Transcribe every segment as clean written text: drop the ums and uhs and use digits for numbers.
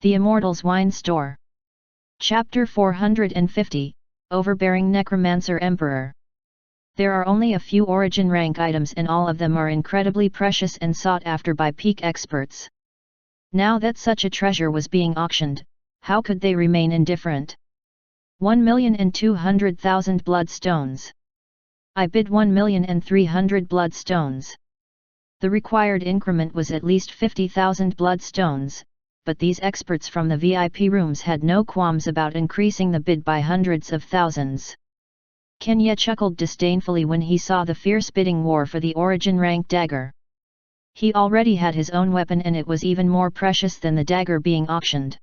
The Immortal's Wine Store. Chapter 450, Overbearing Necromancer Emperor. There are only a few origin rank items and all of them are incredibly precious and sought after by peak experts. Now that such a treasure was being auctioned, how could they remain indifferent? 1,200,000 bloodstones. I bid 1,300,000 bloodstones. The required increment was at least 50,000 bloodstones, but these experts from the VIP rooms had no qualms about increasing the bid by hundreds of thousands. Kenya chuckled disdainfully when he saw the fierce bidding war for the origin rank dagger. He already had his own weapon and it was even more precious than the dagger being auctioned.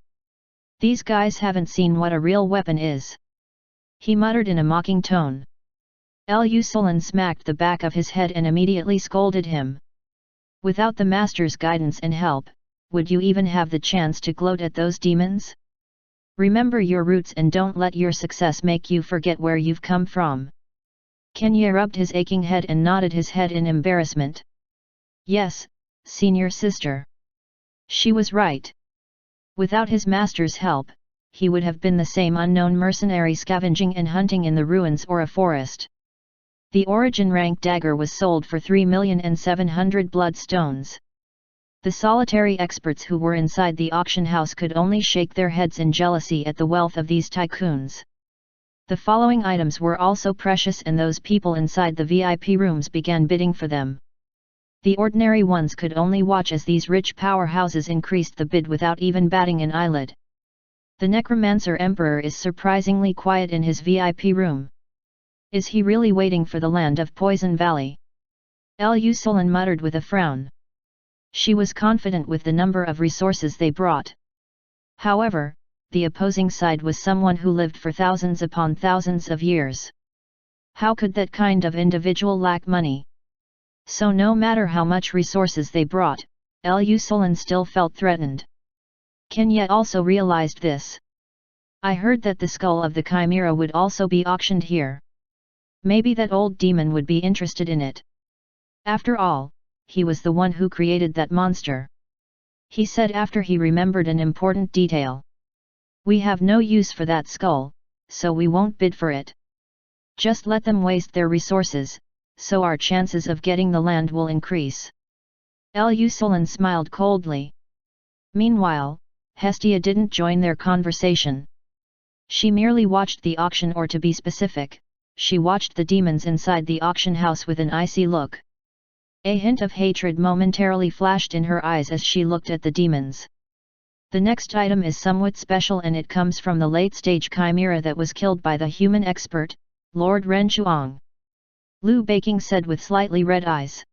These guys haven't seen what a real weapon is. He muttered in a mocking tone. Lusullan smacked the back of his head and immediately scolded him. Without the master's guidance and help, would you even have the chance to gloat at those demons? Remember your roots and don't let your success make you forget where you've come from. Kenya rubbed his aching head and nodded his head in embarrassment. Yes, senior sister. She was right. Without his master's help, he would have been the same unknown mercenary scavenging and hunting in the ruins or a forest. The origin rank dagger was sold for 3,700,000 bloodstones. The solitary experts who were inside the auction house could only shake their heads in jealousy at the wealth of these tycoons. The following items were also precious and those people inside the VIP rooms began bidding for them. The ordinary ones could only watch as these rich powerhouses increased the bid without even batting an eyelid. The Necromancer Emperor is surprisingly quiet in his VIP room. Is he really waiting for the land of Poison Valley? Lusullan muttered with a frown. She was confident with the number of resources they brought. However, the opposing side was someone who lived for thousands upon thousands of years. How could that kind of individual lack money? So no matter how much resources they brought, Lusullan still felt threatened. Kenya also realized this. I heard that the skull of the Chimera would also be auctioned here. Maybe that old demon would be interested in it. After all, he was the one who created that monster. He said after he remembered an important detail. We have no use for that skull, so we won't bid for it. Just let them waste their resources, so our chances of getting the land will increase. Lusullan smiled coldly. Meanwhile, Hestia didn't join their conversation. She merely watched the auction, or to be specific, she watched the demons inside the auction house with an icy look. A hint of hatred momentarily flashed in her eyes as she looked at the demons. The next item is somewhat special and it comes from the late-stage chimera that was killed by the human expert, Lord Renchuang. Lu Baking said with slightly red eyes.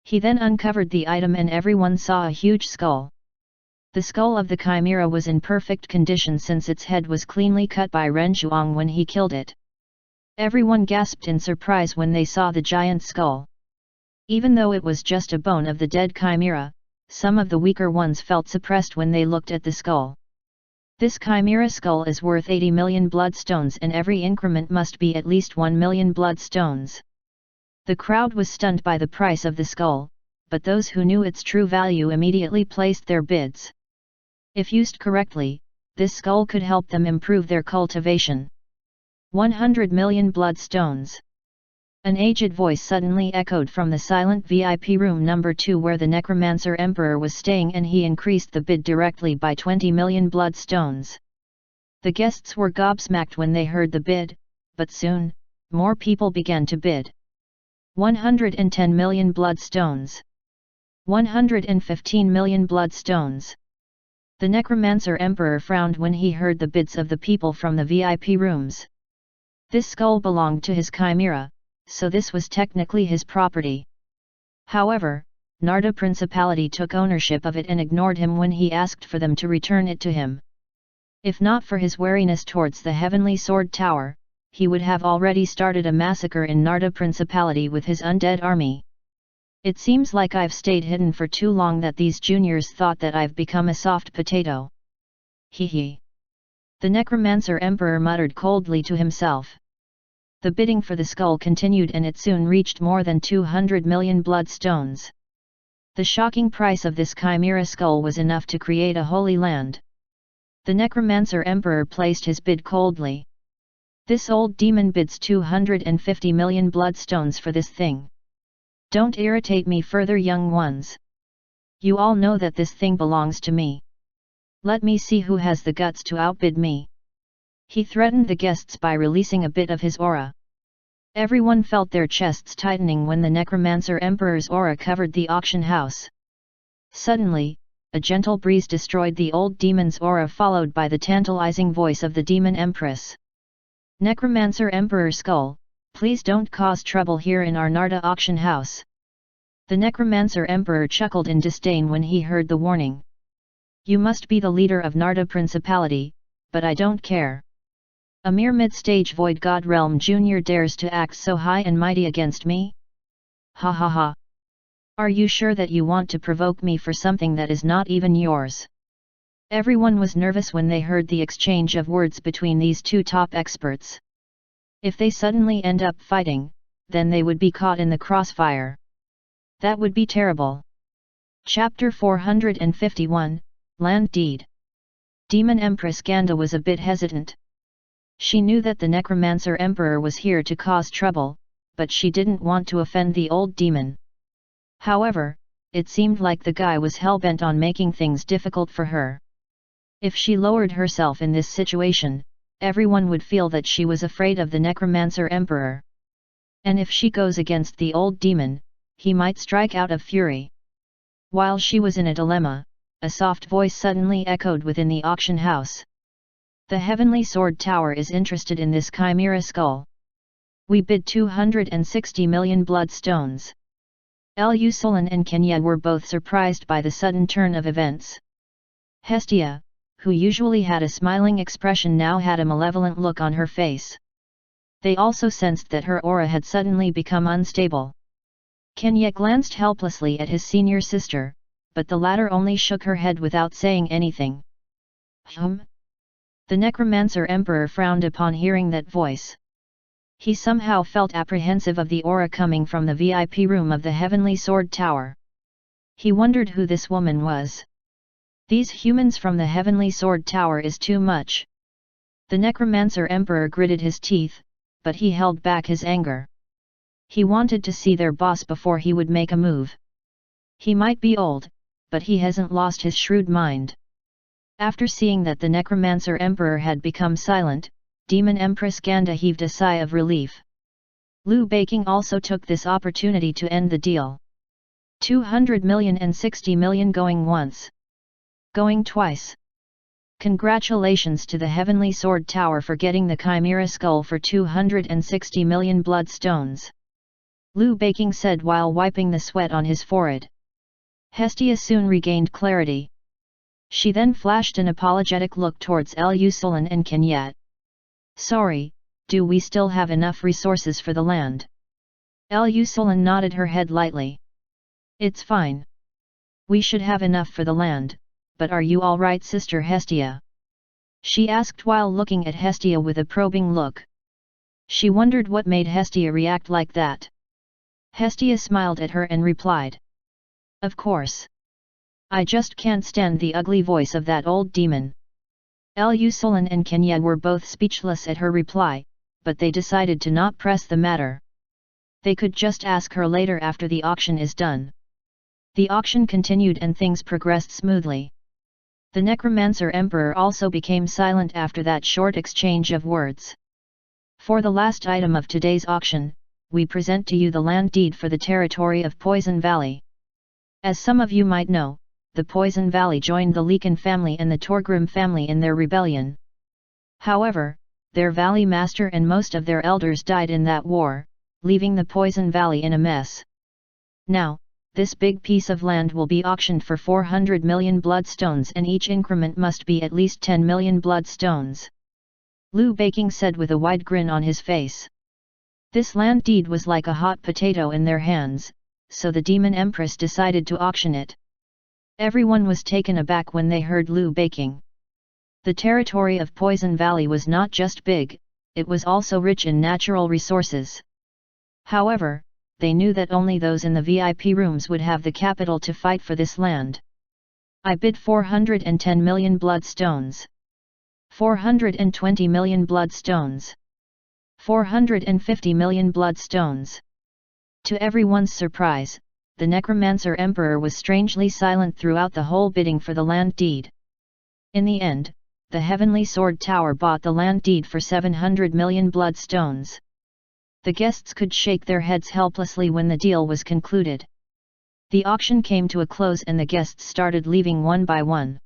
He then uncovered the item and everyone saw a huge skull. The skull of the chimera was in perfect condition since its head was cleanly cut by Renchuang when he killed it. Everyone gasped in surprise when they saw the giant skull. Even though it was just a bone of the dead chimera, some of the weaker ones felt suppressed when they looked at the skull. This chimera skull is worth 80 million bloodstones and every increment must be at least 1 million bloodstones. The crowd was stunned by the price of the skull, but those who knew its true value immediately placed their bids. If used correctly, this skull could help them improve their cultivation. 100 million bloodstones. An aged voice suddenly echoed from the silent VIP room number 2 where the Necromancer Emperor was staying and he increased the bid directly by 20 million bloodstones. The guests were gobsmacked when they heard the bid, but soon, more people began to bid. 110 million bloodstones. 115 million bloodstones. The Necromancer Emperor frowned when he heard the bids of the people from the VIP rooms. This skull belonged to his chimera, so this was technically his property. However, Narda Principality took ownership of it and ignored him when he asked for them to return it to him. If not for his wariness towards the Heavenly Sword Tower, he would have already started a massacre in Narda Principality with his undead army. It seems like I've stayed hidden for too long that these juniors thought that I've become a soft potato. Hee hee. The Necromancer Emperor muttered coldly to himself. The bidding for the skull continued and it soon reached more than 200 million bloodstones. The shocking price of this chimera skull was enough to create a holy land. The Necromancer Emperor placed his bid coldly. This old demon bids 250 million bloodstones for this thing. Don't irritate me further, young ones. You all know that this thing belongs to me. Let me see who has the guts to outbid me. He threatened the guests by releasing a bit of his aura. Everyone felt their chests tightening when the Necromancer Emperor's aura covered the auction house. Suddenly, a gentle breeze destroyed the old demon's aura, followed by the tantalizing voice of the Demon Empress. Necromancer Emperor Skull, please don't cause trouble here in our Narda auction house. The Necromancer Emperor chuckled in disdain when he heard the warning. You must be the leader of Narda Principality, but I don't care. A mere mid-stage Void God Realm Junior dares to act so high and mighty against me? Ha ha ha. Are you sure that you want to provoke me for something that is not even yours? Everyone was nervous when they heard the exchange of words between these two top experts. If they suddenly end up fighting, then they would be caught in the crossfire. That would be terrible. Chapter 451, Land Deed. Demon Empress Ganda was a bit hesitant. She knew that the Necromancer Emperor was here to cause trouble, but she didn't want to offend the old demon. However, it seemed like the guy was hell-bent on making things difficult for her. If she lowered herself in this situation, everyone would feel that she was afraid of the Necromancer Emperor. And if she goes against the old demon, he might strike out of fury. While she was in a dilemma, a soft voice suddenly echoed within the auction house. The Heavenly Sword Tower is interested in this chimera skull. We bid 260 million bloodstones. Lusulin and Kenya were both surprised by the sudden turn of events. Hestia, who usually had a smiling expression, now had a malevolent look on her face. They also sensed that her aura had suddenly become unstable. Kenya glanced helplessly at his senior sister, but the latter only shook her head without saying anything. The Necromancer Emperor frowned upon hearing that voice. He somehow felt apprehensive of the aura coming from the VIP room of the Heavenly Sword Tower. He wondered who this woman was. These humans from the Heavenly Sword Tower is too much. The Necromancer Emperor gritted his teeth, but he held back his anger. He wanted to see their boss before he would make a move. He might be old, but he hasn't lost his shrewd mind. After seeing that the Necromancer Emperor had become silent, Demon Empress Ganda heaved a sigh of relief. Liu Beiqing also took this opportunity to end the deal. 200 million and 60 million going once. Going twice. Congratulations to the Heavenly Sword Tower for getting the Chimera Skull for 260 million bloodstones. Liu Beiqing said while wiping the sweat on his forehead. Hestia soon regained clarity. She then flashed an apologetic look towards Lusulin and Kenyat. Sorry, do we still have enough resources for the land? Lusulin nodded her head lightly. It's fine. We should have enough for the land, but are you all right, Sister Hestia? She asked while looking at Hestia with a probing look. She wondered what made Hestia react like that. Hestia smiled at her and replied. Of course. I just can't stand the ugly voice of that old demon. Lusulin and Kenya were both speechless at her reply, but they decided to not press the matter. They could just ask her later after the auction is done. The auction continued and things progressed smoothly. The Necromancer Emperor also became silent after that short exchange of words. For the last item of today's auction, we present to you the land deed for the territory of Poison Valley. As some of you might know, the Poison Valley joined the Leakin family and the Torgrim family in their rebellion. However, their valley master and most of their elders died in that war, leaving the Poison Valley in a mess. Now, this big piece of land will be auctioned for 400 million bloodstones, and each increment must be at least 10 million bloodstones. Liu Beiqing said with a wide grin on his face. This land deed was like a hot potato in their hands, so the Demon Empress decided to auction it. Everyone was taken aback when they heard Liu Beiqing. The territory of Poison Valley was not just big, it was also rich in natural resources. However, they knew that only those in the VIP rooms would have the capital to fight for this land. I bid 410 million bloodstones. 420 million bloodstones. 450 million bloodstones. To everyone's surprise, the necromancer emperor was strangely silent throughout the whole bidding for the land deed. In the end, the Heavenly Sword Tower bought the land deed for 700 million bloodstones. The guests could shake their heads helplessly when the deal was concluded. The auction came to a close and the guests started leaving one by one.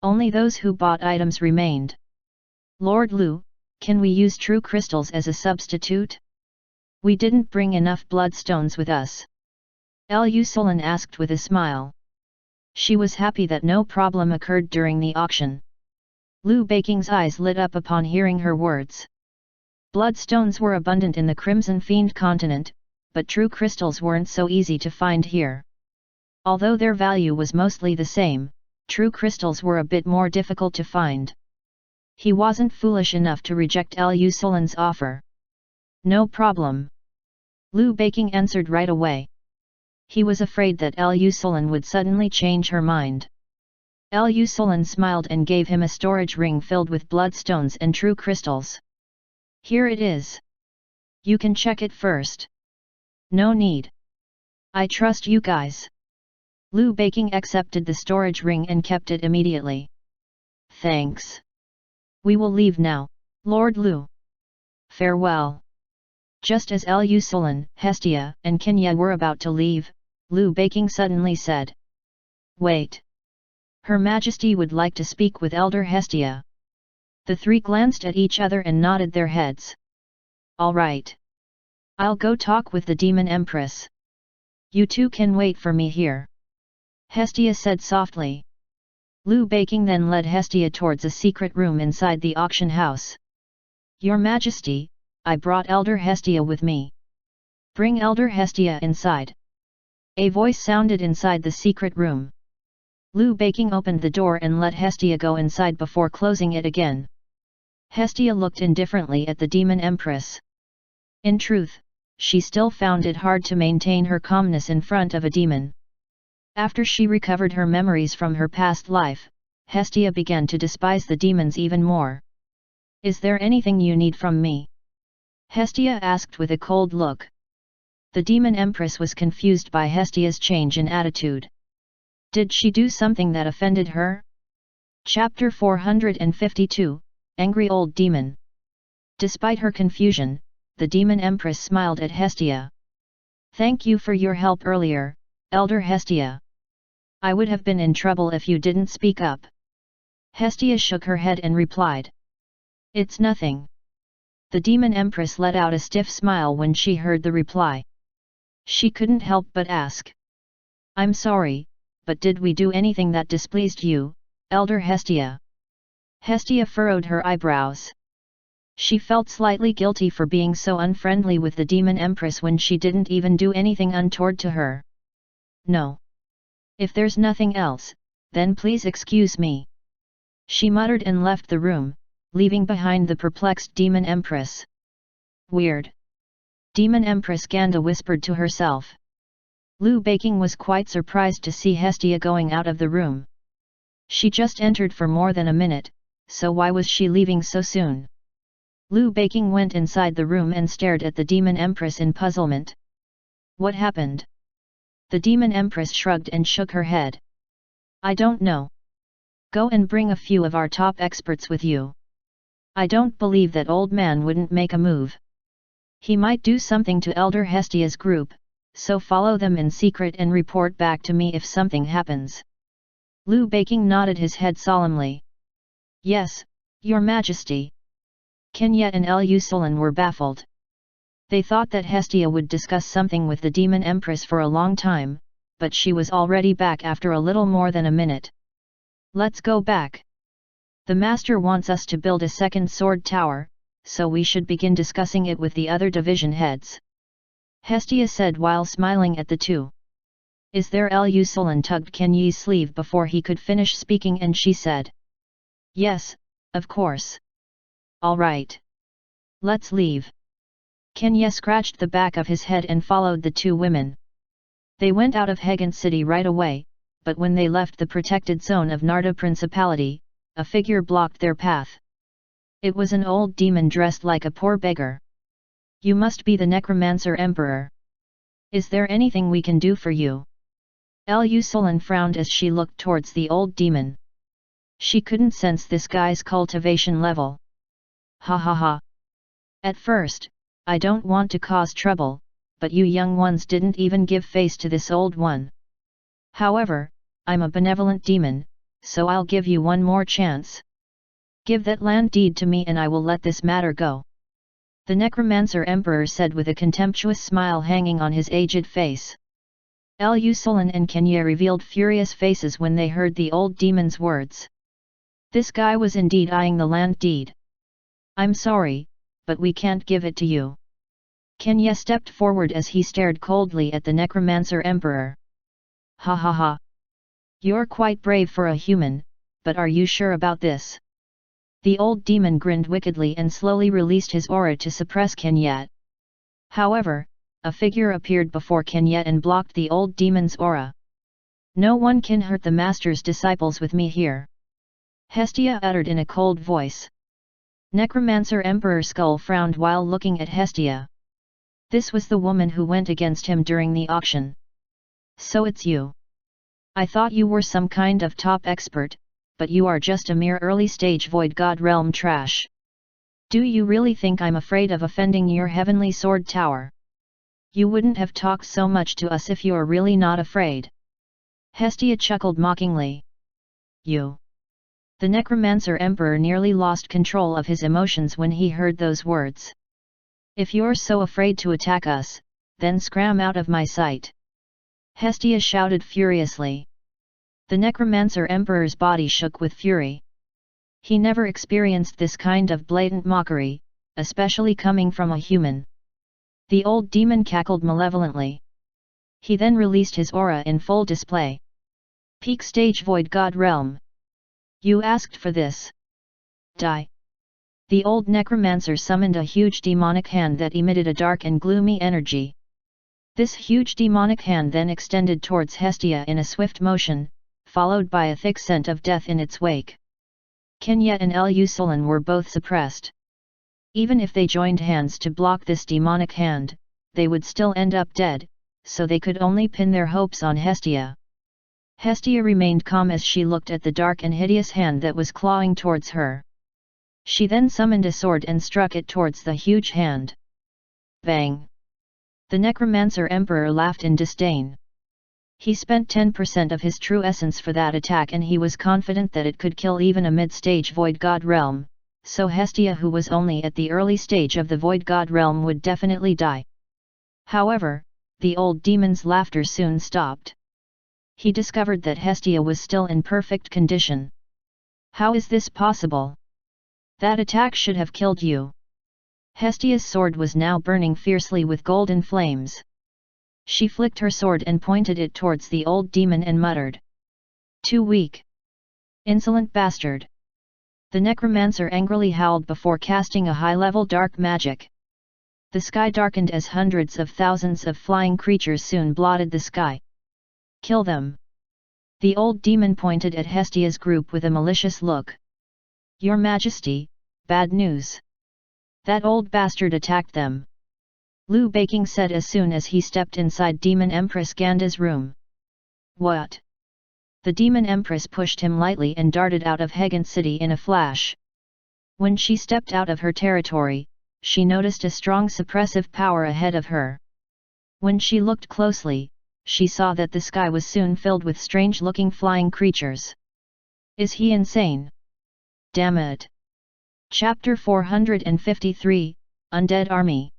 Only those who bought items remained. "Lord Lu, can we use true crystals as a substitute? We didn't bring enough bloodstones with us." Lu Sulan asked with a smile. She was happy that no problem occurred during the auction. Lu Baking's eyes lit up upon hearing her words. Bloodstones were abundant in the Crimson Fiend continent, but true crystals weren't so easy to find here. Although their value was mostly the same, true crystals were a bit more difficult to find. He wasn't foolish enough to reject Lu Sulan's offer. "No problem." Lu Baking answered right away. He was afraid that Lu Sulan would suddenly change her mind. Lu Sulan smiled and gave him a storage ring filled with bloodstones and true crystals. "Here it is. You can check it first." "No need. I trust you guys." Lu Baking accepted the storage ring and kept it immediately. "Thanks. We will leave now, Lord Lu. Farewell." Just as Lu Sulan, Hestia, and Kenya were about to leave, Lu Baking suddenly said, "Wait. Her Majesty would like to speak with Elder Hestia." The three glanced at each other and nodded their heads. "All right. I'll go talk with the Demon Empress. You two can wait for me here," Hestia said softly. Lu Baking then led Hestia towards a secret room inside the auction house. "Your Majesty, I brought Elder Hestia with me." "Bring Elder Hestia inside." A voice sounded inside the secret room. Lu Baking opened the door and let Hestia go inside before closing it again. Hestia looked indifferently at the Demon Empress. In truth, she still found it hard to maintain her calmness in front of a demon. After she recovered her memories from her past life, Hestia began to despise the demons even more. "Is there anything you need from me?" Hestia asked with a cold look. The Demon Empress was confused by Hestia's change in attitude. Did she do something that offended her? Chapter 452, Angry Old Demon. Despite her confusion, the Demon Empress smiled at Hestia. "Thank you for your help earlier, Elder Hestia. I would have been in trouble if you didn't speak up." Hestia shook her head and replied, "It's nothing." The Demon Empress let out a stiff smile when she heard the reply. She couldn't help but ask, "I'm sorry, but did we do anything that displeased you, Elder Hestia?" Hestia furrowed her eyebrows. She felt slightly guilty for being so unfriendly with the Demon Empress when she didn't even do anything untoward to her. "No. If there's nothing else, then please excuse me." She muttered and left the room, leaving behind the perplexed Demon Empress. "Weird." Demon Empress Ganda whispered to herself. Lu Baking was quite surprised to see Hestia going out of the room. She just entered for more than a minute, so why was she leaving so soon? Lu Baking went inside the room and stared at the Demon Empress in puzzlement. "What happened?" The Demon Empress shrugged and shook her head. "I don't know. Go and bring a few of our top experts with you. I don't believe that old man wouldn't make a move. He might do something to Elder Hestia's group, so follow them in secret and report back to me if something happens." Lu Baking nodded his head solemnly. "Yes, Your Majesty." Kenya and Lu Sulan were baffled. They thought that Hestia would discuss something with the Demon Empress for a long time, but she was already back after a little more than a minute. "Let's go back. The Master wants us to build a second sword tower, so we should begin discussing it with the other division heads," Hestia said while smiling at the two. "Is there?" Lu Sulan tugged Kenya's sleeve before he could finish speaking and she said, "Yes, of course." "All right. Let's leave." Kenya scratched the back of his head and followed the two women. They went out of Hegant City right away, but when they left the protected zone of Narda Principality, a figure blocked their path. It was an old demon dressed like a poor beggar. You must be the Necromancer Emperor. Is there anything we can do for you? Lusolin frowned as she looked towards the old demon. She couldn't sense this guy's cultivation level. Ha ha ha. At first, I don't want to cause trouble, but you young ones didn't even give face to this old one. However, I'm a benevolent demon, so I'll give you one more chance. Give that land deed to me and I will let this matter go. The Necromancer Emperor said with a contemptuous smile hanging on his aged face. Lusolin and Kenya revealed furious faces when they heard the old demon's words. This guy was indeed eyeing the land deed. I'm sorry, but we can't give it to you. Kenya stepped forward as he stared coldly at the Necromancer Emperor. Ha ha ha. You're quite brave for a human, but are you sure about this? The old demon grinned wickedly and slowly released his aura to suppress Kenya. However, a figure appeared before Kenya and blocked the old demon's aura. No one can hurt the master's disciples with me here. Hestia uttered in a cold voice. Necromancer Emperor Skull frowned while looking at Hestia. This was the woman who went against him during the auction. So it's you. I thought you were some kind of top expert, but you are just a mere early-stage Void God Realm trash. Do you really think I'm afraid of offending your heavenly sword tower? You wouldn't have talked so much to us if you're really not afraid. Hestia chuckled mockingly. You. The Necromancer Emperor nearly lost control of his emotions when he heard those words. If you're so afraid to attack us, then scram out of my sight. Hestia shouted furiously. The Necromancer Emperor's body shook with fury. He never experienced this kind of blatant mockery, especially coming from a human. The old demon cackled malevolently. He then released his aura in full display. Peak stage Void God Realm. You asked for this. Die. The old necromancer summoned a huge demonic hand that emitted a dark and gloomy energy. This huge demonic hand then extended towards Hestia in a swift motion, followed by a thick scent of death in its wake. Kenya and Lusolin were both suppressed. Even if they joined hands to block this demonic hand, they would still end up dead, so they could only pin their hopes on Hestia. Hestia remained calm as she looked at the dark and hideous hand that was clawing towards her. She then summoned a sword and struck it towards the huge hand. Bang! The Necromancer Emperor laughed in disdain. He spent 10% of his true essence for that attack and he was confident that it could kill even a mid-stage Void God Realm, so Hestia, who was only at the early stage of the Void God Realm, would definitely die. However, the old demon's laughter soon stopped. He discovered that Hestia was still in perfect condition. How is this possible? That attack should have killed you. Hestia's sword was now burning fiercely with golden flames. She flicked her sword and pointed it towards the old demon and muttered. Too weak. Insolent bastard. The necromancer angrily howled before casting a high-level dark magic. The sky darkened as hundreds of thousands of flying creatures soon blotted the sky. Kill them. The old demon pointed at Hestia's group with a malicious look. Your Majesty, bad news. That old bastard attacked them. Lu Baking said as soon as he stepped inside Demon Empress Ganda's room. What? The Demon Empress pushed him lightly and darted out of Hegant City in a flash. When she stepped out of her territory, she noticed a strong suppressive power ahead of her. When she looked closely, she saw that the sky was soon filled with strange-looking flying creatures. Is he insane? Damn it! Chapter 453, Undead Army.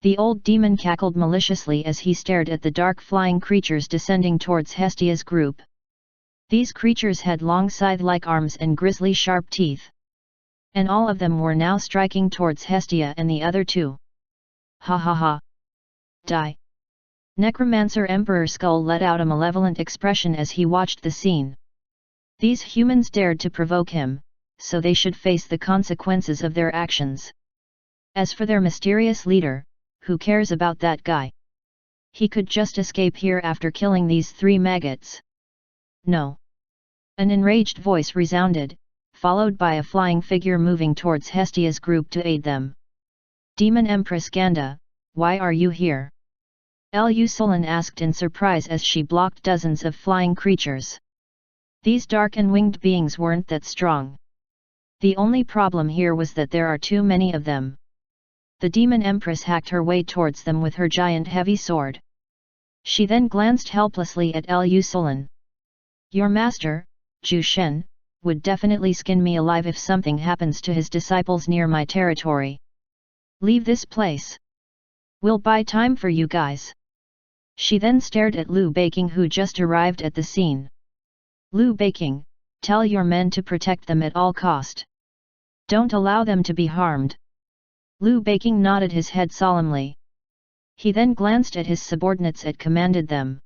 The old demon cackled maliciously as he stared at the dark flying creatures descending towards Hestia's group. These creatures had long scythe-like arms and grisly sharp teeth. And all of them were now striking towards Hestia and the other two. Ha ha ha! Die! Necromancer Emperor Skull let out a malevolent expression as he watched the scene. These humans dared to provoke him, so they should face the consequences of their actions. As for their mysterious leader, who cares about that guy? He could just escape here after killing these three maggots. No. An enraged voice resounded, followed by a flying figure moving towards Hestia's group to aid them. "Demon Empress Ganda, why are you here?" Lusulin asked in surprise as she blocked dozens of flying creatures. These dark and winged beings weren't that strong. The only problem here was that there are too many of them. The Demon Empress hacked her way towards them with her giant heavy sword. She then glanced helplessly at Lusulin. "Your master, Zhu Shen, would definitely skin me alive if something happens to his disciples near my territory. Leave this place. We'll buy time for you guys." She then stared at Liu Beiqing, who just arrived at the scene. "Liu Beiqing, tell your men to protect them at all cost. Don't allow them to be harmed." Liu Beiqing nodded his head solemnly. He then glanced at his subordinates and commanded them.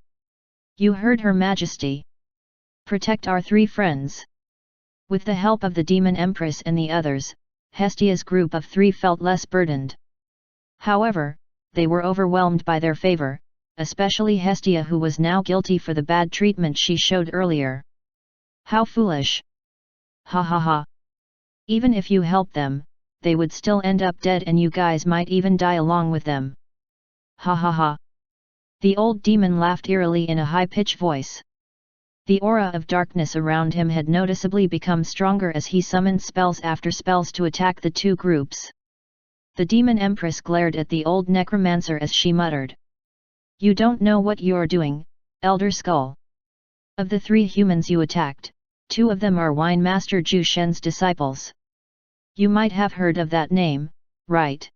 "You heard Her Majesty. Protect our three friends." With the help of the Demon Empress and the others, Hestia's group of three felt less burdened. However, they were overwhelmed by their favor, especially Hestia, who was now guilty for the bad treatment she showed earlier. "How foolish! Ha ha ha! Even if you help them, they would still end up dead and you guys might even die along with them. Ha ha ha!" The old demon laughed eerily in a high-pitched voice. The aura of darkness around him had noticeably become stronger as he summoned spells after spells to attack the two groups. The Demon Empress glared at the old necromancer as she muttered. "You don't know what you're doing, Elder Skull. Of the three humans you attacked, two of them are Wine Master Zhu Shen's disciples. You might have heard of that name, right?"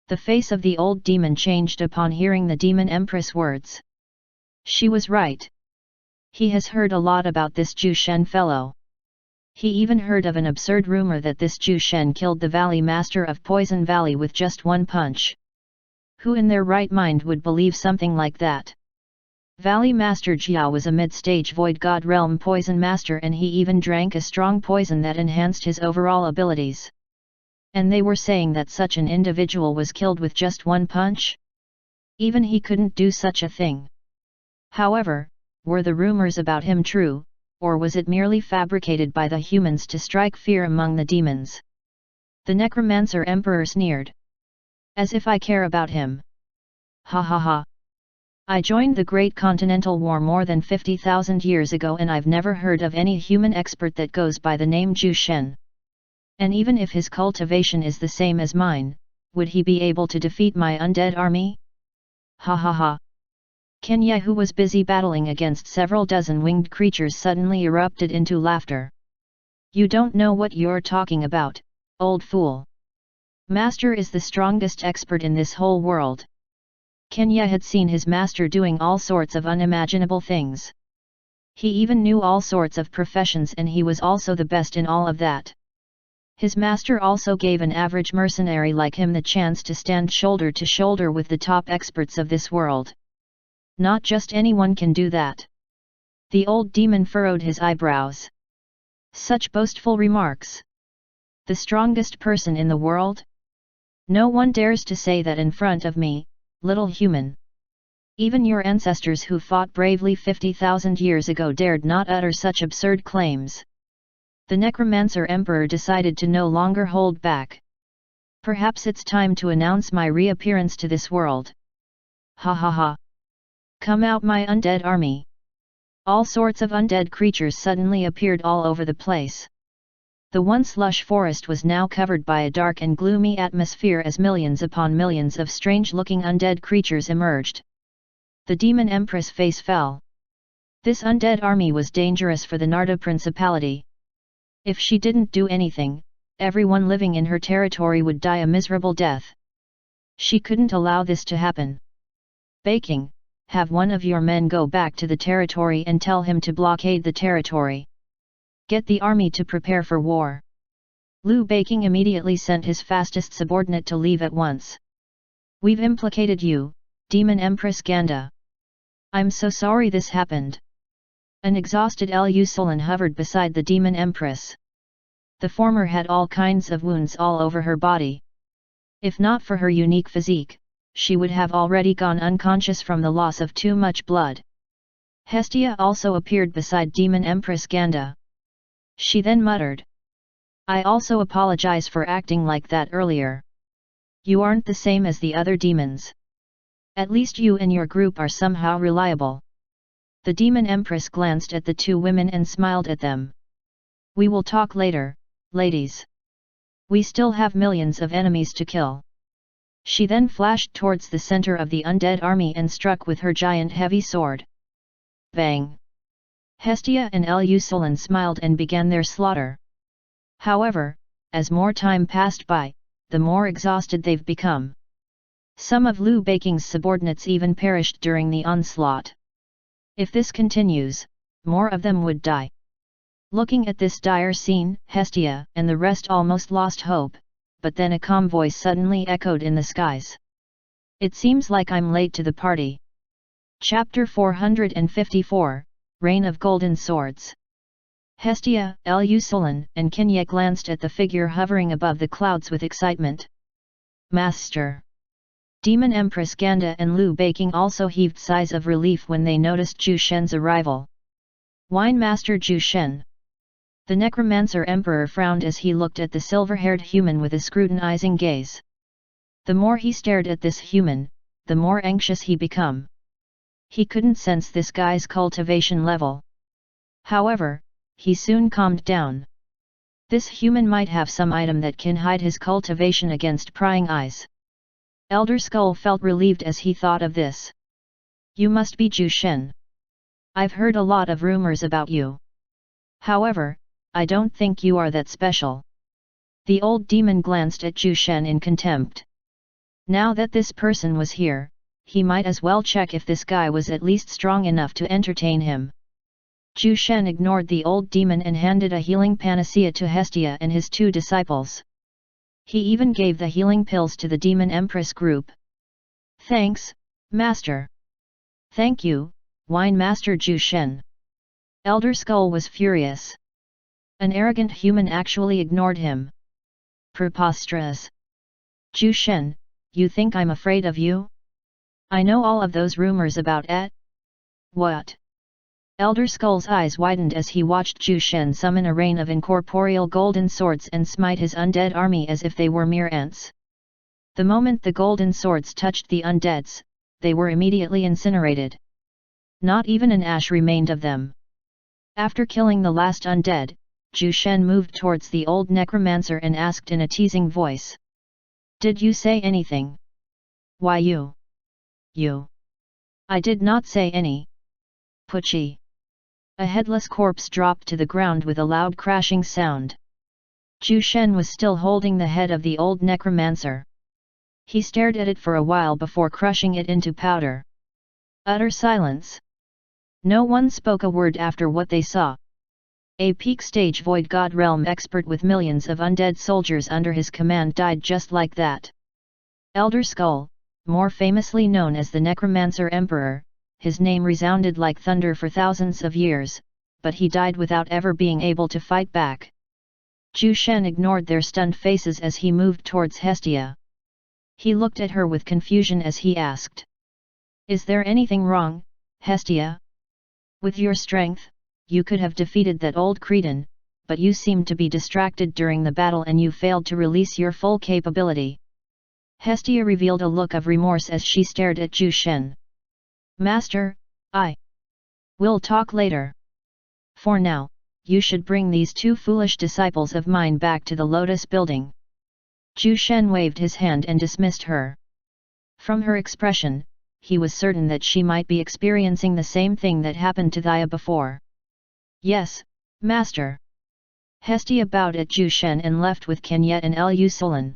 The face of the old demon changed upon hearing the Demon Empress' words. She was right. He has heard a lot about this Zhu Shen fellow. He even heard of an absurd rumor that this Zhu Shen killed the Valley Master of Poison Valley with just one punch. Who in their right mind would believe something like that? Valley Master Jiao was a mid-stage Void God Realm Poison Master, and he even drank a strong poison that enhanced his overall abilities. And they were saying that such an individual was killed with just one punch? Even he couldn't do such a thing. However, were the rumors about him true, or was it merely fabricated by the humans to strike fear among the demons? The Necromancer Emperor sneered. "As if I care about him. Ha ha ha! I joined the Great Continental War more than 50,000 years ago and I've never heard of any human expert that goes by the name Zhu Shen. And even if his cultivation is the same as mine, would he be able to defeat my undead army? Ha ha ha!" Kenya, who was busy battling against several dozen winged creatures, suddenly erupted into laughter. "You don't know what you're talking about, old fool. Master is the strongest expert in this whole world." Kenya had seen his master doing all sorts of unimaginable things. He even knew all sorts of professions and he was also the best in all of that. His master also gave an average mercenary like him the chance to stand shoulder to shoulder with the top experts of this world. Not just anyone can do that. The old demon furrowed his eyebrows. Such boastful remarks. The strongest person in the world? No one dares to say that in front of me, little human. Even your ancestors who fought bravely 50,000 years ago dared not utter such absurd claims. The Necromancer Emperor decided to no longer hold back. "Perhaps it's time to announce my reappearance to this world. Ha ha ha! Come out, my undead army!" All sorts of undead creatures suddenly appeared all over the place. The once lush forest was now covered by a dark and gloomy atmosphere as millions upon millions of strange-looking undead creatures emerged. The Demon Empress' face fell. This undead army was dangerous for the Narda Principality. If she didn't do anything, everyone living in her territory would die a miserable death. She couldn't allow this to happen. "Beiqing, have one of your men go back to the territory and tell him to blockade the territory. Get the army to prepare for war." Liu Beiqing immediately sent his fastest subordinate to leave at once. "We've implicated you, Demon Empress Ganda. I'm so sorry this happened." An exhausted Lusulin hovered beside the Demon Empress. The former had all kinds of wounds all over her body. If not for her unique physique, she would have already gone unconscious from the loss of too much blood. Hestia also appeared beside Demon Empress Ganda. She then muttered. I also apologize for acting like that earlier. You aren't the same as the other demons. At least you and your group are somehow reliable. The demon empress glanced at the two women and smiled at them. We will talk later, ladies. We still have millions of enemies to kill. She then flashed towards the center of the undead army and struck with her giant heavy sword. Bang! Hestia and Elusolin smiled and began their slaughter. However, as more time passed by, the more exhausted they've become. Some of Liu Beiking's subordinates even perished during the onslaught. If this continues, more of them would die. Looking at this dire scene, Hestia and the rest almost lost hope, but then a calm voice suddenly echoed in the skies. It seems like I'm late to the party. Chapter 454, Reign of Golden Swords. Hestia, Elusolin and Kinye glanced at the figure hovering above the clouds with excitement. Master! Demon Empress Ganda and Liu Beiking also heaved sighs of relief when they noticed Zhu Shen's arrival. Wine Master Zhu Shen. The Necromancer Emperor frowned as he looked at the silver-haired human with a scrutinizing gaze. The more he stared at this human, the more anxious he became. He couldn't sense this guy's cultivation level. However, he soon calmed down. This human might have some item that can hide his cultivation against prying eyes. Elder Skull felt relieved as he thought of this. You must be Zhu Shen. I've heard a lot of rumors about you. However, I don't think you are that special. The old demon glanced at Zhu Shen in contempt. Now that this person was here, he might as well check if this guy was at least strong enough to entertain him. Zhu Shen ignored the old demon and handed a healing panacea to Hestia and his two disciples. He even gave the healing pills to the Demon Empress group. Thanks, Master. Thank you, Wine Master Zhu Shen. Elder Skull was furious. An arrogant human actually ignored him. Preposterous. Zhu Shen, you think I'm afraid of you? I know all of those rumors about it. What? Elder Skull's eyes widened as he watched Zhu Shen summon a rain of incorporeal golden swords and smite his undead army as if they were mere ants. The moment the golden swords touched the undeads, they were immediately incinerated. Not even an ash remained of them. After killing the last undead, Zhu Shen moved towards the old necromancer and asked in a teasing voice. Did you say anything? Why you? You? I did not say any. Pucci. A headless corpse dropped to the ground with a loud crashing sound. Zhu Shen was still holding the head of the old necromancer. He stared at it for a while before crushing it into powder. Utter silence. No one spoke a word after what they saw. A peak-stage Void God Realm expert with millions of undead soldiers under his command died just like that. Elder Skull, more famously known as the Necromancer Emperor, his name resounded like thunder for thousands of years, but he died without ever being able to fight back. Zhu Shen ignored their stunned faces as he moved towards Hestia. He looked at her with confusion as he asked. Is there anything wrong, Hestia? With your strength, you could have defeated that old cretin, but you seemed to be distracted during the battle and you failed to release your full capability. Hestia revealed a look of remorse as she stared at Zhu Shen. Master, I will talk later. For now, you should bring these two foolish disciples of mine back to the Lotus Building. Zhu Shen waved his hand and dismissed her. From her expression, he was certain that she might be experiencing the same thing that happened to Thea before. Yes, Master. Hestia bowed at Zhu Shen and left with Kenyet and Elusolin.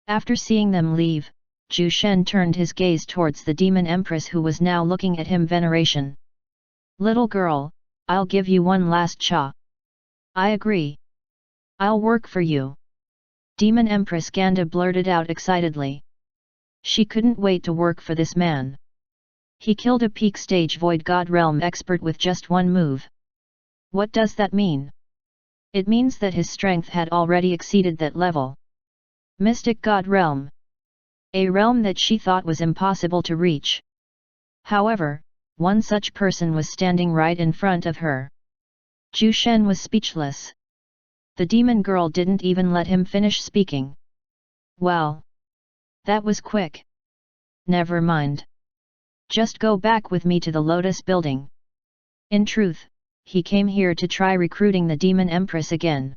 After seeing them leave, Zhu Shen turned his gaze towards the Demon Empress who was now looking at him veneration. Little girl, I'll give you one last cha. I agree. I'll work for you. Demon Empress Ganda blurted out excitedly. She couldn't wait to work for this man. He killed a peak stage Void God Realm expert with just one move. What does that mean? It means that his strength had already exceeded that level. Mystic God Realm. A realm that she thought was impossible to reach. However, one such person was standing right in front of her. Zhu Shen was speechless. The demon girl didn't even let him finish speaking. Well, that was quick. Never mind. Just go back with me to the Lotus building. In truth, he came here to try recruiting the demon empress again.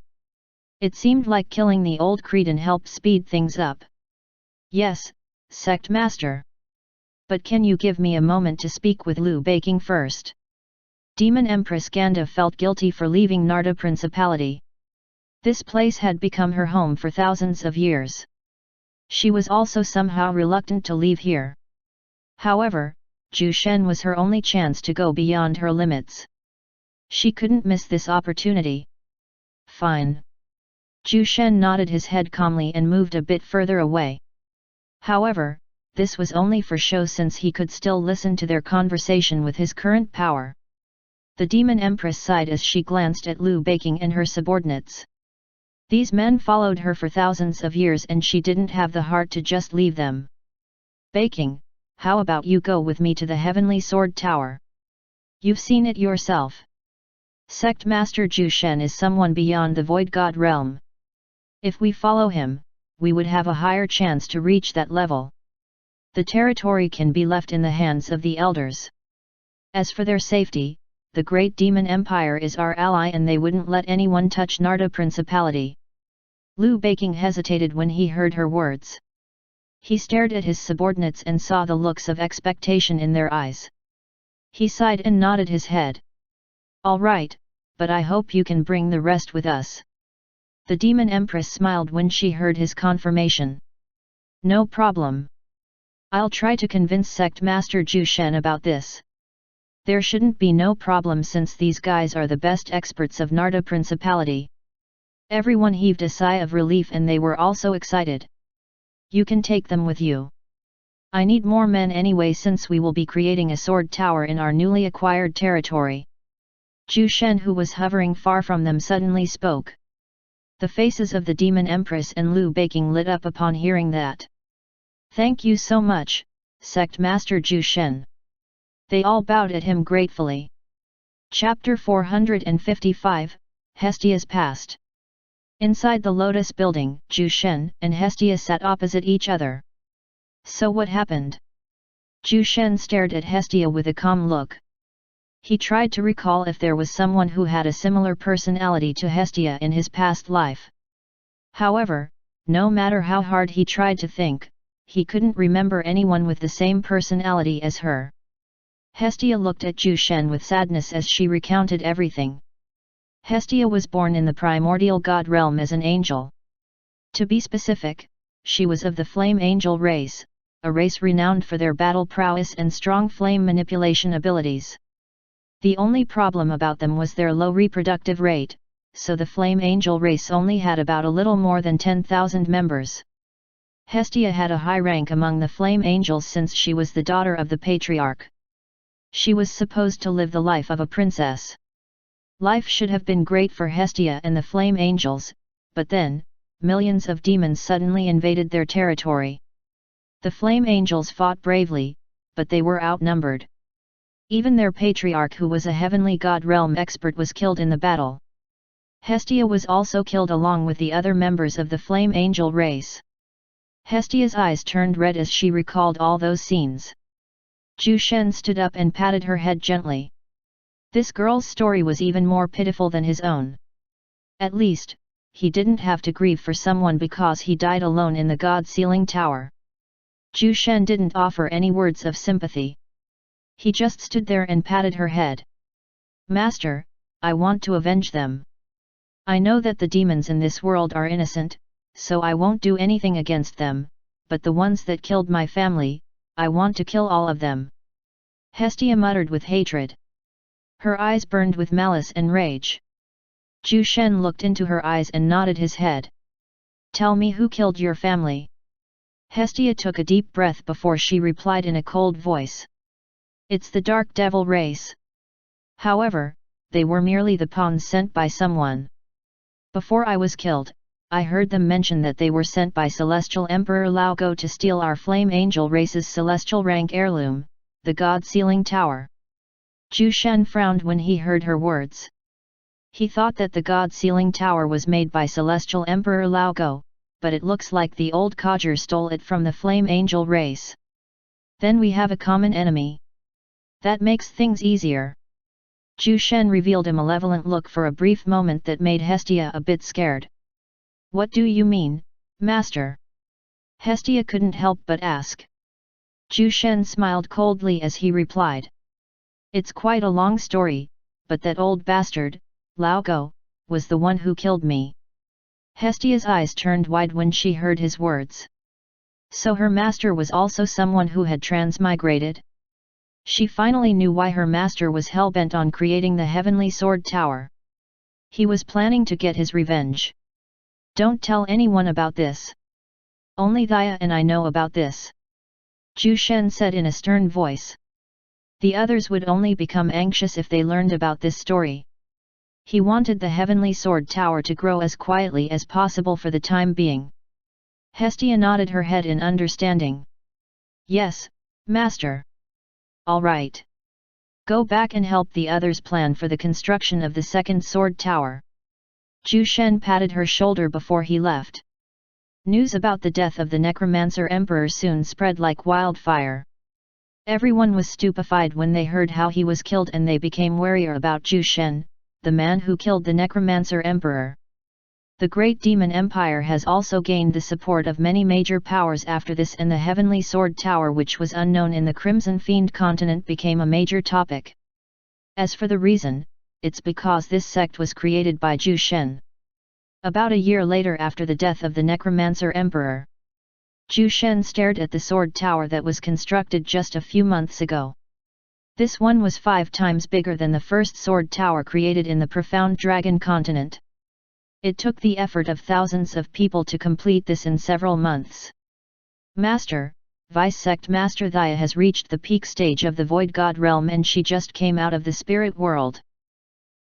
It seemed like killing the old Cretan helped speed things up. Yes, sect master. But can you give me a moment to speak with Liu Beiqing first? Demon Empress Ganda felt guilty for leaving Narda Principality. This place had become her home for thousands of years. She was also somehow reluctant to leave here. However, Zhu Shen was her only chance to go beyond her limits. She couldn't miss this opportunity. Fine. Zhu Shen nodded his head calmly and moved a bit further away. However, this was only for show since he could still listen to their conversation with his current power. The demon empress sighed as she glanced at Liu Beiqing and her subordinates. These men followed her for thousands of years and she didn't have the heart to just leave them. Beiqing, how about you go with me to the Heavenly Sword Tower? You've seen it yourself. Sect Master Zhu Shen is someone beyond the Void God realm. If we follow him, we would have a higher chance to reach that level. The territory can be left in the hands of the elders. As for their safety, the Great Demon Empire is our ally and they wouldn't let anyone touch Narda Principality. Liu Beiqing hesitated when he heard her words. He stared at his subordinates and saw the looks of expectation in their eyes. He sighed and nodded his head. All right, but I hope you can bring the rest with us. The Demon Empress smiled when she heard his confirmation. No problem. I'll try to convince Sect Master Zhu Shen about this. There shouldn't be no problem since these guys are the best experts of Narda Principality. Everyone heaved a sigh of relief and they were also excited. You can take them with you. I need more men anyway since we will be creating a sword tower in our newly acquired territory. Zhu Shen, who was hovering far from them, suddenly spoke. The faces of the Demon Empress and Liu Beiqing lit up upon hearing that. Thank you so much, Sect Master Zhu Shen. They all bowed at him gratefully. Chapter 455, Hestia's Past. Inside the Lotus building, Zhu Shen and Hestia sat opposite each other. So what happened? Zhu Shen stared at Hestia with a calm look. He tried to recall if there was someone who had a similar personality to Hestia in his past life. However, no matter how hard he tried to think, he couldn't remember anyone with the same personality as her. Hestia looked at Zhu Shen with sadness as she recounted everything. Hestia was born in the primordial god realm as an angel. To be specific, she was of the flame angel race, a race renowned for their battle prowess and strong flame manipulation abilities. The only problem about them was their low reproductive rate, so the flame angel race only had about a little more than 10,000 members. Hestia had a high rank among the flame angels since she was the daughter of the patriarch. She was supposed to live the life of a princess. Life should have been great for Hestia and the flame angels, but then, millions of demons suddenly invaded their territory. The flame angels fought bravely, but they were outnumbered. Even their patriarch, who was a heavenly god realm expert, was killed in the battle. Hestia was also killed along with the other members of the flame angel race. Hestia's eyes turned red as she recalled all those scenes. Zhu Shen stood up and patted her head gently. This girl's story was even more pitiful than his own. At least, he didn't have to grieve for someone because he died alone in the god sealing tower. Zhu Shen didn't offer any words of sympathy. He just stood there and patted her head. Master, I want to avenge them. I know that the demons in this world are innocent, so I won't do anything against them, but the ones that killed my family, I want to kill all of them. Hestia muttered with hatred. Her eyes burned with malice and rage. Zhu Shen looked into her eyes and nodded his head. Tell me who killed your family. Hestia took a deep breath before she replied in a cold voice. It's the Dark Devil race. However, they were merely the pawns sent by someone. Before I was killed, I heard them mention that they were sent by Celestial Emperor Lao Go to steal our Flame Angel race's celestial rank heirloom, the God Sealing Tower. Zhu Shen frowned when he heard her words. He thought that the God Sealing Tower was made by Celestial Emperor Laogo, but it looks like the old codger stole it from the Flame Angel race. Then we have a common enemy. That makes things easier. Zhu Shen revealed a malevolent look for a brief moment that made Hestia a bit scared. What do you mean, Master? Hestia couldn't help but ask. Zhu Shen smiled coldly as he replied. It's quite a long story, but that old bastard, Laogo, was the one who killed me. Hestia's eyes turned wide when she heard his words. So her master was also someone who had transmigrated? She finally knew why her master was hell-bent on creating the Heavenly Sword Tower. He was planning to get his revenge. Don't tell anyone about this. Only Thea and I know about this. Zhu Shen said in a stern voice. The others would only become anxious if they learned about this story. He wanted the Heavenly Sword Tower to grow as quietly as possible for the time being. Hestia nodded her head in understanding. Yes, Master. All right. Go back and help the others plan for the construction of the second sword tower. Zhu Shen patted her shoulder before he left. News about the death of the Necromancer Emperor soon spread like wildfire. Everyone was stupefied when they heard how he was killed, and they became warier about Zhu Shen, the man who killed the Necromancer Emperor. The Great Demon Empire has also gained the support of many major powers after this, and the Heavenly Sword Tower, which was unknown in the Crimson Fiend continent, became a major topic. As for the reason, it's because this sect was created by Zhu Shen. About a year later, after the death of the Necromancer Emperor, Zhu Shen stared at the sword tower that was constructed just a few months ago. This one was 5 times bigger than the first sword tower created in the Profound Dragon continent. It took the effort of thousands of people to complete this in several months. Master, Vice Sect Master Thea has reached the peak stage of the Void God realm, and she just came out of the spirit world.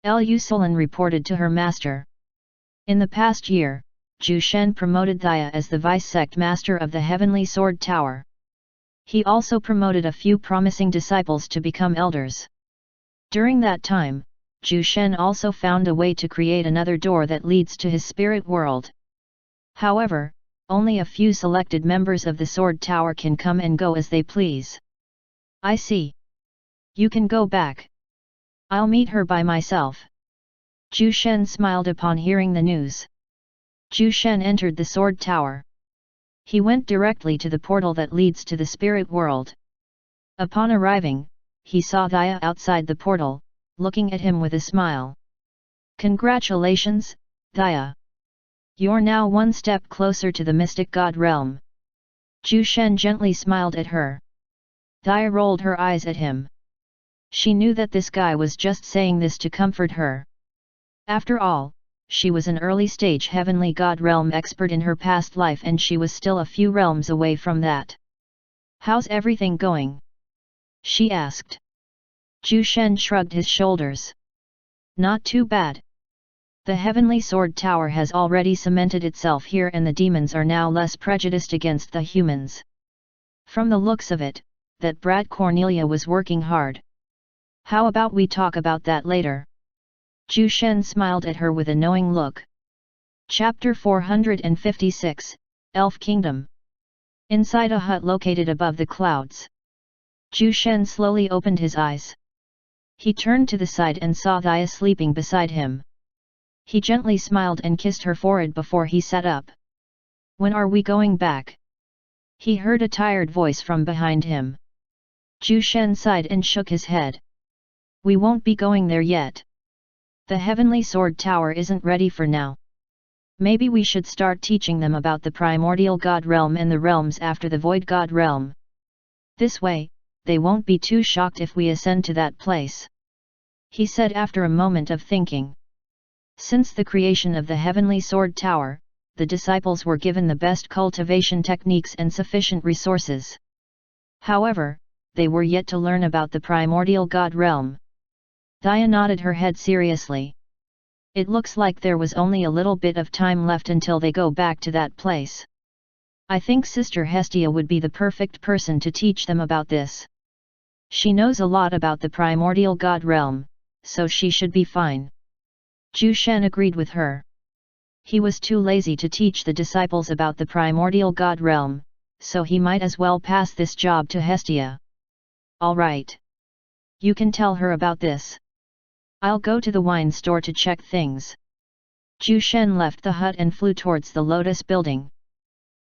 Lu Solan reported to her master. In the past year, Zhu Shen promoted Thea as the Vice Sect Master of the Heavenly Sword Tower. He also promoted a few promising disciples to become elders. During that time, Zhu Shen also found a way to create another door that leads to his spirit world. However, only a few selected members of the Sword Tower can come and go as they please. I see. You can go back. I'll meet her by myself. Zhu Shen smiled upon hearing the news. Zhu Shen entered the Sword Tower. He went directly to the portal that leads to the spirit world. Upon arriving, he saw Thea outside the portal, looking at him with a smile. Congratulations, Thea. You're now one step closer to the mystic god realm. Zhu Shen gently smiled at her. Thea rolled her eyes at him. She knew that this guy was just saying this to comfort her. After all, she was an early-stage heavenly god realm expert in her past life, and she was still a few realms away from that. How's everything going? She asked. Zhu Shen shrugged his shoulders. Not too bad. The Heavenly Sword Tower has already cemented itself here, and the demons are now less prejudiced against the humans. From the looks of it, that brat Cornelia was working hard. How about we talk about that later? Zhu Shen smiled at her with a knowing look. Chapter 456, Elf Kingdom. Inside a hut located above the clouds, Zhu Shen slowly opened his eyes. He turned to the side and saw Thea sleeping beside him. He gently smiled and kissed her forehead before he sat up. When are we going back? He heard a tired voice from behind him. Zhu Shen sighed and shook his head. We won't be going there yet. The Heavenly Sword Tower isn't ready for now. Maybe we should start teaching them about the Primordial God Realm and the realms after the Void God Realm. This way, they won't be too shocked if we ascend to that place. He said after a moment of thinking. Since the creation of the Heavenly Sword Tower, the disciples were given the best cultivation techniques and sufficient resources. However, they were yet to learn about the Primordial God Realm. Thea nodded her head seriously. It looks like there was only a little bit of time left until they go back to that place. I think Sister Hestia would be the perfect person to teach them about this. She knows a lot about the Primordial God Realm, so she should be fine. Zhu Shen agreed with her. He was too lazy to teach the disciples about the primordial god realm, so he might as well pass this job to Hestia. All right. You can tell her about this. I'll go to the wine store to check things. Zhu Shen left the hut and flew towards the Lotus building.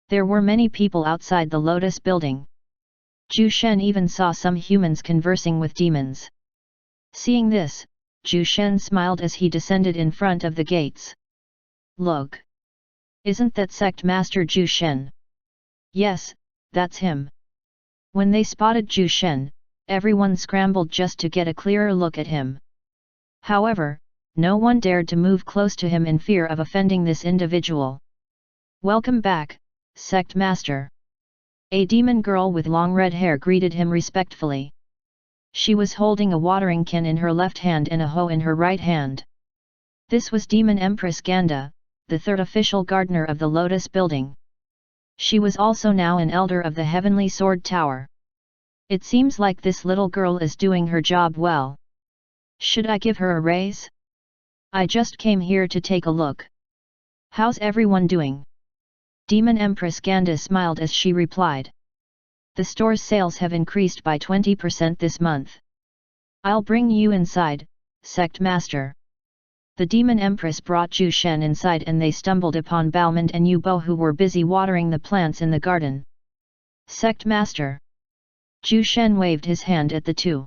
There were many people outside the Lotus building. Zhu Shen even saw some humans conversing with demons. Seeing this, Zhu Shen smiled as he descended in front of the gates. Look! Isn't that sect master Zhu Shen? Yes, that's him. When they spotted Zhu Shen, everyone scrambled just to get a clearer look at him. However, no one dared to move close to him in fear of offending this individual. Welcome back, sect master. A demon girl with long red hair greeted him respectfully. She was holding a watering can in her left hand and a hoe in her right hand. This was Demon Empress Ganda, the third official gardener of the Lotus building. She was also now an elder of the Heavenly Sword Tower. It seems like this little girl is doing her job well. Should I give her a raise? I just came here to take a look. How's everyone doing? Demon Empress Ganda smiled as she replied. The store's sales have increased by 20% this month. I'll bring you inside, sect master. The Demon Empress brought Zhu Shen inside and they stumbled upon Balmond and Yubo who were busy watering the plants in the garden. Sect master. Zhu Shen waved his hand at the two.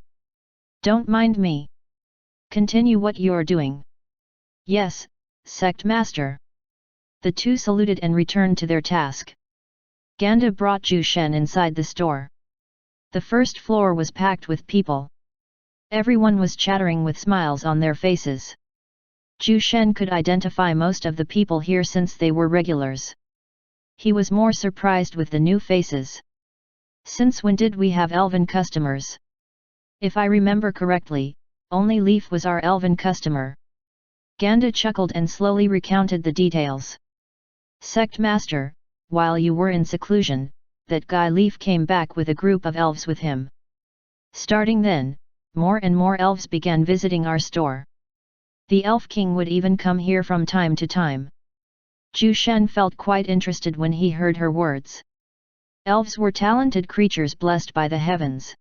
Don't mind me. Continue what you're doing. Yes, sect master. The two saluted and returned to their task. Ganda brought Zhu Shen inside the store. The first floor was packed with people. Everyone was chattering with smiles on their faces. Zhu Shen could identify most of the people here since they were regulars. He was more surprised with the new faces. Since when did we have elven customers? If I remember correctly, only Leaf was our elven customer. Ganda chuckled and slowly recounted the details. Sect master, while you were in seclusion, that guy Leaf came back with a group of elves with him. Starting then, more and more elves began visiting our store. The Elf King would even come here from time to time. Zhu Shen felt quite interested when he heard her words. Elves were talented creatures blessed by the heavens.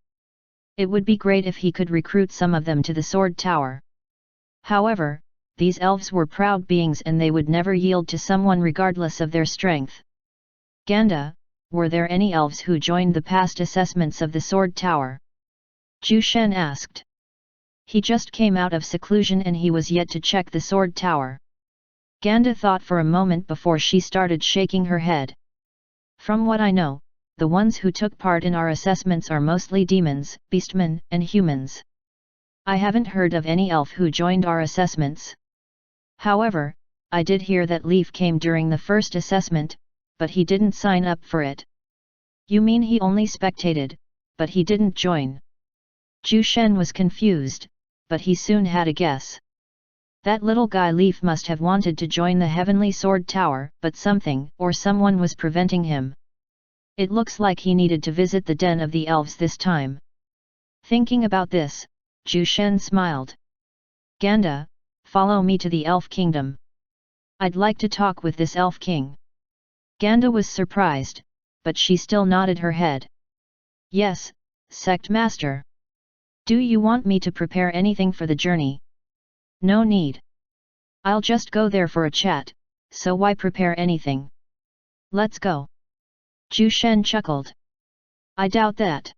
It would be great if he could recruit some of them to the Sword Tower. However, these elves were proud beings and they would never yield to someone regardless of their strength. Ganda, were there any elves who joined the past assessments of the Sword Tower? Zhu Shen asked. He just came out of seclusion and he was yet to check the Sword Tower. Ganda thought for a moment before she started shaking her head. From what I know, the ones who took part in our assessments are mostly demons, beastmen, and humans. I haven't heard of any elf who joined our assessments. However, I did hear that Leaf came during the first assessment, but he didn't sign up for it. You mean he only spectated, but he didn't join? Zhu Shen was confused, but he soon had a guess. That little guy Leaf must have wanted to join the Heavenly Sword Tower, but something or someone was preventing him. It looks like he needed to visit the den of the elves this time. Thinking about this, Zhu Shen smiled. Ganda, follow me to the Elf Kingdom. I'd like to talk with this Elf King. Ganda was surprised, but she still nodded her head. Yes, sect master. Do you want me to prepare anything for the journey? No need. I'll just go there for a chat, so why prepare anything? Let's go. Zhu Shen chuckled. I doubt that.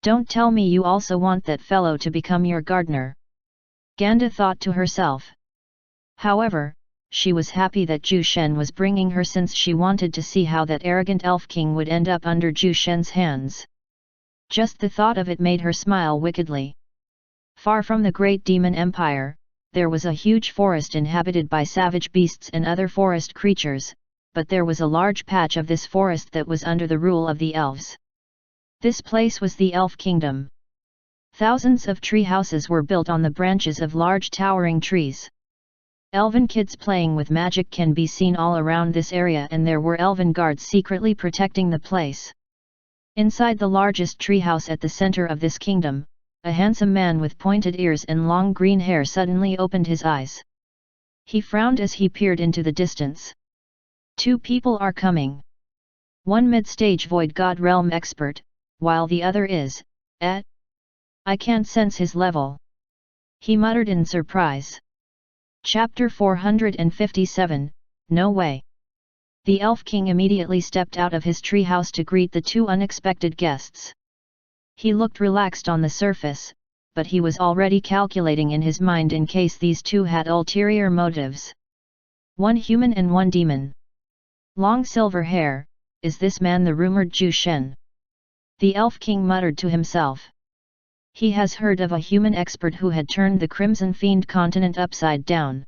Don't tell me you also want that fellow to become your gardener. Ganda thought to herself. However, she was happy that Zhu Shen was bringing her since she wanted to see how that arrogant elf king would end up under Zhu Shen's hands. Just the thought of it made her smile wickedly. Far from the great demon empire, there was a huge forest inhabited by savage beasts and other forest creatures, but there was a large patch of this forest that was under the rule of the elves. This place was the Elf Kingdom. Thousands of tree houses were built on the branches of large towering trees. Elven kids playing with magic can be seen all around this area, and there were elven guards secretly protecting the place. Inside the largest treehouse at the center of this kingdom, a handsome man with pointed ears and long green hair suddenly opened his eyes. He frowned as he peered into the distance. Two people are coming. One mid-stage void god realm expert, while the other is, I can't sense his level. He muttered in surprise. Chapter 457, No Way. The Elf King immediately stepped out of his treehouse to greet the two unexpected guests. He looked relaxed on the surface, but he was already calculating in his mind in case these two had ulterior motives. One human and one demon. Long silver hair, is this man the rumored Zhu Shen? The Elf King muttered to himself. He has heard of a human expert who had turned the Crimson Fiend continent upside down.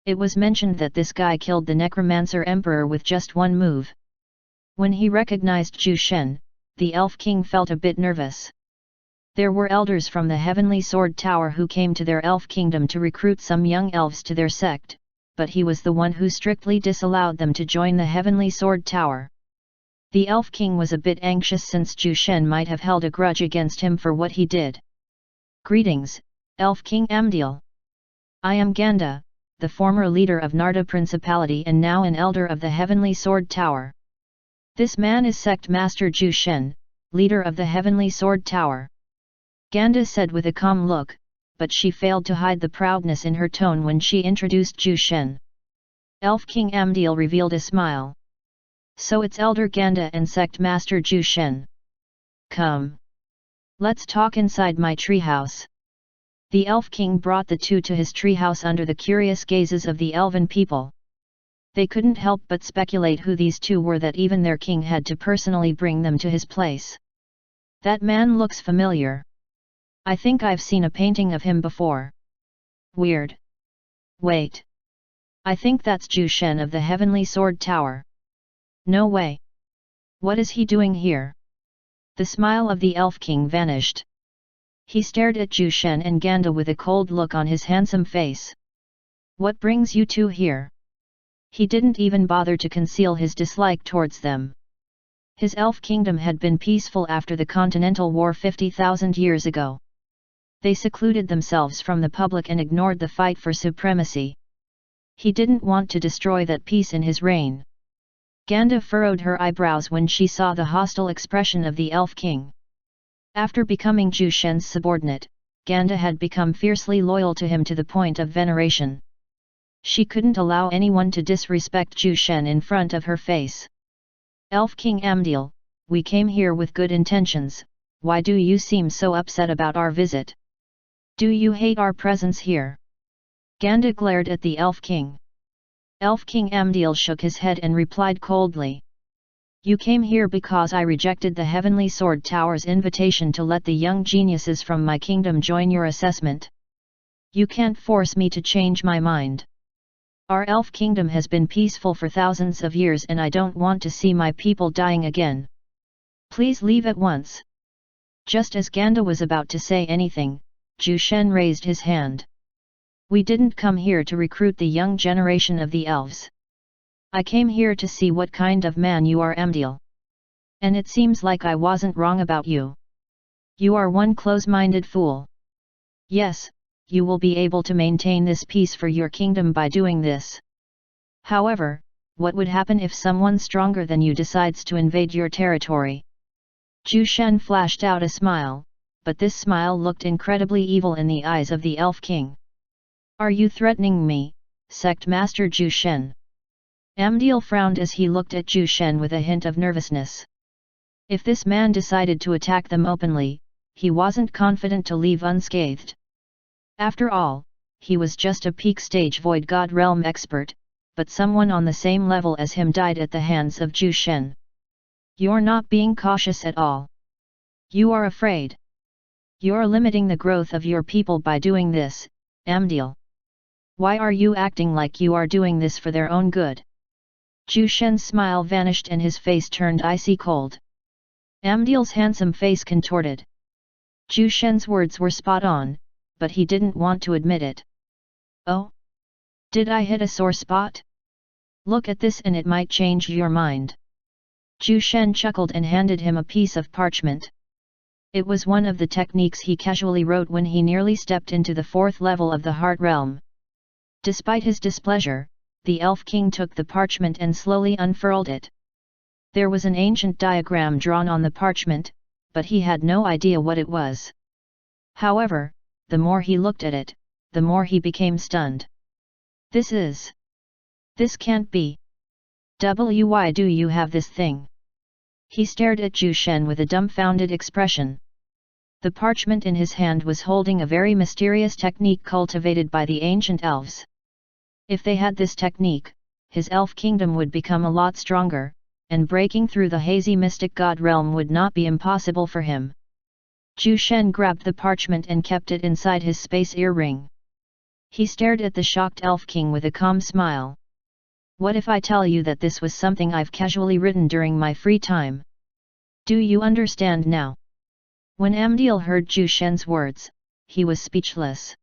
It was mentioned that this guy killed the Necromancer Emperor with just one move. When he recognized Zhu Shen, the Elf King felt a bit nervous. There were elders from the Heavenly Sword Tower who came to their elf kingdom to recruit some young elves to their sect, but he was the one who strictly disallowed them to join the Heavenly Sword Tower. The Elf King was a bit anxious since Zhu Shen might have held a grudge against him for what he did. Greetings, Elf King Amdiel. I am Ganda, the former leader of Narda Principality and now an elder of the Heavenly Sword Tower. This man is Sect Master Zhu Shen, leader of the Heavenly Sword Tower. Ganda said with a calm look, but she failed to hide the proudness in her tone when she introduced Zhu Shen. Elf King Amdiel revealed a smile. So it's Elder Ganda and Sect Master Zhu Shen. Come. Let's talk inside my treehouse. The Elf King brought the two to his treehouse under the curious gazes of the elven people. They couldn't help but speculate who these two were that even their king had to personally bring them to his place. That man looks familiar. I think I've seen a painting of him before. Weird. Wait. I think that's Zhu Shen of the Heavenly Sword Tower. No way. What is he doing here? The smile of the Elf King vanished. He stared at Zhu Shen and Ganda with a cold look on his handsome face. What brings you two here? He didn't even bother to conceal his dislike towards them. His elf kingdom had been peaceful after the Continental War 50,000 years ago. They secluded themselves from the public and ignored the fight for supremacy. He didn't want to destroy that peace in his reign. Ganda furrowed her eyebrows when she saw the hostile expression of the Elf King. After becoming Zhu Shen's subordinate, Ganda had become fiercely loyal to him to the point of veneration. She couldn't allow anyone to disrespect Zhu Shen in front of her face. Elf King Amdiel, we came here with good intentions, why do you seem so upset about our visit? Do you hate our presence here? Ganda glared at the Elf King. Elf King Amdiel shook his head and replied coldly. You came here because I rejected the Heavenly Sword Tower's invitation to let the young geniuses from my kingdom join your assessment. You can't force me to change my mind. Our elf kingdom has been peaceful for thousands of years and I don't want to see my people dying again. Please leave at once. Just as Ganda was about to say anything, Zhu Shen raised his hand. We didn't come here to recruit the young generation of the elves. I came here to see what kind of man you are, Amdiel. And it seems like I wasn't wrong about you. You are one close-minded fool. Yes, you will be able to maintain this peace for your kingdom by doing this. However, what would happen if someone stronger than you decides to invade your territory? Zhu Shen flashed out a smile, but this smile looked incredibly evil in the eyes of the Elf King. Are you threatening me, Sect Master Zhu Shen? Amdiel frowned as he looked at Zhu Shen with a hint of nervousness. If this man decided to attack them openly, he wasn't confident to leave unscathed. After all, he was just a peak stage void god realm expert, but someone on the same level as him died at the hands of Zhu Shen. You're not being cautious at all. You are afraid. You're limiting the growth of your people by doing this, Amdiel. Why are you acting like you are doing this for their own good? Zhu Shen's smile vanished and his face turned icy cold. Amdiel's handsome face contorted. Zhu Shen's words were spot on, but he didn't want to admit it. Oh? Did I hit a sore spot? Look at this and it might change your mind. Zhu Shen chuckled and handed him a piece of parchment. It was one of the techniques he casually wrote when he nearly stepped into the fourth level of the Heart Realm. Despite his displeasure, the Elf King took the parchment and slowly unfurled it. There was an ancient diagram drawn on the parchment, but he had no idea what it was. However, the more he looked at it, the more he became stunned. This can't be. Why do you have this thing? He stared at Zhu Shen with a dumbfounded expression. The parchment in his hand was holding a very mysterious technique cultivated by the ancient elves. If they had this technique, his elf kingdom would become a lot stronger, and breaking through the hazy mystic god realm would not be impossible for him. Zhu Shen grabbed the parchment and kept it inside his space earring. He stared at the shocked elf king with a calm smile. What if I tell you that this was something I've casually written during my free time? Do you understand now? When Amdiel heard Zhu Shen's words, he was speechless.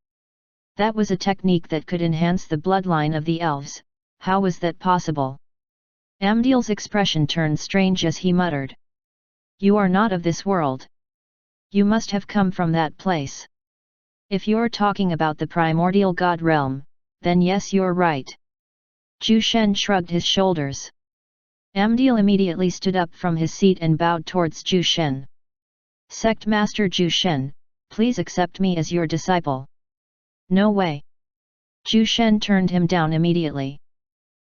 That was a technique that could enhance the bloodline of the elves. How was that possible? Amdiel's expression turned strange as he muttered. You are not of this world. You must have come from that place. If you're talking about the primordial god realm, then yes, you're right. Zhu Shen shrugged his shoulders. Amdiel immediately stood up from his seat and bowed towards Zhu Shen. Sect Master Zhu Shen, please accept me as your disciple. No way. Zhu Shen turned him down immediately.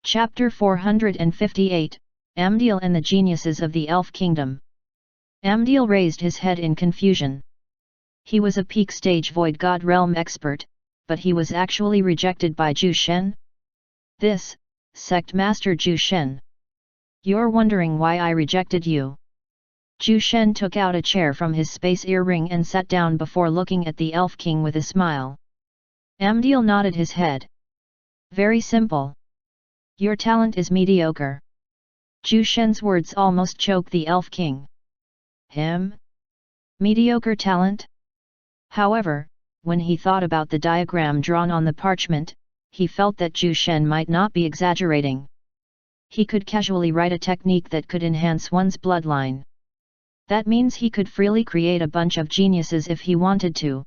Chapter 458, Amdiel and the Geniuses of the Elf Kingdom. Amdiel raised his head in confusion. He was a peak stage void god realm expert, but he was actually rejected by Zhu Shen? This, Sect Master Zhu Shen. You're wondering why I rejected you. Zhu Shen took out a chair from his space earring and sat down before looking at the Elf King with a smile. Amdiel nodded his head. Very simple. Your talent is mediocre. Zhu Shen's words almost choked the Elf King. Him? Mediocre talent? However, when he thought about the diagram drawn on the parchment, he felt that Zhu Shen might not be exaggerating. He could casually write a technique that could enhance one's bloodline. That means he could freely create a bunch of geniuses if he wanted to.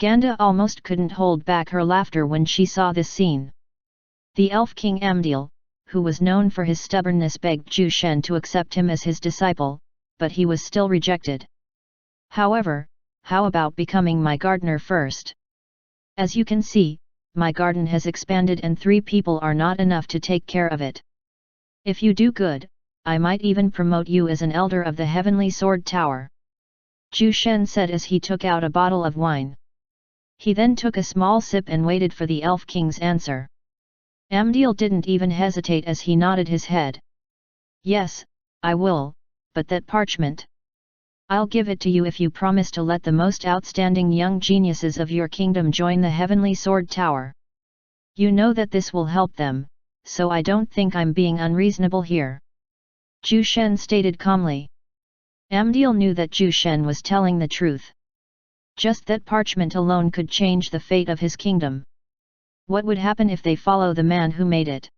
Ganda almost couldn't hold back her laughter when she saw this scene. The Elf King Amdiel, who was known for his stubbornness, begged Zhu Shen to accept him as his disciple, but he was still rejected. However, how about becoming my gardener first? As you can see, my garden has expanded and 3 people are not enough to take care of it. If you do good, I might even promote you as an elder of the Heavenly Sword Tower. Zhu Shen said as he took out a bottle of wine. He then took a small sip and waited for the Elf King's answer. Amdiel didn't even hesitate as he nodded his head. Yes, I will, but that parchment. I'll give it to you if you promise to let the most outstanding young geniuses of your kingdom join the Heavenly Sword Tower. You know that this will help them, so I don't think I'm being unreasonable here. Zhu Shen stated calmly. Amdiel knew that Zhu Shen was telling the truth. Just that parchment alone could change the fate of his kingdom. What would happen if they follow the man who made it?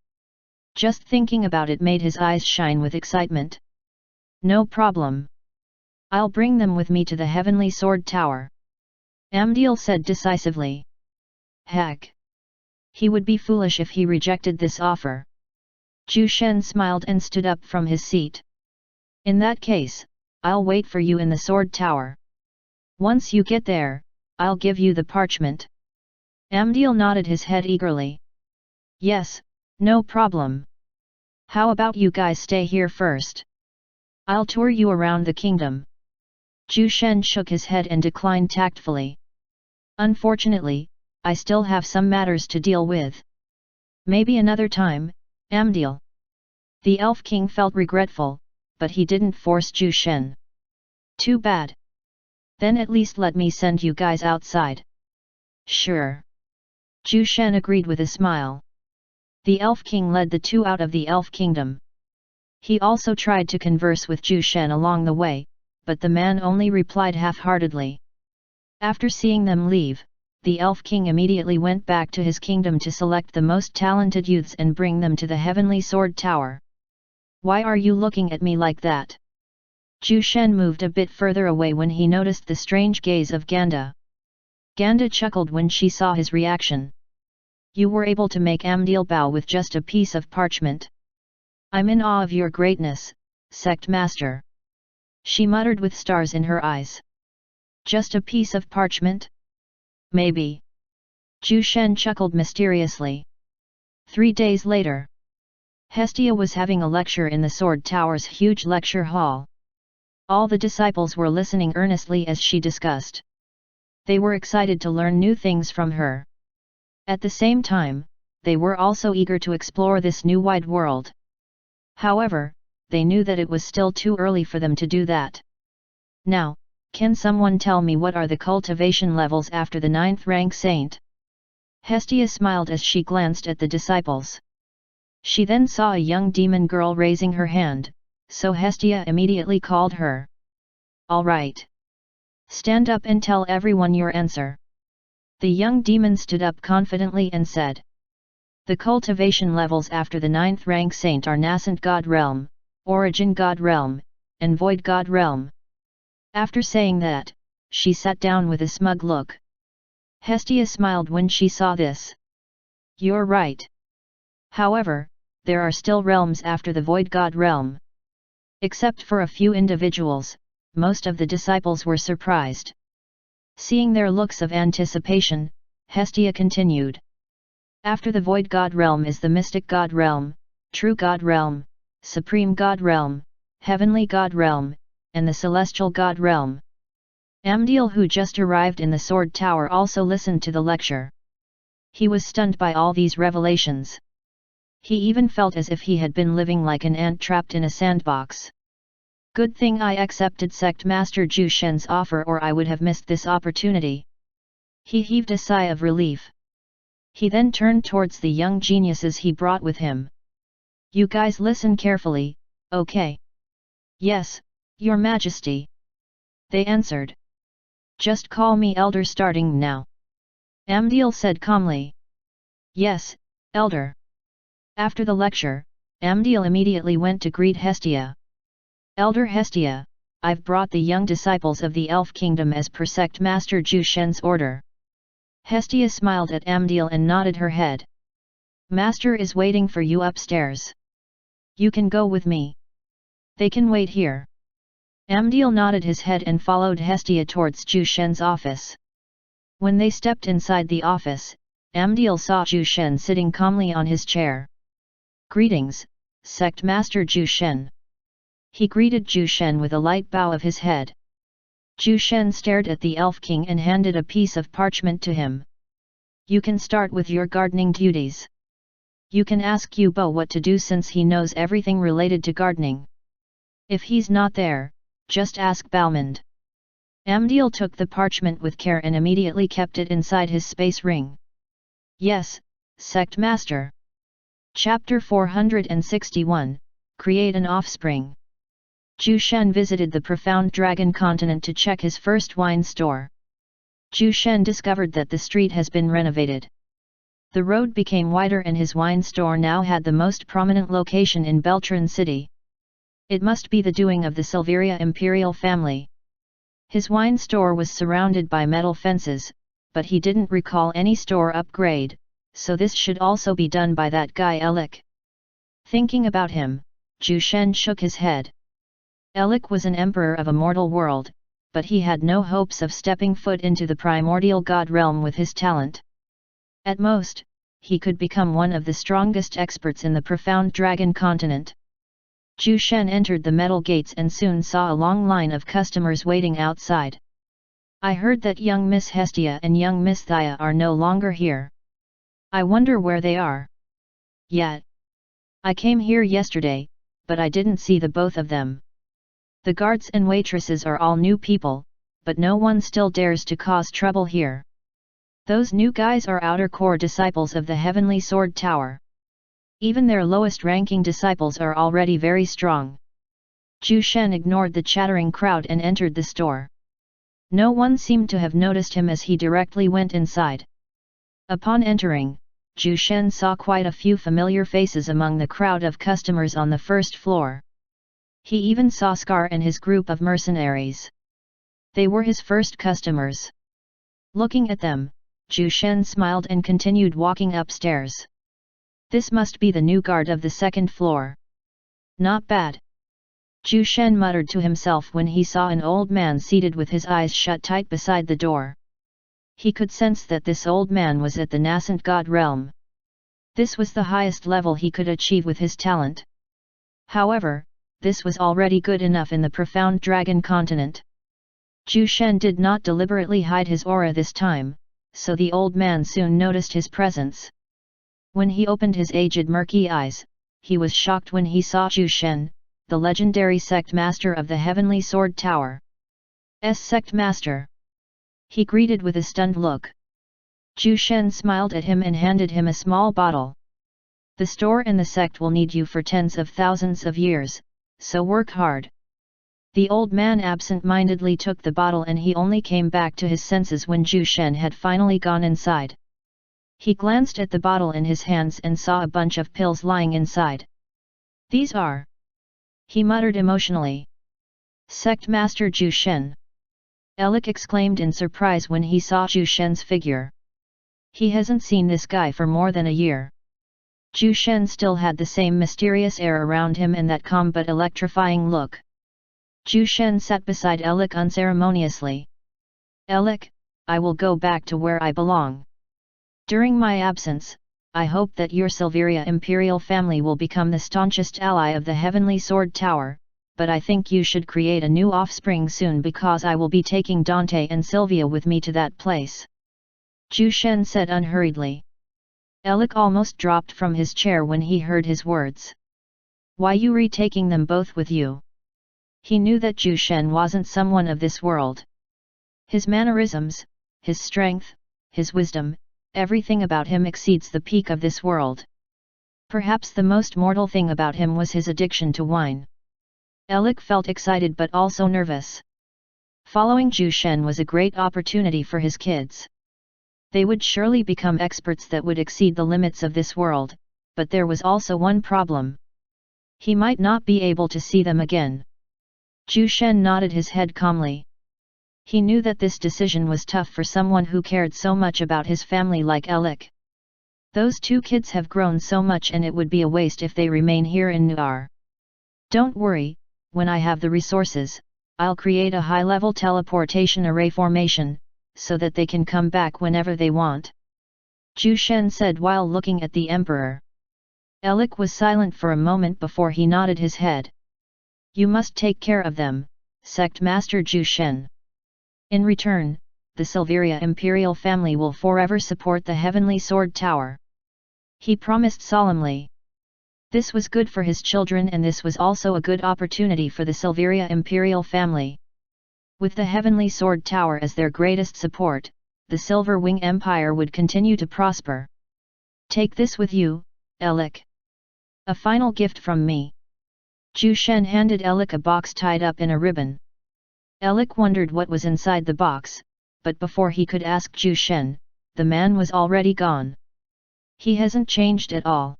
Just thinking about it made his eyes shine with excitement. No problem. I'll bring them with me to the Heavenly Sword Tower. Amdiel said decisively. Heck! He would be foolish if he rejected this offer. Zhu Shen smiled and stood up from his seat. In that case, I'll wait for you in the Sword Tower. Once you get there, I'll give you the parchment. Amdiel nodded his head eagerly. Yes, no problem. How about you guys stay here first? I'll tour you around the kingdom. Zhu Shen shook his head and declined tactfully. Unfortunately, I still have some matters to deal with. Maybe another time, Amdiel. The Elf King felt regretful, but he didn't force Zhu Shen. Too bad. Then at least let me send you guys outside. Sure. Zhu Shen agreed with a smile. The Elf King led the 2 out of the Elf Kingdom. He also tried to converse with Zhu Shen along the way, but the man only replied half-heartedly. After seeing them leave, the Elf King immediately went back to his kingdom to select the most talented youths and bring them to the Heavenly Sword Tower. Why are you looking at me like that? Zhu Shen moved a bit further away when he noticed the strange gaze of Ganda. Ganda chuckled when she saw his reaction. You were able to make Amdil bow with just a piece of parchment. I'm in awe of your greatness, sect master. She muttered with stars in her eyes. Just a piece of parchment? Maybe. Zhu Shen chuckled mysteriously. 3 days later. Hestia was having a lecture in the Sword Tower's huge lecture hall. All the disciples were listening earnestly as she discussed. They were excited to learn new things from her. At the same time, they were also eager to explore this new wide world. However, they knew that it was still too early for them to do that. Now, can someone tell me what are the cultivation levels after the 9th rank saint? Hestia smiled as she glanced at the disciples. She then saw a young demon girl raising her hand, so Hestia immediately called her. All right. Stand up and tell everyone your answer. The young demon stood up confidently and said. The cultivation levels after the 9th rank saint are Nascent God Realm, Origin God Realm, and Void God Realm. After saying that, she sat down with a smug look. Hestia smiled when she saw this. You're right. However, there are still realms after the Void God Realm. Except for a few individuals, most of the disciples were surprised. Seeing their looks of anticipation, Hestia continued. After the Void God Realm is the Mystic God Realm, True God Realm, Supreme God Realm, Heavenly God Realm, and the Celestial God Realm. Amdil, who just arrived in the Sword Tower, also listened to the lecture. He was stunned by all these revelations. He even felt as if he had been living like an ant trapped in a sandbox. Good thing I accepted Sect Master Zhu Shen's offer, or I would have missed this opportunity. He heaved a sigh of relief. He then turned towards the young geniuses he brought with him. You guys listen carefully, okay? Yes, Your Majesty. They answered. Just call me Elder starting now. Amdil said calmly. Yes, Elder. After the lecture, Amdil immediately went to greet Hestia. Elder Hestia, I've brought the young disciples of the Elf Kingdom as per Sect Master Zhu Shen's order. Hestia smiled at Amdil and nodded her head. Master is waiting for you upstairs. You can go with me. They can wait here. Amdil nodded his head and followed Hestia towards Zhu Shen's office. When they stepped inside the office, Amdil saw Zhu Shen sitting calmly on his chair. Greetings, Sect Master Zhu Shen. He greeted Zhu Shen with a light bow of his head. Zhu Shen stared at the Elf King and handed a piece of parchment to him. You can start with your gardening duties. You can ask Yubo what to do since he knows everything related to gardening. If he's not there, just ask Balmond. Amdil took the parchment with care and immediately kept it inside his space ring. Yes, Sect Master. Chapter 461, Create an Offspring. Zhu Shen visited the profound dragon continent to check his first wine store. Zhu Shen discovered that the street has been renovated. The road became wider and his wine store now had the most prominent location in Beltran City. It must be the doing of the Silveria imperial family. His wine store was surrounded by metal fences, but he didn't recall any store upgrade, so this should also be done by that guy Elik. Thinking about him, Zhu Shen shook his head. Elik was an emperor of a mortal world, but he had no hopes of stepping foot into the primordial god realm with his talent. At most, he could become one of the strongest experts in the profound dragon continent. Zhu Shen entered the metal gates and soon saw a long line of customers waiting outside. I heard that young Miss Hestia and young Miss Thea are no longer here. I wonder where they are. Yet. I came here yesterday, but I didn't see the both of them. The guards and waitresses are all new people, but no one still dares to cause trouble here. Those new guys are outer core disciples of the Heavenly Sword Tower. Even their lowest ranking disciples are already very strong. Zhu Shen ignored the chattering crowd and entered the store. No one seemed to have noticed him as he directly went inside. Upon entering, Zhu Shen saw quite a few familiar faces among the crowd of customers on the first floor. He even saw Scar and his group of mercenaries. They were his first customers. Looking at them, Zhu Shen smiled and continued walking upstairs. This must be the new guard of the second floor. Not bad. Zhu Shen muttered to himself when he saw an old man seated with his eyes shut tight beside the door. He could sense that this old man was at the nascent god realm. This was the highest level he could achieve with his talent. However, this was already good enough in the profound dragon continent. Zhu Shen did not deliberately hide his aura this time, so the old man soon noticed his presence. When he opened his aged murky eyes, he was shocked when he saw Zhu Shen, the legendary sect master of the Heavenly Sword Tower. Sect master. He greeted with a stunned look. Zhu Shen smiled at him and handed him a small bottle. The store and the sect will need you for tens of thousands of years, so work hard. The old man absent-mindedly took the bottle and he only came back to his senses when Zhu Shen had finally gone inside. He glanced at the bottle in his hands and saw a bunch of pills lying inside. These are... he muttered emotionally. Sect Master Zhu Shen. Alec exclaimed in surprise when he saw Zhu Shen's figure. He hasn't seen this guy for more than a year. Zhu Shen still had the same mysterious air around him and that calm but electrifying look. Zhu Shen sat beside Alec unceremoniously. Alec, I will go back to where I belong. During my absence, I hope that your Silveria Imperial family will become the staunchest ally of the Heavenly Sword Tower, but I think you should create a new offspring soon because I will be taking Dante and Sylvia with me to that place. Zhu Shen said unhurriedly. Alec almost dropped from his chair when he heard his words. Why you retaking them both with you? He knew that Zhu Shen wasn't someone of this world. His mannerisms, his strength, his wisdom, everything about him exceeds the peak of this world. Perhaps the most mortal thing about him was his addiction to wine. Alec felt excited but also nervous. Following Zhu Shen was a great opportunity for his kids. They would surely become experts that would exceed the limits of this world, but there was also one problem. He might not be able to see them again. Zhu Shen nodded his head calmly. He knew that this decision was tough for someone who cared so much about his family like Alec. Those two kids have grown so much and it would be a waste if they remain here in Nuar. Don't worry, when I have the resources, I'll create a high-level teleportation array formation, so that they can come back whenever they want. Zhu Shen said while looking at the Emperor. Alec was silent for a moment before he nodded his head. You must take care of them, Sect Master Zhu Shen. In return, the Silveria Imperial family will forever support the Heavenly Sword Tower. He promised solemnly. This was good for his children and this was also a good opportunity for the Silveria Imperial family. With the Heavenly Sword Tower as their greatest support, the Silver Wing Empire would continue to prosper. Take this with you, Alec. A final gift from me. Zhu Shen handed Alec a box tied up in a ribbon. Alec wondered what was inside the box, but before he could ask Zhu Shen, the man was already gone. He hasn't changed at all.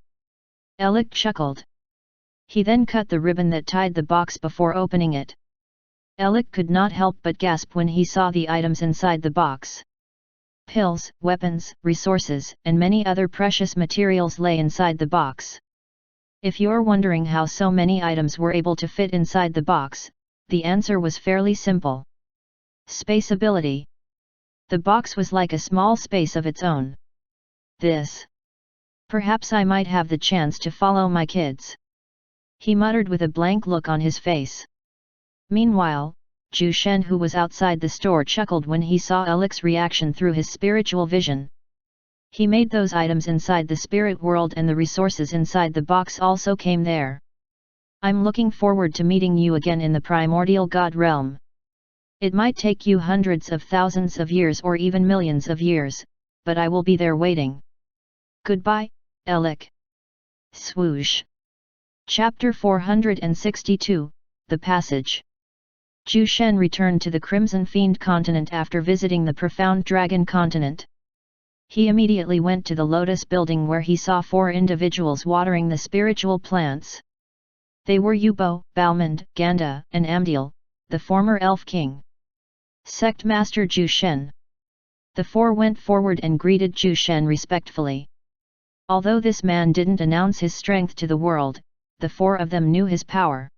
Alec chuckled. He then cut the ribbon that tied the box before opening it. Alec could not help but gasp when he saw the items inside the box. Pills, weapons, resources, and many other precious materials lay inside the box. If you're wondering how so many items were able to fit inside the box, the answer was fairly simple. Space ability. The box was like a small space of its own. This. Perhaps I might have the chance to follow my kids. He muttered with a blank look on his face. Meanwhile, Zhu Shen who was outside the store chuckled when he saw Alec's reaction through his spiritual vision. He made those items inside the spirit world and the resources inside the box also came there. I'm looking forward to meeting you again in the primordial god realm. It might take you hundreds of thousands of years or even millions of years, but I will be there waiting. Goodbye, Alec. Swoosh. Chapter 462, The Passage. Zhu Shen returned to the Crimson Fiend continent after visiting the Profound Dragon continent. He immediately went to the Lotus building where he saw 4 individuals watering the spiritual plants. They were Yubo, Balmond, Ganda, and Amdil, the former Elf King. Sect Master Zhu Shen. The four went forward and greeted Zhu Shen respectfully. Although this man didn't announce his strength to the world, the four of them knew his power.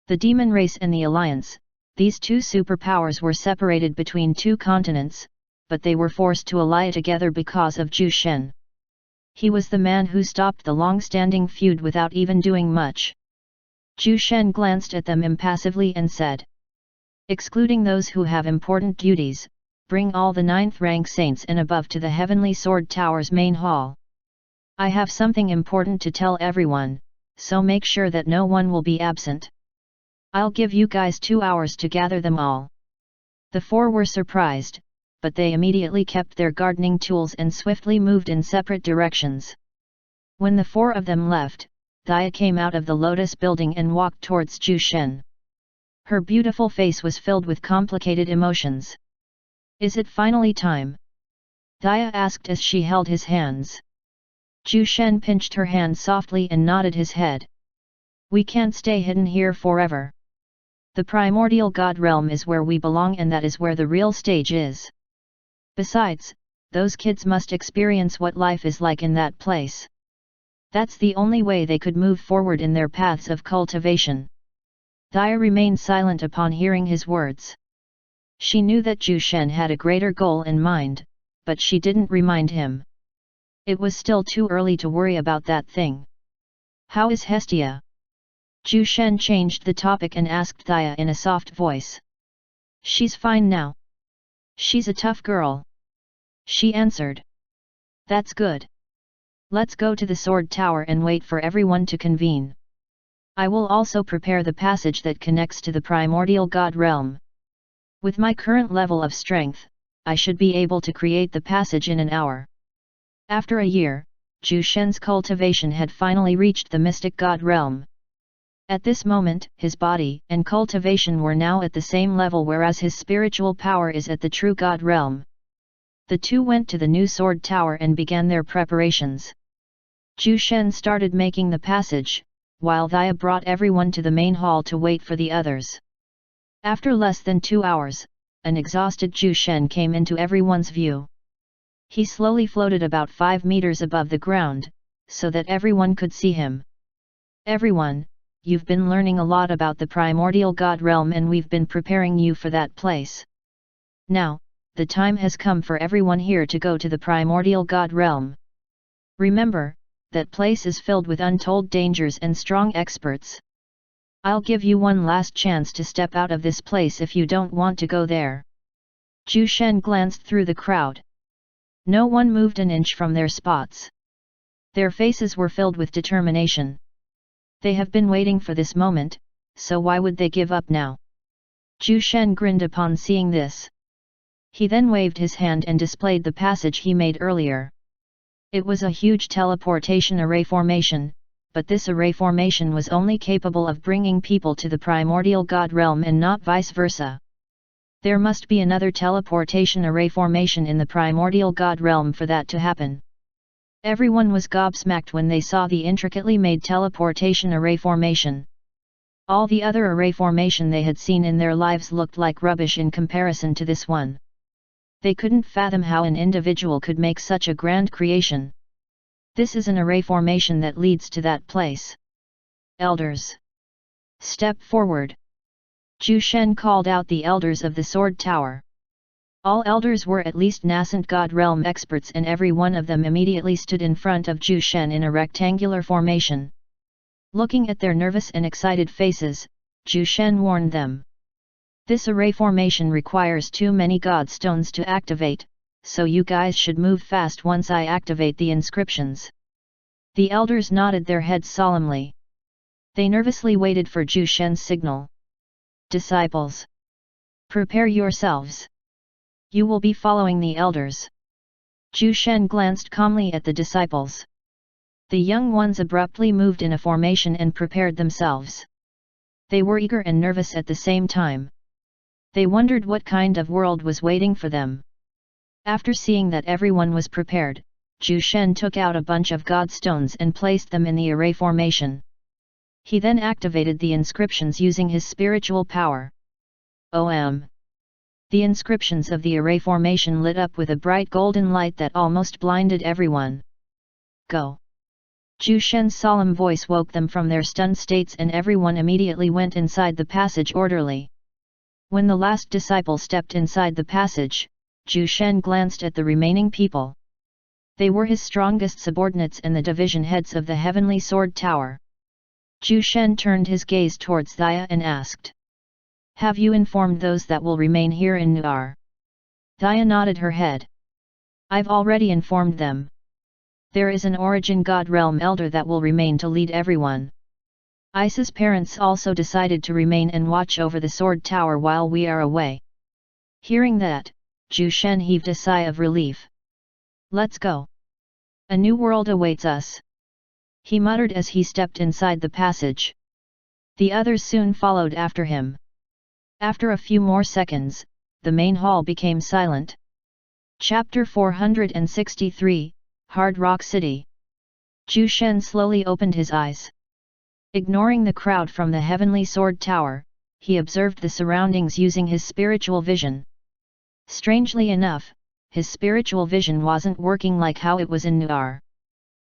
The demon race and the alliance, these two superpowers were separated between two continents, but they were forced to ally together because of Zhu Shen. He was the man who stopped the long-standing feud without even doing much. Zhu Shen glanced at them impassively and said, "Excluding those who have important duties, bring all the 9th-rank saints and above to the Heavenly Sword Tower's main hall. I have something important to tell everyone, so make sure that no one will be absent. I'll give you guys 2 hours to gather them all." The four were surprised, but they immediately kept their gardening tools and swiftly moved in separate directions. When the four of them left, Thea came out of the Lotus building and walked towards Zhu Shen. Her beautiful face was filled with complicated emotions. "Is it finally time?" Thea asked as she held his hands. Zhu Shen pinched her hand softly and nodded his head. "We can't stay hidden here forever. The primordial god realm is where we belong, and that is where the real stage is. Besides, those kids must experience what life is like in that place. That's the only way they could move forward in their paths of cultivation." Thea remained silent upon hearing his words. She knew that Zhu Shen had a greater goal in mind, but she didn't remind him. It was still too early to worry about that thing. "How is Hestia?" Zhu Shen changed the topic and asked Thea in a soft voice. "She's fine now. She's a tough girl," she answered. "That's good. Let's go to the Sword Tower and wait for everyone to convene. I will also prepare the passage that connects to the primordial god realm. With my current level of strength, I should be able to create the passage in an hour." After a year, Zhu Shen's cultivation had finally reached the mystic god realm. At this moment, his body and cultivation were now at the same level, whereas his spiritual power is at the true god realm. The two went to the new sword tower and began their preparations. Zhu Shen started making the passage, while Thea brought everyone to the main hall to wait for the others. After less than 2 hours, an exhausted Zhu Shen came into everyone's view. He slowly floated about 5 meters above the ground, so that everyone could see him. "Everyone, you've been learning a lot about the primordial god realm, and we've been preparing you for that place. Now, the time has come for everyone here to go to the primordial god realm. Remember, that place is filled with untold dangers and strong experts. I'll give you one last chance to step out of this place if you don't want to go there." Zhu Shen glanced through the crowd. No one moved an inch from their spots. Their faces were filled with determination. They have been waiting for this moment, so why would they give up now? Zhu Shen grinned upon seeing this. He then waved his hand and displayed the passage he made earlier. It was a huge teleportation array formation, but this array formation was only capable of bringing people to the primordial god realm and not vice versa. There must be another teleportation array formation in the primordial god realm for that to happen. Everyone was gobsmacked when they saw the intricately made teleportation array formation. All the other array formation they had seen in their lives looked like rubbish in comparison to this one. They couldn't fathom how an individual could make such a grand creation. This is an array formation that leads to that place. "Elders, step forward." Zhu Shen called out the elders of the Sword Tower. All elders were at least nascent god realm experts, and every one of them immediately stood in front of Zhu Shen in a rectangular formation. Looking at their nervous and excited faces, Zhu Shen warned them. "This array formation requires too many god stones to activate, so you guys should move fast once I activate the inscriptions." The elders nodded their heads solemnly. They nervously waited for Zhu Shen's signal. "Disciples, prepare yourselves. You will be following the elders." Zhu Shen glanced calmly at the disciples. The young ones abruptly moved in a formation and prepared themselves. They were eager and nervous at the same time. They wondered what kind of world was waiting for them. After seeing that everyone was prepared, Zhu Shen took out a bunch of god stones and placed them in the array formation. He then activated the inscriptions using his spiritual power. "Om. The inscriptions of the array formation lit up with a bright golden light that almost blinded everyone. Go! Zhu Shen's solemn voice woke them from their stunned states, and everyone immediately went inside the passage orderly. When the last disciple stepped inside the passage, Zhu Shen glanced at the remaining people. They were his strongest subordinates and the division heads of the Heavenly Sword Tower. Zhu Shen turned his gaze towards Thaya and asked, "Have you informed those that will remain here in Nuar?" Thaya nodded her head. "I've already informed them. There is an Origin God Realm Elder that will remain to lead everyone. Isa's parents also decided to remain and watch over the Sword Tower while we are away." Hearing that, Zhu Shen heaved a sigh of relief. "Let's go. A new world awaits us," he muttered as he stepped inside the passage. The others soon followed after him. After a few more seconds, the main hall became silent. Chapter 463, Hard Rock City. Zhu Shen slowly opened his eyes. Ignoring the crowd from the Heavenly Sword Tower, he observed the surroundings using his spiritual vision. Strangely enough, his spiritual vision wasn't working like how it was in Nuar.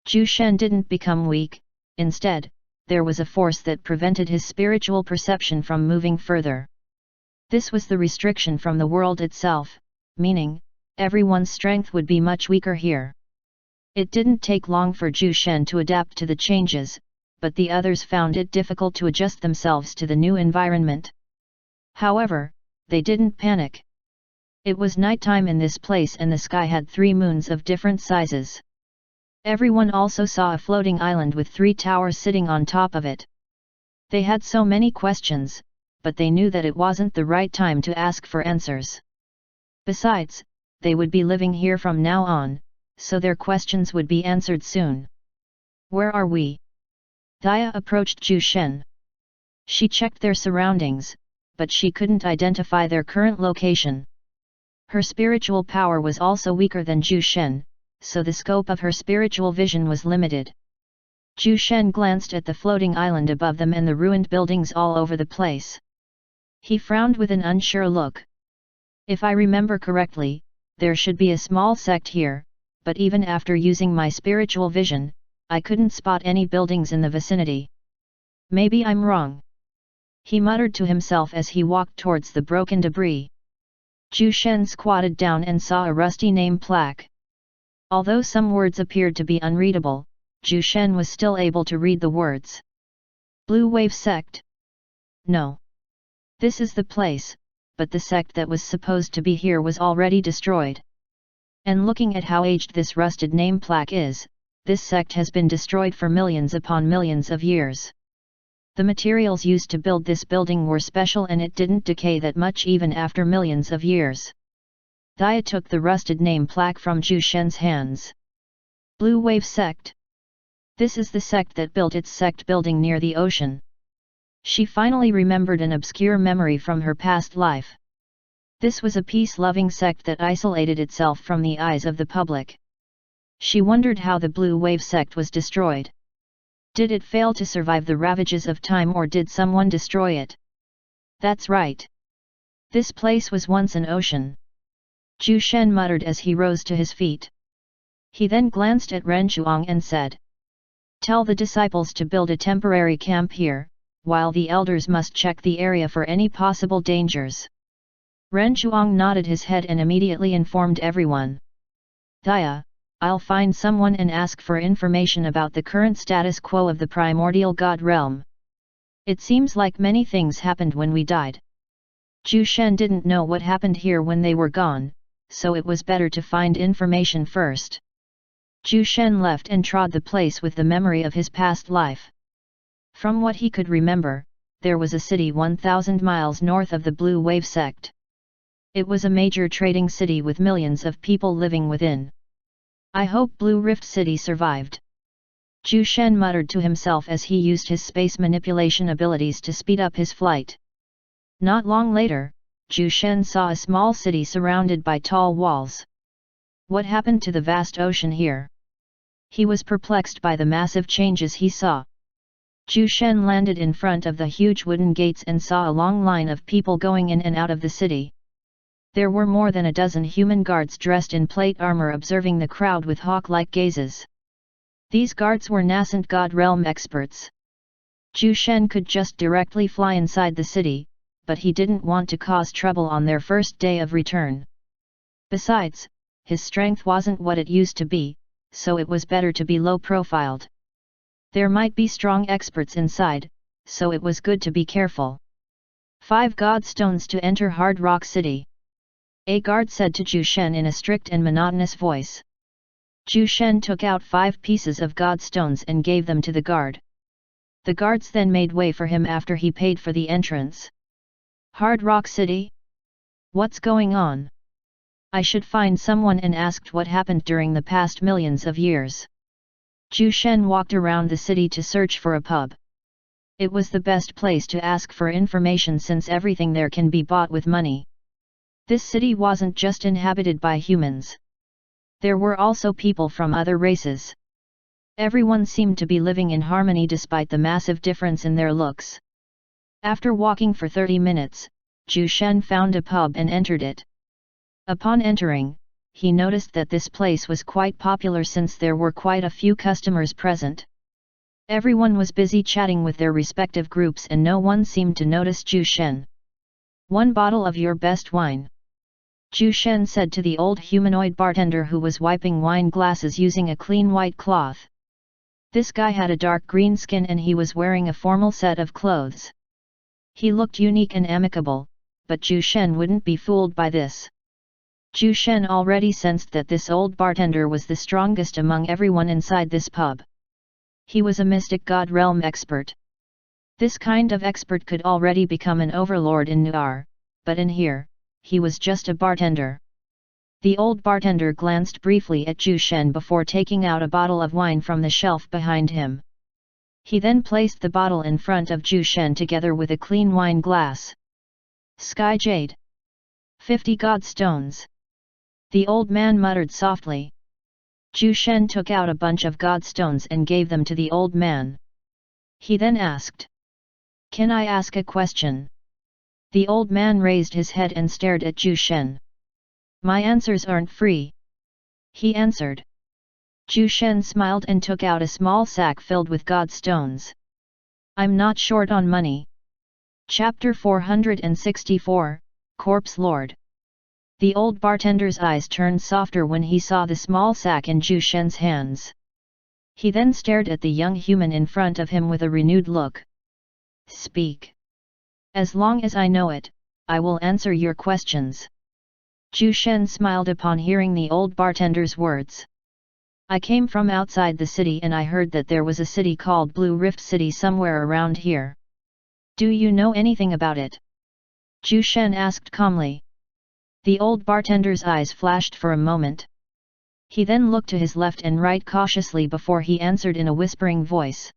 Zhu Shen didn't become weak, instead, there was a force that prevented his spiritual perception from moving further. This was the restriction from the world itself, meaning, everyone's strength would be much weaker here. It didn't take long for Zhu Shen to adapt to the changes, but the others found it difficult to adjust themselves to the new environment. However, they didn't panic. It was nighttime in this place and the sky had 3 moons of different sizes. Everyone also saw a floating island with 3 towers sitting on top of it. They had so many questions, but they knew that it wasn't the right time to ask for answers. Besides, they would be living here from now on, so their questions would be answered soon. "Where are we?" Thaya approached Zhu Shen. She checked their surroundings, but she couldn't identify their current location. Her spiritual power was also weaker than Zhu Shen, so the scope of her spiritual vision was limited. Zhu Shen glanced at the floating island above them and the ruined buildings all over the place. He frowned with an unsure look. "If I remember correctly, there should be a small sect here, but even after using my spiritual vision, I couldn't spot any buildings in the vicinity. Maybe I'm wrong," he muttered to himself as he walked towards the broken debris. Zhu Shen squatted down and saw a rusty name plaque. Although some words appeared to be unreadable, Zhu Shen was still able to read the words. "Blue Wave Sect? No. This is the place, but the sect that was supposed to be here was already destroyed. And looking at how aged this rusted name plaque is, this sect has been destroyed for millions upon millions of years. The materials used to build this building were special and it didn't decay that much even after millions of years." Thaya took the rusted name plaque from Zhu Shen's hands. "Blue Wave Sect? This is the sect that built its sect building near the ocean." She finally remembered an obscure memory from her past life. This was a peace-loving sect that isolated itself from the eyes of the public. She wondered how the Blue Wave Sect was destroyed. Did it fail to survive the ravages of time or did someone destroy it? "That's right. This place was once an ocean," Zhu Shen muttered as he rose to his feet. He then glanced at Ren Zhuang and said, "Tell the disciples to build a temporary camp here, while the elders must check the area for any possible dangers." Ren Zhuang nodded his head and immediately informed everyone. "Thaya, I'll find someone and ask for information about the current status quo of the primordial god realm. It seems like many things happened when we died." Zhu Shen didn't know what happened here when they were gone, so it was better to find information first. Zhu Shen left and trod the place with the memory of his past life. From what he could remember, there was a city 1,000 miles north of the Blue Wave Sect. It was a major trading city with millions of people living within. "I hope Blue Rift City survived," Zhu Shen muttered to himself as he used his space manipulation abilities to speed up his flight. Not long later, Zhu Shen saw a small city surrounded by tall walls. What happened to the vast ocean here? He was perplexed by the massive changes he saw. Zhu Shen landed in front of the huge wooden gates and saw a long line of people going in and out of the city. There were more than a dozen human guards dressed in plate armor observing the crowd with hawk-like gazes. These guards were nascent god realm experts. Zhu Shen could just directly fly inside the city, but he didn't want to cause trouble on their first day of return. Besides, his strength wasn't what it used to be, so it was better to be low-profiled. There might be strong experts inside, so it was good to be careful. 5 god stones to enter Hard Rock City. A guard said to Zhu Shen in a strict and monotonous voice. Zhu Shen took out 5 pieces of god stones and gave them to the guard. The guards then made way for him after he paid for the entrance. Hard Rock City? What's going on? I should find someone and asked what happened during the past millions of years. Zhu Shen walked around the city to search for a pub. It was the best place to ask for information since everything there can be bought with money. This city wasn't just inhabited by humans. There were also people from other races. Everyone seemed to be living in harmony despite the massive difference in their looks. After walking for 30 minutes, Zhu Shen found a pub and entered it. Upon entering, he noticed that this place was quite popular since there were quite a few customers present. Everyone was busy chatting with their respective groups and no one seemed to notice Zhu Shen. 1 bottle of your best wine. Zhu Shen said to the old humanoid bartender who was wiping wine glasses using a clean white cloth. This guy had a dark green skin and he was wearing a formal set of clothes. He looked unique and amicable, but Zhu Shen wouldn't be fooled by this. Zhu Shen already sensed that this old bartender was the strongest among everyone inside this pub. He was a mystic god realm expert. This kind of expert could already become an overlord in Nuar, but in here, he was just a bartender. The old bartender glanced briefly at Zhu Shen before taking out a bottle of wine from the shelf behind him. He then placed the bottle in front of Zhu Shen together with a clean wine glass. Sky Jade. 50 god stones. The old man muttered softly. Zhu Shen took out a bunch of god stones and gave them to the old man. He then asked, "Can I ask a question?" The old man raised his head and stared at Zhu Shen. "My answers aren't free," he answered. Zhu Shen smiled and took out a small sack filled with god stones. "I'm not short on money." Chapter 464, Corpse Lord. The old bartender's eyes turned softer when he saw the small sack in Zhu Shen's hands. He then stared at the young human in front of him with a renewed look. "Speak. As long as I know it, I will answer your questions." Zhu Shen smiled upon hearing the old bartender's words. "I came from outside the city and I heard that there was a city called Blue Rift City somewhere around here. Do you know anything about it?" Zhu Shen asked calmly. The old bartender's eyes flashed for a moment. He then looked to his left and right cautiously before he answered in a whispering voice.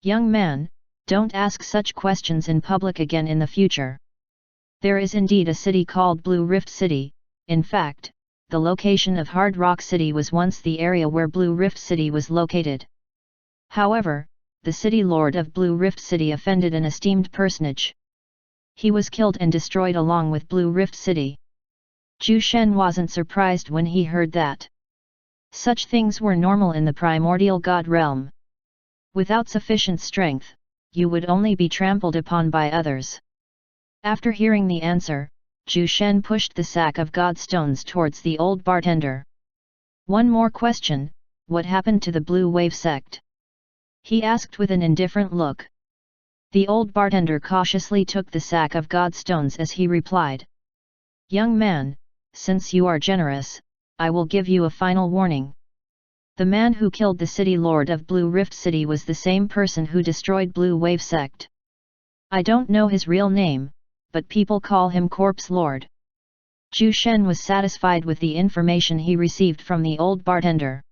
"Young man, don't ask such questions in public again in the future. There is indeed a city called Blue Rift City. In fact, the location of Hard Rock City was once the area where Blue Rift City was located. However, the city lord of Blue Rift City offended an esteemed personage. He was killed and destroyed along with Blue Rift City." Zhu Shen wasn't surprised when he heard that. Such things were normal in the primordial god realm. Without sufficient strength, you would only be trampled upon by others. After hearing the answer, Zhu Shen pushed the sack of god stones towards the old bartender. "One more question, what happened to the Blue Wave sect?" he asked with an indifferent look. The old bartender cautiously took the sack of god stones as he replied. "Young man, since you are generous, I will give you a final warning. The man who killed the city lord of Blue Rift City was the same person who destroyed Blue Wave sect. I don't know his real name, but people call him Corpse Lord." Zhu Shen was satisfied with the information he received from the old bartender.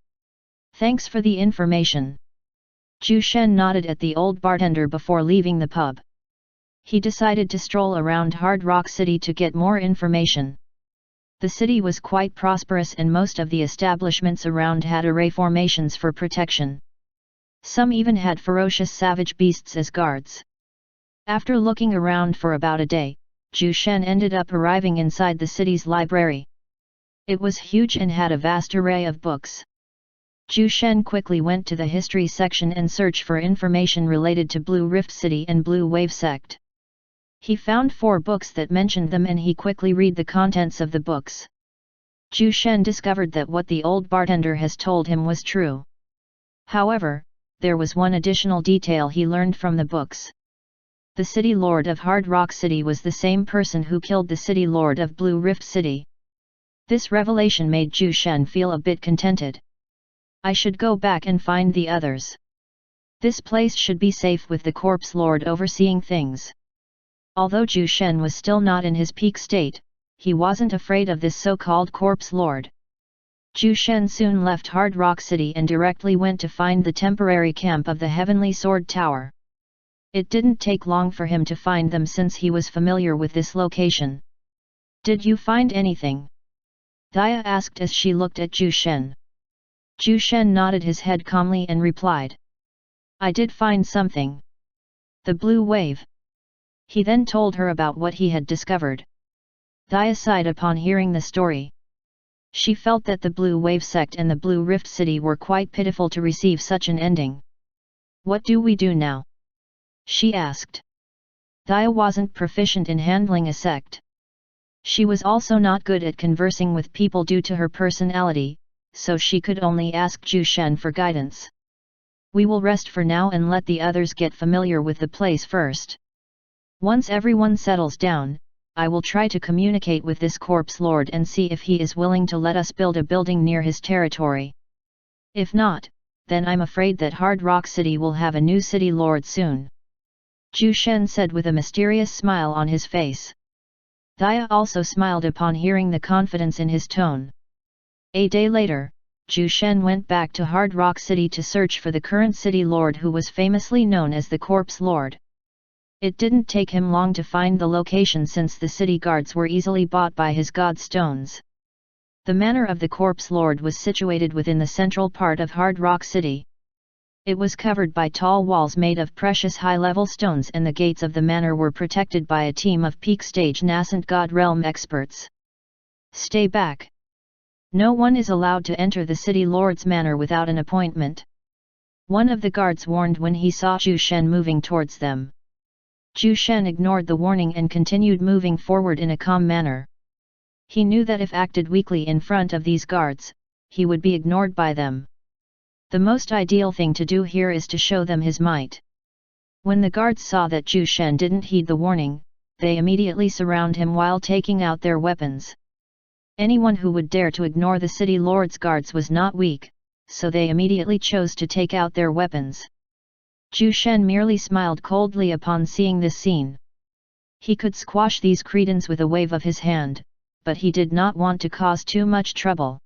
"Thanks for the information." Zhu Shen nodded at the old bartender before leaving the pub. He decided to stroll around Hard Rock City to get more information. The city was quite prosperous and most of the establishments around had array formations for protection. Some even had ferocious savage beasts as guards. After looking around for about a day, Zhu Shen ended up arriving inside the city's library. It was huge and had a vast array of books. Zhu Shen quickly went to the history section and searched for information related to Blue Rift City and Blue Wave Sect. He found 4 books that mentioned them and he quickly read the contents of the books. Zhu Shen discovered that what the old bartender has told him was true. However, there was one additional detail he learned from the books. The City Lord of Hard Rock City was the same person who killed the City Lord of Blue Rift City. This revelation made Zhu Shen feel a bit contented. I should go back and find the others. This place should be safe with the Corpse Lord overseeing things. Although Zhu Shen was still not in his peak state, he wasn't afraid of this so-called Corpse Lord. Zhu Shen soon left Hard Rock City and directly went to find the temporary camp of the Heavenly Sword Tower. It didn't take long for him to find them since he was familiar with this location. Did you find anything? Dia asked as she looked at Zhu Shen. Zhu Shen nodded his head calmly and replied. I did find something. The blue wave. He then told her about what he had discovered. Dia sighed upon hearing the story. She felt that the Blue Wave Sect and the Blue Rift City were quite pitiful to receive such an ending. What do we do now? She asked. Dia wasn't proficient in handling a sect. She was also not good at conversing with people due to her personality, so she could only ask Zhu Shen for guidance. We will rest for now and let the others get familiar with the place first. Once everyone settles down, I will try to communicate with this Corpse Lord and see if he is willing to let us build a building near his territory. If not, then I'm afraid that Hard Rock City will have a new city lord soon. Zhu Shen said with a mysterious smile on his face. Dia also smiled upon hearing the confidence in his tone. A day later, Zhu Shen went back to Hard Rock City to search for the current city lord who was famously known as the Corpse Lord. It didn't take him long to find the location since the city guards were easily bought by his god stones. The manor of the Corpse Lord was situated within the central part of Hard Rock City. It was covered by tall walls made of precious high-level stones and the gates of the manor were protected by a team of peak-stage nascent god realm experts. Stay back. No one is allowed to enter the city lord's manor without an appointment. One of the guards warned when he saw Zhu Shen moving towards them. Zhu Shen ignored the warning and continued moving forward in a calm manner. He knew that if acted weakly in front of these guards, he would be ignored by them. The most ideal thing to do here is to show them his might. When the guards saw that Zhu Shen didn't heed the warning, they immediately surround him while taking out their weapons. Anyone who would dare to ignore the city lord's guards was not weak, so they immediately chose to take out their weapons. Zhu Shen merely smiled coldly upon seeing this scene. He could squash these cretins with a wave of his hand, but he did not want to cause too much trouble.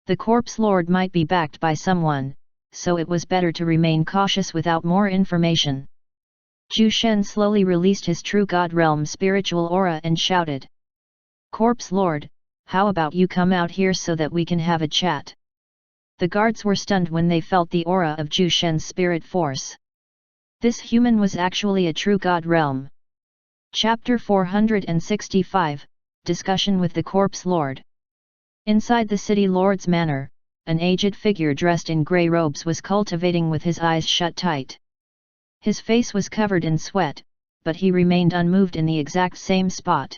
The Corpse Lord might be backed by someone, so it was better to remain cautious without more information. Zhu Shen slowly released his true God Realm spiritual aura and shouted. Corpse Lord, how about you come out here so that we can have a chat? The guards were stunned when they felt the aura of Zhu Shen's spirit force. This human was actually a true God Realm. Chapter 465, Discussion with the Corpse Lord. Inside the city lord's manor, an aged figure dressed in grey robes was cultivating with his eyes shut tight. His face was covered in sweat, but he remained unmoved in the exact same spot.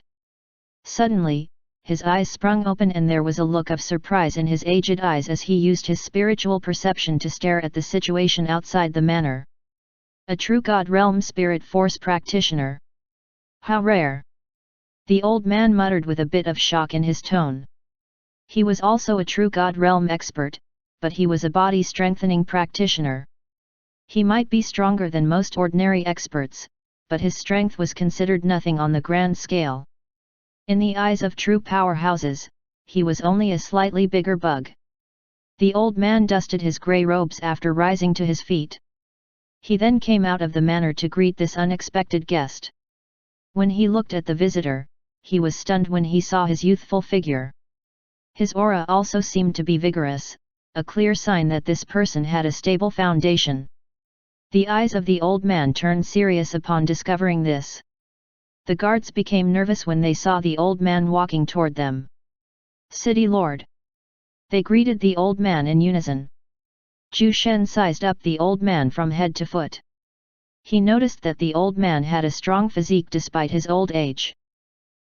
Suddenly, his eyes sprung open and there was a look of surprise in his aged eyes as he used his spiritual perception to stare at the situation outside the manor. A true God Realm Spirit Force practitioner. How rare! The old man muttered with a bit of shock in his tone. He was also a true God Realm expert, but he was a body-strengthening practitioner. He might be stronger than most ordinary experts, but his strength was considered nothing on the grand scale. In the eyes of true powerhouses, he was only a slightly bigger bug. The old man dusted his grey robes after rising to his feet. He then came out of the manor to greet this unexpected guest. When he looked at the visitor, he was stunned when he saw his youthful figure. His aura also seemed to be vigorous, a clear sign that this person had a stable foundation. The eyes of the old man turned serious upon discovering this. The guards became nervous when they saw the old man walking toward them. "City Lord!" They greeted the old man in unison. Zhu Shen sized up the old man from head to foot. He noticed that the old man had a strong physique despite his old age.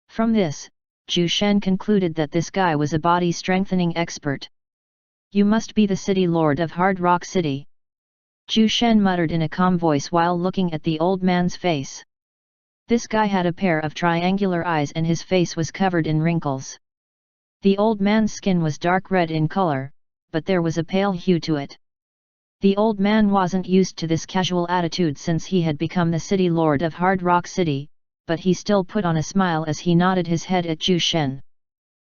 From this, Zhu Shen concluded that this guy was a body-strengthening expert. "You must be the city lord of Hard Rock City," Zhu Shen muttered in a calm voice while looking at the old man's face. This guy had a pair of triangular eyes and his face was covered in wrinkles. The old man's skin was dark red in color, but there was a pale hue to it. The old man wasn't used to this casual attitude since he had become the city lord of Hard Rock City, but he still put on a smile as he nodded his head at Zhu Shen.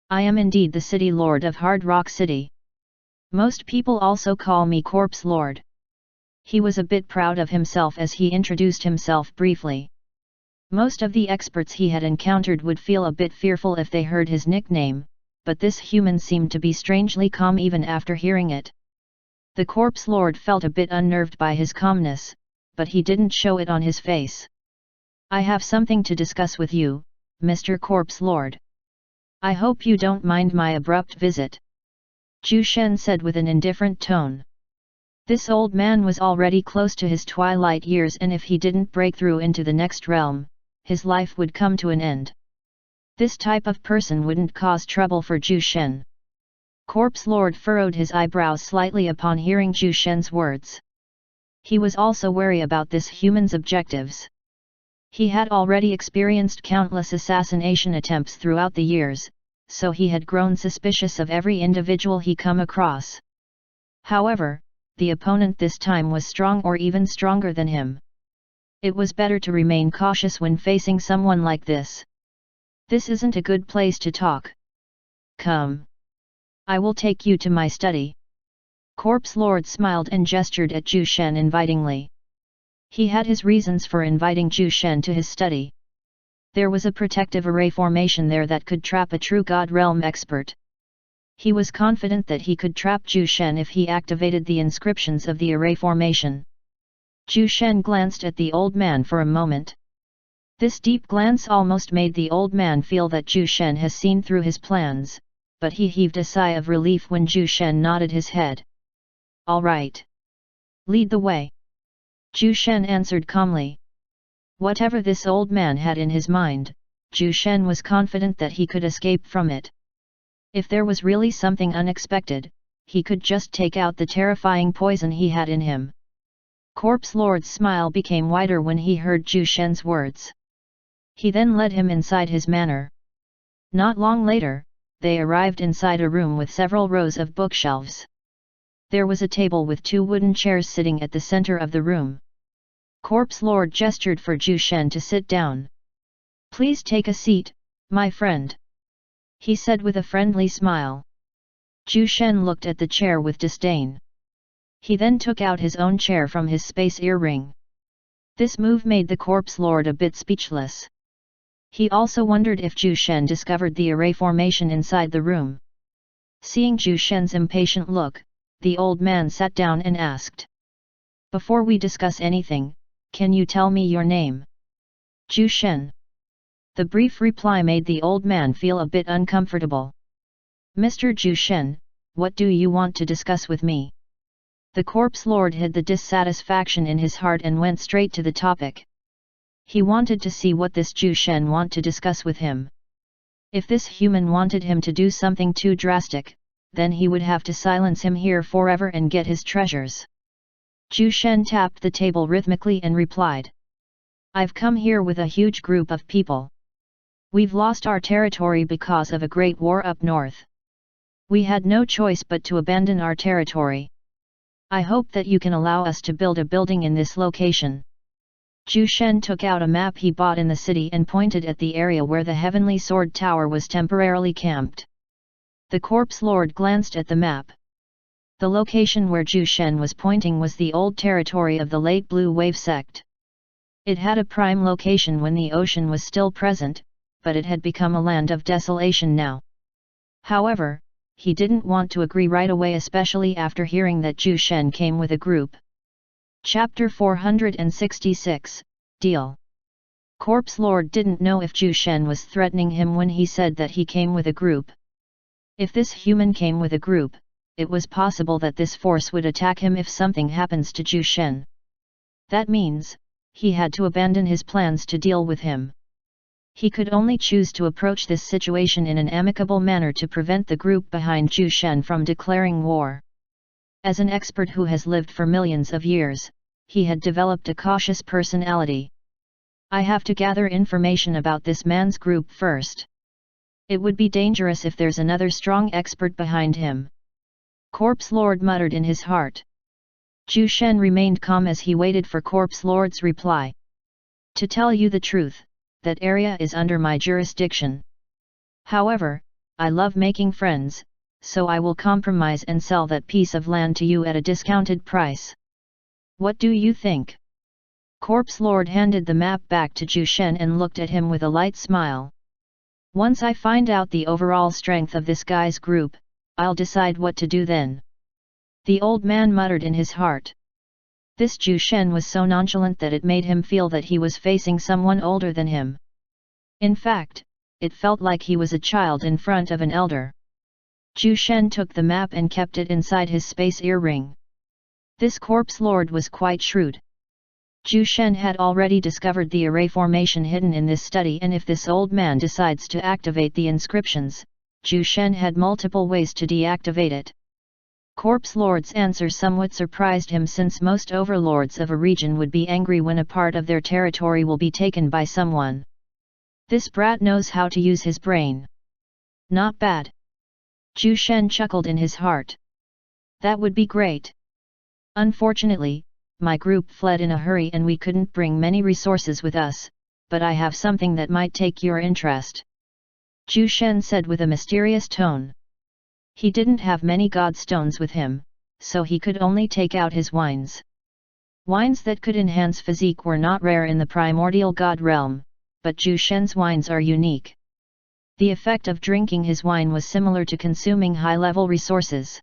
"I am indeed the city lord of Hard Rock City. Most people also call me Corpse Lord." He was a bit proud of himself as he introduced himself briefly. Most of the experts he had encountered would feel a bit fearful if they heard his nickname, but this human seemed to be strangely calm even after hearing it. The Corpse Lord felt a bit unnerved by his calmness, but he didn't show it on his face. "I have something to discuss with you, Mr. Corpse Lord. I hope you don't mind my abrupt visit," Zhu Shen said with an indifferent tone. This old man was already close to his twilight years and if he didn't break through into the next realm, his life would come to an end. This type of person wouldn't cause trouble for Zhu Shen. Corpse Lord furrowed his eyebrows slightly upon hearing Zhu Shen's words. He was also wary about this human's objectives. He had already experienced countless assassination attempts throughout the years, so he had grown suspicious of every individual he come across. However, the opponent this time was strong or even stronger than him. It was better to remain cautious when facing someone like this. "This isn't a good place to talk. Come. I will take you to my study." Corpse Lord smiled and gestured at Zhu Shen invitingly. He had his reasons for inviting Zhu Shen to his study. There was a protective array formation there that could trap a true God Realm expert. He was confident that he could trap Zhu Shen if he activated the inscriptions of the array formation. Zhu Shen glanced at the old man for a moment. This deep glance almost made the old man feel that Zhu Shen has seen through his plans, but he heaved a sigh of relief when Zhu Shen nodded his head. "All right. Lead the way," Zhu Shen answered calmly. Whatever this old man had in his mind, Zhu Shen was confident that he could escape from it. If there was really something unexpected, he could just take out the terrifying poison he had in him. Corpse Lord's smile became wider when he heard Zhu Shen's words. He then led him inside his manor. Not long later, they arrived inside a room with several rows of bookshelves. There was a table with 2 wooden chairs sitting at the center of the room. Corpse Lord gestured for Zhu Shen to sit down. "Please take a seat, my friend," he said with a friendly smile. Zhu Shen looked at the chair with disdain. He then took out his own chair from his space earring. This move made the Corpse Lord a bit speechless. He also wondered if Zhu Shen discovered the array formation inside the room. Seeing Zhu Shen's impatient look, the old man sat down and asked, "Before we discuss anything, can you tell me your name?" "Zhu Shen." The brief reply made the old man feel a bit uncomfortable. "Mr. Zhu Shen, what do you want to discuss with me?" The Corpse Lord hid the dissatisfaction in his heart and went straight to the topic. He wanted to see what this Zhu Shen wanted to discuss with him. If this human wanted him to do something too drastic, then he would have to silence him here forever and get his treasures. Zhu Shen tapped the table rhythmically and replied, "I've come here with a huge group of people. We've lost our territory because of a great war up north. We had no choice but to abandon our territory. I hope that you can allow us to build a building in this location." Zhu Shen took out a map he bought in the city and pointed at the area where the Heavenly Sword Tower was temporarily camped. The Corpse Lord glanced at the map. The location where Zhu Shen was pointing was the old territory of the late Blue Wave sect. It had a prime location when the ocean was still present, but it had become a land of desolation now. However, he didn't want to agree right away, especially after hearing that Zhu Shen came with a group. Chapter 466, Deal. Corpse Lord didn't know if Zhu Shen was threatening him when he said that he came with a group. If this human came with a group, it was possible that this force would attack him if something happens to Zhu Shen. That means, he had to abandon his plans to deal with him. He could only choose to approach this situation in an amicable manner to prevent the group behind Zhu Shen from declaring war. As an expert who has lived for millions of years, he had developed a cautious personality. I have to gather information about this man's group first. It would be dangerous if there's another strong expert behind him. Corpse Lord muttered in his heart. Zhu Shen remained calm as he waited for Corpse Lord's reply. To tell you the truth, that area is under my jurisdiction. However, I love making friends, so I will compromise and sell that piece of land to you at a discounted price. What do you think? Corpse Lord handed the map back to Zhu Shen and looked at him with a light smile. Once I find out the overall strength of this guy's group, I'll decide what to do then. The old man muttered in his heart. This Zhu Shen was so nonchalant that it made him feel that he was facing someone older than him. In fact, it felt like he was a child in front of an elder. Zhu Shen took the map and kept it inside his space earring. This Corpse Lord was quite shrewd. Zhu Shen had already discovered the array formation hidden in this study, and if this old man decides to activate the inscriptions, Zhu Shen had multiple ways to deactivate it. Corpse Lord's answer somewhat surprised him, since most overlords of a region would be angry when a part of their territory will be taken by someone. This brat knows how to use his brain. Not bad. Zhu Shen chuckled in his heart. That would be great. Unfortunately, my group fled in a hurry and we couldn't bring many resources with us, but I have something that might take your interest. Zhu Shen said with a mysterious tone. He didn't have many god stones with him, so he could only take out his wines. Wines that could enhance physique were not rare in the primordial god realm, but Zhu Shen's wines are unique. The effect of drinking his wine was similar to consuming high-level resources.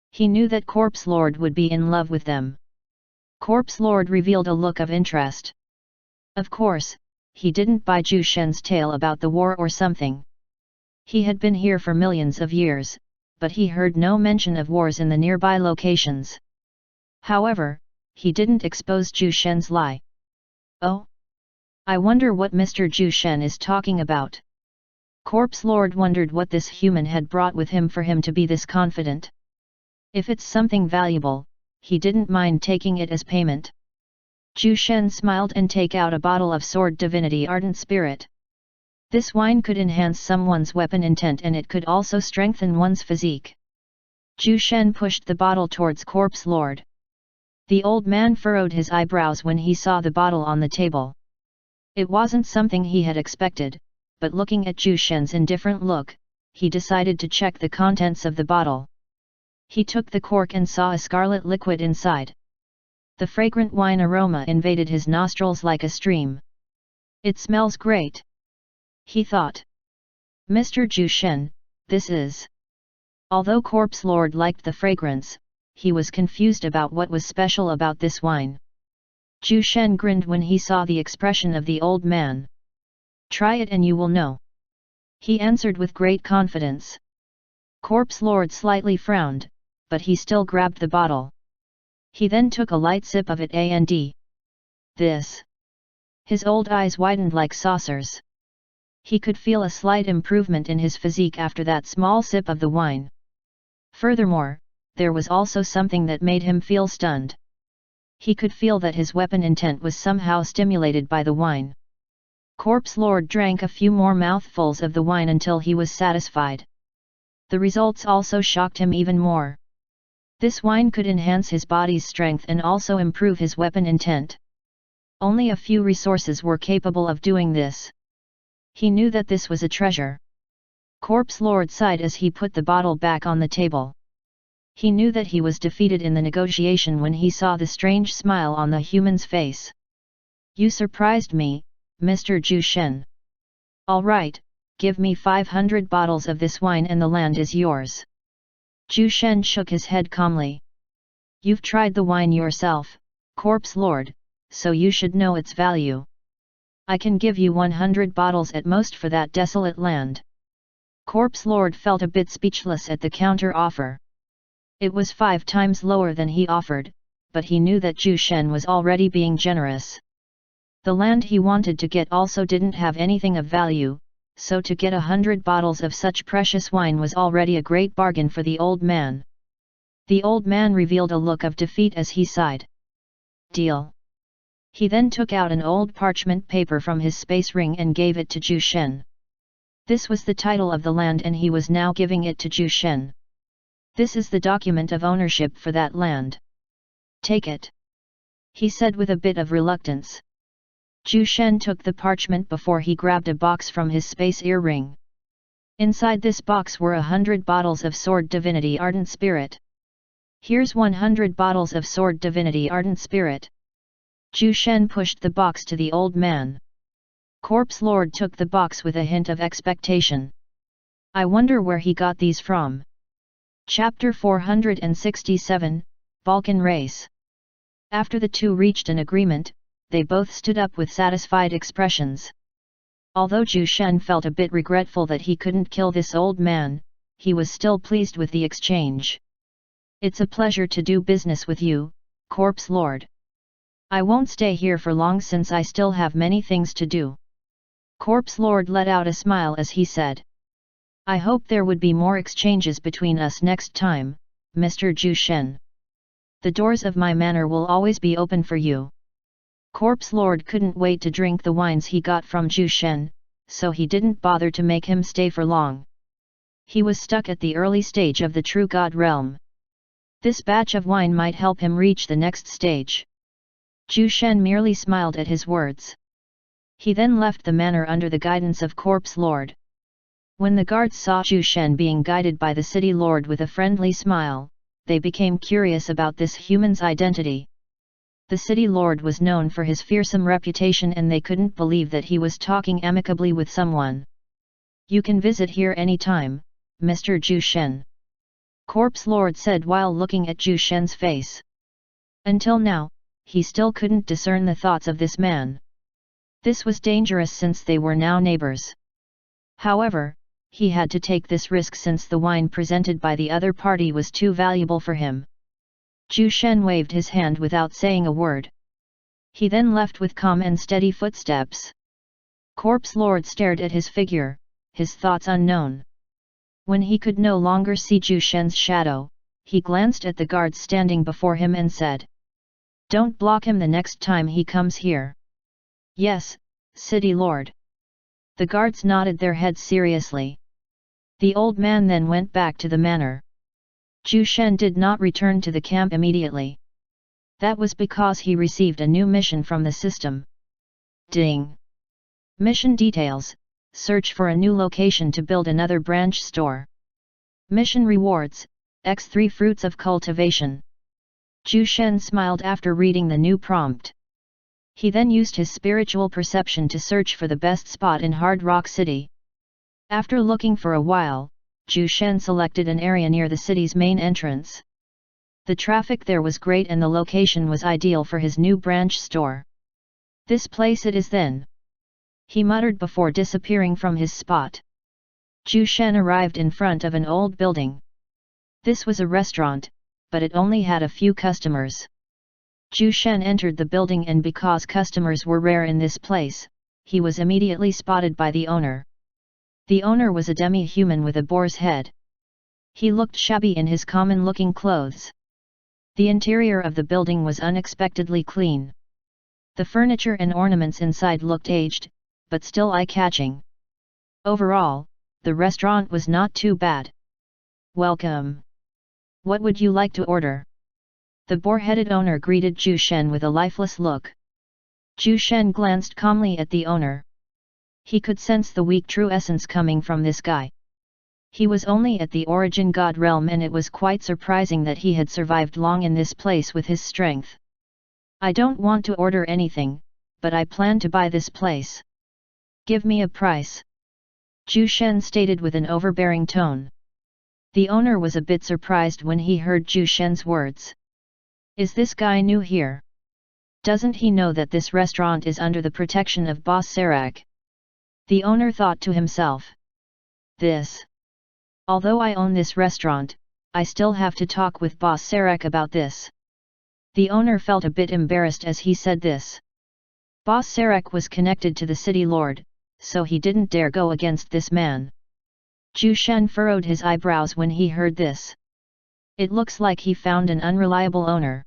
He knew that Corpse Lord would be in love with them. Corpse Lord revealed a look of interest. Of course, he didn't buy Zhu Shen's tale about the war or something. He had been here for millions of years, but he heard no mention of wars in the nearby locations. However, he didn't expose Zhu Shen's lie. Oh? I wonder what Mr. Zhu Shen is talking about. Corpse Lord wondered what this human had brought with him for him to be this confident. If it's something valuable, he didn't mind taking it as payment. Zhu Shen smiled and took out a bottle of Sword Divinity Ardent Spirit. This wine could enhance someone's weapon intent, and it could also strengthen one's physique. Zhu Shen pushed the bottle towards Corpse Lord. The old man furrowed his eyebrows when he saw the bottle on the table. It wasn't something he had expected, but looking at Zhu Shen's indifferent look, he decided to check the contents of the bottle. He took the cork and saw a scarlet liquid inside. The fragrant wine aroma invaded his nostrils like a stream. It smells great, he thought. Mr. Zhu Shen, this is... Although Corpse Lord liked the fragrance, he was confused about what was special about this wine. Zhu Shen grinned when he saw the expression of the old man. Try it and you will know, he answered with great confidence. Corpse Lord slightly frowned, but he still grabbed the bottle. He then took a light sip of it and this. His old eyes widened like saucers. He could feel a slight improvement in his physique after that small sip of the wine. Furthermore, there was also something that made him feel stunned. He could feel that his weapon intent was somehow stimulated by the wine. Corpse Lord drank a few more mouthfuls of the wine until he was satisfied. The results also shocked him even more. This wine could enhance his body's strength and also improve his weapon intent. Only a few resources were capable of doing this. He knew that this was a treasure. Corpse Lord sighed as he put the bottle back on the table. He knew that he was defeated in the negotiation when he saw the strange smile on the human's face. You surprised me, Mr. Zhu Shen. All right, give me 500 bottles of this wine and the land is yours. Zhu Shen shook his head calmly. You've tried the wine yourself, Corpse Lord, so you should know its value. I can give you 100 bottles at most for that desolate land. Corpse Lord felt a bit speechless at the counter offer. It was 5 times lower than he offered, but he knew that Zhu Shen was already being generous. The land he wanted to get also didn't have anything of value, so to get 100 bottles of such precious wine was already a great bargain for the old man. The old man revealed a look of defeat as he sighed. Deal. He then took out an old parchment paper from his space ring and gave it to Zhu Shen. This was the title of the land and he was now giving it to Zhu Shen. This is the document of ownership for that land. Take it. He said with a bit of reluctance. Zhu Shen took the parchment before he grabbed a box from his space earring. Inside this box were 100 bottles of Sword Divinity Ardent Spirit. Here's 100 bottles of Sword Divinity Ardent Spirit. Zhu Shen pushed the box to the old man. Corpse Lord took the box with a hint of expectation. I wonder where he got these from. Chapter 467, Vulcan Race. After the two reached an agreement, they both stood up with satisfied expressions. Although Zhu Shen felt a bit regretful that he couldn't kill this old man, he was still pleased with the exchange. It's a pleasure to do business with you, Corpse Lord. I won't stay here for long since I still have many things to do. Corpse Lord let out a smile as he said. I hope there would be more exchanges between us next time, Mr. Zhu Shen. The doors of my manor will always be open for you. Corpse Lord couldn't wait to drink the wines he got from Zhu Shen, so he didn't bother to make him stay for long. He was stuck at the early stage of the True God realm. This batch of wine might help him reach the next stage. Zhu Shen merely smiled at his words. He then left the manor under the guidance of Corpse Lord. When the guards saw Zhu Shen being guided by the city lord with a friendly smile, they became curious about this human's identity. The city lord was known for his fearsome reputation and they couldn't believe that he was talking amicably with someone. You can visit here any time, Mr. Zhu Shen. Corpse Lord said while looking at Zhu Shen's face. Until now, he still couldn't discern the thoughts of this man. This was dangerous since they were now neighbors. However, he had to take this risk since the wine presented by the other party was too valuable for him. Zhu Shen waved his hand without saying a word. He then left with calm and steady footsteps. Corpse Lord stared at his figure, his thoughts unknown. When he could no longer see Zhu Shen's shadow, he glanced at the guards standing before him and said. Don't block him the next time he comes here. Yes, City Lord. The guards nodded their heads seriously. The old man then went back to the manor. Zhu Shen did not return to the camp immediately. That was because he received a new mission from the system. Ding! Mission details: search for a new location to build another branch store. Mission rewards: X3 fruits of cultivation. Zhu Shen smiled after reading the new prompt. He then used his spiritual perception to search for the best spot in Hard Rock City. After looking for a while, Zhu Shen selected an area near the city's main entrance. The traffic there was great and the location was ideal for his new branch store. This place it is then. He muttered before disappearing from his spot. Zhu Shen arrived in front of an old building. This was a restaurant, but it only had a few customers. Zhu Shen entered the building and because customers were rare in this place, he was immediately spotted by the owner. The owner was a demi-human with a boar's head. He looked shabby in his common-looking clothes. The interior of the building was unexpectedly clean. The furniture and ornaments inside looked aged, but still eye-catching. Overall, the restaurant was not too bad. Welcome. What would you like to order? The boar-headed owner greeted Zhu Shen with a lifeless look. Zhu Shen glanced calmly at the owner. He could sense the weak true essence coming from this guy. He was only at the origin god realm and it was quite surprising that he had survived long in this place with his strength. I don't want to order anything, but I plan to buy this place. Give me a price. Zhu Shen stated with an overbearing tone. The owner was a bit surprised when he heard Zhu Shen's words. Is this guy new here? Doesn't he know that this restaurant is under the protection of Boss Serac? The owner thought to himself. Although I own this restaurant, I still have to talk with Boss Serac about this. The owner felt a bit embarrassed as he said this. Boss Serac was connected to the city lord, so he didn't dare go against this man. Zhu Shen furrowed his eyebrows when he heard this. It looks like he found an unreliable owner.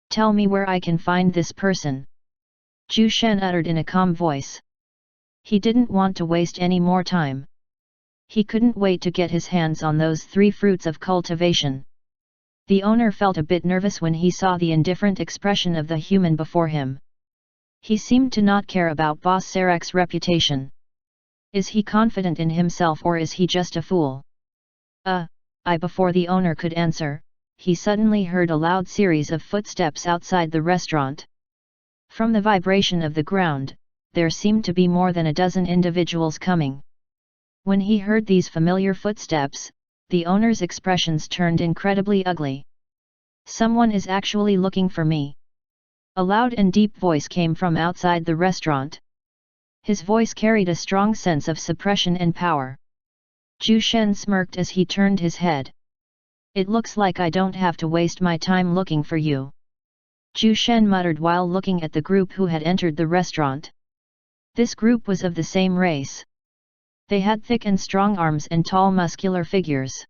Tell me where I can find this person. Zhu Shen uttered in a calm voice. He didn't want to waste any more time. He couldn't wait to get his hands on those 3 fruits of cultivation. The owner felt a bit nervous when he saw the indifferent expression of the human before him. He seemed to not care about Boss Serac's reputation. Is he confident in himself or is he just a fool? Before the owner could answer, he suddenly heard a loud series of footsteps outside the restaurant. From the vibration of the ground, there seemed to be more than a dozen individuals coming. When he heard these familiar footsteps, the owner's expressions turned incredibly ugly. Someone is actually looking for me. A loud and deep voice came from outside the restaurant. His voice carried a strong sense of suppression and power. Zhu Shen smirked as he turned his head. It looks like I don't have to waste my time looking for you. Zhu Shen muttered while looking at the group who had entered the restaurant. This group was of the same race. They had thick and strong arms and tall muscular figures.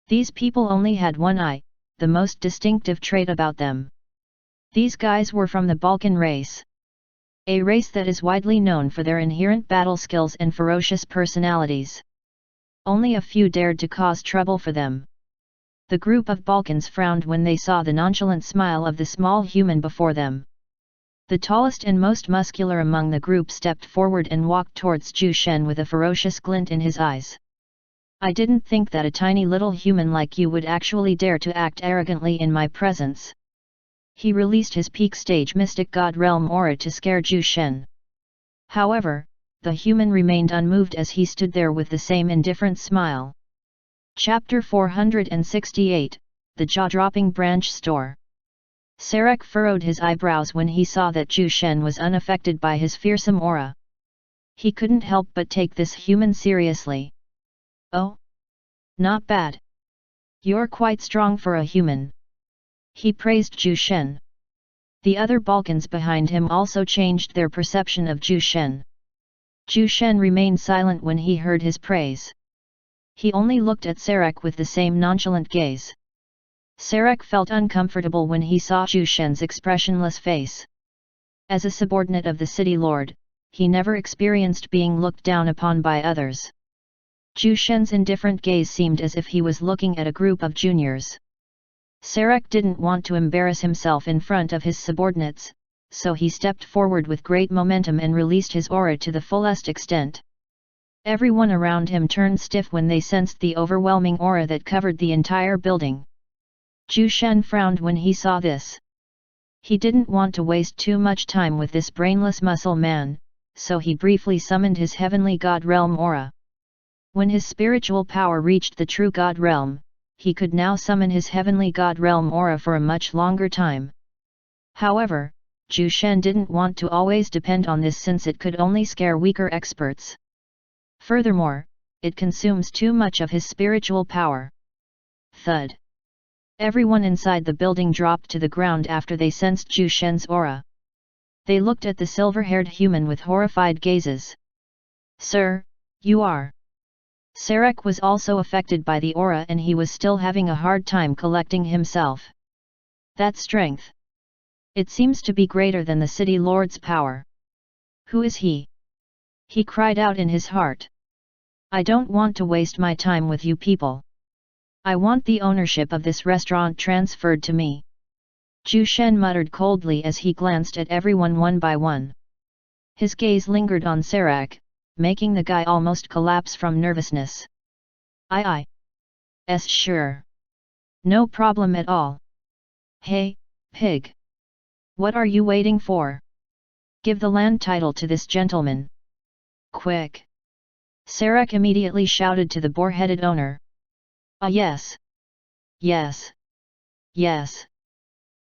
These people only had one eye, the most distinctive trait about them. These guys were from the Balkan race. A race that is widely known for their inherent battle skills and ferocious personalities. Only a few dared to cause trouble for them. The group of Balkans frowned when they saw the nonchalant smile of the small human before them. The tallest and most muscular among the group stepped forward and walked towards Zhu Shen with a ferocious glint in his eyes. I didn't think that a tiny little human like you would actually dare to act arrogantly in my presence. He released his peak stage Mystic God Realm aura to scare Zhu Shen. However, the human remained unmoved as he stood there with the same indifferent smile. Chapter 468, The Jaw-Dropping Branch Store. Serac furrowed his eyebrows when he saw that Zhu Shen was unaffected by his fearsome aura. He couldn't help but take this human seriously. Oh? Not bad. You're quite strong for a human. He praised Zhu Shen. The other Balkans behind him also changed their perception of Zhu Shen. Zhu Shen remained silent when he heard his praise. He only looked at Serac with the same nonchalant gaze. Serac felt uncomfortable when he saw Zhu Shen's expressionless face. As a subordinate of the city lord, he never experienced being looked down upon by others. Zhu Shen's indifferent gaze seemed as if he was looking at a group of juniors. Serac didn't want to embarrass himself in front of his subordinates, so he stepped forward with great momentum and released his aura to the fullest extent. Everyone around him turned stiff when they sensed the overwhelming aura that covered the entire building. Zhu Shen frowned when he saw this. He didn't want to waste too much time with this brainless muscle man, so he briefly summoned his heavenly God Realm aura. When his spiritual power reached the true God Realm, he could now summon his heavenly God Realm aura for a much longer time. However, Zhu Shen didn't want to always depend on this since it could only scare weaker experts. Furthermore, it consumes too much of his spiritual power. Thud. Everyone inside the building dropped to the ground after they sensed Zhu Shen's aura. They looked at the silver-haired human with horrified gazes. Sir, you are. Serac was also affected by the aura and he was still having a hard time collecting himself. That strength. It seems to be greater than the city lord's power. Who is he? He cried out in his heart. I don't want to waste my time with you people. I want the ownership of this restaurant transferred to me. Zhu Shen muttered coldly as he glanced at everyone one by one. His gaze lingered on Serac, making the guy almost collapse from nervousness. Sure. No problem at all. Hey, pig. What are you waiting for? Give the land title to this gentleman. Quick. Serac immediately shouted to the boar-headed owner. Yes. Yes. Yes.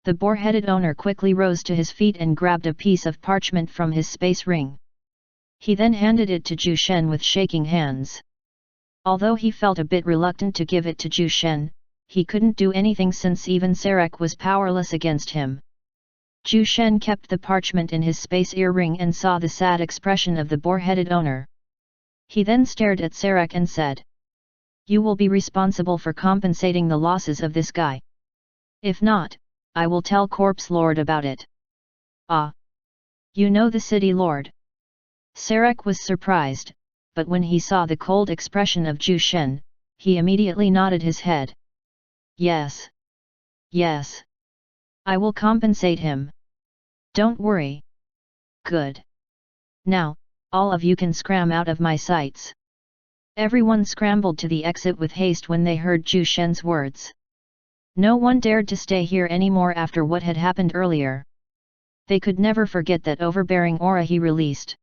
The boar-headed owner quickly rose to his feet and grabbed a piece of parchment from his space ring. He then handed it to Zhu Shen with shaking hands. Although he felt a bit reluctant to give it to Zhu Shen, he couldn't do anything since even Sarek was powerless against him. Zhu Shen kept the parchment in his space earring and saw the sad expression of the boar-headed owner. He then stared at Sarek and said, "You will be responsible for compensating the losses of this guy. If not, I will tell Corpse Lord about it." "Ah! You know the city lord?" Sarek was surprised, but when he saw the cold expression of Zhu Shen, he immediately nodded his head. "Yes. Yes. I will compensate him. Don't worry." "Good. Now, all of you can scram out of my sights." Everyone scrambled to the exit with haste when they heard Zhu Shen's words. No one dared to stay here anymore after what had happened earlier. They could never forget that overbearing aura he released.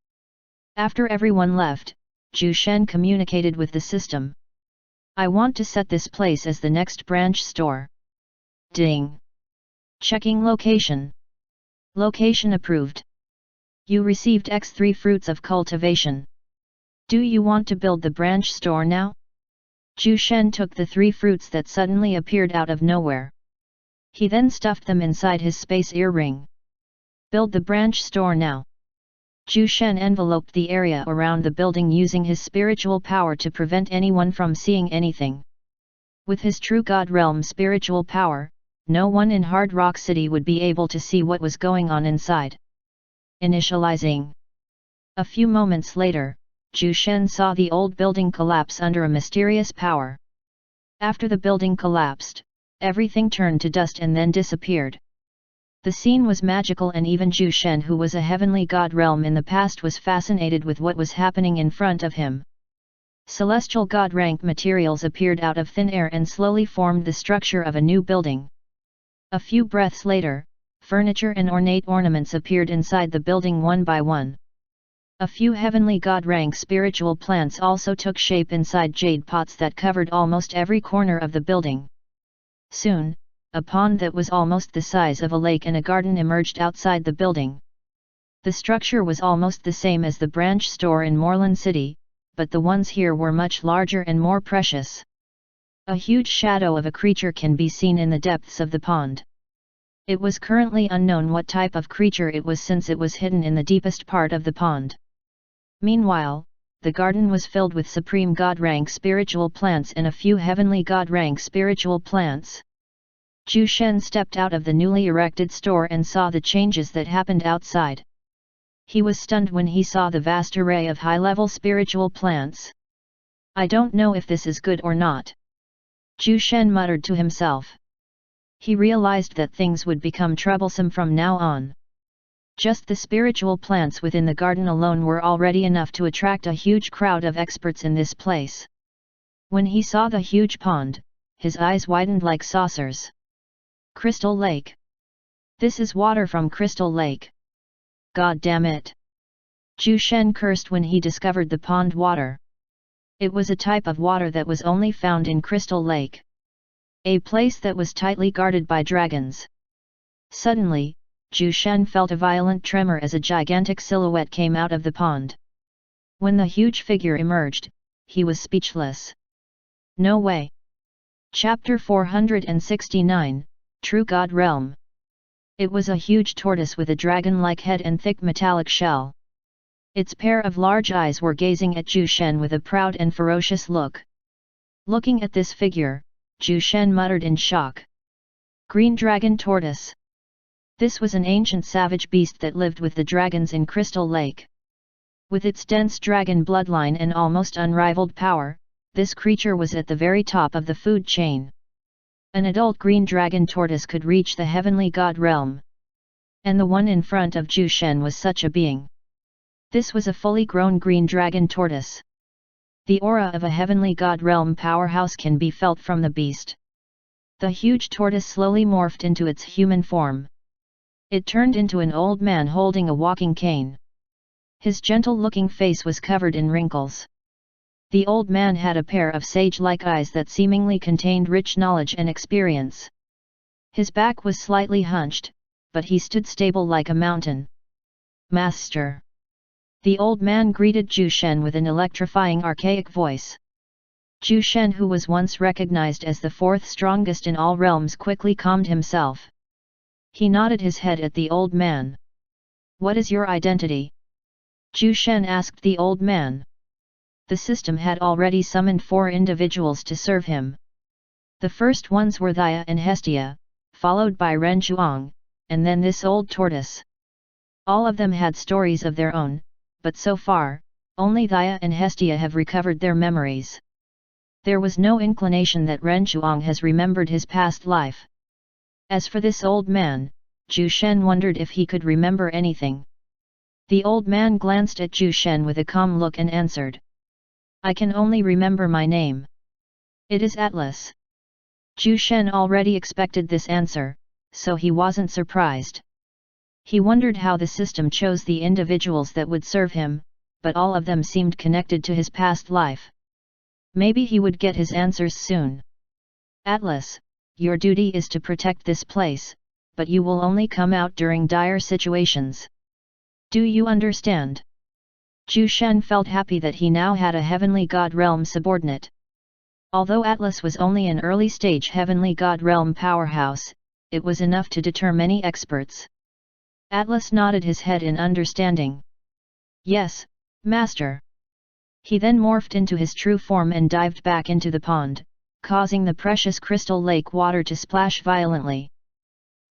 After everyone left, Zhu Shen communicated with the system. "I want to set this place as the next branch store." Ding! Checking location. Location approved. You received X3 fruits of cultivation. Do you want to build the branch store now? Zhu Shen took the 3 fruits that suddenly appeared out of nowhere. He then stuffed them inside his space earring. Build the branch store now. Zhu Shen enveloped the area around the building using his spiritual power to prevent anyone from seeing anything. With his true God Realm spiritual power, no one in Hard Rock City would be able to see what was going on inside. Initializing. A few moments later, Zhu Shen saw the old building collapse under a mysterious power. After the building collapsed, everything turned to dust and then disappeared. The scene was magical and even Zhu Shen, who was a heavenly god realm in the past, was fascinated with what was happening in front of him. Celestial god rank materials appeared out of thin air and slowly formed the structure of a new building. A few breaths later, furniture and ornate ornaments appeared inside the building one by one. A few heavenly god rank spiritual plants also took shape inside jade pots that covered almost every corner of the building. Soon, a pond that was almost the size of a lake and a garden emerged outside the building. The structure was almost the same as the branch store in Moreland City, but the ones here were much larger and more precious. A huge shadow of a creature can be seen in the depths of the pond. It was currently unknown what type of creature it was since it was hidden in the deepest part of the pond. Meanwhile, the garden was filled with supreme god rank spiritual plants and a few heavenly god rank spiritual plants. Zhu Shen stepped out of the newly erected store and saw the changes that happened outside. He was stunned when he saw the vast array of high-level spiritual plants. "I don't know if this is good or not," Zhu Shen muttered to himself. He realized that things would become troublesome from now on. Just the spiritual plants within the garden alone were already enough to attract a huge crowd of experts in this place. When he saw the huge pond, his eyes widened like saucers. Crystal Lake. This is water from Crystal Lake. God damn it! Zhu Shen cursed when he discovered the pond water. It was a type of water that was only found in Crystal Lake, a place that was tightly guarded by dragons. Suddenly, Zhu Shen felt a violent tremor as a gigantic silhouette came out of the pond. When the huge figure emerged, he was speechless. No way! Chapter 469, True God Realm. It was a huge tortoise with a dragon-like head and thick metallic shell. Its pair of large eyes were gazing at Zhu Shen with a proud and ferocious look. Looking at this figure, Zhu Shen muttered in shock. Green Dragon Tortoise. This was an ancient savage beast that lived with the dragons in Crystal Lake. With its dense dragon bloodline and almost unrivaled power, this creature was at the very top of the food chain. An adult green dragon tortoise could reach the heavenly god realm. And the one in front of Zhu Shen was such a being. This was a fully grown green dragon tortoise. The aura of a heavenly god realm powerhouse can be felt from the beast. The huge tortoise slowly morphed into its human form. It turned into an old man holding a walking cane. His gentle-looking face was covered in wrinkles. The old man had a pair of sage-like eyes that seemingly contained rich knowledge and experience. His back was slightly hunched, but he stood stable like a mountain. Master! The old man greeted Zhu Shen with an electrifying archaic voice. Zhu Shen, who was once recognized as the fourth strongest in all realms, quickly calmed himself. He nodded his head at the old man. What is your identity? Zhu Shen asked the old man. The system had already summoned 4 individuals to serve him. The first ones were Thea and Hestia, followed by Ren Zhuang, and then this old tortoise. All of them had stories of their own, but so far, only Thea and Hestia have recovered their memories. There was no inclination that Ren Zhuang has remembered his past life. As for this old man, Zhu Shen wondered if he could remember anything. The old man glanced at Zhu Shen with a calm look and answered. I can only remember my name. It is Atlas. Zhu Shen already expected this answer, so he wasn't surprised. He wondered how the system chose the individuals that would serve him, but all of them seemed connected to his past life. Maybe he would get his answers soon. Atlas, your duty is to protect this place, but you will only come out during dire situations. Do you understand? Zhu Shen felt happy that he now had a heavenly god realm subordinate. Although Atlas was only an early-stage heavenly god realm powerhouse, it was enough to deter many experts. Atlas nodded his head in understanding. Yes, Master. He then morphed into his true form and dived back into the pond, causing the precious crystal lake water to splash violently.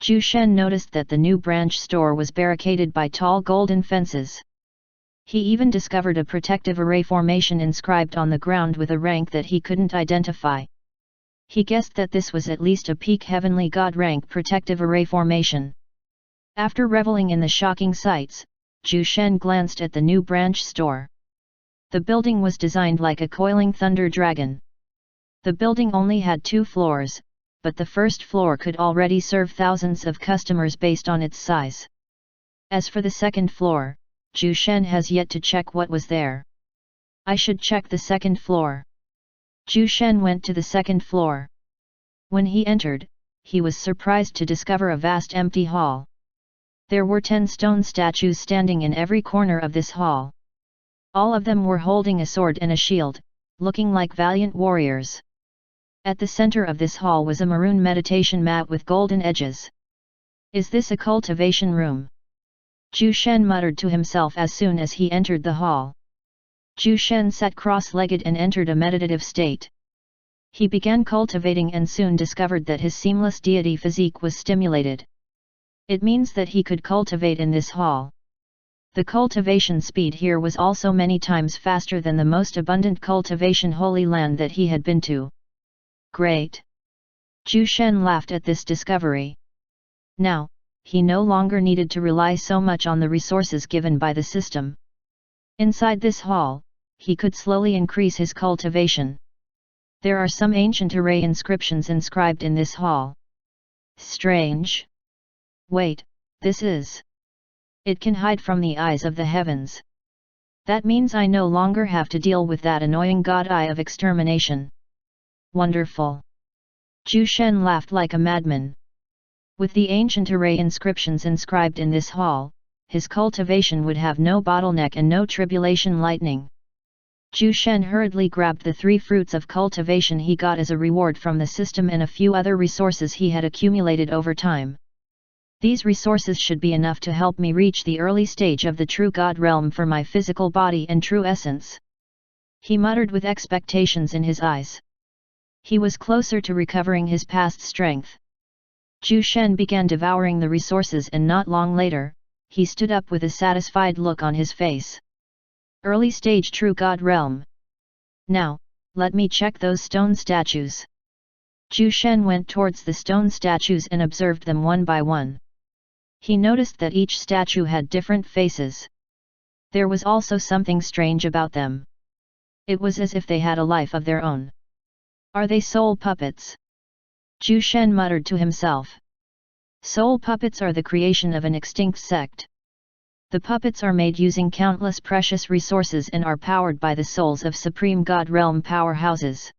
Zhu Shen noticed that the new branch store was barricaded by tall golden fences. He even discovered a protective array formation inscribed on the ground with a rank that he couldn't identify. He guessed that this was at least a peak heavenly god rank protective array formation. After reveling in the shocking sights, Zhu Shen glanced at the new branch store. The building was designed like a coiling thunder dragon. The building only had 2 floors, but the first floor could already serve thousands of customers based on its size. As for the second floor, Zhu Shen has yet to check what was there. I should check the second floor. Zhu Shen went to the second floor. When he entered, he was surprised to discover a vast empty hall. There were 10 stone statues standing in every corner of this hall. All of them were holding a sword and a shield, looking like valiant warriors. At the center of this hall was a maroon meditation mat with golden edges. Is this a cultivation room? Zhu Shen muttered to himself as soon as he entered the hall. Zhu Shen sat cross-legged and entered a meditative state. He began cultivating and soon discovered that his seamless deity physique was stimulated. It means that he could cultivate in this hall. The cultivation speed here was also many times faster than the most abundant cultivation holy land that he had been to. Great! Zhu Shen laughed at this discovery. Now, he no longer needed to rely so much on the resources given by the system. Inside this hall, he could slowly increase his cultivation. There are some ancient array inscriptions inscribed in this hall. Strange. Wait, this is... It can hide from the eyes of the heavens. That means I no longer have to deal with that annoying god eye of extermination. Wonderful. Zhu Shen laughed like a madman. With the ancient array inscriptions inscribed in this hall, his cultivation would have no bottleneck and no tribulation lightning. Zhu Shen hurriedly grabbed the 3 fruits of cultivation he got as a reward from the system and a few other resources he had accumulated over time. These resources should be enough to help me reach the early stage of the true God realm for my physical body and true essence. He muttered with expectations in his eyes. He was closer to recovering his past strength. Zhu Shen began devouring the resources and not long later, he stood up with a satisfied look on his face. Early stage true God realm. Now, let me check those stone statues. Zhu Shen went towards the stone statues and observed them one by one. He noticed that each statue had different faces. There was also something strange about them. It was as if they had a life of their own. Are they soul puppets? Zhu Shen muttered to himself. Soul puppets are the creation of an extinct sect. The puppets are made using countless precious resources and are powered by the souls of Supreme God Realm powerhouses.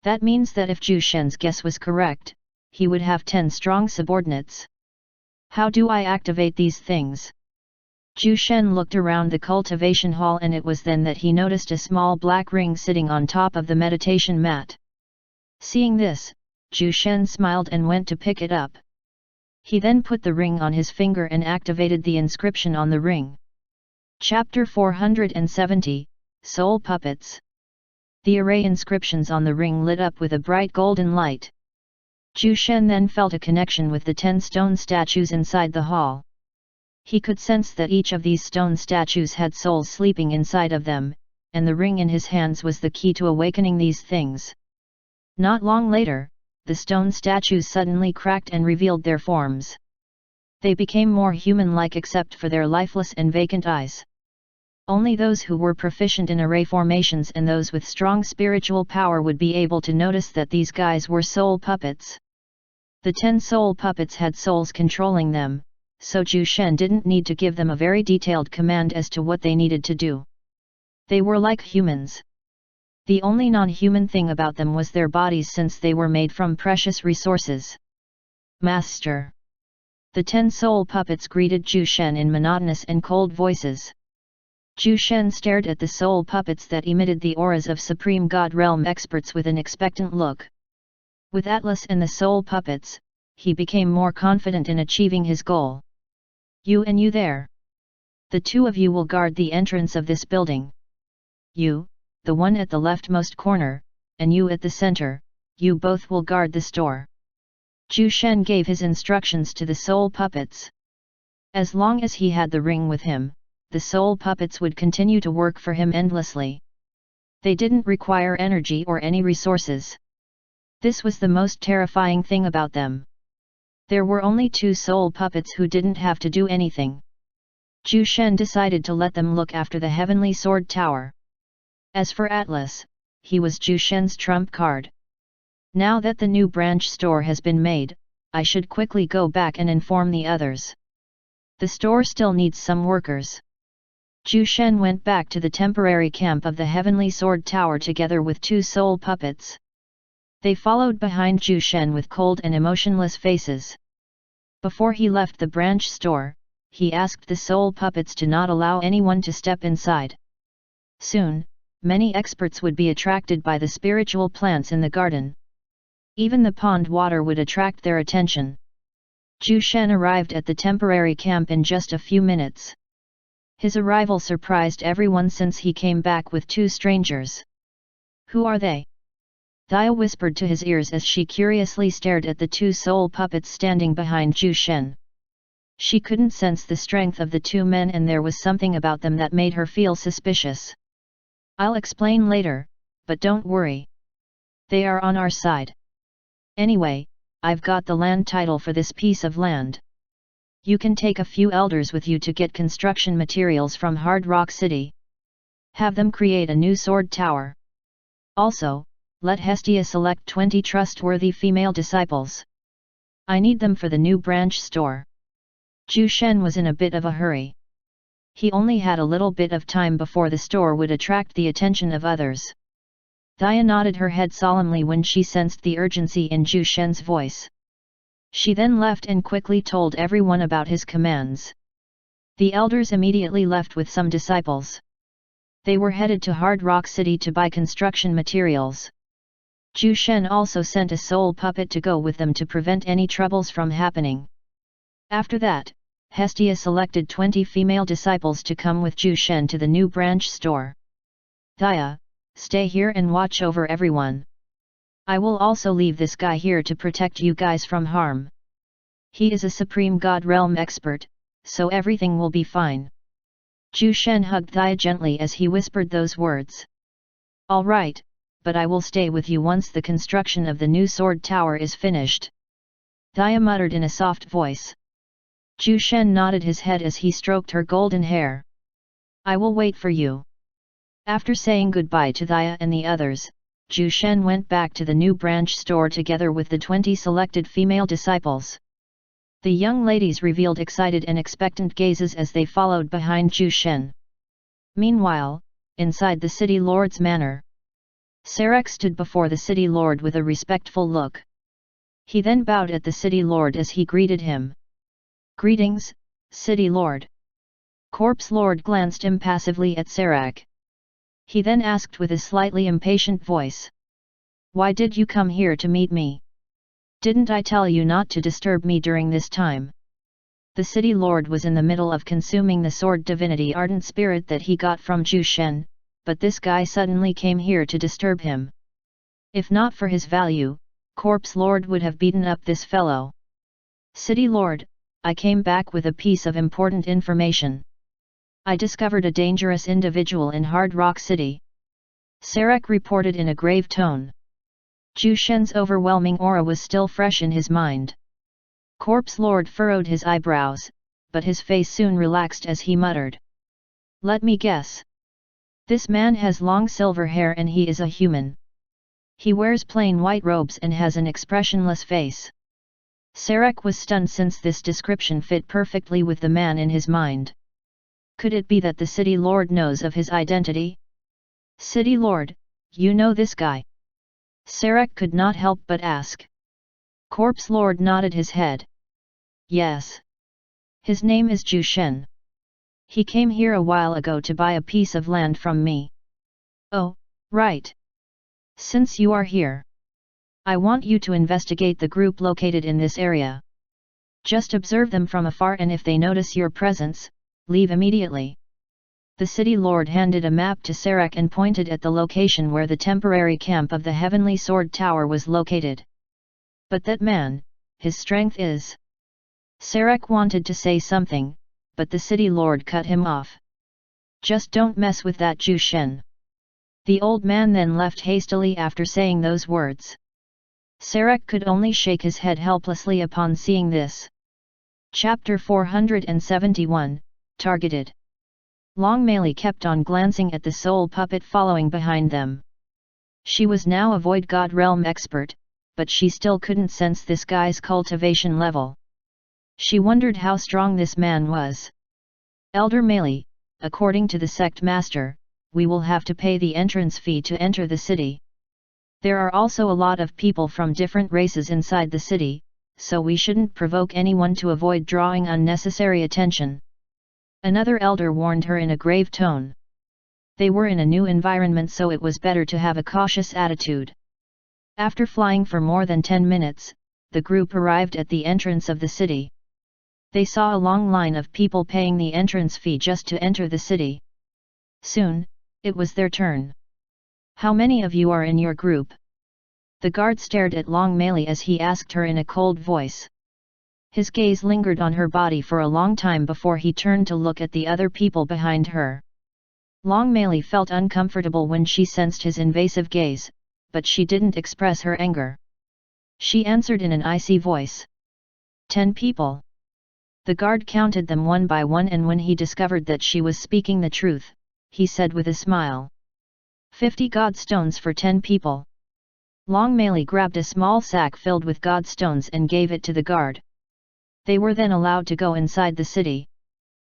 That means that if Zhu Shen's guess was correct, he would have 10 strong subordinates. How do I activate these things? Zhu Shen looked around the cultivation hall, and it was then that he noticed a small black ring sitting on top of the meditation mat. Seeing this, Zhu Shen smiled and went to pick it up. He then put the ring on his finger and activated the inscription on the ring. Chapter 470, Soul Puppets. The array inscriptions on the ring lit up with a bright golden light. Zhu Shen then felt a connection with the 10 stone statues inside the hall. He could sense that each of these stone statues had souls sleeping inside of them, and the ring in his hands was the key to awakening these things. Not long later, the stone statues suddenly cracked and revealed their forms. They became more human-like except for their lifeless and vacant eyes. Only those who were proficient in array formations and those with strong spiritual power would be able to notice that these guys were soul puppets. The 10 soul puppets had souls controlling them, so Zhu Shen didn't need to give them a very detailed command as to what they needed to do. They were like humans. The only non-human thing about them was their bodies, since they were made from precious resources. Master! The 10 soul puppets greeted Zhu Shen in monotonous and cold voices. Zhu Shen stared at the soul puppets that emitted the auras of Supreme God Realm experts with an expectant look. With Atlas and the soul puppets, he became more confident in achieving his goal. You and you there. The 2 of you will guard the entrance of this building. You, the one at the leftmost corner, and you at the center, you both will guard the store. Zhu Shen gave his instructions to the soul puppets. As long as he had the ring with him, the soul puppets would continue to work for him endlessly. They didn't require energy or any resources. This was the most terrifying thing about them. There were only 2 soul puppets who didn't have to do anything. Zhu Shen decided to let them look after the Heavenly Sword Tower. As for Atlas, he was Zhu Shen's trump card. Now that the new branch store has been made, I should quickly go back and inform the others. The store still needs some workers. Zhu Shen went back to the temporary camp of the Heavenly Sword Tower together with 2 soul puppets. They followed behind Zhu Shen with cold and emotionless faces. Before he left the branch store, he asked the soul puppets to not allow anyone to step inside. Soon, many experts would be attracted by the spiritual plants in the garden. Even the pond water would attract their attention. Zhu Shen arrived at the temporary camp in just a few minutes. His arrival surprised everyone since he came back with 2 strangers. Who are they? Thea whispered to his ears as she curiously stared at the 2 soul puppets standing behind Zhu Shen. She couldn't sense the strength of the 2 men, and there was something about them that made her feel suspicious. I'll explain later, but don't worry. They are on our side. Anyway, I've got the land title for this piece of land. You can take a few elders with you to get construction materials from Hard Rock City. Have them create a new sword tower. Also, let Hestia select 20 trustworthy female disciples. I need them for the new branch store. Zhu Shen was in a bit of a hurry. He only had a little bit of time before the store would attract the attention of others. Thea nodded her head solemnly when she sensed the urgency in Zhu Shen's voice. She then left and quickly told everyone about his commands. The elders immediately left with some disciples. They were headed to Hard Rock City to buy construction materials. Zhu Shen also sent a soul puppet to go with them to prevent any troubles from happening. After that, Hestia selected 20 female disciples to come with Zhu Shen to the new branch store. Thea, stay here and watch over everyone. I will also leave this guy here to protect you guys from harm. He is a Supreme God Realm expert, so everything will be fine. Zhu Shen hugged Thea gently as he whispered those words. All right, but I will stay with you once the construction of the new sword tower is finished. Thea muttered in a soft voice. Zhu Shen nodded his head as he stroked her golden hair. I will wait for you. After saying goodbye to Thea and the others, Zhu Shen went back to the new branch store together with the 20 selected female disciples. The young ladies revealed excited and expectant gazes as they followed behind Zhu Shen. Meanwhile, inside the city lord's manor, Sarek stood before the city lord with a respectful look. He then bowed at the city lord as he greeted him. "Greetings, city lord." Corpse lord glanced impassively at Serac. He then asked with a slightly impatient voice. "Why did you come here to meet me? Didn't I tell you not to disturb me during this time?" The city lord was in the middle of consuming the sword divinity ardent spirit that he got from Zhu Shen, but this guy suddenly came here to disturb him. If not for his value, Corpse Lord would have beaten up this fellow. "City Lord, I came back with a piece of important information. I discovered a dangerous individual in Hard Rock City," Serac reported in a grave tone. Zhu Shen's overwhelming aura was still fresh in his mind. Corpse Lord furrowed his eyebrows, but his face soon relaxed as he muttered. "Let me guess. This man has long silver hair and he is a human. He wears plain white robes and has an expressionless face." Serac was stunned since this description fit perfectly with the man in his mind. Could it be that the city lord knows of his identity? "City lord, you know this guy?" Serac could not help but ask. Corpse Lord nodded his head. "Yes. His name is Zhu Shen. He came here a while ago to buy a piece of land from me." "Oh, right. Since you are here, I want you to investigate the group located in this area. Just observe them from afar and if they notice your presence, leave immediately." The city lord handed a map to Serac and pointed at the location where the temporary camp of the Heavenly Sword Tower was located. "But that man, his strength is..." Serac wanted to say something, but the city lord cut him off. "Just don't mess with that Zhu Shen." The old man then left hastily after saying those words. Serac could only shake his head helplessly upon seeing this. Chapter 471, Targeted. Long Meili kept on glancing at the soul puppet following behind them. She was now a Void God Realm expert, but she still couldn't sense this guy's cultivation level. She wondered how strong this man was. "Elder Meili, according to the sect master, we will have to pay the entrance fee to enter the city. There are also a lot of people from different races inside the city, so we shouldn't provoke anyone to avoid drawing unnecessary attention," another elder warned her in a grave tone. They were in a new environment, so it was better to have a cautious attitude. After flying for more than 10 minutes, the group arrived at the entrance of the city. They saw a long line of people paying the entrance fee just to enter the city. Soon, it was their turn. "How many of you are in your group?" The guard stared at Long Meili as he asked her in a cold voice. His gaze lingered on her body for a long time before he turned to look at the other people behind her. Long Meili felt uncomfortable when she sensed his invasive gaze, but she didn't express her anger. She answered in an icy voice. 10 people. The guard counted them one by one, and when he discovered that she was speaking the truth, he said with a smile. 50 godstones for 10 people. Long Meili grabbed a small sack filled with godstones and gave it to the guard. They were then allowed to go inside the city.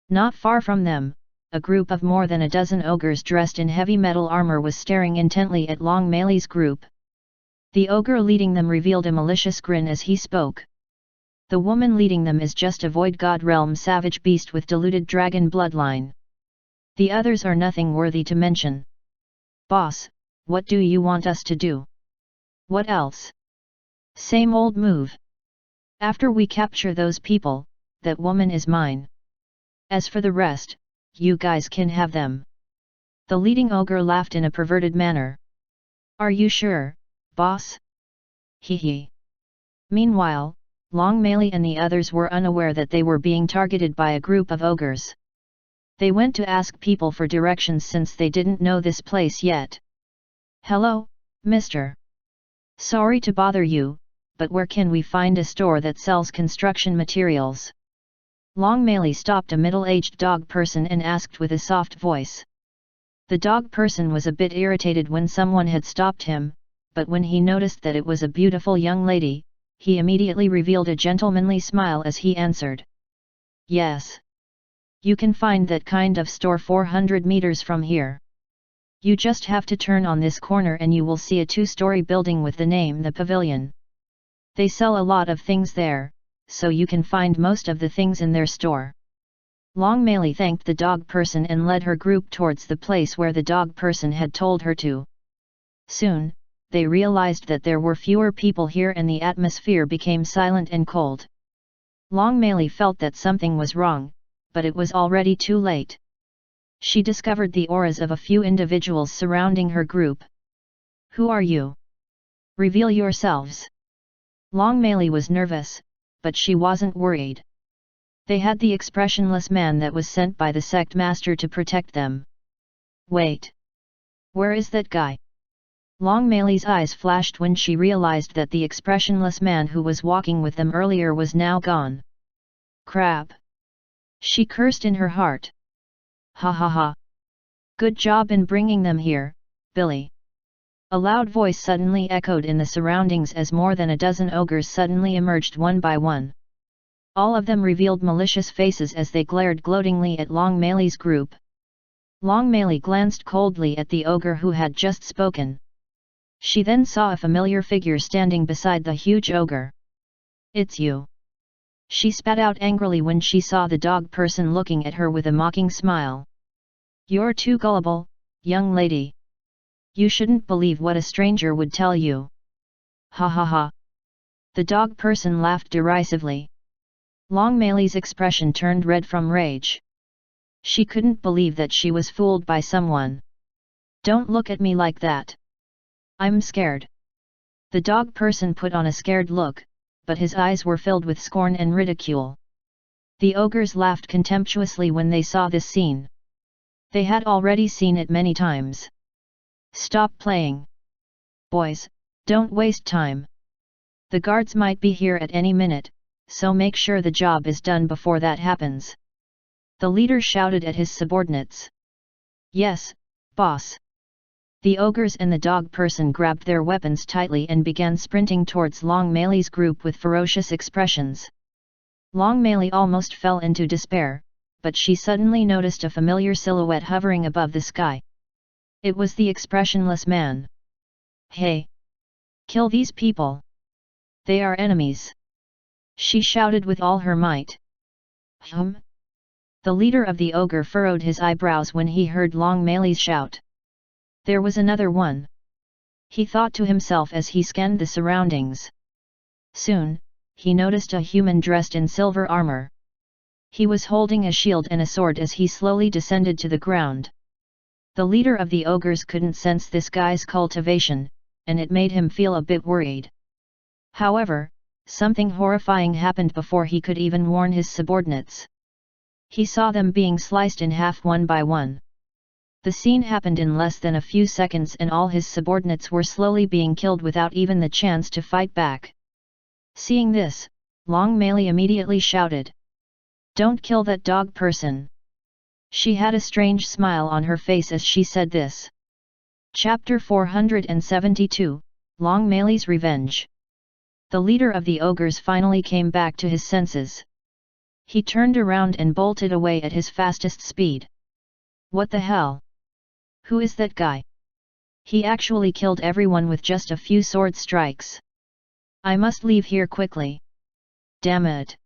Not far from them, a group of more than a dozen ogres dressed in heavy metal armor was staring intently at Long Meili's group. The ogre leading them revealed a malicious grin as he spoke. "The woman leading them is just a Void God Realm savage beast with diluted dragon bloodline. The others are nothing worthy to mention." "Boss, what do you want us to do?" "What else? Same old move. After we capture those people, that woman is mine. As for the rest, you guys can have them." The leading ogre laughed in a perverted manner. "Are you sure, boss?" "Hee hee." Meanwhile, Long Meili and the others were unaware that they were being targeted by a group of ogres. They went to ask people for directions since they didn't know this place yet. "Hello, mister. Sorry to bother you, but where can we find a store that sells construction materials?" Long Meili stopped a middle-aged dog person and asked with a soft voice. The dog person was a bit irritated when someone had stopped him, but when he noticed that it was a beautiful young lady, he immediately revealed a gentlemanly smile as he answered. "Yes. You can find that kind of store 400 meters from here. You just have to turn on this corner and you will see a 2-story building with the name The Pavilion. They sell a lot of things there, so you can find most of the things in their store. Long Meili thanked the dog person and led her group towards the place where the dog person had told her to. Soon, they realized that there were fewer people here and the atmosphere became silent and cold. Long Meili felt that something was wrong, but it was already too late. She discovered the auras of a few individuals surrounding her group. Who are you? Reveal yourselves. Long Meili was nervous, but she wasn't worried. They had the expressionless man that was sent by the sect master to protect them. Wait. Where is that guy? Long Meili's eyes flashed when she realized that the expressionless man who was walking with them earlier was now gone. Crap! She cursed in her heart. Ha ha ha! Good job in bringing them here, Billy. A loud voice suddenly echoed in the surroundings as more than a dozen ogres suddenly emerged one by one. All of them revealed malicious faces as they glared gloatingly at Long Meili's group. Long Meili glanced coldly at the ogre who had just spoken. She then saw a familiar figure standing beside the huge ogre. It's you. She spat out angrily when she saw the dog person looking at her with a mocking smile. You're too gullible, young lady. You shouldn't believe what a stranger would tell you. Ha ha ha. The dog person laughed derisively. Long Meili's expression turned red from rage. She couldn't believe that she was fooled by someone. Don't look at me like that. I'm scared. The dog person put on a scared look, but his eyes were filled with scorn and ridicule. The ogres laughed contemptuously when they saw this scene. They had already seen it many times. Stop playing. Boys, don't waste time. The guards might be here at any minute, so make sure the job is done before that happens. The leader shouted at his subordinates. Yes, boss. The ogres and the dog person grabbed their weapons tightly and began sprinting towards Long Meili's group with ferocious expressions. Long Meili almost fell into despair, but she suddenly noticed a familiar silhouette hovering above the sky. It was the expressionless man. Hey! Kill these people! They are enemies! She shouted with all her might. The leader of the ogre furrowed his eyebrows when he heard Long Meili's shout. There was another one. He thought to himself as he scanned the surroundings. Soon, he noticed a human dressed in silver armor. He was holding a shield and a sword as he slowly descended to the ground. The leader of the ogres couldn't sense this guy's cultivation, and it made him feel a bit worried. However, something horrifying happened before he could even warn his subordinates. He saw them being sliced in half one by one. The scene happened in less than a few seconds and all his subordinates were slowly being killed without even the chance to fight back. Seeing this, Long Meili immediately shouted. Don't kill that dog person. She had a strange smile on her face as she said this. Chapter 472, Long Meili's Revenge. The leader of the ogres finally came back to his senses. He turned around and bolted away at his fastest speed. What the hell? Who is that guy? He actually killed everyone with just a few sword strikes. I must leave here quickly. Damn it!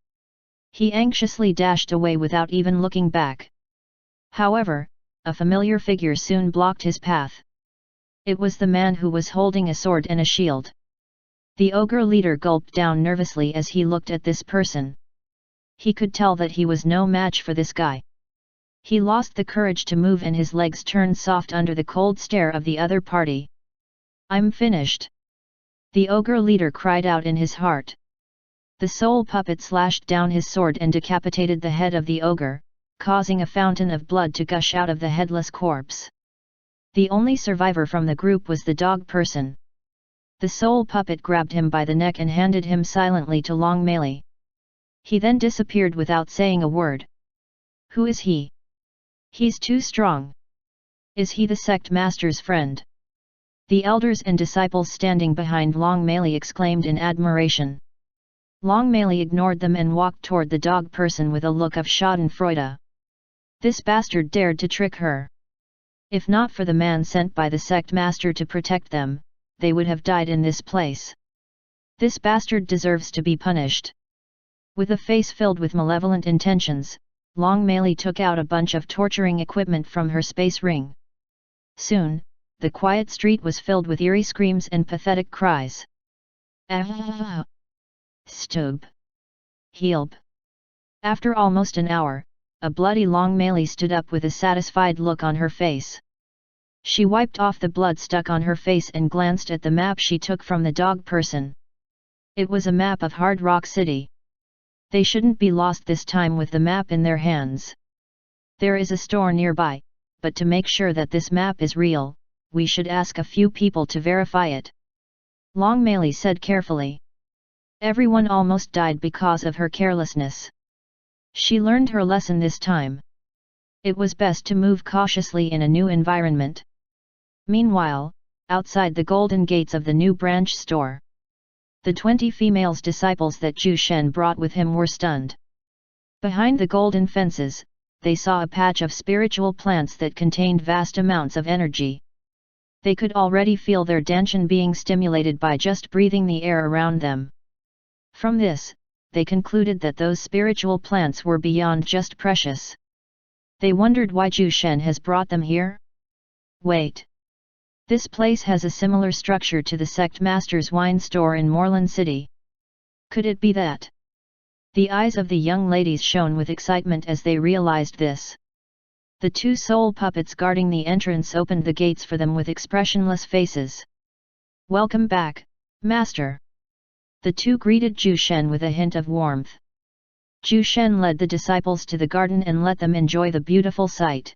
He anxiously dashed away without even looking back. However, a familiar figure soon blocked his path. It was the man who was holding a sword and a shield. The ogre leader gulped down nervously as he looked at this person. He could tell that he was no match for this guy. He lost the courage to move and his legs turned soft under the cold stare of the other party. I'm finished. The ogre leader cried out in his heart. The soul puppet slashed down his sword and decapitated the head of the ogre, causing a fountain of blood to gush out of the headless corpse. The only survivor from the group was the dog person. The soul puppet grabbed him by the neck and handed him silently to Long Meili. He then disappeared without saying a word. Who is he? He's too strong. Is he the sect master's friend? The elders and disciples standing behind Long Meili exclaimed in admiration. Long Meili ignored them and walked toward the dog person with a look of schadenfreude. This bastard dared to trick her. If not for the man sent by the sect master to protect them, they would have died in this place. This bastard deserves to be punished. With a face filled with malevolent intentions, Long Meili took out a bunch of torturing equipment from her space ring. Soon, the quiet street was filled with eerie screams and pathetic cries. Ah! Stub! Help! After almost an hour, a bloody Long Meili stood up with a satisfied look on her face. She wiped off the blood stuck on her face and glanced at the map she took from the dog person. It was a map of Hard Rock City. They shouldn't be lost this time with the map in their hands. There is a store nearby, but to make sure that this map is real, we should ask a few people to verify it. Long Meili said carefully. Everyone almost died because of her carelessness. She learned her lesson this time. It was best to move cautiously in a new environment. Meanwhile, outside the golden gates of the new branch store, the 20 females disciples that Zhu Shen brought with him were stunned. Behind the golden fences, they saw a patch of spiritual plants that contained vast amounts of energy. They could already feel their danshan being stimulated by just breathing the air around them. From this, they concluded that those spiritual plants were beyond just precious. They wondered why Zhu Shen has brought them here. Wait! This place has a similar structure to the sect master's wine store in Moreland City. Could it be that? The eyes of the young ladies shone with excitement as they realized this. The two soul puppets guarding the entrance opened the gates for them with expressionless faces. Welcome back, Master! The two greeted Zhu Shen with a hint of warmth. Zhu Shen led the disciples to the garden and let them enjoy the beautiful sight.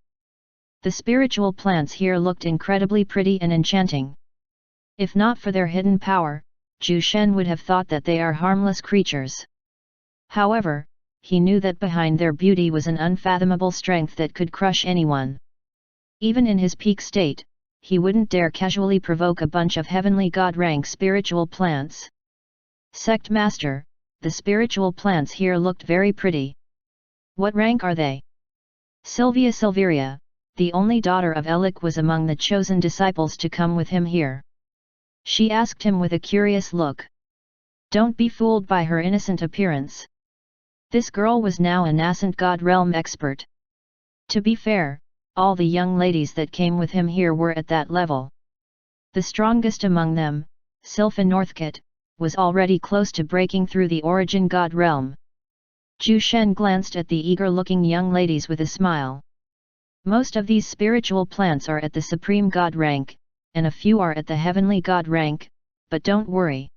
The spiritual plants here looked incredibly pretty and enchanting. If not for their hidden power, Zhu Shen would have thought that they are harmless creatures. However, he knew that behind their beauty was an unfathomable strength that could crush anyone. Even in his peak state, he wouldn't dare casually provoke a bunch of heavenly god-rank spiritual plants. Sect Master, the spiritual plants here looked very pretty. What rank are they? Silveria, the only daughter of Elik, was among the chosen disciples to come with him here. She asked him with a curious look. Don't be fooled by her innocent appearance. This girl was now a nascent god realm expert. To be fair, all the young ladies that came with him here were at that level. The strongest among them, Sylpha Northcott, was already close to breaking through the origin god realm. Zhu Shen glanced at the eager-looking young ladies with a smile. Most of these spiritual plants are at the supreme god rank, and a few are at the heavenly god rank, but don't worry.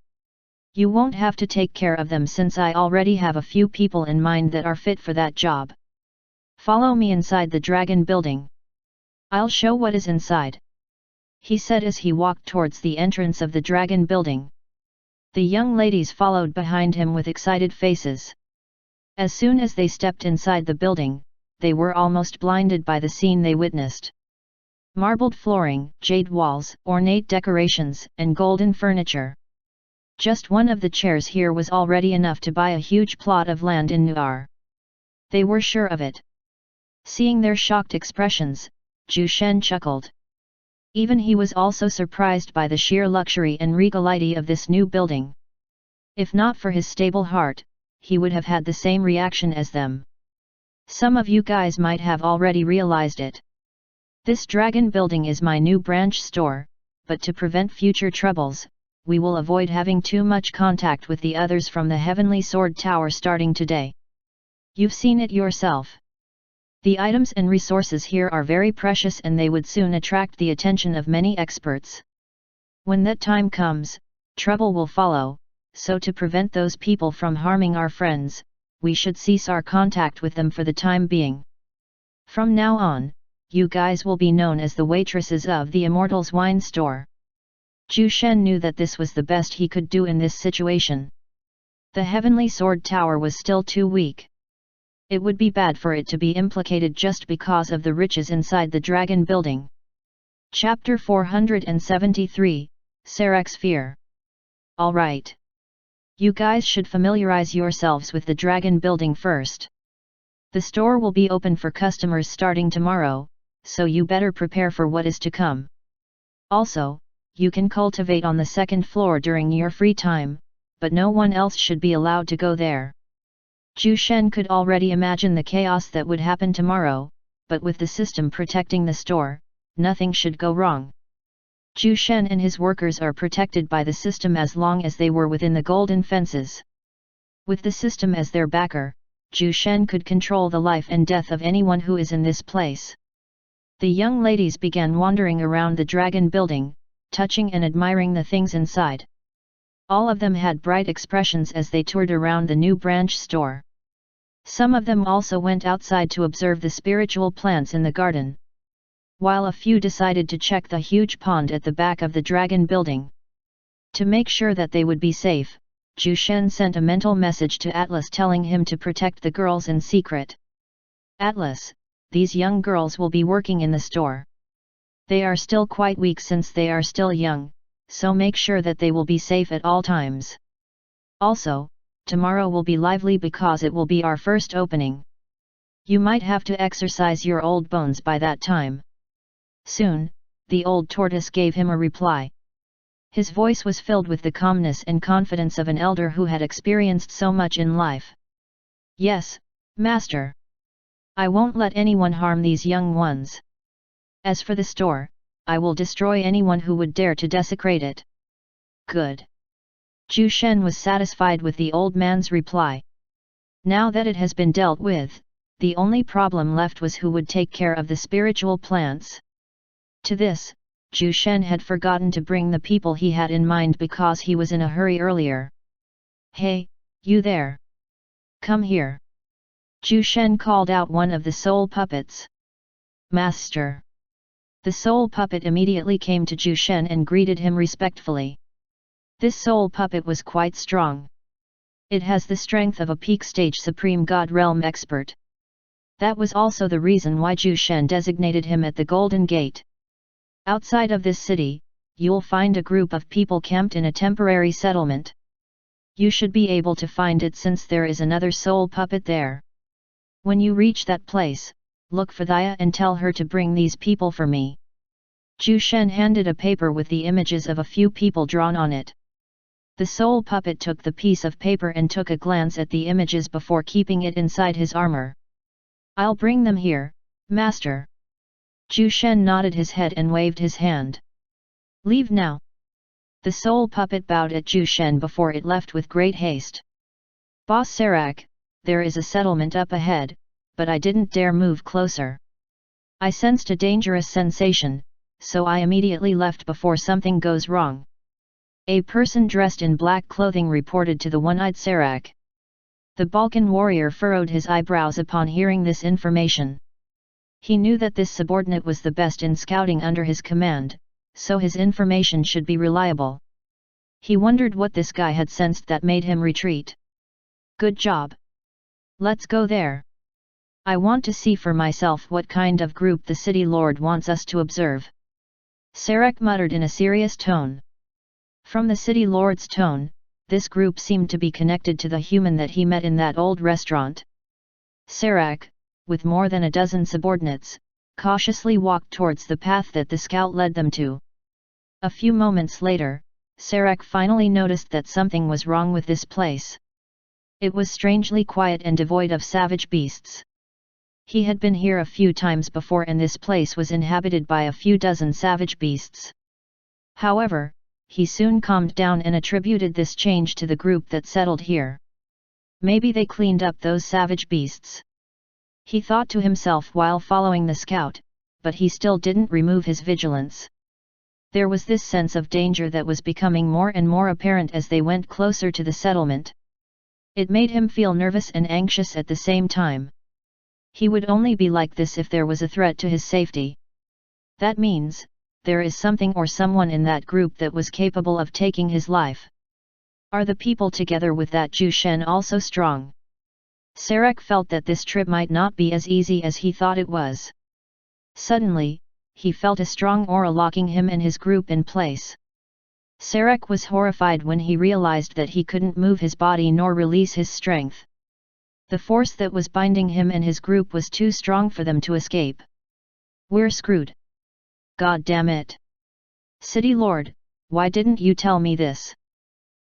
You won't have to take care of them since I already have a few people in mind that are fit for that job. Follow me inside the dragon building. I'll show what is inside, he said as he walked towards the entrance of the dragon building. The young ladies followed behind him with excited faces. As soon as they stepped inside the building, they were almost blinded by the scene they witnessed. Marbled flooring, jade walls, ornate decorations, and golden furniture. Just one of the chairs here was already enough to buy a huge plot of land in Nuar. They were sure of it. Seeing their shocked expressions, Zhu Shen chuckled. Even he was also surprised by the sheer luxury and regality of this new building. If not for his stable heart, he would have had the same reaction as them. Some of you guys might have already realized it. This dragon building is my new branch store, but to prevent future troubles, we will avoid having too much contact with the others from the Heavenly Sword Tower starting today. You've seen it yourself. The items and resources here are very precious and they would soon attract the attention of many experts. When that time comes, trouble will follow, so to prevent those people from harming our friends, we should cease our contact with them for the time being. From now on, you guys will be known as the waitresses of the Immortal's wine store. Zhu Shen knew that this was the best he could do in this situation. The Heavenly Sword Tower was still too weak. It would be bad for it to be implicated just because of the riches inside the dragon building. Chapter 473, Sarek's Fear. Alright. You guys should familiarize yourselves with the dragon building first. The store will be open for customers starting tomorrow, so you better prepare for what is to come. Also, you can cultivate on the second floor during your free time, but no one else should be allowed to go there. Zhu Shen could already imagine the chaos that would happen tomorrow, but with the system protecting the store, nothing should go wrong. Zhu Shen and his workers are protected by the system as long as they were within the golden fences. With the system as their backer, Zhu Shen could control the life and death of anyone who is in this place. The young ladies began wandering around the dragon building, touching and admiring the things inside. All of them had bright expressions as they toured around the new branch store. Some of them also went outside to observe the spiritual plants in the garden, while a few decided to check the huge pond at the back of the dragon building. To make sure that they would be safe, Zhu Shen sent a mental message to Atlas telling him to protect the girls in secret. Atlas, these young girls will be working in the store. They are still quite weak since they are still young, so make sure that they will be safe at all times. Also, tomorrow will be lively because it will be our first opening. You might have to exercise your old bones by that time. Soon, the old tortoise gave him a reply. His voice was filled with the calmness and confidence of an elder who had experienced so much in life. Yes, master. I won't let anyone harm these young ones. As for the store, I will destroy anyone who would dare to desecrate it. Good. Zhu Shen was satisfied with the old man's reply. Now that it has been dealt with, the only problem left was who would take care of the spiritual plants. To this, Zhu Shen had forgotten to bring the people he had in mind because he was in a hurry earlier. Hey, you there! Come here! Zhu Shen called out one of the soul puppets. Master! The soul puppet immediately came to Zhu Shen and greeted him respectfully. This soul puppet was quite strong. It has the strength of a peak stage supreme god realm expert. That was also the reason why Zhu Shen designated him at the Golden Gate. Outside of this city, you'll find a group of people camped in a temporary settlement. You should be able to find it since there is another soul puppet there. When you reach that place, look for Thea and tell her to bring these people for me. Zhu Shen handed a paper with the images of a few people drawn on it. The soul puppet took the piece of paper and took a glance at the images before keeping it inside his armor. I'll bring them here, master. Zhu Shen nodded his head and waved his hand. Leave now. The soul puppet bowed at Zhu Shen before it left with great haste. Boss Serac, there is a settlement up ahead, but I didn't dare move closer. I sensed a dangerous sensation, so I immediately left before something goes wrong. A person dressed in black clothing reported to the one-eyed Serac. The Balkan warrior furrowed his eyebrows upon hearing this information. He knew that this subordinate was the best in scouting under his command, so his information should be reliable. He wondered what this guy had sensed that made him retreat. Good job. Let's go there. I want to see for myself what kind of group the city lord wants us to observe. Serac muttered in a serious tone. From the city lord's tone, this group seemed to be connected to the human that he met in that old restaurant. Serac, with more than a dozen subordinates, cautiously walked towards the path that the scout led them to. A few moments later, Serac finally noticed that something was wrong with this place. It was strangely quiet and devoid of savage beasts. He had been here a few times before and this place was inhabited by a few dozen savage beasts. However, he soon calmed down and attributed this change to the group that settled here. Maybe they cleaned up those savage beasts. He thought to himself while following the scout, but he still didn't remove his vigilance. There was this sense of danger that was becoming more and more apparent as they went closer to the settlement. It made him feel nervous and anxious at the same time. He would only be like this if there was a threat to his safety. That means, there is something or someone in that group that was capable of taking his life. Are the people together with that Zhu Shen also strong? Serac felt that this trip might not be as easy as he thought it was. Suddenly, he felt a strong aura locking him and his group in place. Serac was horrified when he realized that he couldn't move his body nor release his strength. The force that was binding him and his group was too strong for them to escape. We're screwed. God damn it! City Lord, why didn't you tell me this?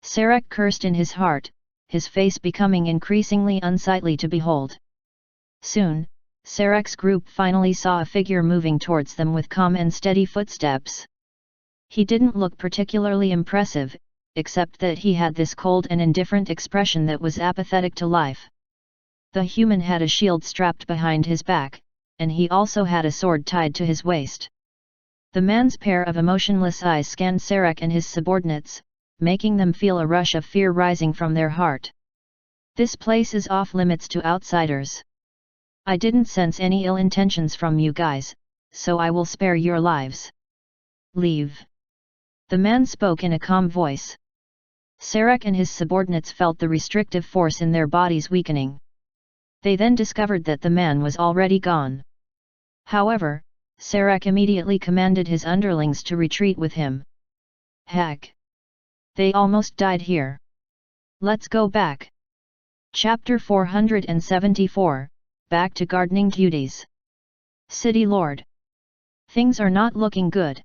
Sarek cursed in his heart, his face becoming increasingly unsightly to behold. Soon, Sarek's group finally saw a figure moving towards them with calm and steady footsteps. He didn't look particularly impressive, except that he had this cold and indifferent expression that was apathetic to life. The human had a shield strapped behind his back, and he also had a sword tied to his waist. The man's pair of emotionless eyes scanned Sarek and his subordinates, making them feel a rush of fear rising from their heart. This place is off limits to outsiders. I didn't sense any ill intentions from you guys, so I will spare your lives. Leave. The man spoke in a calm voice. Sarek and his subordinates felt the restrictive force in their bodies weakening. They then discovered that the man was already gone. However, Sarek immediately commanded his underlings to retreat with him. Heck! They almost died here. Let's go back. Chapter 474, Back to Gardening Duties. City Lord. Things are not looking good.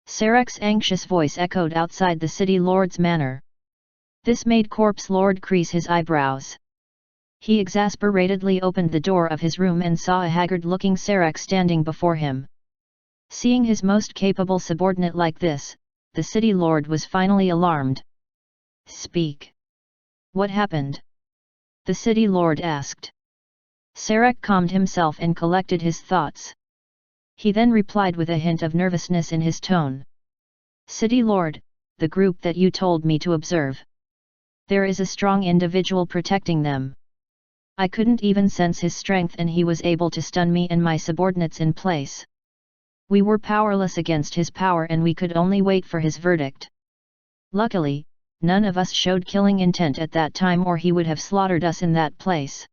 Sarek's anxious voice echoed outside the City Lord's manor. This made Corpse Lord crease his eyebrows. He exasperatedly opened the door of his room and saw a haggard-looking Sarek standing before him. Seeing his most capable subordinate like this, the City Lord was finally alarmed. Speak. What happened? The City Lord asked. Sarek calmed himself and collected his thoughts. He then replied with a hint of nervousness in his tone. City Lord, the group that you told me to observe. There is a strong individual protecting them. I couldn't even sense his strength and he was able to stun me and my subordinates in place. We were powerless against his power and we could only wait for his verdict. Luckily, none of us showed killing intent at that time or he would have slaughtered us in that place.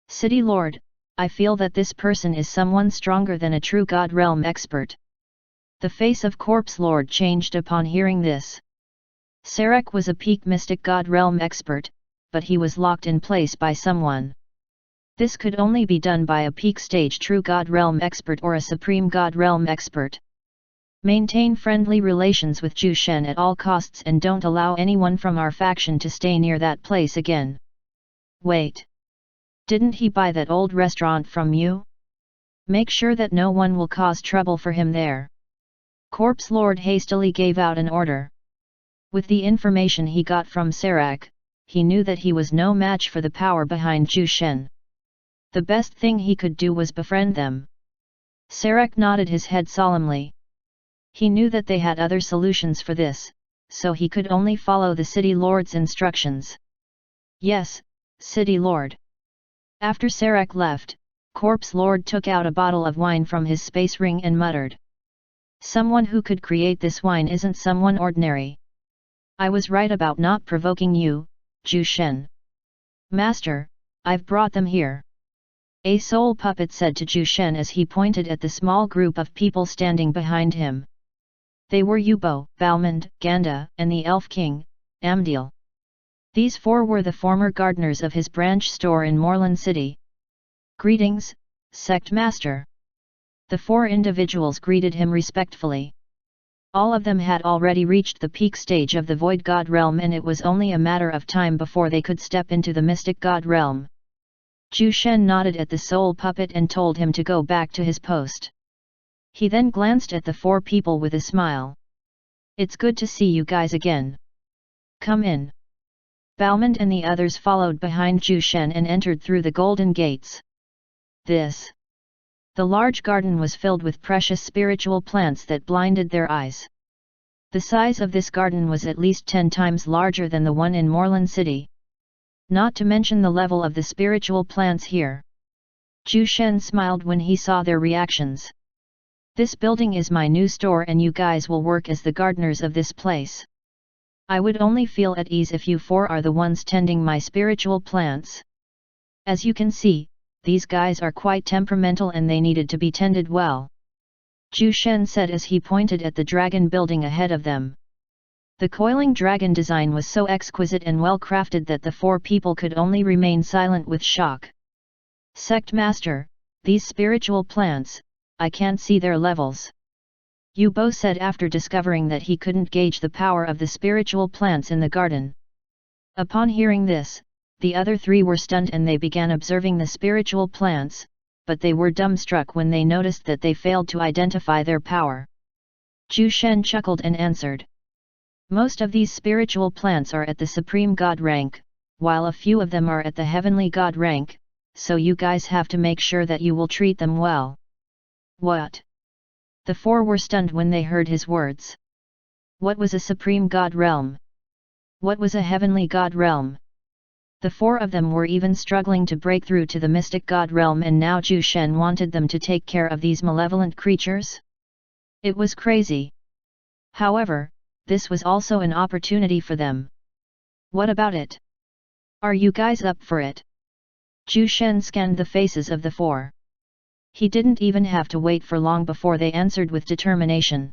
City Lord, I feel that this person is someone stronger than a true God Realm expert. The face of Corpse Lord changed upon hearing this. Sarek was a peak mystic God Realm expert, but he was locked in place by someone. This could only be done by a peak stage true God Realm expert or a supreme God Realm expert. Maintain friendly relations with Zhu Shen at all costs and don't allow anyone from our faction to stay near that place again. Wait. Didn't he buy that old restaurant from you? Make sure that no one will cause trouble for him there. Corpse Lord hastily gave out an order. With the information he got from Sarek, he knew that he was no match for the power behind Zhu Shen. The best thing he could do was befriend them. Sarek nodded his head solemnly. He knew that they had other solutions for this, so he could only follow the City Lord's instructions. Yes, City Lord. After Sarek left, Corpse Lord took out a bottle of wine from his space ring and muttered. Someone who could create this wine isn't someone ordinary. I was right about not provoking you, Zhu Shen. Master, I've brought them here. A soul puppet said to Zhu Shen as he pointed at the small group of people standing behind him. They were Yubo, Balmond, Ganda, and the Elf King, Amdil. These four were the former gardeners of his branch store in Moreland City. Greetings, Sect Master. The four individuals greeted him respectfully. All of them had already reached the peak stage of the Void God Realm and it was only a matter of time before they could step into the Mystic God Realm. Zhu Shen nodded at the soul puppet and told him to go back to his post. He then glanced at the four people with a smile. It's good to see you guys again. Come in. Balmond and the others followed behind Zhu Shen and entered through the golden gates. The large garden was filled with precious spiritual plants that blinded their eyes. The size of this garden was at least 10 times larger than the one in Moreland City. Not to mention the level of the spiritual plants here. Zhu Shen smiled when he saw their reactions. This building is my new store and you guys will work as the gardeners of this place. I would only feel at ease if you four are the ones tending my spiritual plants. As you can see, these guys are quite temperamental and they needed to be tended well. Zhu Shen said as he pointed at the dragon building ahead of them. The coiling dragon design was so exquisite and well crafted that the four people could only remain silent with shock. Sect Master, these spiritual plants, I can't see their levels. Yu-Bo said after discovering that he couldn't gauge the power of the spiritual plants in the garden. Upon hearing this, the other three were stunned and they began observing the spiritual plants, but they were dumbstruck when they noticed that they failed to identify their power. Zhu Shen chuckled and answered. Most of these spiritual plants are at the Supreme God rank, while a few of them are at the Heavenly God rank, so you guys have to make sure that you will treat them well. What? The four were stunned when they heard his words. What was a Supreme God realm? What was a Heavenly God realm? The four of them were even struggling to break through to the Mystic God realm, and now Zhu Shen wanted them to take care of these malevolent creatures? It was crazy. However, this was also an opportunity for them. What about it? Are you guys up for it? Zhu Shen scanned the faces of the four. He didn't even have to wait for long before they answered with determination.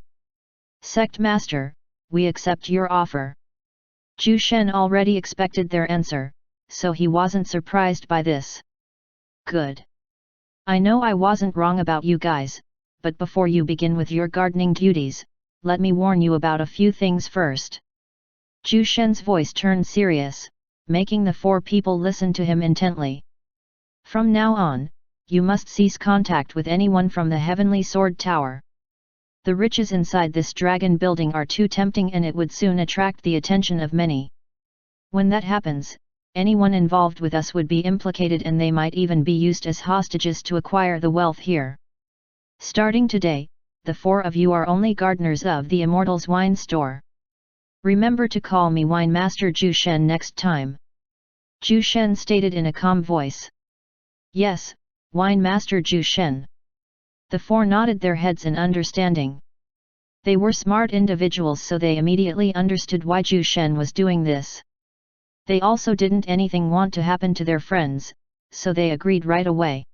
Sect Master, we accept your offer. Zhu Shen already expected their answer, so he wasn't surprised by this. Good. I know I wasn't wrong about you guys, but before you begin with your gardening duties, let me warn you about a few things first. Zhu Shen's voice turned serious, making the four people listen to him intently. From now on, you must cease contact with anyone from the Heavenly Sword Tower. The riches inside this dragon building are too tempting and it would soon attract the attention of many. When that happens, anyone involved with us would be implicated and they might even be used as hostages to acquire the wealth here. Starting today, the four of you are only gardeners of the Immortal's wine store. Remember to call me Wine Master Zhu Shen next time. Zhu Shen stated in a calm voice. Yes, Wine Master Zhu Shen. The four nodded their heads in understanding. They were smart individuals, so they immediately understood why Zhu Shen was doing this. They also didn't anything want to happen to their friends, so they agreed right away.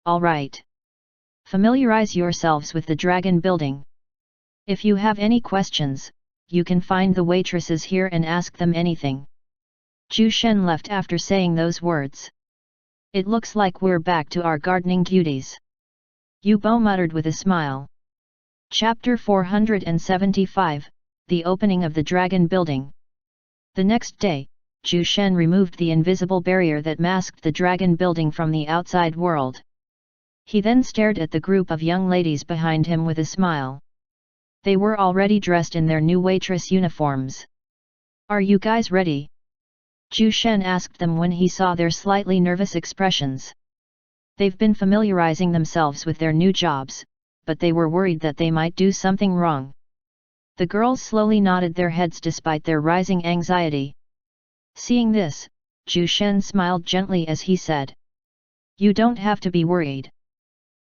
All right. Familiarize yourselves with the dragon building. If you have any questions, you can find the waitresses here and ask them anything. Zhu Shen left after saying those words. It looks like we're back to our gardening duties. Yu-Bo muttered with a smile. Chapter 475, The Opening of the Dragon Building. The next day, Zhu Shen removed the invisible barrier that masked the dragon building from the outside world. He then stared at the group of young ladies behind him with a smile. They were already dressed in their new waitress uniforms. Are you guys ready? Zhu Shen asked them when he saw their slightly nervous expressions. They've been familiarizing themselves with their new jobs, but they were worried that they might do something wrong. The girls slowly nodded their heads despite their rising anxiety. Seeing this, Zhu Shen smiled gently as he said. You don't have to be worried.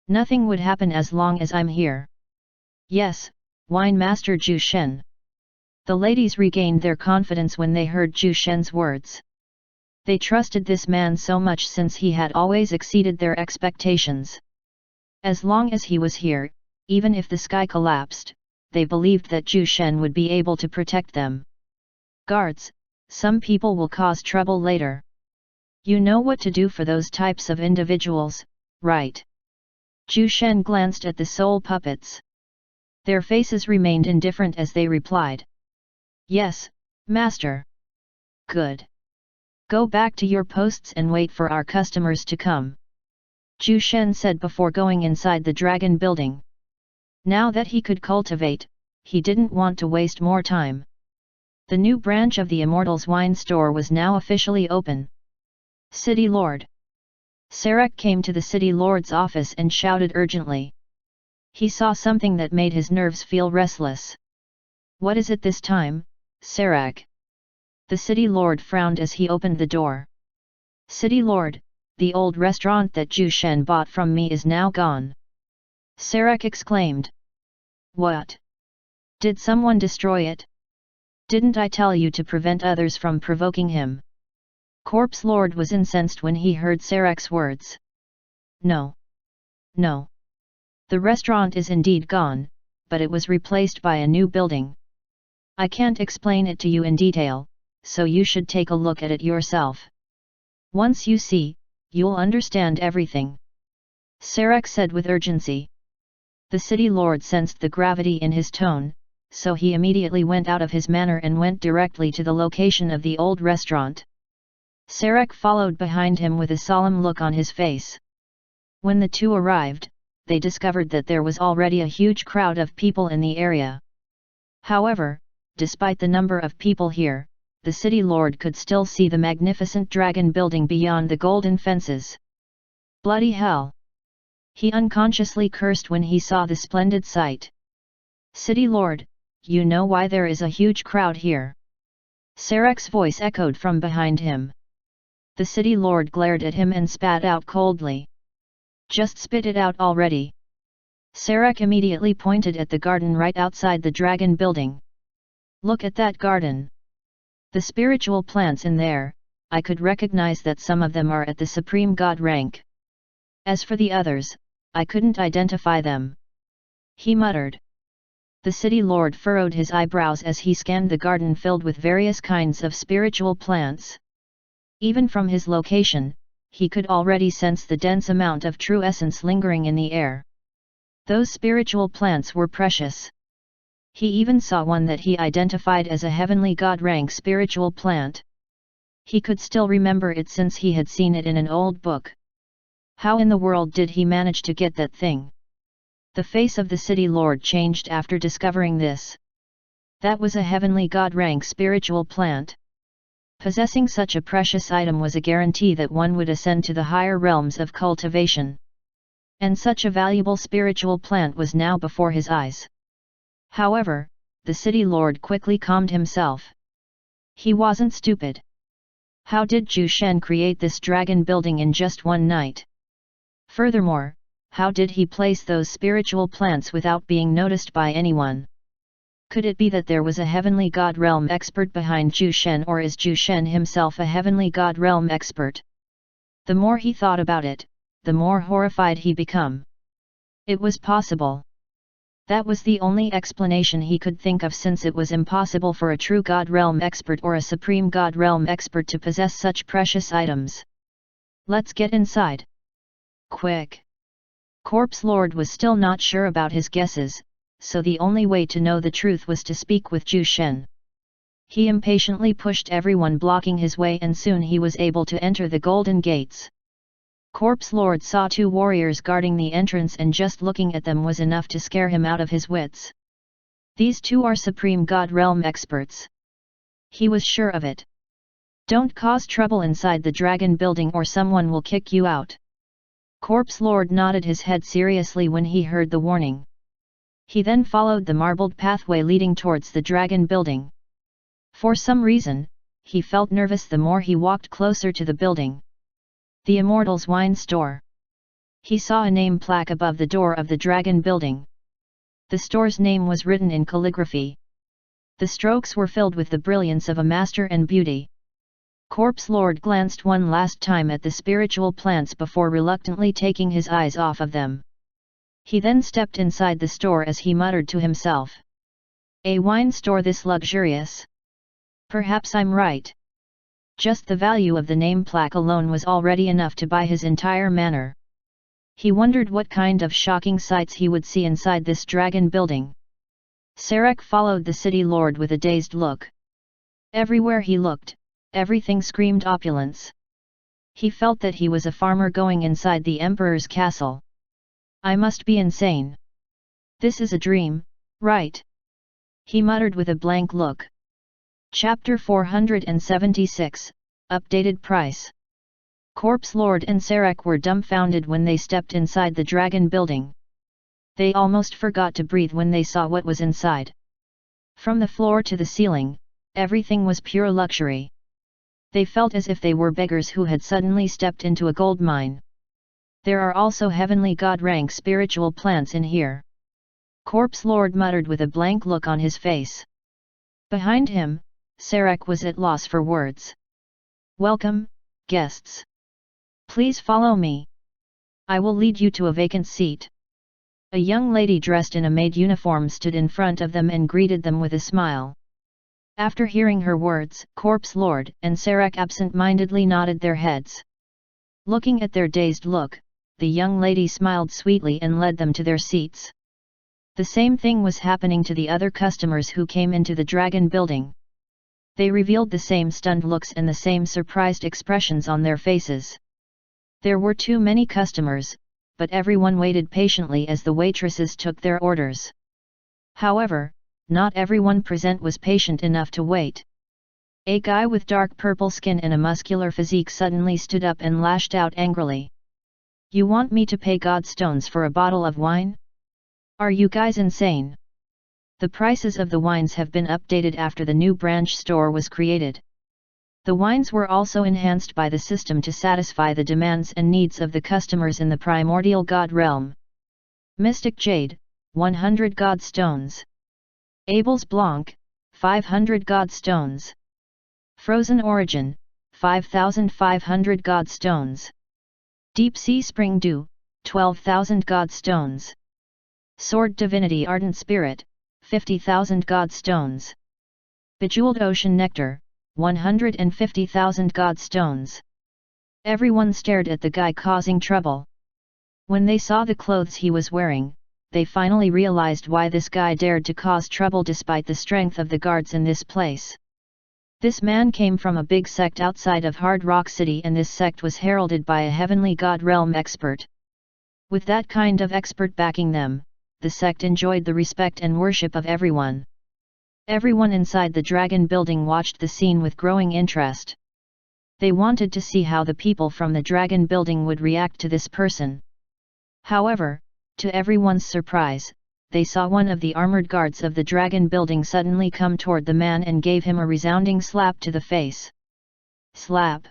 Nothing would happen as long as I'm here. Yes, Wine Master Zhu Shen. The ladies regained their confidence when they heard Zhu Shen's words. They trusted this man so much since he had always exceeded their expectations. As long as he was here, even if the sky collapsed, they believed that Zhu Shen would be able to protect them. Guards, some people will cause trouble later. You know what to do for those types of individuals, right? Zhu Shen glanced at the soul puppets. Their faces remained indifferent as they replied. Yes, Master. Good. Go back to your posts and wait for our customers to come. Zhu Shen said before going inside the dragon building. Now that he could cultivate, he didn't want to waste more time. The new branch of the Immortal's wine store was now officially open. City Lord. Sarek came to the City Lord's office and shouted urgently. He saw something that made his nerves feel restless. What is it this time, Sarek? The City Lord frowned as he opened the door. City Lord, the old restaurant that Zhu Shen bought from me is now gone. Sarek exclaimed. What? Did someone destroy it? Didn't I tell you to prevent others from provoking him? Corpse Lord was incensed when he heard Sarek's words. No. No. The restaurant is indeed gone, but it was replaced by a new building. I can't explain it to you in detail, so you should take a look at it yourself. Once you see, you'll understand everything. Sarek said with urgency. The city lord sensed the gravity in his tone, so he immediately went out of his manner and went directly to the location of the old restaurant. Sarek followed behind him with a solemn look on his face. When the two arrived, they discovered that there was already a huge crowd of people in the area. However, despite the number of people here, the city lord could still see the magnificent dragon building beyond the golden fences. Bloody hell! He unconsciously cursed when he saw the splendid sight. City lord, you know why there is a huge crowd here? Sarek's voice echoed from behind him. The city lord glared at him and spat out coldly. Just spit it out already. Sarek immediately pointed at the garden right outside the dragon building. Look at that garden. The spiritual plants in there, I could recognize that some of them are at the supreme god rank. As for the others, I couldn't identify them. He muttered. The city lord furrowed his eyebrows as he scanned the garden filled with various kinds of spiritual plants. Even from his location, he could already sense the dense amount of true essence lingering in the air. Those spiritual plants were precious. He even saw one that he identified as a heavenly god rank spiritual plant. He could still remember it since he had seen it in an old book. How in the world did he manage to get that thing? The face of the city lord changed after discovering this. That was a heavenly god rank spiritual plant. Possessing such a precious item was a guarantee that one would ascend to the higher realms of cultivation. And such a valuable spiritual plant was now before his eyes. However, the city lord quickly calmed himself. He wasn't stupid. How did Zhu Shen create this dragon building in just one night? Furthermore, how did he place those spiritual plants without being noticed by anyone? Could it be that there was a heavenly god realm expert behind Zhu Shen, or is Zhu Shen himself a heavenly god realm expert? The more he thought about it, the more horrified he became. It was possible. That was the only explanation he could think of, since it was impossible for a true god realm expert or a supreme god realm expert to possess such precious items. Let's get inside. Quick! Corpse Lord was still not sure about his guesses, so the only way to know the truth was to speak with Zhu Shen. He impatiently pushed everyone blocking his way, and soon he was able to enter the golden gates. Corpse Lord saw two warriors guarding the entrance, and just looking at them was enough to scare him out of his wits. These two are supreme god realm experts. He was sure of it. Don't cause trouble inside the dragon building or someone will kick you out. Corpse Lord nodded his head seriously when he heard the warning. He then followed the marbled pathway leading towards the dragon building. For some reason, he felt nervous the more he walked closer to the building. The Immortal's wine store. He saw a name plaque above the door of the dragon building. The store's name was written in calligraphy. The strokes were filled with the brilliance of a master and beauty. Corpse Lord glanced one last time at the spiritual plants before reluctantly taking his eyes off of them. He then stepped inside the store as he muttered to himself. A wine store this luxurious? Perhaps I'm right. Just the value of the name plaque alone was already enough to buy his entire manor. He wondered what kind of shocking sights he would see inside this dragon building. Sarek followed the city lord with a dazed look. Everywhere he looked, everything screamed opulence. He felt that he was a farmer going inside the emperor's castle. I must be insane. This is a dream, right? He muttered with a blank look. Chapter 476, Updated Price. Corpse Lord and Sarek were dumbfounded when they stepped inside the dragon building. They almost forgot to breathe when they saw what was inside. From the floor to the ceiling, everything was pure luxury. They felt as if they were beggars who had suddenly stepped into a gold mine. There are also heavenly god rank spiritual plants in here. Corpse Lord muttered with a blank look on his face. Behind him, Sarek was at loss for words. Welcome, guests. Please follow me. I will lead you to a vacant seat. A young lady dressed in a maid uniform stood in front of them and greeted them with a smile. After hearing her words, Corpse Lord and Sarek absent-mindedly nodded their heads. Looking at their dazed look, the young lady smiled sweetly and led them to their seats. The same thing was happening to the other customers who came into the dragon building. They revealed the same stunned looks and the same surprised expressions on their faces. There were too many customers, but everyone waited patiently as the waitresses took their orders. However, not everyone present was patient enough to wait. A guy with dark purple skin and a muscular physique suddenly stood up and lashed out angrily. "You want me to pay God stones for a bottle of wine? Are you guys insane? The prices of the wines have been updated after the new branch store was created. The wines were also enhanced by the system to satisfy the demands and needs of the customers in the primordial god realm. Mystic Jade, 100 God stones. Abel's Blanc, 500 God stones. Frozen Origin, 5,500 God stones. Deep Sea Spring Dew, 12,000 God stones. Sword Divinity Ardent Spirit, 50,000 God stones. Bejeweled Ocean Nectar, 150,000 God stones." Everyone stared at the guy causing trouble. When they saw the clothes he was wearing, they finally realized why this guy dared to cause trouble despite the strength of the guards in this place. This man came from a big sect outside of Hard Rock City, and this sect was heralded by a heavenly god realm expert. With that kind of expert backing them, the sect enjoyed the respect and worship of everyone. Everyone inside the dragon building watched the scene with growing interest. They wanted to see how the people from the dragon building would react to this person. However, to everyone's surprise, they saw one of the armored guards of the dragon building suddenly come toward the man and gave him a resounding slap to the face. Slap!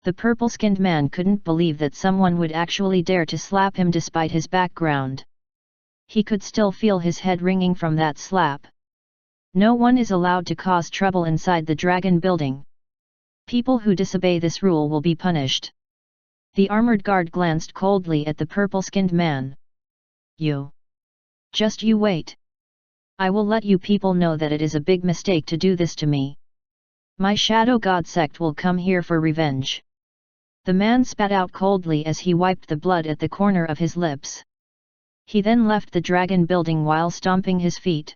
The purple-skinned man couldn't believe that someone would actually dare to slap him despite his background. He could still feel his head ringing from that slap. No one is allowed to cause trouble inside the dragon building. People who disobey this rule will be punished. The armored guard glanced coldly at the purple-skinned man. Just you wait. I will let you people know that it is a big mistake to do this to me. My shadow god sect will come here for revenge." The man spat out coldly as he wiped the blood at the corner of his lips. He then left the dragon building while stomping his feet.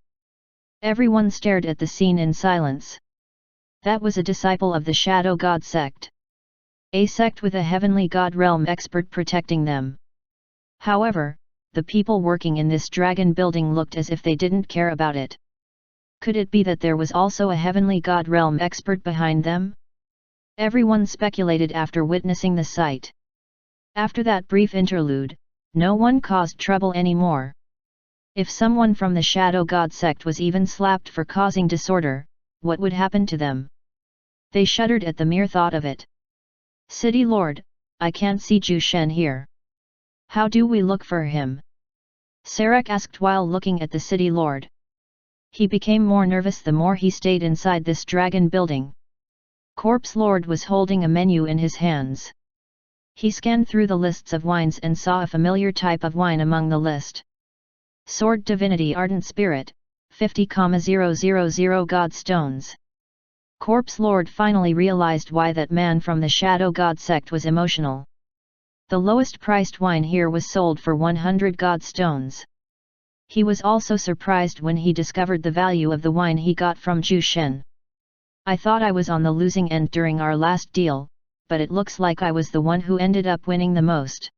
Everyone stared at the scene in silence. That was a disciple of the Shadow God sect. A sect with a heavenly god realm expert protecting them. However, the people working in this dragon building looked as if they didn't care about it. Could it be that there was also a heavenly god realm expert behind them? Everyone speculated after witnessing the sight. After that brief interlude, no one caused trouble anymore. If someone from the Shadow God sect was even slapped for causing disorder, what would happen to them? They shuddered at the mere thought of it. "City Lord, I can't see Zhu Shen here. How do we look for him?" Sarek asked while looking at the City Lord. He became more nervous the more he stayed inside this dragon building. Corpse Lord was holding a menu in his hands. He scanned through the lists of wines and saw a familiar type of wine among the list. Sword Divinity Ardent Spirit, 50,000 God stones. Corpse Lord finally realized why that man from the Shadow God sect was emotional. The lowest priced wine here was sold for 100 God stones. He was also surprised when he discovered the value of the wine he got from Zhu Shen. "I thought I was on the losing end during our last deal, but it looks like I was the one who ended up winning the most,"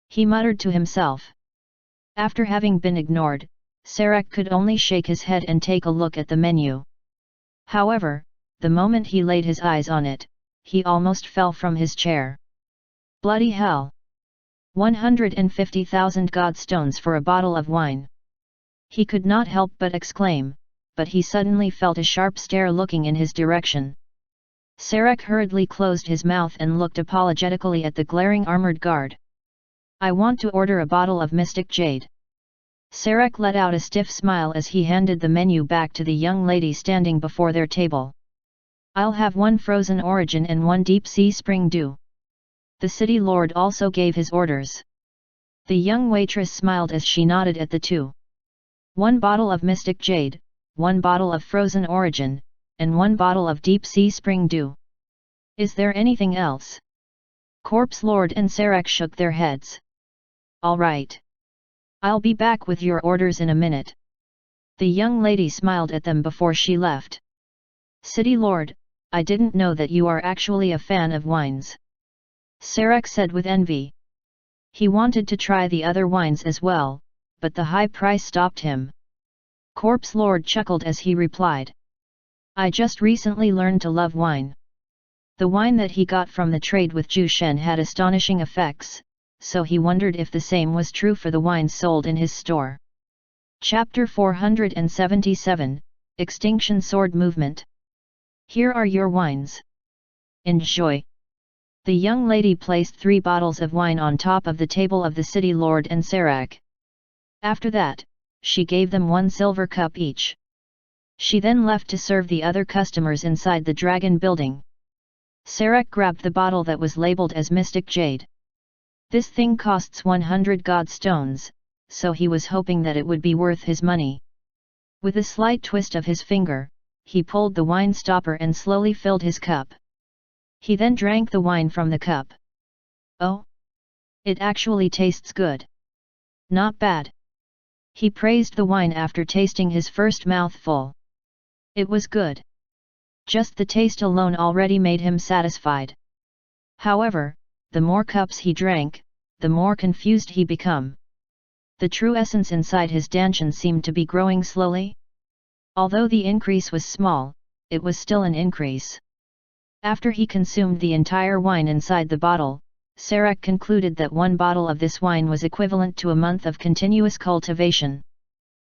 he muttered to himself. After having been ignored, Sarek could only shake his head and take a look at the menu. However, the moment he laid his eyes on it, he almost fell from his chair. Bloody hell! 150,000 God stones for a bottle of wine! He could not help but exclaim, but he suddenly felt a sharp stare looking in his direction. Sarek hurriedly closed his mouth and looked apologetically at the glaring armored guard. "I want to order a bottle of Mystic Jade." Sarek let out a stiff smile as he handed the menu back to the young lady standing before their table. "I'll have one Frozen Origin and one Deep Sea Spring Dew." The City Lord also gave his orders. The young waitress smiled as she nodded at the two. "One bottle of Mystic Jade, one bottle of Frozen Origin, and one bottle of Deep Sea Spring Dew. Is there anything else?" Corpse Lord and Sarek shook their heads. "All right. I'll be back with your orders in a minute. The young lady smiled at them before she left. City Lord, I didn't know that you are actually a fan of wines. Sarek said with envy. He wanted to try the other wines as well, but the high price stopped him. Corpse Lord chuckled as he replied. I just recently learned to love wine. The wine that he got from the trade with Ju Shen had astonishing effects, so he wondered if the same was true for the wines sold in his store. Chapter 477, Extinction Sword Movement. Here are your wines. Enjoy. The young lady placed 3 bottles of wine on top of the table of the city lord and Sarek. After that, she gave them 1 silver cup each. She then left to serve the other customers inside the dragon building. Sarek grabbed the bottle that was labeled as Mystic Jade. This thing costs 100 god stones, so he was hoping that it would be worth his money. With a slight twist of his finger, he pulled the wine stopper and slowly filled his cup. He then drank the wine from the cup. Oh! It actually tastes good. Not bad. He praised the wine after tasting his first mouthful. It was good. Just the taste alone already made him satisfied. However, the more cups he drank, the more confused he became. The true essence inside his dantian seemed to be growing slowly. Although the increase was small, it was still an increase. After he consumed the entire wine inside the bottle, Sarek concluded that 1 bottle of this wine was equivalent to a month of continuous cultivation.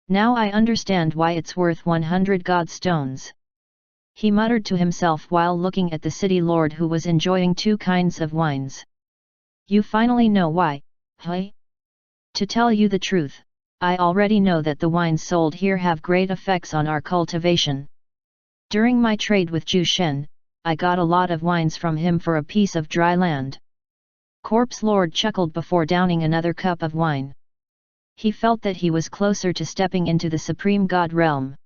Now I understand why it's worth 100 god stones. He muttered to himself while looking at the city lord who was enjoying 2 kinds of wines. You finally know why, hey? To tell you the truth, I already know that the wines sold here have great effects on our cultivation. During my trade with Ju Shen, I got a lot of wines from him for a piece of dry land. Corpse Lord chuckled before downing another cup of wine. He felt that he was closer to stepping into the Supreme God realm.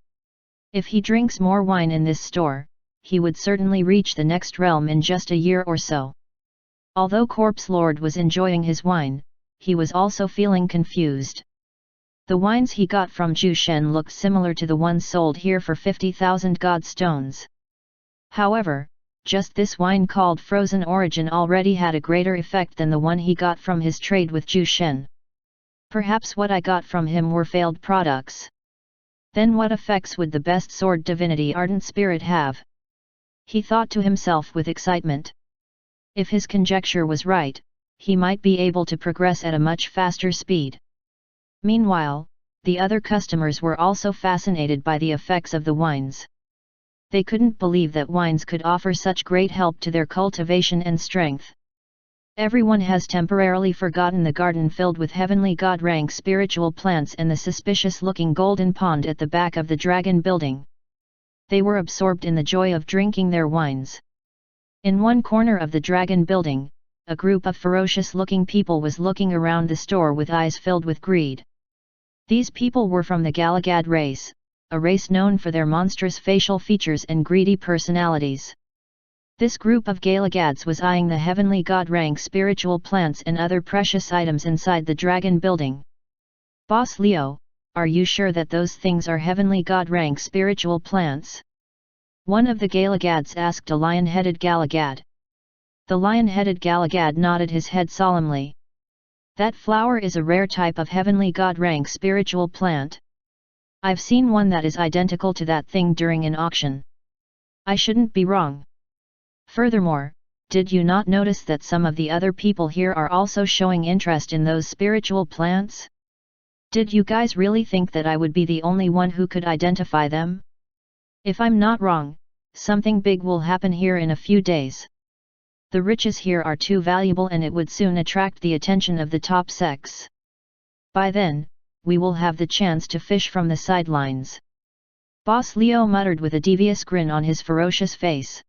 If he drinks more wine in this store, he would certainly reach the next realm in just a year or so. Although Corpse Lord was enjoying his wine, he was also feeling confused. The wines he got from Ju Shen looked similar to the ones sold here for 50,000 god stones. However, just this wine called Frozen Origin already had a greater effect than the one he got from his trade with Ju Shen. Perhaps what I got from him were failed products. Then what effects would the best sword divinity Ardent Spirit have? He thought to himself with excitement. If his conjecture was right, he might be able to progress at a much faster speed. Meanwhile, the other customers were also fascinated by the effects of the wines. They couldn't believe that wines could offer such great help to their cultivation and strength. Everyone has temporarily forgotten the garden filled with heavenly god rank spiritual plants and the suspicious-looking golden pond at the back of the dragon building. They were absorbed in the joy of drinking their wines. In one corner of the dragon building, a group of ferocious-looking people was looking around the store with eyes filled with greed. These people were from the Galagad race, a race known for their monstrous facial features and greedy personalities. This group of Galagads was eyeing the heavenly god rank spiritual plants and other precious items inside the dragon building. Boss Leo, are you sure that those things are heavenly god rank spiritual plants? One of the Galagads asked a lion-headed Galagad. The lion-headed Galagad nodded his head solemnly. That flower is a rare type of heavenly god rank spiritual plant. I've seen one that is identical to that thing during an auction. I shouldn't be wrong. Furthermore, did you not notice that some of the other people here are also showing interest in those spiritual plants? Did you guys really think that I would be the only one who could identify them? If I'm not wrong, something big will happen here in a few days. The riches here are too valuable and it would soon attract the attention of the top sects. By then, we will have the chance to fish from the sidelines. Boss Leo muttered with a devious grin on his ferocious face.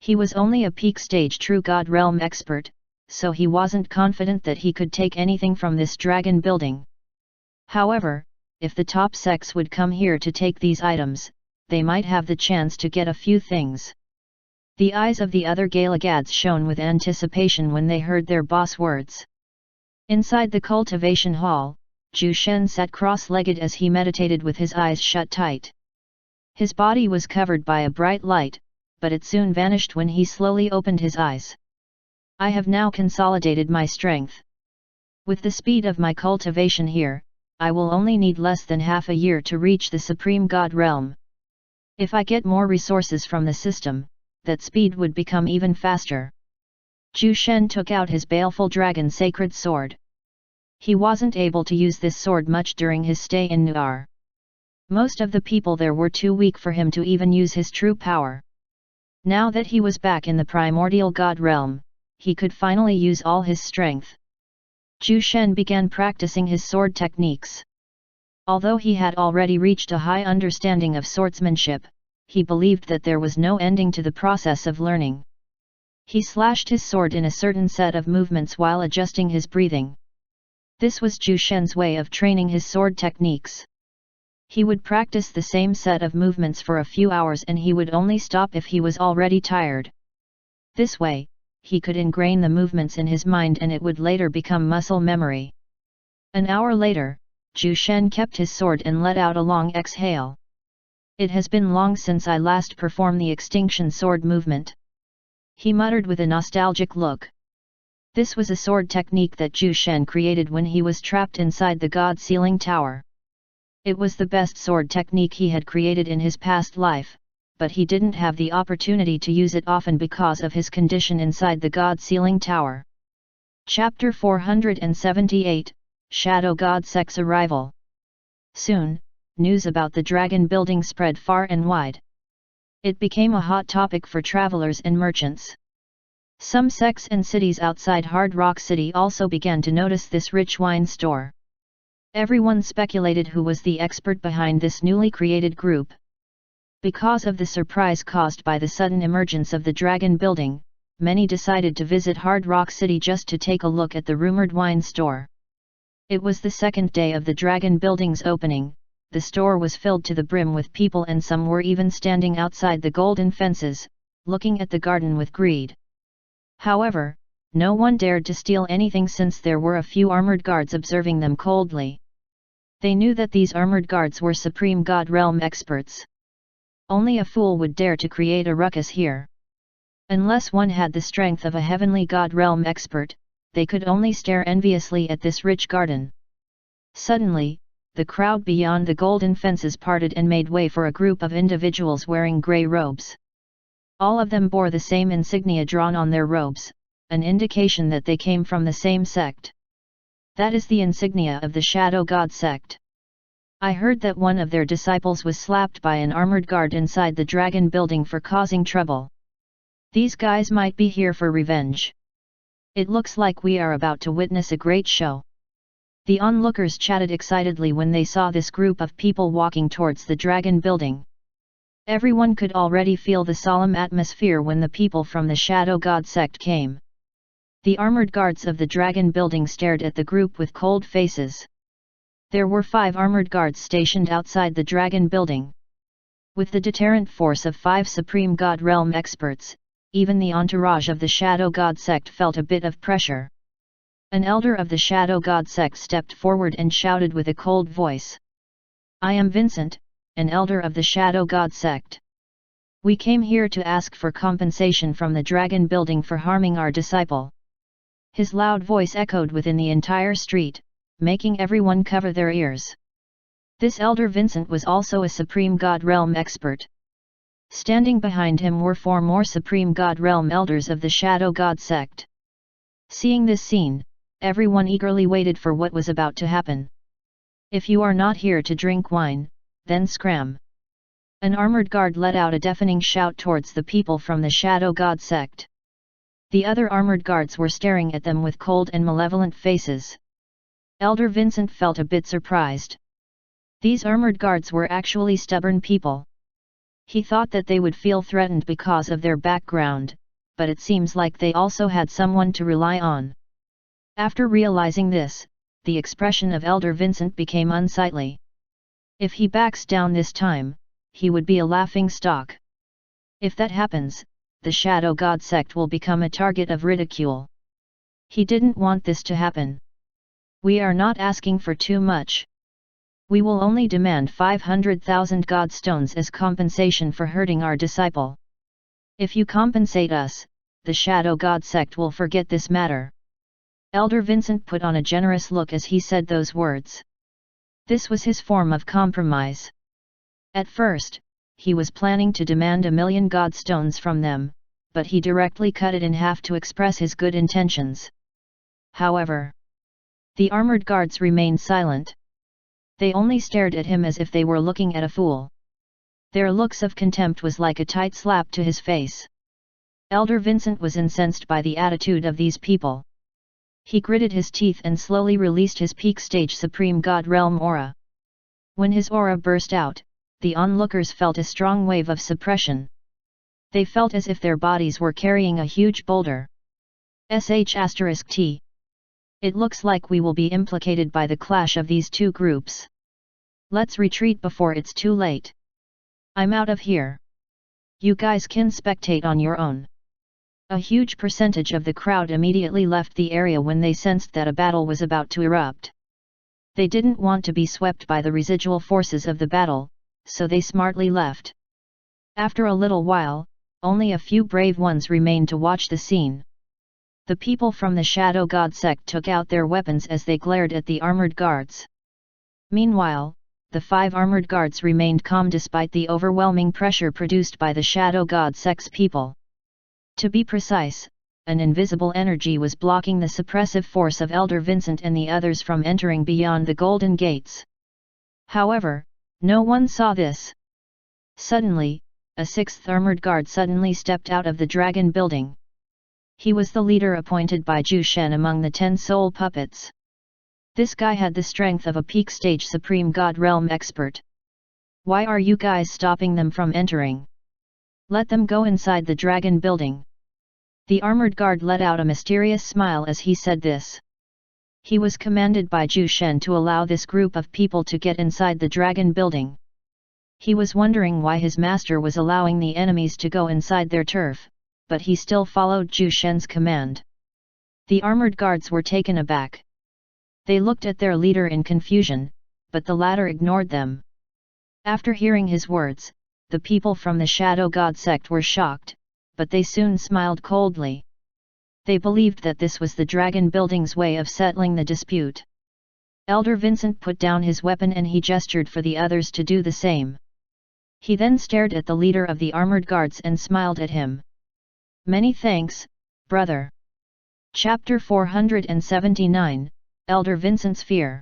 He was only a peak stage true god realm expert, so he wasn't confident that he could take anything from this dragon building. However, if the top sects would come here to take these items, they might have the chance to get a few things. The eyes of the other Galagads shone with anticipation when they heard their boss words. Inside the cultivation hall, Zhu Shen sat cross-legged as he meditated with his eyes shut tight. His body was covered by a bright light, but it soon vanished when he slowly opened his eyes. I have now consolidated my strength. With the speed of my cultivation here, I will only need less than half a year to reach the Supreme God realm. If I get more resources from the system, that speed would become even faster. Zhu Shen took out his baleful dragon sacred sword. He wasn't able to use this sword much during his stay in Nuar. Most of the people there were too weak for him to even use his true power. Now that he was back in the primordial god realm, he could finally use all his strength. Zhu Shen began practicing his sword techniques. Although he had already reached a high understanding of swordsmanship, he believed that there was no ending to the process of learning. He slashed his sword in a certain set of movements while adjusting his breathing. This was Zhu Shen's way of training his sword techniques. He would practice the same set of movements for a few hours and he would only stop if he was already tired. This way, he could ingrain the movements in his mind and it would later become muscle memory. An hour later, Zhu Shen kept his sword and let out a long exhale. It has been long since I last performed the extinction sword movement. He muttered with a nostalgic look. This was a sword technique that Zhu Shen created when he was trapped inside the God Sealing Tower. It was the best sword technique he had created in his past life, but he didn't have the opportunity to use it often because of his condition inside the God Sealing Tower. Chapter 478, Shadow God Sect's Arrival. Soon, news about the dragon building spread far and wide. It became a hot topic for travelers and merchants. Some sects and cities outside Hard Rock City also began to notice this rich wine store. Everyone speculated who was the expert behind this newly created group. Because of the surprise caused by the sudden emergence of the dragon building, many decided to visit Hard Rock City just to take a look at the rumored wine store. It was the second day of the dragon building's opening. The store was filled to the brim with people and some were even standing outside the golden fences, looking at the garden with greed. However, no one dared to steal anything since there were a few armored guards observing them coldly. They knew that these armored guards were Supreme God Realm experts. Only a fool would dare to create a ruckus here. Unless one had the strength of a heavenly God Realm expert, they could only stare enviously at this rich garden. Suddenly, the crowd beyond the golden fences parted and made way for a group of individuals wearing grey robes. All of them bore the same insignia drawn on their robes, an indication that they came from the same sect. That is the insignia of the Shadow God sect. I heard that one of their disciples was slapped by an armored guard inside the dragon building for causing trouble. These guys might be here for revenge. It looks like we are about to witness a great show. The onlookers chatted excitedly when they saw this group of people walking towards the dragon building. Everyone could already feel the solemn atmosphere when the people from the Shadow God sect came. The armored guards of the dragon building stared at the group with cold faces. There were 5 armored guards stationed outside the dragon building. With the deterrent force of 5 Supreme God Realm experts, even the entourage of the Shadow God sect felt a bit of pressure. An elder of the Shadow God sect stepped forward and shouted with a cold voice. I am Vincent, an elder of the Shadow God sect. We came here to ask for compensation from the dragon building for harming our disciple. His loud voice echoed within the entire street, making everyone cover their ears. This elder Vincent was also a Supreme God Realm expert. Standing behind him were 4 more Supreme God Realm elders of the Shadow God sect. Seeing this scene, everyone eagerly waited for what was about to happen. If you are not here to drink wine, then scram. An armored guard let out a deafening shout towards the people from the Shadow God sect. The other armored guards were staring at them with cold and malevolent faces. Elder Vincent felt a bit surprised. These armored guards were actually stubborn people. He thought that they would feel threatened because of their background, but it seems like they also had someone to rely on. After realizing this, the expression of Elder Vincent became unsightly. If he backs down this time, he would be a laughing stock. If that happens, the Shadow God sect will become a target of ridicule. He didn't want this to happen. We are not asking for too much. We will only demand 500,000 god stones as compensation for hurting our disciple. If you compensate us, the Shadow God sect will forget this matter. Elder Vincent put on a generous look as he said those words. This was his form of compromise. At first, he was planning to demand 1,000,000 god stones from them, but he directly cut it in half to express his good intentions. However, the armored guards remained silent. They only stared at him as if they were looking at a fool. Their looks of contempt was like a tight slap to his face. Elder Vincent was incensed by the attitude of these people. He gritted his teeth and slowly released his peak stage Supreme God Realm aura. When his aura burst out, the onlookers felt a strong wave of suppression. They felt as if their bodies were carrying a huge boulder. **T. It looks like we will be implicated by the clash of these two groups. Let's retreat before it's too late. I'm out of here. You guys can spectate on your own." A huge percentage of the crowd immediately left the area when they sensed that a battle was about to erupt. They didn't want to be swept by the residual forces of the battle, so they smartly left. After a little while, only a few brave ones remained to watch the scene. The people from the Shadow God sect took out their weapons as they glared at the armored guards. Meanwhile, the 5 armored guards remained calm despite the overwhelming pressure produced by the Shadow God sect's people. To be precise, an invisible energy was blocking the suppressive force of Elder Vincent and the others from entering beyond the Golden Gates. However, no one saw this. Suddenly, a 6th armored guard suddenly stepped out of the dragon building. He was the leader appointed by Zhu Shen among the 10 soul puppets. This guy had the strength of a peak stage Supreme God Realm expert. "Why are you guys stopping them from entering? Let them go inside the dragon building." The armored guard let out a mysterious smile as he said this. He was commanded by Zhu Shen to allow this group of people to get inside the dragon building. He was wondering why his master was allowing the enemies to go inside their turf, but he still followed Zhu Shen's command. The armored guards were taken aback. They looked at their leader in confusion, but the latter ignored them. After hearing his words, the people from the Shadow God sect were shocked, but they soon smiled coldly. They believed that this was the dragon building's way of settling the dispute. Elder Vincent put down his weapon and he gestured for the others to do the same. He then stared at the leader of the armored guards and smiled at him. "Many thanks, brother." Chapter 479, Elder Vincent's Fear.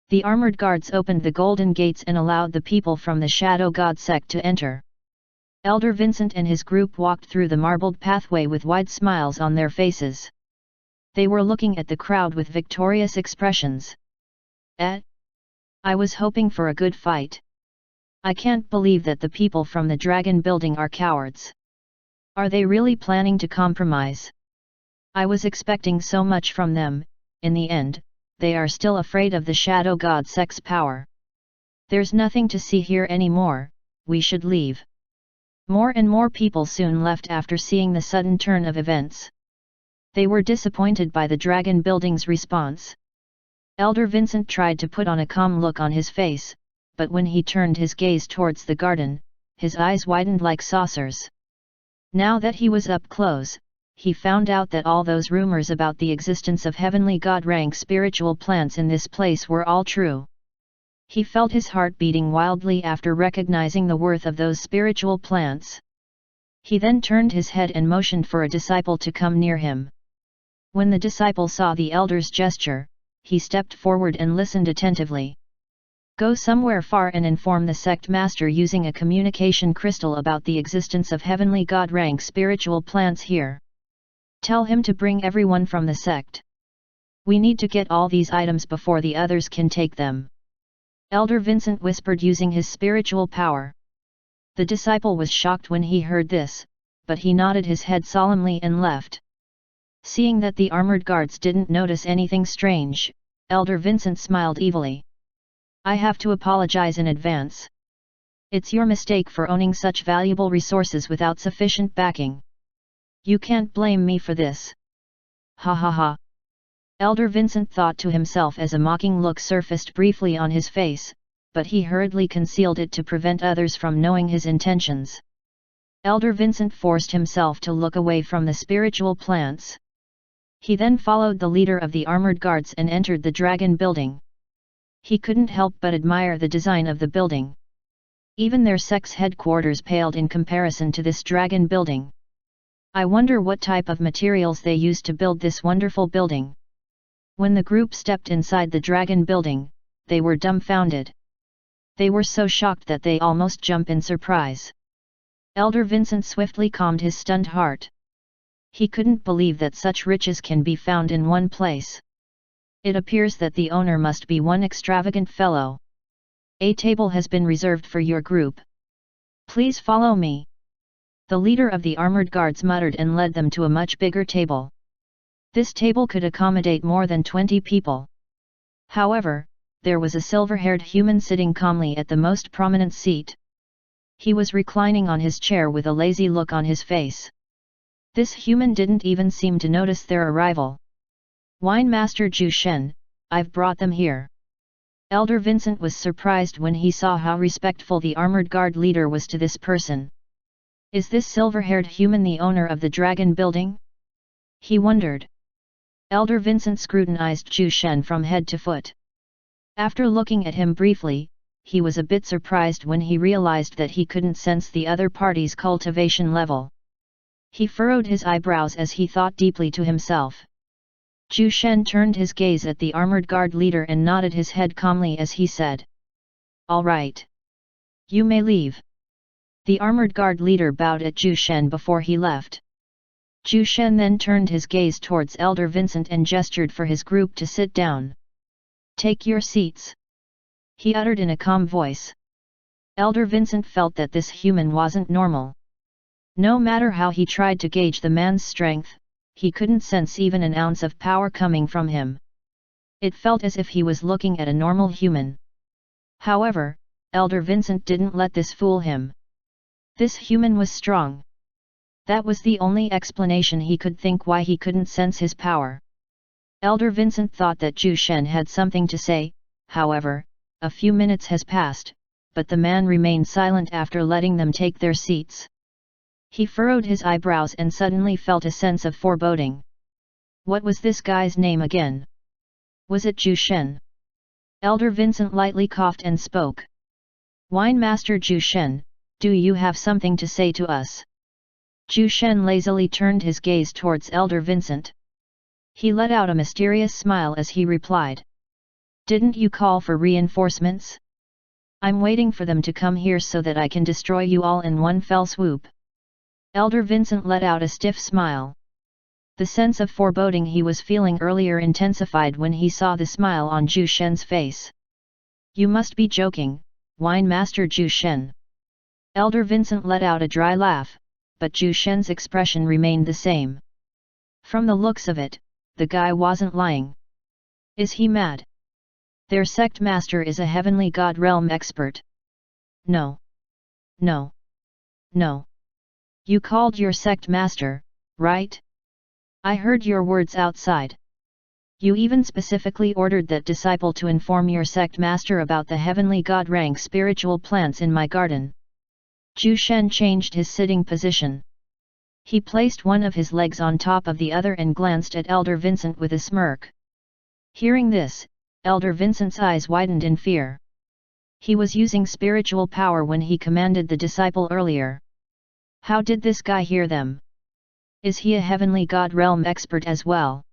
The armored guards opened the golden gates and allowed the people from the Shadow God sect to enter. Elder Vincent and his group walked through the marbled pathway with wide smiles on their faces. They were looking at the crowd with victorious expressions. I was hoping for a good fight. I can't believe that the people from the dragon building are cowards. Are they really planning to compromise? I was expecting so much from them. In the end, they are still afraid of the Shadow God sect's power. There's nothing to see here anymore, we should leave. More and more people soon left after seeing the sudden turn of events. They were disappointed by the dragon building's response. Elder Vincent tried to put on a calm look on his face, but when he turned his gaze towards the garden, his eyes widened like saucers. Now that he was up close, he found out that all those rumors about the existence of heavenly god-rank spiritual plants in this place were all true. He felt his heart beating wildly after recognizing the worth of those spiritual plants. He then turned his head and motioned for a disciple to come near him. When the disciple saw the elder's gesture, he stepped forward and listened attentively. "Go somewhere far and inform the sect master using a communication crystal about the existence of heavenly god-rank spiritual plants here. Tell him to bring everyone from the sect. We need to get all these items before the others can take them." Elder Vincent whispered using his spiritual power. The disciple was shocked when he heard this, but he nodded his head solemnly and left. Seeing that the armored guards didn't notice anything strange, Elder Vincent smiled evilly. "I have to apologize in advance. It's your mistake for owning such valuable resources without sufficient backing. You can't blame me for this. Ha ha ha." Elder Vincent thought to himself as a mocking look surfaced briefly on his face, but he hurriedly concealed it to prevent others from knowing his intentions. Elder Vincent forced himself to look away from the spiritual plants. He then followed the leader of the armored guards and entered the dragon building. He couldn't help but admire the design of the building. Even their sect's headquarters paled in comparison to this dragon building. I wonder what type of materials they used to build this wonderful building. When the group stepped inside the dragon building, they were dumbfounded. They were so shocked that they almost jumped in surprise. Elder Vincent swiftly calmed his stunned heart. He couldn't believe that such riches can be found in one place. It appears that the owner must be one extravagant fellow. A table has been reserved for your group. Please follow me. The leader of the armored guards muttered and led them to a much bigger table. This table could accommodate more than 20 people. However, there was a silver-haired human sitting calmly at the most prominent seat. He was reclining on his chair with a lazy look on his face. This human didn't even seem to notice their arrival. Wine Master Zhu Shen, I've brought them here. Elder Vincent was surprised when he saw how respectful the armored guard leader was to this person. Is this silver-haired human the owner of the dragon building? He wondered. Elder Vincent scrutinized Zhu Shen from head to foot. After looking at him briefly, he was a bit surprised when he realized that he couldn't sense the other party's cultivation level. He furrowed his eyebrows as he thought deeply to himself. Zhu Shen turned his gaze at the armored guard leader and nodded his head calmly as he said, "All right. You may leave." The armored guard leader bowed at Zhu Shen before he left. Zhu Shen then turned his gaze towards Elder Vincent and gestured for his group to sit down. "Take your seats," he uttered in a calm voice. Elder Vincent felt that this human wasn't normal. No matter how he tried to gauge the man's strength, he couldn't sense even an ounce of power coming from him. It felt as if he was looking at a normal human. However, Elder Vincent didn't let this fool him. This human was strong. That was the only explanation he could think why he couldn't sense his power. Elder Vincent thought that Zhu Shen had something to say, however, a few minutes has passed, but the man remained silent after letting them take their seats. He furrowed his eyebrows and suddenly felt a sense of foreboding. What was this guy's name again? Was it Zhu Shen? Elder Vincent lightly coughed and spoke. "Wine Master Zhu Shen, do you have something to say to us?" Zhu Shen lazily turned his gaze towards Elder Vincent. He let out a mysterious smile as he replied. "Didn't you call for reinforcements? I'm waiting for them to come here so that I can destroy you all in one fell swoop." Elder Vincent let out a stiff smile. The sense of foreboding he was feeling earlier intensified when he saw the smile on Zhu Shen's face. "You must be joking, Wine Master Zhu Shen." Elder Vincent let out a dry laugh, but Zhu Shen's expression remained the same. From the looks of it, the guy wasn't lying. Is he mad? Their sect master is a heavenly god realm expert. No. No. No. You called your sect master, right? I heard your words outside. You even specifically ordered that disciple to inform your sect master about the heavenly god rank spiritual plants in my garden. Zhu Shen changed his sitting position. He placed one of his legs on top of the other and glanced at Elder Vincent with a smirk. Hearing this, Elder Vincent's eyes widened in fear. He was using spiritual power when he commanded the disciple earlier. How did this guy hear them? Is he a heavenly god realm expert as well?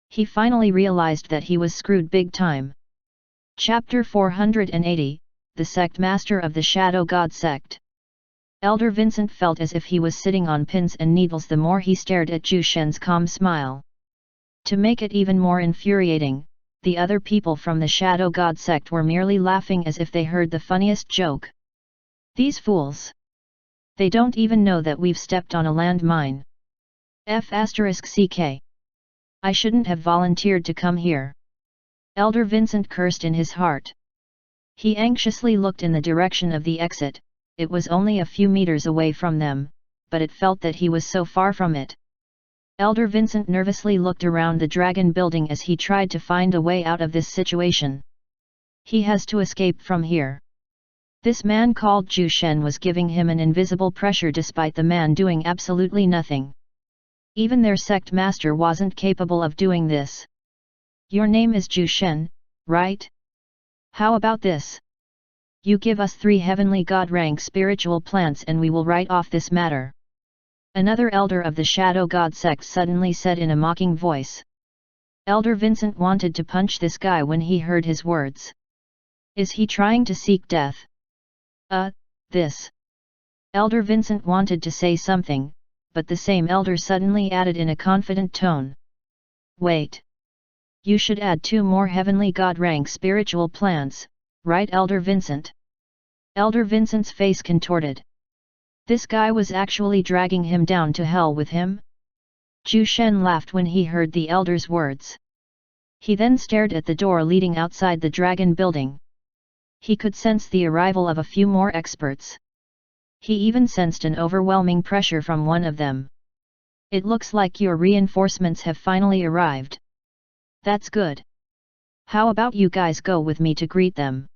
He finally realized that he was screwed big time. Chapter 480, The Sect Master of the Shadow God Sect. Elder Vincent felt as if he was sitting on pins and needles the more he stared at Zhu Shen's calm smile. To make it even more infuriating, the other people from the Shadow God Sect were merely laughing as if they heard the funniest joke. These fools! They don't even know that we've stepped on a landmine. *CK. I shouldn't have volunteered to come here. Elder Vincent cursed in his heart. He anxiously looked in the direction of the exit. It was only a few meters away from them, but it felt that he was so far from it. Elder Vincent nervously looked around the dragon building as he tried to find a way out of this situation. He has to escape from here. This man called Zhu Shen was giving him an invisible pressure despite the man doing absolutely nothing. Even their sect master wasn't capable of doing this. Your name is Zhu Shen, right? How about this? You give us 3 heavenly god rank spiritual plants and we will write off this matter. Another elder of the Shadow God sect suddenly said in a mocking voice. Elder Vincent wanted to punch this guy when he heard his words. Is he trying to seek death? This. Elder Vincent wanted to say something, but the same elder suddenly added in a confident tone. Wait. You should add 2 more heavenly god rank spiritual plants, right Elder Vincent? Elder Vincent's face contorted. This guy was actually dragging him down to hell with him? Zhu Shen laughed when he heard the elder's words. He then stared at the door leading outside the dragon building. He could sense the arrival of a few more experts. He even sensed an overwhelming pressure from one of them. It looks like your reinforcements have finally arrived. That's good. How about you guys go with me to greet them?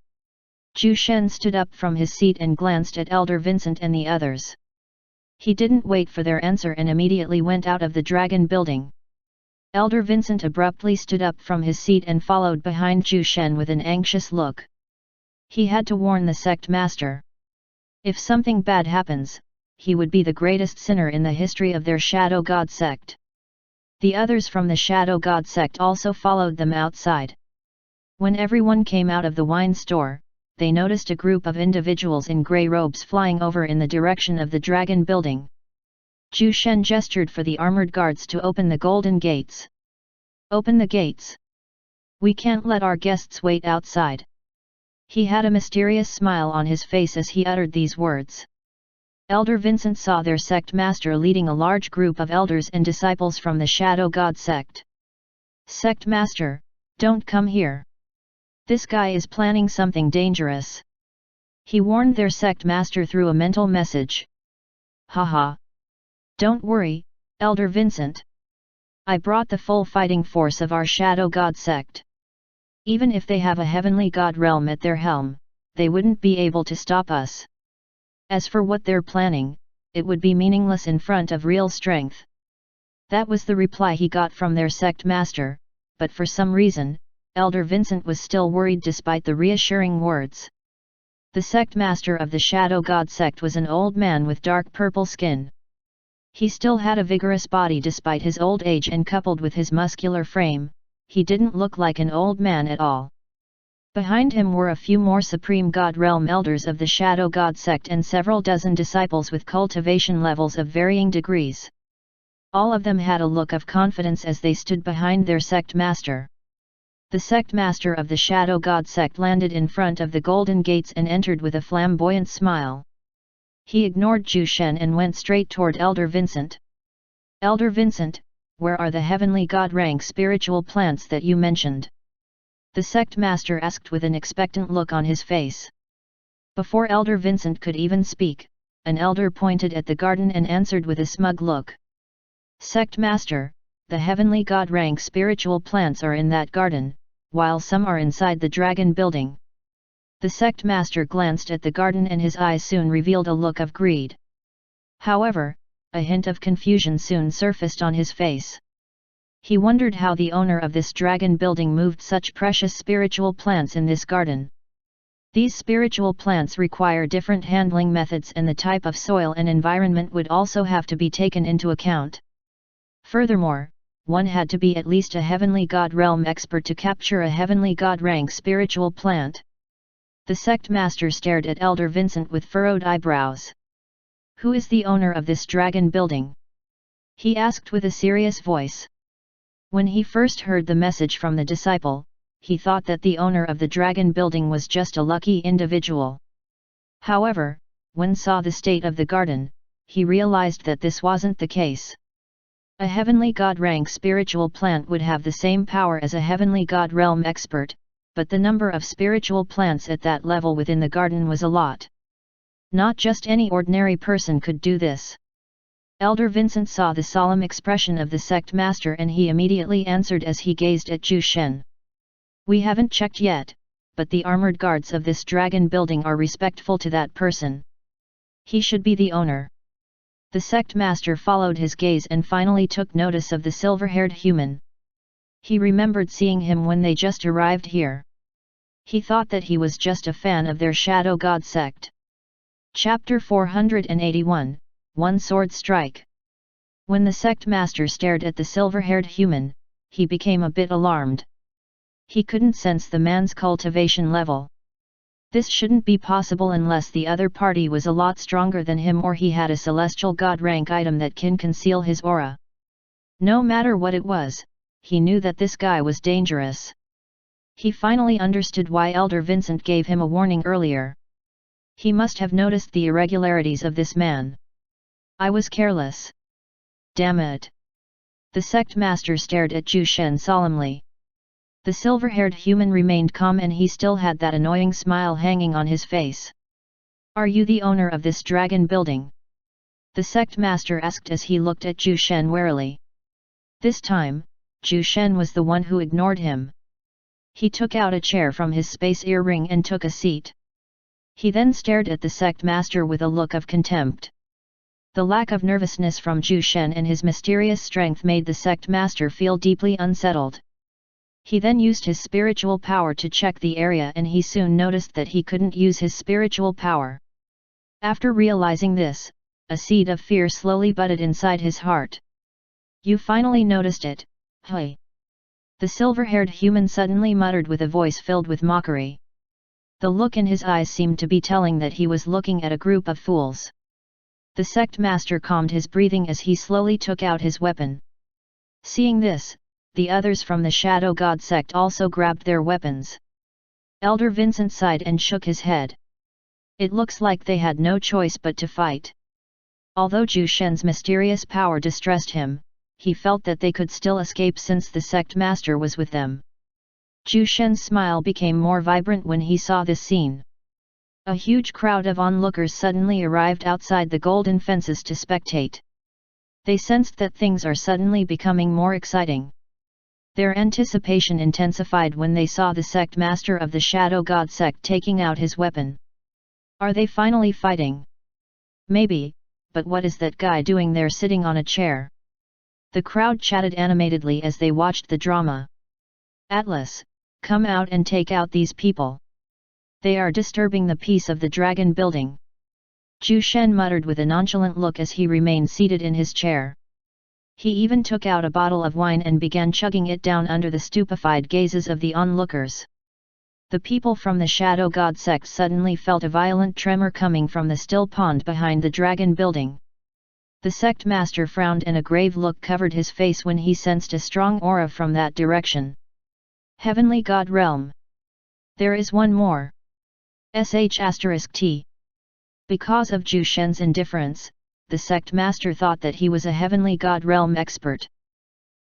Zhu Shen stood up from his seat and glanced at Elder Vincent and the others. He didn't wait for their answer and immediately went out of the dragon building. Elder Vincent abruptly stood up from his seat and followed behind Zhu Shen with an anxious look. He had to warn the sect master. If something bad happens, he would be the greatest sinner in the history of their Shadow God sect. The others from the Shadow God sect also followed them outside. When everyone came out of the wine store, they noticed a group of individuals in grey robes flying over in the direction of the dragon building. Zhu Shen gestured for the armored guards to open the golden gates. Open the gates. We can't let our guests wait outside. He had a mysterious smile on his face as he uttered these words. Elder Vincent saw their sect master leading a large group of elders and disciples from the Shadow God sect. Sect master, don't come here. This guy is planning something dangerous. He warned their sect master through a mental message. Haha. Don't worry, Elder Vincent. I brought the full fighting force of our Shadow God sect. Even if they have a heavenly god realm at their helm, they wouldn't be able to stop us. As for what they're planning, it would be meaningless in front of real strength. That was the reply he got from their sect master, but for some reason, Elder Vincent was still worried despite the reassuring words. The sect master of the Shadow God sect was an old man with dark purple skin. He still had a vigorous body despite his old age, and coupled with his muscular frame, he didn't look like an old man at all. Behind him were a few more Supreme God Realm elders of the Shadow God sect and several dozen disciples with cultivation levels of varying degrees. All of them had a look of confidence as they stood behind their sect master. The sect master of the Shadow God sect landed in front of the golden gates and entered with a flamboyant smile. He ignored Zhu Shen and went straight toward Elder Vincent. Elder Vincent, where are the heavenly god rank spiritual plants that you mentioned? The sect master asked with an expectant look on his face. Before Elder Vincent could even speak, an elder pointed at the garden and answered with a smug look. Sect master, the heavenly god rank spiritual plants are in that garden, while some are inside the dragon building. The sect master glanced at the garden and his eyes soon revealed a look of greed. However, a hint of confusion soon surfaced on his face. He wondered how the owner of this dragon building moved such precious spiritual plants in this garden. These spiritual plants require different handling methods, and the type of soil and environment would also have to be taken into account. Furthermore, one had to be at least a heavenly god realm expert to capture a heavenly god rank spiritual plant. The sect master stared at Elder Vincent with furrowed eyebrows. Who is the owner of this dragon building? He asked with a serious voice. When he first heard the message from the disciple, he thought that the owner of the dragon building was just a lucky individual. However, when saw the state of the garden, he realized that this wasn't the case. A heavenly god rank spiritual plant would have the same power as a heavenly god realm expert, but the number of spiritual plants at that level within the garden was a lot. Not just any ordinary person could do this. Elder Vincent saw the solemn expression of the sect master and he immediately answered as he gazed at Zhu Shen. We haven't checked yet, but the armored guards of this dragon building are respectful to that person. He should be the owner. The sect master followed his gaze and finally took notice of the silver-haired human. He remembered seeing him when they just arrived here. He thought that he was just a fan of their shadow god sect. Chapter 481, One Sword Strike. When the sect master stared at the silver-haired human, he became a bit alarmed. He couldn't sense the man's cultivation level. This shouldn't be possible unless the other party was a lot stronger than him or he had a celestial god rank item that can conceal his aura. No matter what it was, he knew that this guy was dangerous. He finally understood why Elder Vincent gave him a warning earlier. He must have noticed the irregularities of this man. I was careless. Damn it. The sect master stared at Zhu Shen solemnly. The silver-haired human remained calm and he still had that annoying smile hanging on his face. Are you the owner of this dragon building? The sect master asked as he looked at Zhu Shen warily. This time, Zhu Shen was the one who ignored him. He took out a chair from his space earring and took a seat. He then stared at the sect master with a look of contempt. The lack of nervousness from Zhu Shen and his mysterious strength made the sect master feel deeply unsettled. He then used his spiritual power to check the area and he soon noticed that he couldn't use his spiritual power. After realizing this, a seed of fear slowly budded inside his heart. You finally noticed it, hey? The silver-haired human suddenly muttered with a voice filled with mockery. The look in his eyes seemed to be telling that he was looking at a group of fools. The sect master calmed his breathing as he slowly took out his weapon. Seeing this, the others from the Shadow God sect also grabbed their weapons. Elder Vincent sighed and shook his head. It looks like they had no choice but to fight. Although Zhu Shen's mysterious power distressed him, he felt that they could still escape since the sect master was with them. Zhu Shen's smile became more vibrant when he saw this scene. A huge crowd of onlookers suddenly arrived outside the golden fences to spectate. They sensed that things are suddenly becoming more exciting. Their anticipation intensified when they saw the sect master of the Shadow God sect taking out his weapon. Are they finally fighting? Maybe, but what is that guy doing there sitting on a chair? The crowd chatted animatedly as they watched the drama. Atlas, come out and take out these people. They are disturbing the peace of the dragon building. Zhu Shen muttered with a nonchalant look as he remained seated in his chair. He even took out a bottle of wine and began chugging it down under the stupefied gazes of the onlookers. The people from the Shadow God sect suddenly felt a violent tremor coming from the still pond behind the dragon building. The sect master frowned and a grave look covered his face when he sensed a strong aura from that direction. Heavenly God Realm. There is one more. **T. Because of Zhu Shen's indifference, the sect master thought that he was a heavenly god realm expert.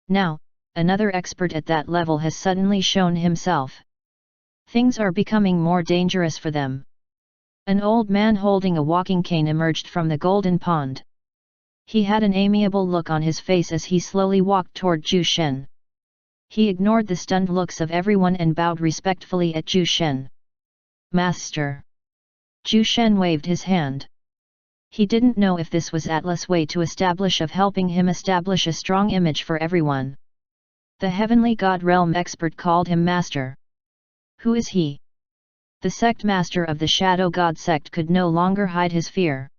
Now, another expert at that level has suddenly shown himself. Things are becoming more dangerous for them. An old man holding a walking cane emerged from the golden pond. He had an amiable look on his face as he slowly walked toward Zhu Shen. He ignored the stunned looks of everyone and bowed respectfully at Zhu Shen. Master. Zhu Shen waved his hand. He didn't know if this was Atlas' way to establish of helping him establish a strong image for everyone. The heavenly god realm expert called him master. Who is he? The sect master of the Shadow God sect could no longer hide his fear.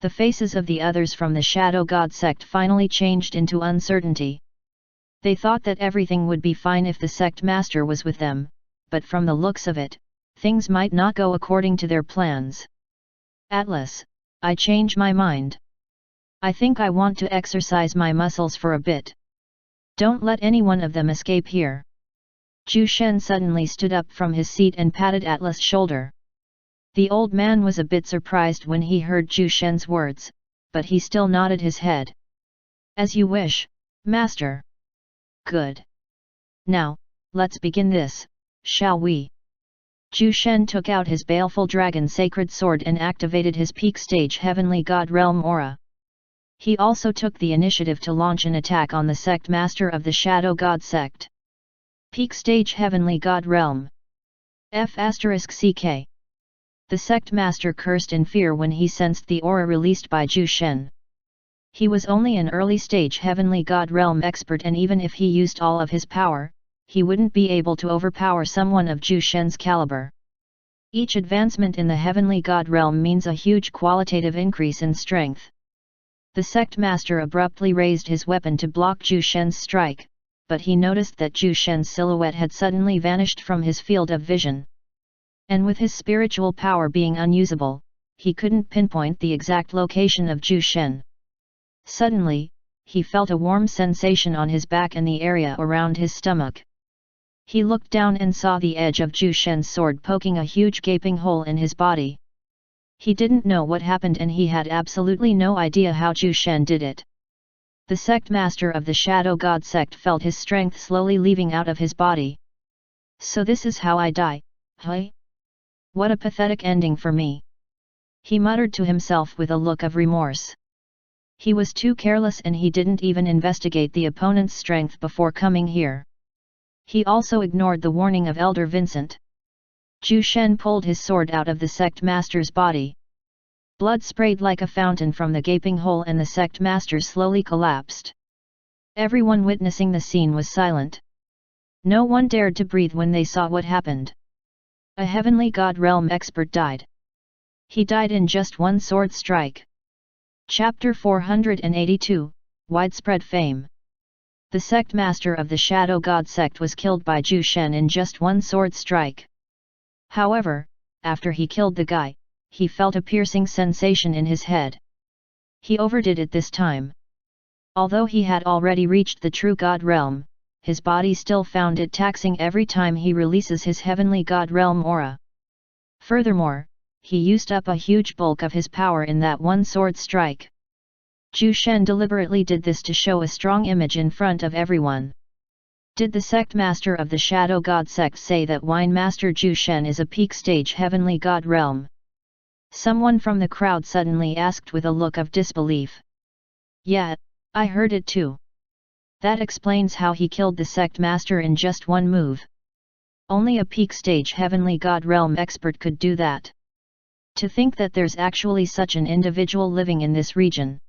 The faces of the others from the Shadow God sect finally changed into uncertainty. They thought that everything would be fine if the sect master was with them, but from the looks of it, things might not go according to their plans. Atlas, I change my mind. I think I want to exercise my muscles for a bit. Don't let any one of them escape here. Zhu Shen suddenly stood up from his seat and patted Atlas' shoulder. The old man was a bit surprised when he heard Zhu Shen's words, but he still nodded his head. As you wish, master. Good. Now, let's begin this, shall we? Zhu Shen took out his baleful dragon sacred sword and activated his peak stage heavenly god realm aura. He also took the initiative to launch an attack on the sect master of the Shadow God sect. Peak Stage Heavenly God Realm. F***CK. The sect master cursed in fear when he sensed the aura released by Zhu Shen. He was only an early stage Heavenly God Realm expert, and even if he used all of his power, he wouldn't be able to overpower someone of Zhu Shen's caliber. Each advancement in the Heavenly God Realm means a huge qualitative increase in strength. The sect master abruptly raised his weapon to block Zhu Shen's strike, but he noticed that Zhu Shen's silhouette had suddenly vanished from his field of vision. And with his spiritual power being unusable, he couldn't pinpoint the exact location of Zhu Shen. Suddenly, he felt a warm sensation on his back and the area around his stomach. He looked down and saw the edge of Zhu Shen's sword poking a huge gaping hole in his body. He didn't know what happened, and he had absolutely no idea how Zhu Shen did it. The sect master of the Shadow God sect felt his strength slowly leaving out of his body. So this is how I die, huh? What a pathetic ending for me. He muttered to himself with a look of remorse. He was too careless, and he didn't even investigate the opponent's strength before coming here. He also ignored the warning of Elder Vincent. Zhu Shen pulled his sword out of the sect master's body. Blood sprayed like a fountain from the gaping hole, and the sect master slowly collapsed. Everyone witnessing the scene was silent. No one dared to breathe when they saw what happened. A Heavenly God Realm expert died. He died in just one sword strike. Chapter 482, Widespread Fame. The sect master of the Shadow God sect was killed by Zhu Shen in just one sword strike. However, after he killed the guy, he felt a piercing sensation in his head. He overdid it this time. Although he had already reached the true God realm, his body still found it taxing every time he releases his Heavenly God realm aura. Furthermore, he used up a huge bulk of his power in that one sword strike. Zhu Shen deliberately did this to show a strong image in front of everyone. Did the sect master of the Shadow God sect say that Wine Master Zhu Shen is a peak stage Heavenly God realm? Someone from the crowd suddenly asked with a look of disbelief. Yeah, I heard it too. That explains how he killed the sect master in just one move. Only a peak stage Heavenly God realm expert could do that. To think that there's actually such an individual living in this region.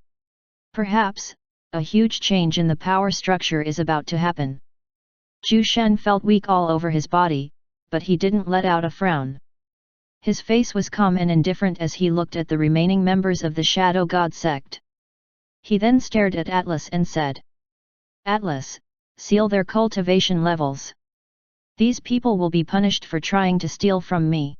Perhaps, a huge change in the power structure is about to happen. Zhu Shen felt weak all over his body, but he didn't let out a frown. His face was calm and indifferent as he looked at the remaining members of the Shadow God sect. He then stared at Atlas and said, "Atlas, seal their cultivation levels. These people will be punished for trying to steal from me."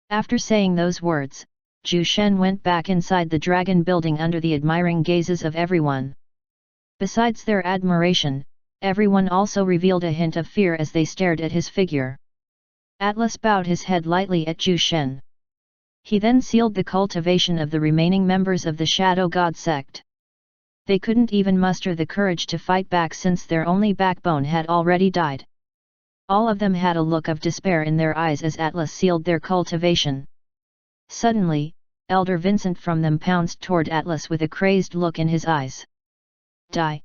After saying those words, Zhu Shen went back inside the dragon building under the admiring gazes of everyone. Besides their admiration, everyone also revealed a hint of fear as they stared at his figure. Atlas bowed his head lightly at Zhu Shen. He then sealed the cultivation of the remaining members of the Shadow God sect. They couldn't even muster the courage to fight back since their only backbone had already died. All of them had a look of despair in their eyes as Atlas sealed their cultivation. Suddenly, Elder Vincent from them pounced toward Atlas with a crazed look in his eyes. Die!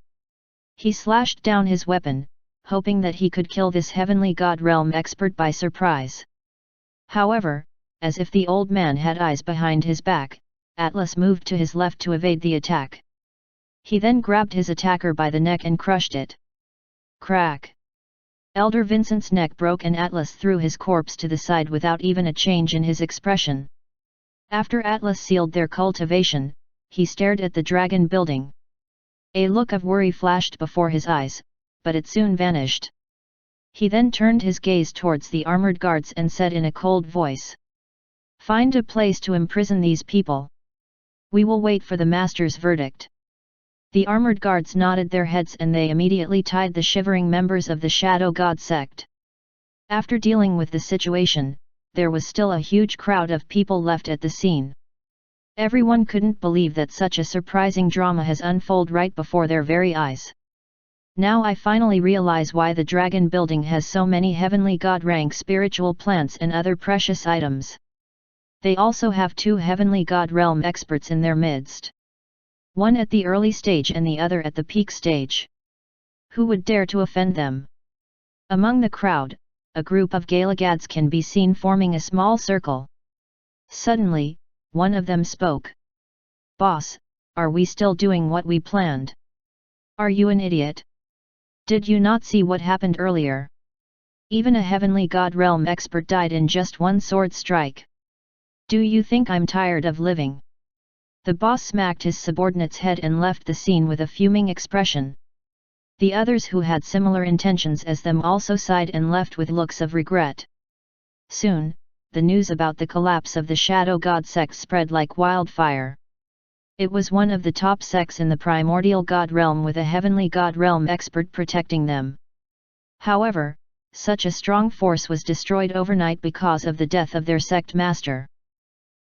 He slashed down his weapon, hoping that he could kill this Heavenly God realm expert by surprise. However, as if the old man had eyes behind his back, Atlas moved to his left to evade the attack. He then grabbed his attacker by the neck and crushed it. Crack! Elder Vincent's neck broke and Atlas threw his corpse to the side without even a change in his expression. After Atlas sealed their cultivation, he stared at the dragon building. A look of worry flashed before his eyes, but it soon vanished. He then turned his gaze towards the armored guards and said in a cold voice, "Find a place to imprison these people. We will wait for the master's verdict." The armored guards nodded their heads and they immediately tied the shivering members of the Shadow God sect. After dealing with the situation, there was still a huge crowd of people left at the scene. Everyone couldn't believe that such a surprising drama has unfolded right before their very eyes. Now I finally realize why the dragon building has so many Heavenly God rank spiritual plants and other precious items. They also have 2 Heavenly God realm experts in their midst. one at the early stage and the other at the peak stage. Who would dare to offend them? Among the crowd, a group of Galagads can be seen forming a small circle. Suddenly, one of them spoke. "Boss, are we still doing what we planned? Are you an idiot? Did you not see what happened earlier? Even a heavenly god realm expert died in just one sword strike. Do you think I'm tired of living?" The boss smacked his subordinate's head and left the scene with a fuming expression. The others who had similar intentions as them also sighed and left with looks of regret. Soon, the news about the collapse of the Shadow God sect spread like wildfire. It was one of the top sects in the primordial god realm with a heavenly god realm expert protecting them. However, such a strong force was destroyed overnight because of the death of their sect master.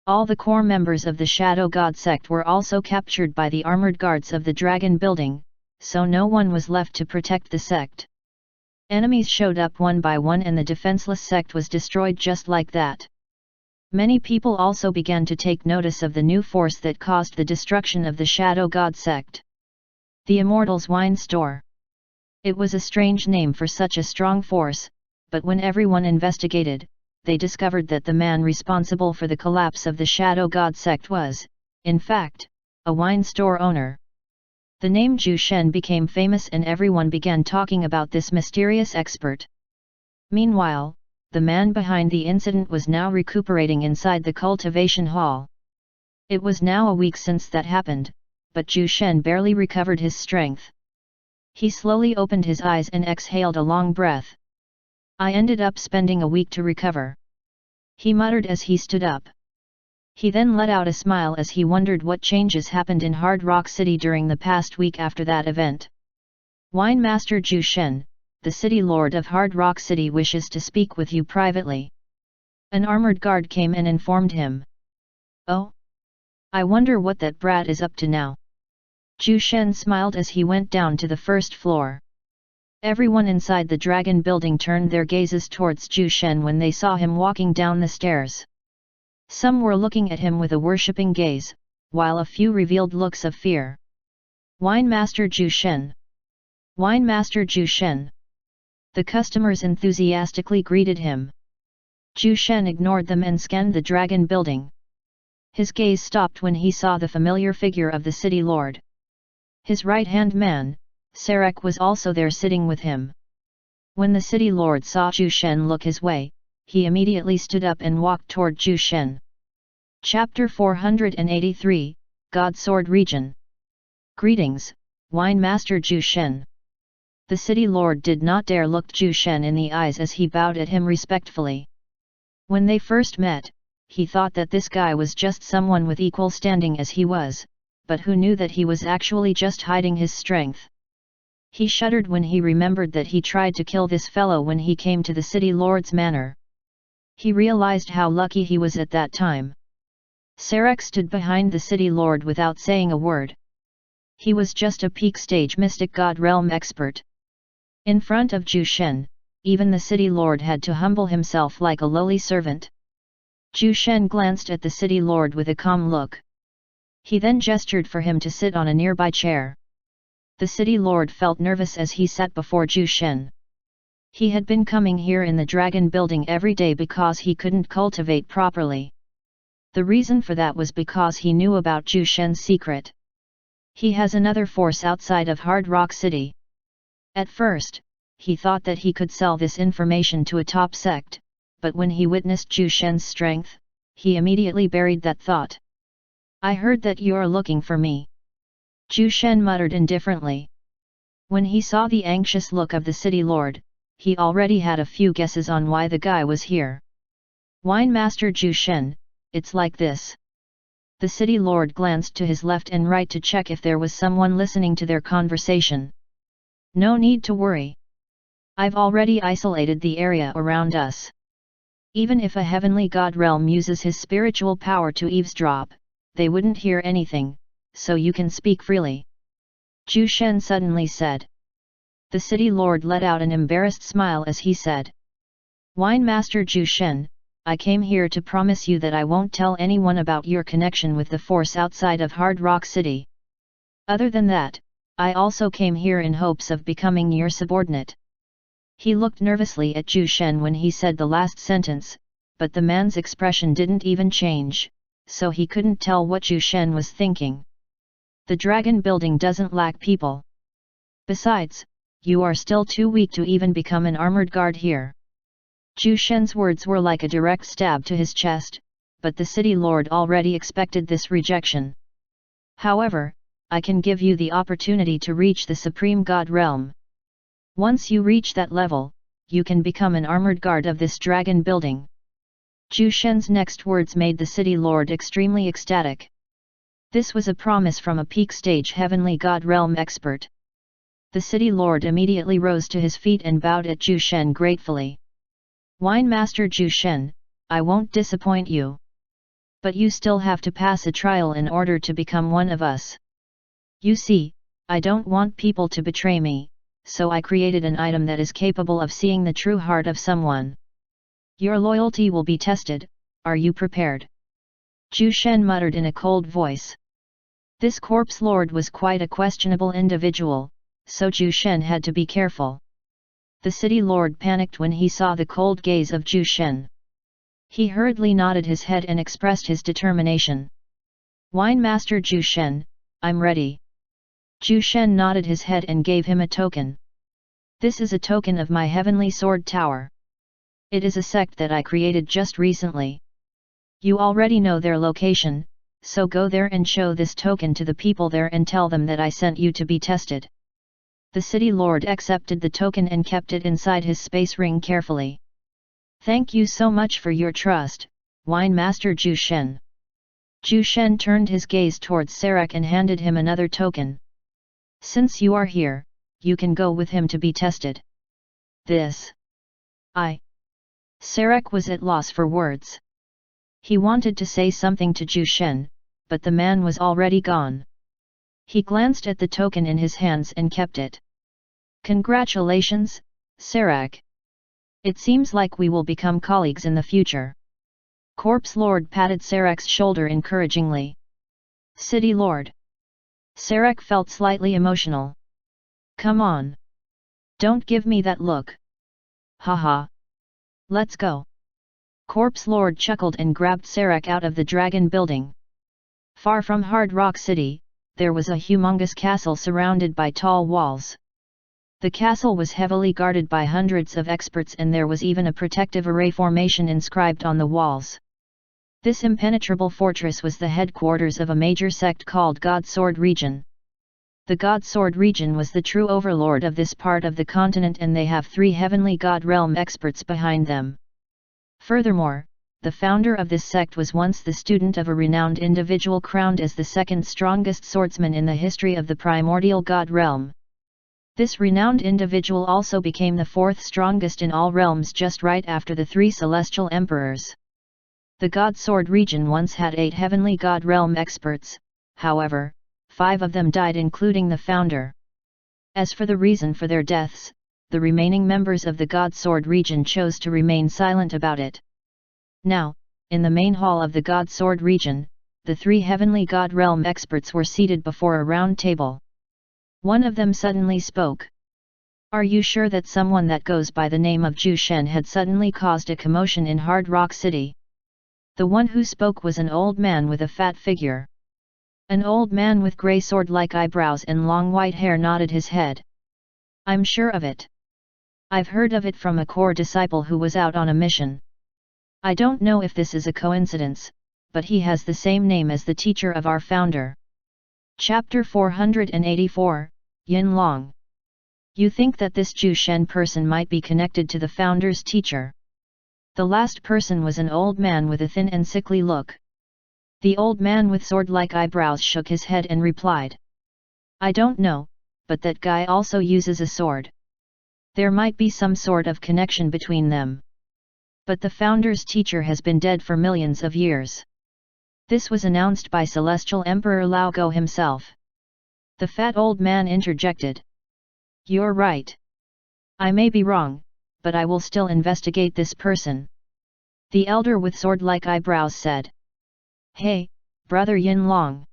All the core members of the Shadow God sect were also captured by the armored guards of the dragon building, so no one was left to protect the sect. Enemies showed up one by one and the defenseless sect was destroyed just like that. Many people also began to take notice of the new force that caused the destruction of the Shadow God sect. The Immortal's wine store. It was a strange name for such a strong force, but when everyone investigated, they discovered that the man responsible for the collapse of the Shadow God sect was, in fact, a wine store owner. The name Zhu Shen became famous and everyone began talking about this mysterious expert. Meanwhile, the man behind the incident was now recuperating inside the cultivation hall. It was now a week since that happened, but Zhu Shen barely recovered his strength. He slowly opened his eyes and exhaled a long breath. "I ended up spending a week to recover," he muttered as he stood up. He then let out a smile as he wondered what changes happened in Hard Rock City during the past week after that event. "Wine Master Zhu Shen, the City Lord of Hard Rock City wishes to speak with you privately." An armored guard came and informed him. "Oh? I wonder what that brat is up to now." Zhu Shen smiled as he went down to the first floor. Everyone inside the dragon building turned their gazes towards Zhu Shen when they saw him walking down the stairs. Some were looking at him with a worshipping gaze, while a few revealed looks of fear. "Wine Master Zhu Shen! Wine Master Zhu Shen!" The customers enthusiastically greeted him. Zhu Shen ignored them and scanned the dragon building. His gaze stopped when he saw the familiar figure of the city lord. His right-hand man, Sarek, was also there sitting with him. When the city lord saw Zhu Shen look his way, he immediately stood up and walked toward Zhu Shen. Chapter 483, God Sword Region. "Greetings, Wine Master Zhu Shen." The city lord did not dare look Zhu Shen in the eyes as he bowed at him respectfully. When they first met, he thought that this guy was just someone with equal standing as he was, but who knew that he was actually just hiding his strength. He shuddered when he remembered that he tried to kill this fellow when he came to the city lord's manor. He realized how lucky he was at that time. Sarek stood behind the city lord without saying a word. He was just a peak stage mystic god realm expert. In front of Zhu Shen, even the city lord had to humble himself like a lowly servant. Zhu Shen glanced at the city lord with a calm look. He then gestured for him to sit on a nearby chair. The city lord felt nervous as he sat before Zhu Shen. He had been coming here in the dragon building every day because he couldn't cultivate properly. The reason for that was because he knew about Zhu Shen's secret. He has another force outside of Hard Rock City. At first, he thought that he could sell this information to a top sect, but when he witnessed Zhu Shen's strength, he immediately buried that thought. "I heard that you're looking for me," Zhu Shen muttered indifferently. When he saw the anxious look of the city lord, he already had a few guesses on why the guy was here. "Wine Master Zhu Shen, it's like this." The city lord glanced to his left and right to check if there was someone listening to their conversation. "No need to worry. I've already isolated the area around us. Even if a heavenly god realm uses his spiritual power to eavesdrop, they wouldn't hear anything, so you can speak freely," Zhu Shen suddenly said. The city lord let out an embarrassed smile as he said, "Wine Master Zhu Shen, I came here to promise you that I won't tell anyone about your connection with the force outside of Hard Rock City." Other than that, I also came here in hopes of becoming your subordinate. He looked nervously at Zhu Shen when he said the last sentence, but the man's expression didn't even change, so he couldn't tell what Zhu Shen was thinking. The dragon building doesn't lack people. Besides, you are still too weak to even become an armored guard here. Zhu Shen's words were like a direct stab to his chest, but the city lord already expected this rejection. However, I can give you the opportunity to reach the supreme god realm. Once you reach that level, you can become an armored guard of this dragon building. Zhu Shen's next words made the city lord extremely ecstatic. This was a promise from a peak stage heavenly god realm expert. The city lord immediately rose to his feet and bowed at Zhu Shen gratefully. Wine Master Zhu Shen, I won't disappoint you. But you still have to pass a trial in order to become one of us. You see, I don't want people to betray me, so I created an item that is capable of seeing the true heart of someone. Your loyalty will be tested, are you prepared? Zhu Shen muttered in a cold voice. This corpse lord was quite a questionable individual, so Zhu Shen had to be careful. The city lord panicked when he saw the cold gaze of Zhu Shen. He hurriedly nodded his head and expressed his determination. Wine Master Zhu Shen, I'm ready. Zhu Shen nodded his head and gave him a token. This is a token of my heavenly sword tower. It is a sect that I created just recently. You already know their location, so go there and show this token to the people there and tell them that I sent you to be tested. The city lord accepted the token and kept it inside his space ring carefully. Thank you so much for your trust, Wine Master Zhu Shen. Zhu Shen turned his gaze towards Sarek and handed him another token. Since you are here, you can go with him to be tested. This. Sarek was at loss for words. He wanted to say something to Zhu Shen, but the man was already gone. He glanced at the token in his hands and kept it. Congratulations, Sarek. It seems like we will become colleagues in the future. Corpse Lord patted Sarek's shoulder encouragingly. City Lord. Sarek felt slightly emotional. Come on. Don't give me that look. Haha. Let's go. Corpse Lord chuckled and grabbed Sarek out of the dragon building. Far from Hard Rock City, there was a humongous castle surrounded by tall walls. The castle was heavily guarded by hundreds of experts and there was even a protective array formation inscribed on the walls. This impenetrable fortress was the headquarters of a major sect called God Sword Region. The God Sword Region was the true overlord of this part of the continent and they have 3 heavenly god realm experts behind them. Furthermore, the founder of this sect was once the student of a renowned individual crowned as the second strongest swordsman in the history of the primordial god realm. This renowned individual also became the 4th strongest in all realms just right after the 3 celestial emperors. The God Sword region once had 8 heavenly god realm experts, however, 5 of them died including the founder. As for the reason for their deaths, the remaining members of the God Sword region chose to remain silent about it. Now, in the main hall of the God Sword region, the 3 heavenly god realm experts were seated before a round table. One of them suddenly spoke. Are you sure that someone that goes by the name of Zhu Shen had suddenly caused a commotion in Hard Rock City? The one who spoke was an old man with a fat figure. An old man with grey sword-like eyebrows and long white hair nodded his head. I'm sure of it. I've heard of it from a core disciple who was out on a mission. I don't know if this is a coincidence, but he has the same name as the teacher of our founder. Chapter 484, Yin Long. You think that this Zhu Shen person might be connected to the founder's teacher? The last person was an old man with a thin and sickly look. The old man with sword-like eyebrows shook his head and replied. I don't know, but that guy also uses a sword. There might be some sort of connection between them. But the founder's teacher has been dead for millions of years. This was announced by Celestial Emperor Lao Go himself. The fat old man interjected. You're right. I may be wrong, but I will still investigate this person. The elder with sword-like eyebrows said. Hey, brother Yin Long.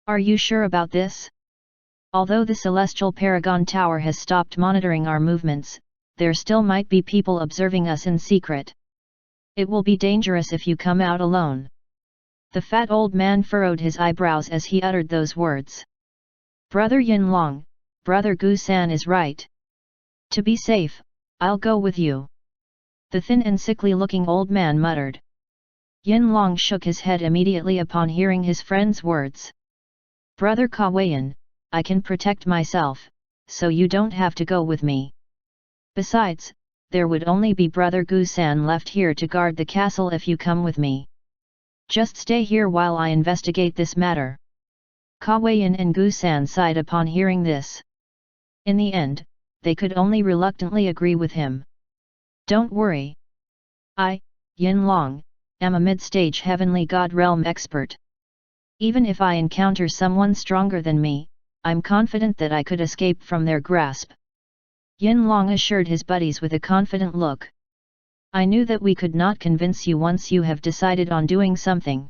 Are you sure about this? Although the Celestial Paragon Tower has stopped monitoring our movements, there still might be people observing us in secret. It will be dangerous if you come out alone." The fat old man furrowed his eyebrows as he uttered those words. "Brother Yinlong, Brother Gu-san is right. To be safe, I'll go with you," the thin and sickly-looking old man muttered. Yinlong shook his head immediately upon hearing his friend's words. "Brother Kawayan, I can protect myself, so you don't have to go with me. Besides, there would only be Brother Gu-san left here to guard the castle if you come with me. Just stay here while I investigate this matter." Kawayan and Gu-san sighed upon hearing this. In the end, they could only reluctantly agree with him. "Don't worry. I, Yinlong, am a mid-stage heavenly god realm expert. Even if I encounter someone stronger than me, I'm confident that I could escape from their grasp." Yinlong assured his buddies with a confident look. "I knew that we could not convince you once you have decided on doing something.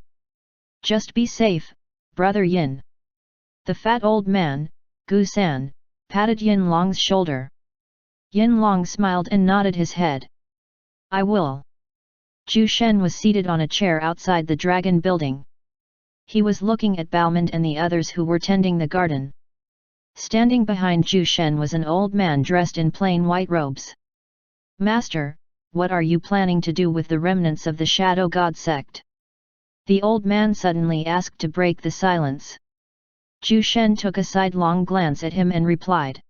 Just be safe, Brother Yin." The fat old man, Gu-san, patted Yinlong's shoulder. Yinlong smiled and nodded his head. "I will." Zhu Shen was seated on a chair outside the dragon building. He was looking at Baomund and the others who were tending the garden. Standing behind Zhu Shen was an old man dressed in plain white robes. "Master, what are you planning to do with the remnants of the Shadow God sect?" the old man suddenly asked to break the silence. Zhu Shen took a sidelong glance at him and replied.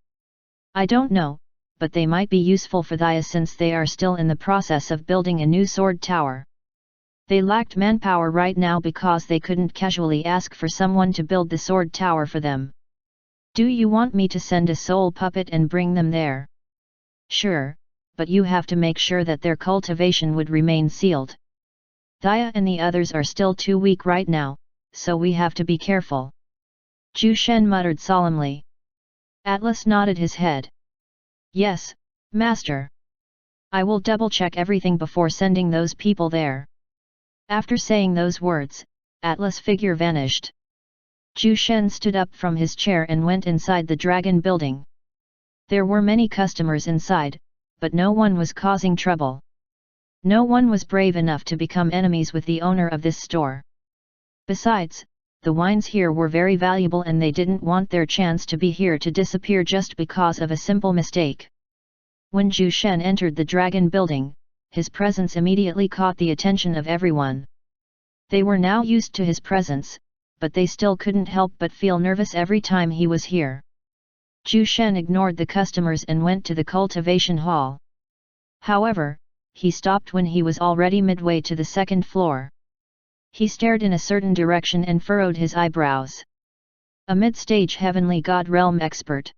"I don't know, but they might be useful for Thia since they are still in the process of building a new sword tower. They lacked manpower right now because they couldn't casually ask for someone to build the sword tower for them. Do you want me to send a soul puppet and bring them there?" "Sure, but you have to make sure that their cultivation would remain sealed. Thia and the others are still too weak right now, so we have to be careful." Zhu Shen muttered solemnly. Atlas nodded his head. "Yes, Master. I will double-check everything before sending those people there." After saying those words, Atlas' figure vanished. Zhu Shen stood up from his chair and went inside the dragon building. There were many customers inside, but no one was causing trouble. No one was brave enough to become enemies with the owner of this store. Besides, the wines here were very valuable and they didn't want their chance to be here to disappear just because of a simple mistake. When Zhu Shen entered the dragon building, his presence immediately caught the attention of everyone. They were now used to his presence, but they still couldn't help but feel nervous every time he was here. Zhu Shen ignored the customers and went to the cultivation hall. However, he stopped when he was already midway to the second floor. He stared in a certain direction and furrowed his eyebrows. "A mid-stage heavenly god realm expert,"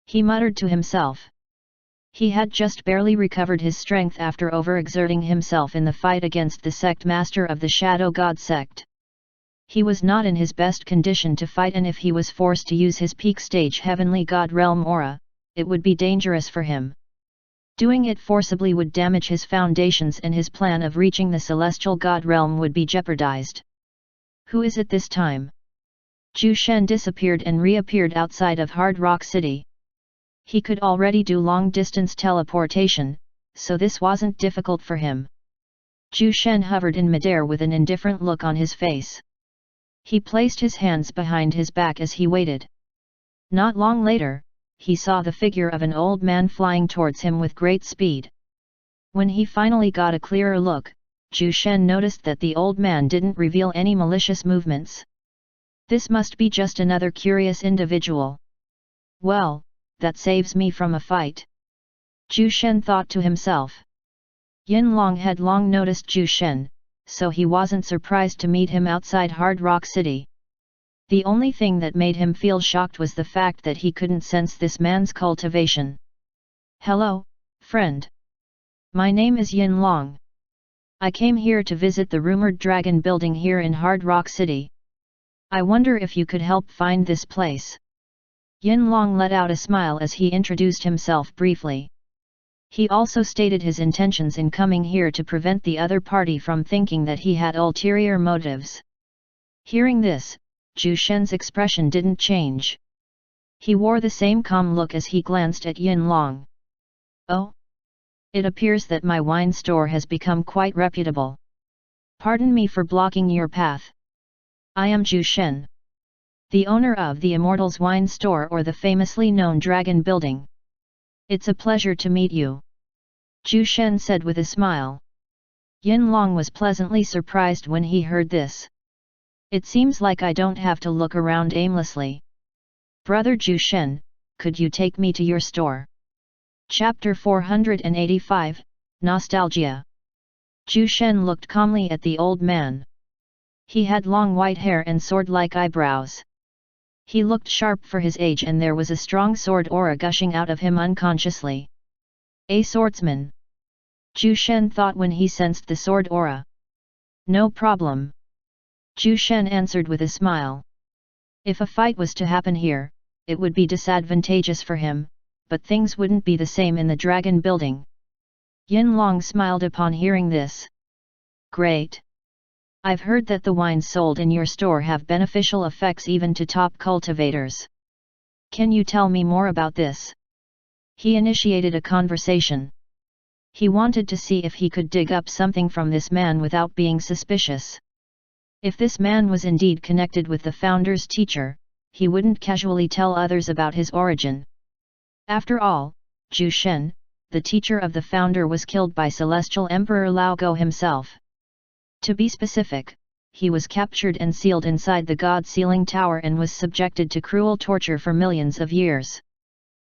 he muttered to himself. He had just barely recovered his strength after overexerting himself in the fight against the sect master of the Shadow God sect. He was not in his best condition to fight, and if he was forced to use his peak stage heavenly god realm aura, it would be dangerous for him. Doing it forcibly would damage his foundations and his plan of reaching the celestial god realm would be jeopardized. Who is it this time? Zhu Shen disappeared and reappeared outside of Hard Rock City. He could already do long-distance teleportation, so this wasn't difficult for him. Zhu Shen hovered in midair with an indifferent look on his face. He placed his hands behind his back as he waited. Not long later, he saw the figure of an old man flying towards him with great speed. When he finally got a clearer look, Zhu Shen noticed that the old man didn't reveal any malicious movements. This must be just another curious individual. Well, that saves me from a fight. Zhu Shen thought to himself. Yinlong had long noticed Zhu Shen, so he wasn't surprised to meet him outside Hard Rock City. The only thing that made him feel shocked was the fact that he couldn't sense this man's cultivation. "Hello, friend. My name is Yinlong. I came here to visit the rumored dragon building here in Hard Rock City. I wonder if you could help find this place." Yinlong let out a smile as he introduced himself briefly. He also stated his intentions in coming here to prevent the other party from thinking that he had ulterior motives. Hearing this, Zhu Shen's expression didn't change. He wore the same calm look as he glanced at Yin Long. "Oh? It appears that my wine store has become quite reputable. Pardon me for blocking your path. I am Zhu Shen, the owner of the Immortal's wine store or the famously known Dragon Building. It's a pleasure to meet you," Zhu Shen said with a smile. Yin Long was pleasantly surprised when he heard this. "It seems like I don't have to look around aimlessly. Brother Zhu Shen, could you take me to your store?" Chapter 485, Nostalgia. Zhu Shen looked calmly at the old man. He had long white hair and sword-like eyebrows. He looked sharp for his age and there was a strong sword aura gushing out of him unconsciously. "A swordsman," Zhu Shen thought when he sensed the sword aura. "No problem," Zhu Shen answered with a smile. If a fight was to happen here, it would be disadvantageous for him, but things wouldn't be the same in the Dragon Building. Yin Long smiled upon hearing this. "Great! I've heard that the wines sold in your store have beneficial effects even to top cultivators. Can you tell me more about this?" He initiated a conversation. He wanted to see if he could dig up something from this man without being suspicious. If this man was indeed connected with the founder's teacher, he wouldn't casually tell others about his origin. After all, Zhu Shen, the teacher of the founder, was killed by Celestial Emperor Lao Go himself. To be specific, he was captured and sealed inside the God Sealing Tower and was subjected to cruel torture for millions of years.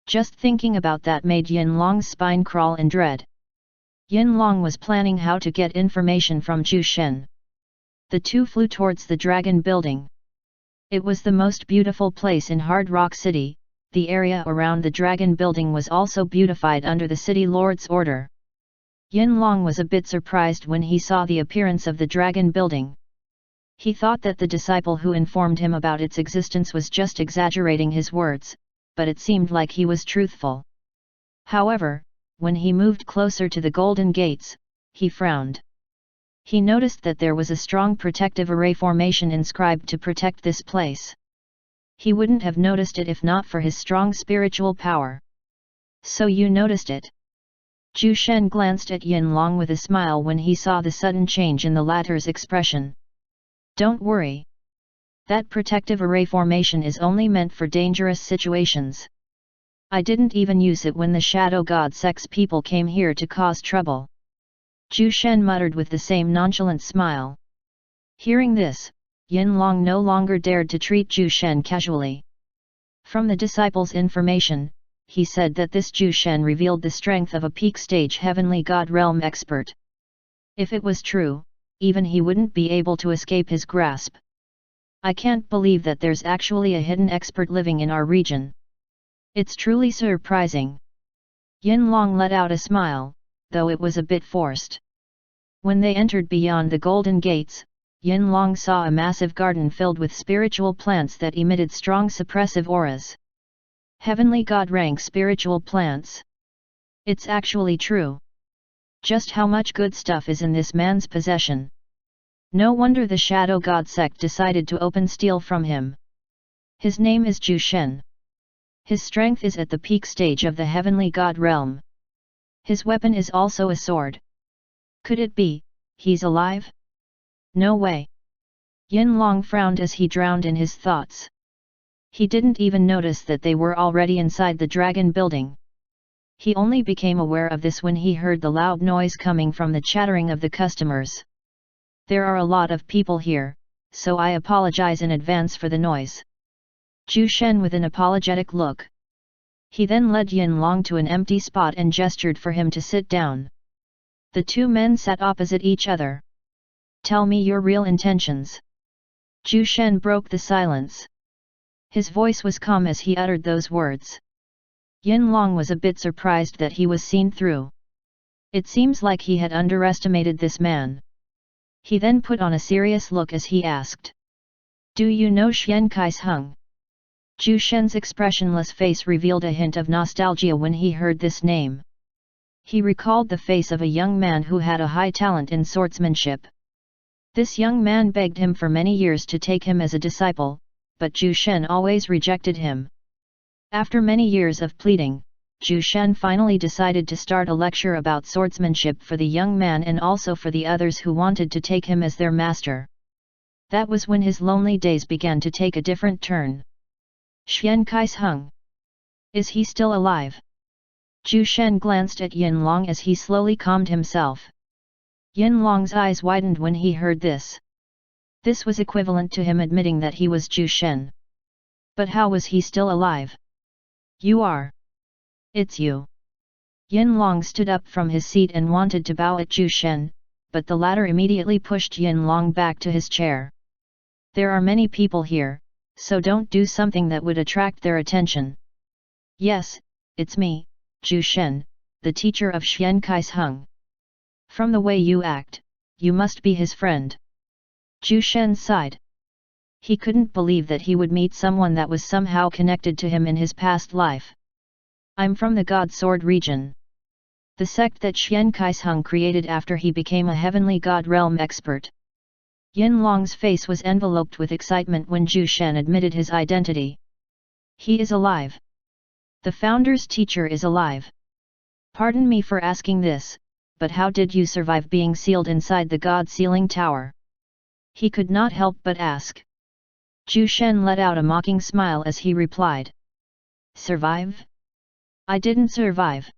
Just thinking about that made Yin Long's spine crawl in dread. Yin Long was planning how to get information from Zhu Shen. The two flew towards the Dragon Building. It was the most beautiful place in Hard Rock City. The area around the Dragon Building was also beautified under the City Lord's order. Yin Long was a bit surprised when he saw the appearance of the Dragon Building. He thought that the disciple who informed him about its existence was just exaggerating his words, but it seemed like he was truthful. However, when he moved closer to the Golden Gates, he frowned. He noticed that there was a strong protective array formation inscribed to protect this place. He wouldn't have noticed it if not for his strong spiritual power. "So you noticed it?" Zhu Shen glanced at Yin Long with a smile when he saw the sudden change in the latter's expression. "Don't worry. That protective array formation is only meant for dangerous situations. I didn't even use it when the Shadow God Sect's people came here to cause trouble." Zhu Shen muttered with the same nonchalant smile. Hearing this, Yin Long no longer dared to treat Zhu Shen casually. From the disciple's information, he said that this Zhu Shen revealed the strength of a peak-stage heavenly god realm expert. If it was true, even he wouldn't be able to escape his grasp. "I can't believe that there's actually a hidden expert living in our region. It's truly surprising." Yin Long let out a smile, though it was a bit forced. When they entered beyond the Golden Gates, Yin Long saw a massive garden filled with spiritual plants that emitted strong suppressive auras. Heavenly God rank spiritual plants. It's actually true. Just how much good stuff is in this man's possession? No wonder the Shadow God Sect decided to open steal from him. His name is Zhu Shen. His strength is at the peak stage of the Heavenly God realm. His weapon is also a sword. Could it be, he's alive? No way. Yin Long frowned as he drowned in his thoughts. He didn't even notice that they were already inside the Dragon Building. He only became aware of this when he heard the loud noise coming from the chattering of the customers. "There are a lot of people here, so I apologize in advance for the noise." Zhu Shen with an apologetic look. He then led Yin Long to an empty spot and gestured for him to sit down. The two men sat opposite each other. "Tell me your real intentions." Zhu Shen broke the silence. His voice was calm as he uttered those words. Yin Long was a bit surprised that he was seen through. It seems like he had underestimated this man. He then put on a serious look as he asked. "Do you know Xian Kai's Hung?" Zhu Shen's expressionless face revealed a hint of nostalgia when he heard this name. He recalled the face of a young man who had a high talent in swordsmanship. This young man begged him for many years to take him as a disciple, but Zhu Shen always rejected him. After many years of pleading, Zhu Shen finally decided to start a lecture about swordsmanship for the young man and also for the others who wanted to take him as their master. That was when his lonely days began to take a different turn. Xian Kaisheng. Is he still alive? Zhu Shen glanced at Yin Long as he slowly calmed himself. Yin Long's eyes widened when he heard this. This was equivalent to him admitting that he was Zhu Shen. But how was he still alive? You are. It's you. Yin Long stood up from his seat and wanted to bow at Zhu Shen, but the latter immediately pushed Yin Long back to his chair. There are many people here, so don't do something that would attract their attention. Yes, it's me, Zhu Shen, the teacher of Xian Kaisheng. From the way you act, you must be his friend. Zhu Shen sighed. He couldn't believe that he would meet someone that was somehow connected to him in his past life. I'm from the God Sword region. The sect that Xian Kaisheng created after he became a heavenly God realm expert. Yin Long's face was enveloped with excitement when Zhu Shen admitted his identity. He is alive. The founder's teacher is alive. Pardon me for asking this, but how did you survive being sealed inside the God Sealing Tower? He could not help but ask. Zhu Shen let out a mocking smile as he replied. Survive? I didn't survive.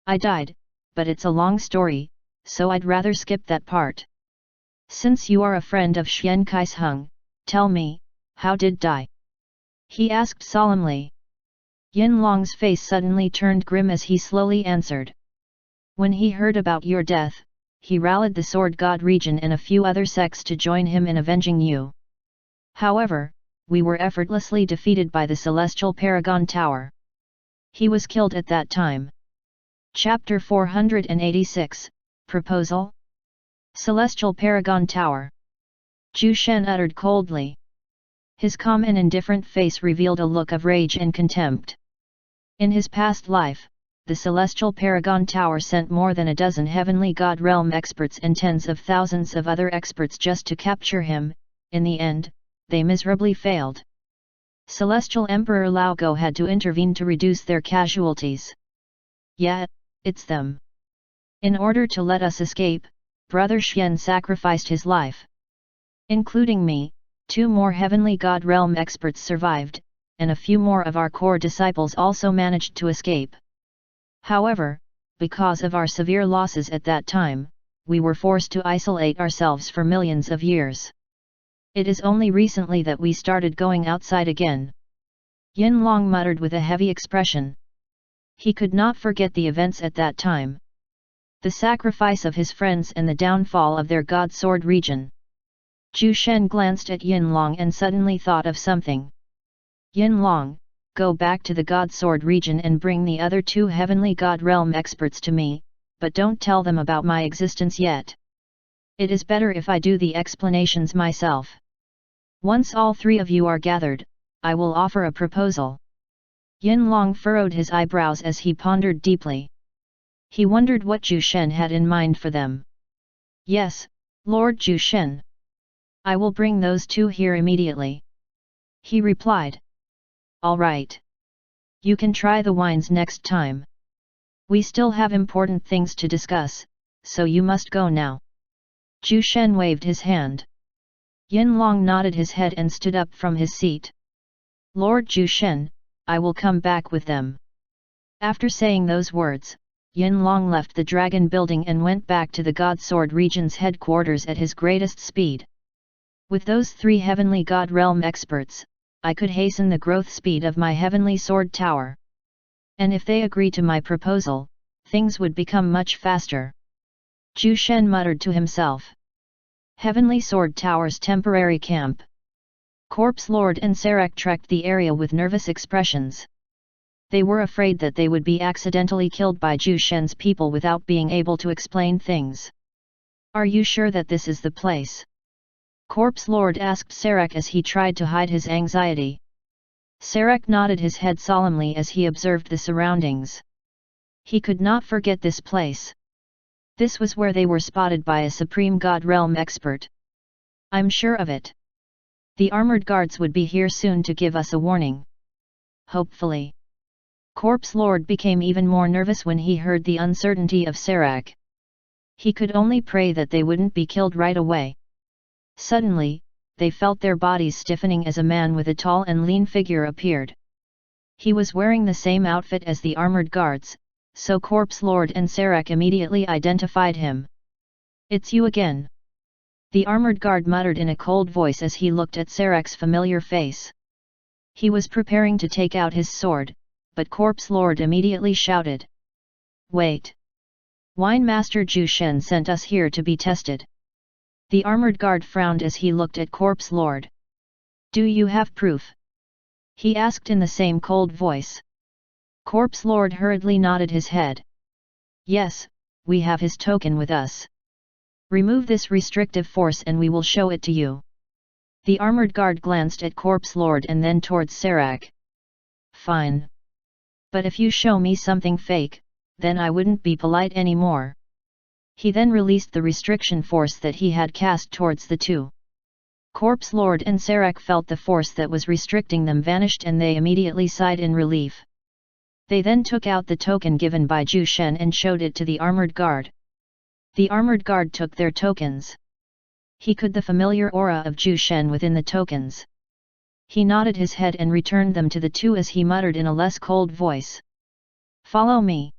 I died, but it's a long story, so I'd rather skip that part. Since you are a friend of Xian Kaisheng, tell me, how did die? He asked solemnly. Yin Long's face suddenly turned grim as he slowly answered. When he heard about your death, he rallied the Sword God region and a few other sects to join him in avenging you. However, we were effortlessly defeated by the Celestial Paragon Tower. He was killed at that time. Chapter 486, Proposal? Celestial Paragon Tower. Zhu Shen uttered coldly. His calm and indifferent face revealed a look of rage and contempt. In his past life, the Celestial Paragon Tower sent more than a dozen heavenly God realm experts and tens of thousands of other experts just to capture him. In the end, they miserably failed. Celestial Emperor Lao Go had to intervene to reduce their casualties. Yet, it's them. In order to let us escape, Brother Xian sacrificed his life. Including me, 2 more heavenly God realm experts survived, and a few more of our core disciples also managed to escape. However, because of our severe losses at that time, we were forced to isolate ourselves for millions of years. It is only recently that we started going outside again. Yin Long muttered with a heavy expression. He could not forget the events at that time. The sacrifice of his friends and the downfall of their God Sword region. Zhu Shen glanced at Yin Long and suddenly thought of something. Yin Long, go back to the God Sword region and bring the other 2 heavenly God realm experts to me, but don't tell them about my existence yet. It is better if I do the explanations myself. Once all 3 of you are gathered, I will offer a proposal. Yin Long furrowed his eyebrows as he pondered deeply. He wondered what Zhu Shen had in mind for them. Yes, Lord Zhu Shen. I will bring those 2 here immediately. He replied. All right. You can try the wines next time. We still have important things to discuss, so you must go now. Zhu Shen waved his hand. Yin Long nodded his head and stood up from his seat. Lord Zhu Shen, I will come back with them. After saying those words, Yin Long left the dragon building and went back to the God Sword region's headquarters at his greatest speed. With those 3 heavenly God realm experts, I could hasten the growth speed of my heavenly sword tower. And if they agree to my proposal, things would become much faster. Zhu Shen muttered to himself. Heavenly Sword Tower's temporary camp. Corpse Lord and Sarek trekked the area with nervous expressions. They were afraid that they would be accidentally killed by Zhu Shen's people without being able to explain things. Are you sure that this is the place? Corpse Lord asked Sarek as he tried to hide his anxiety. Sarek nodded his head solemnly as he observed the surroundings. He could not forget this place. This was where they were spotted by a Supreme God Realm expert. I'm sure of it. The armored guards would be here soon to give us a warning. hopefully. Corpse Lord became even more nervous when he heard the uncertainty of Serac. He could only pray that they wouldn't be killed right away. Suddenly, they felt their bodies stiffening as a man with a tall and lean figure appeared. He was wearing the same outfit as the armored guards, so Corpse Lord and Serac immediately identified him. "It's you again," the armored guard muttered in a cold voice as he looked at Serac's familiar face. He was preparing to take out his sword, but Corpse Lord immediately shouted, "Wait! Wine Master Zhu Shen sent us here to be tested." The armored guard frowned as he looked at Corpse Lord. "Do you have proof?" he asked in the same cold voice. Corpse Lord hurriedly nodded his head. "Yes, we have his token with us. Remove this restrictive force and we will show it to you." The armored guard glanced at Corpse Lord and then towards Serac. "Fine. But if you show me something fake, then I wouldn't be polite anymore." He then released the restriction force that he had cast towards the two. Corpse Lord and Serac felt the force that was restricting them vanished and they immediately sighed in relief. They then took out the token given by Zhu Shen and showed it to the armored guard. The armored guard took their tokens. He could the familiar aura of Zhu Shen within the tokens. He nodded his head and returned them to the two as he muttered in a less cold voice, "Follow me."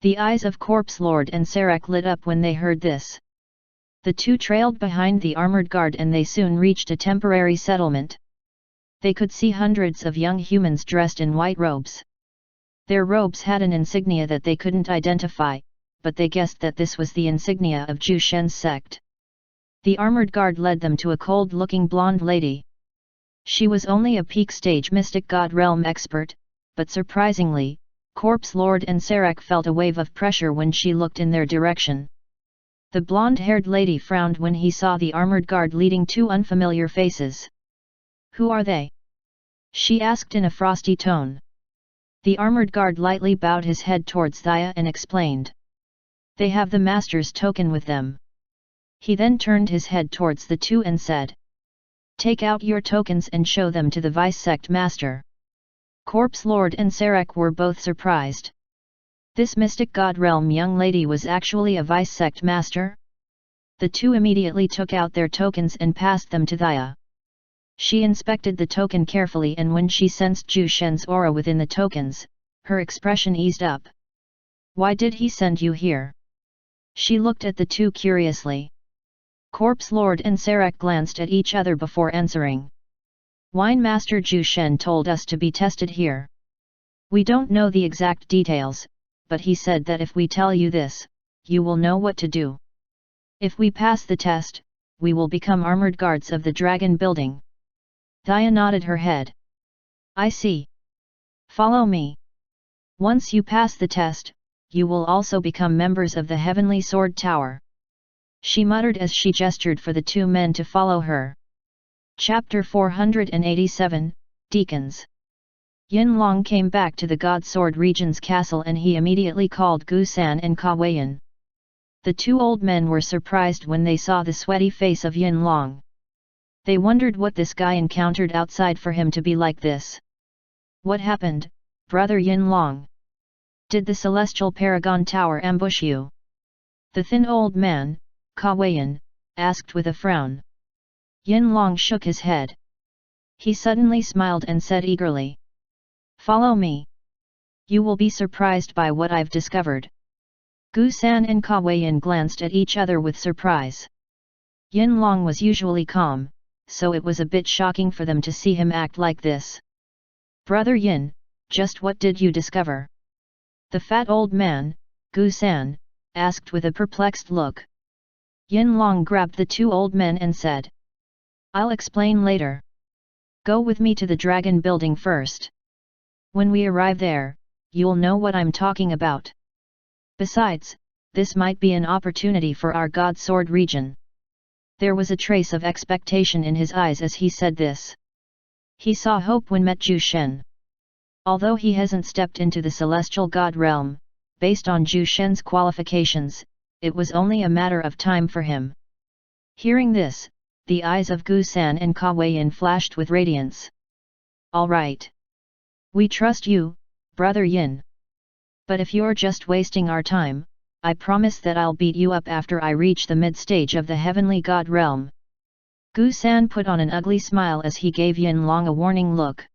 The eyes of Corpse Lord and Serac lit up when they heard this. The two trailed behind the armored guard and they soon reached a temporary settlement. They could see hundreds of young humans dressed in white robes. Their robes had an insignia that they couldn't identify, but they guessed that this was the insignia of Zhu Shen's sect. The armored guard led them to a cold-looking blonde lady. She was only a peak stage mystic god realm expert, but surprisingly, Corpse Lord and Serac felt a wave of pressure when she looked in their direction. The blonde-haired lady frowned when he saw the armored guard leading two unfamiliar faces. "Who are they?" she asked in a frosty tone. The armored guard lightly bowed his head towards Thea and explained, "They have the master's token with them." He then turned his head towards the two and said, "Take out your tokens and show them to the vice sect master." Corpse Lord and Serac were both surprised. This mystic god realm young lady was actually a vice sect master? The two immediately took out their tokens and passed them to Thea. She inspected the token carefully and when she sensed Zhu Shen's aura within the tokens, her expression eased up. "Why did he send you here?" She looked at the two curiously. Corpse Lord and Serac glanced at each other before answering. "Wine Master Zhu Shen told us to be tested here. We don't know the exact details, but he said that if we tell you this, you will know what to do. If we pass the test, we will become armored guards of the dragon building." Thea nodded her head. "I see. Follow me. Once you pass the test, you will also become members of the Heavenly Sword Tower," she muttered as she gestured for the two men to follow her. Chapter 487, Deacons. Yin Long came back to the God Sword Regent's castle and he immediately called Gu San and Ka Weiyan. The two old men were surprised when they saw the sweaty face of Yin Long. They wondered what this guy encountered outside for him to be like this. "What happened, brother Yin Long? Did the Celestial Paragon Tower ambush you?" The thin old man, Ka Weiyan, asked with a frown. Yin Long shook his head. He suddenly smiled and said eagerly, "Follow me. You will be surprised by what I've discovered." Gu San and Ka Weiyan glanced at each other with surprise. Yin Long was usually calm, so it was a bit shocking for them to see him act like this. "Brother Yin, just what did you discover?" The fat old man, Gu San, asked with a perplexed look. Yin Long grabbed the two old men and said, "I'll explain later. Go with me to the dragon building first. When we arrive there, you'll know what I'm talking about. Besides, this might be an opportunity for our God Sword region." There was a trace of expectation in his eyes as he said this. He saw hope when met Zhu Shen. Although he hasn't stepped into the celestial god realm, based on Zhu Shen's qualifications, it was only a matter of time for him. Hearing this, the eyes of Gu San and Ka Weiyan flashed with radiance. "All right. We trust you, Brother Yin. But if you're just wasting our time, I promise that I'll beat you up after I reach the mid-stage of the heavenly god realm. Gu San put on an ugly smile as he gave Yin Long a warning look.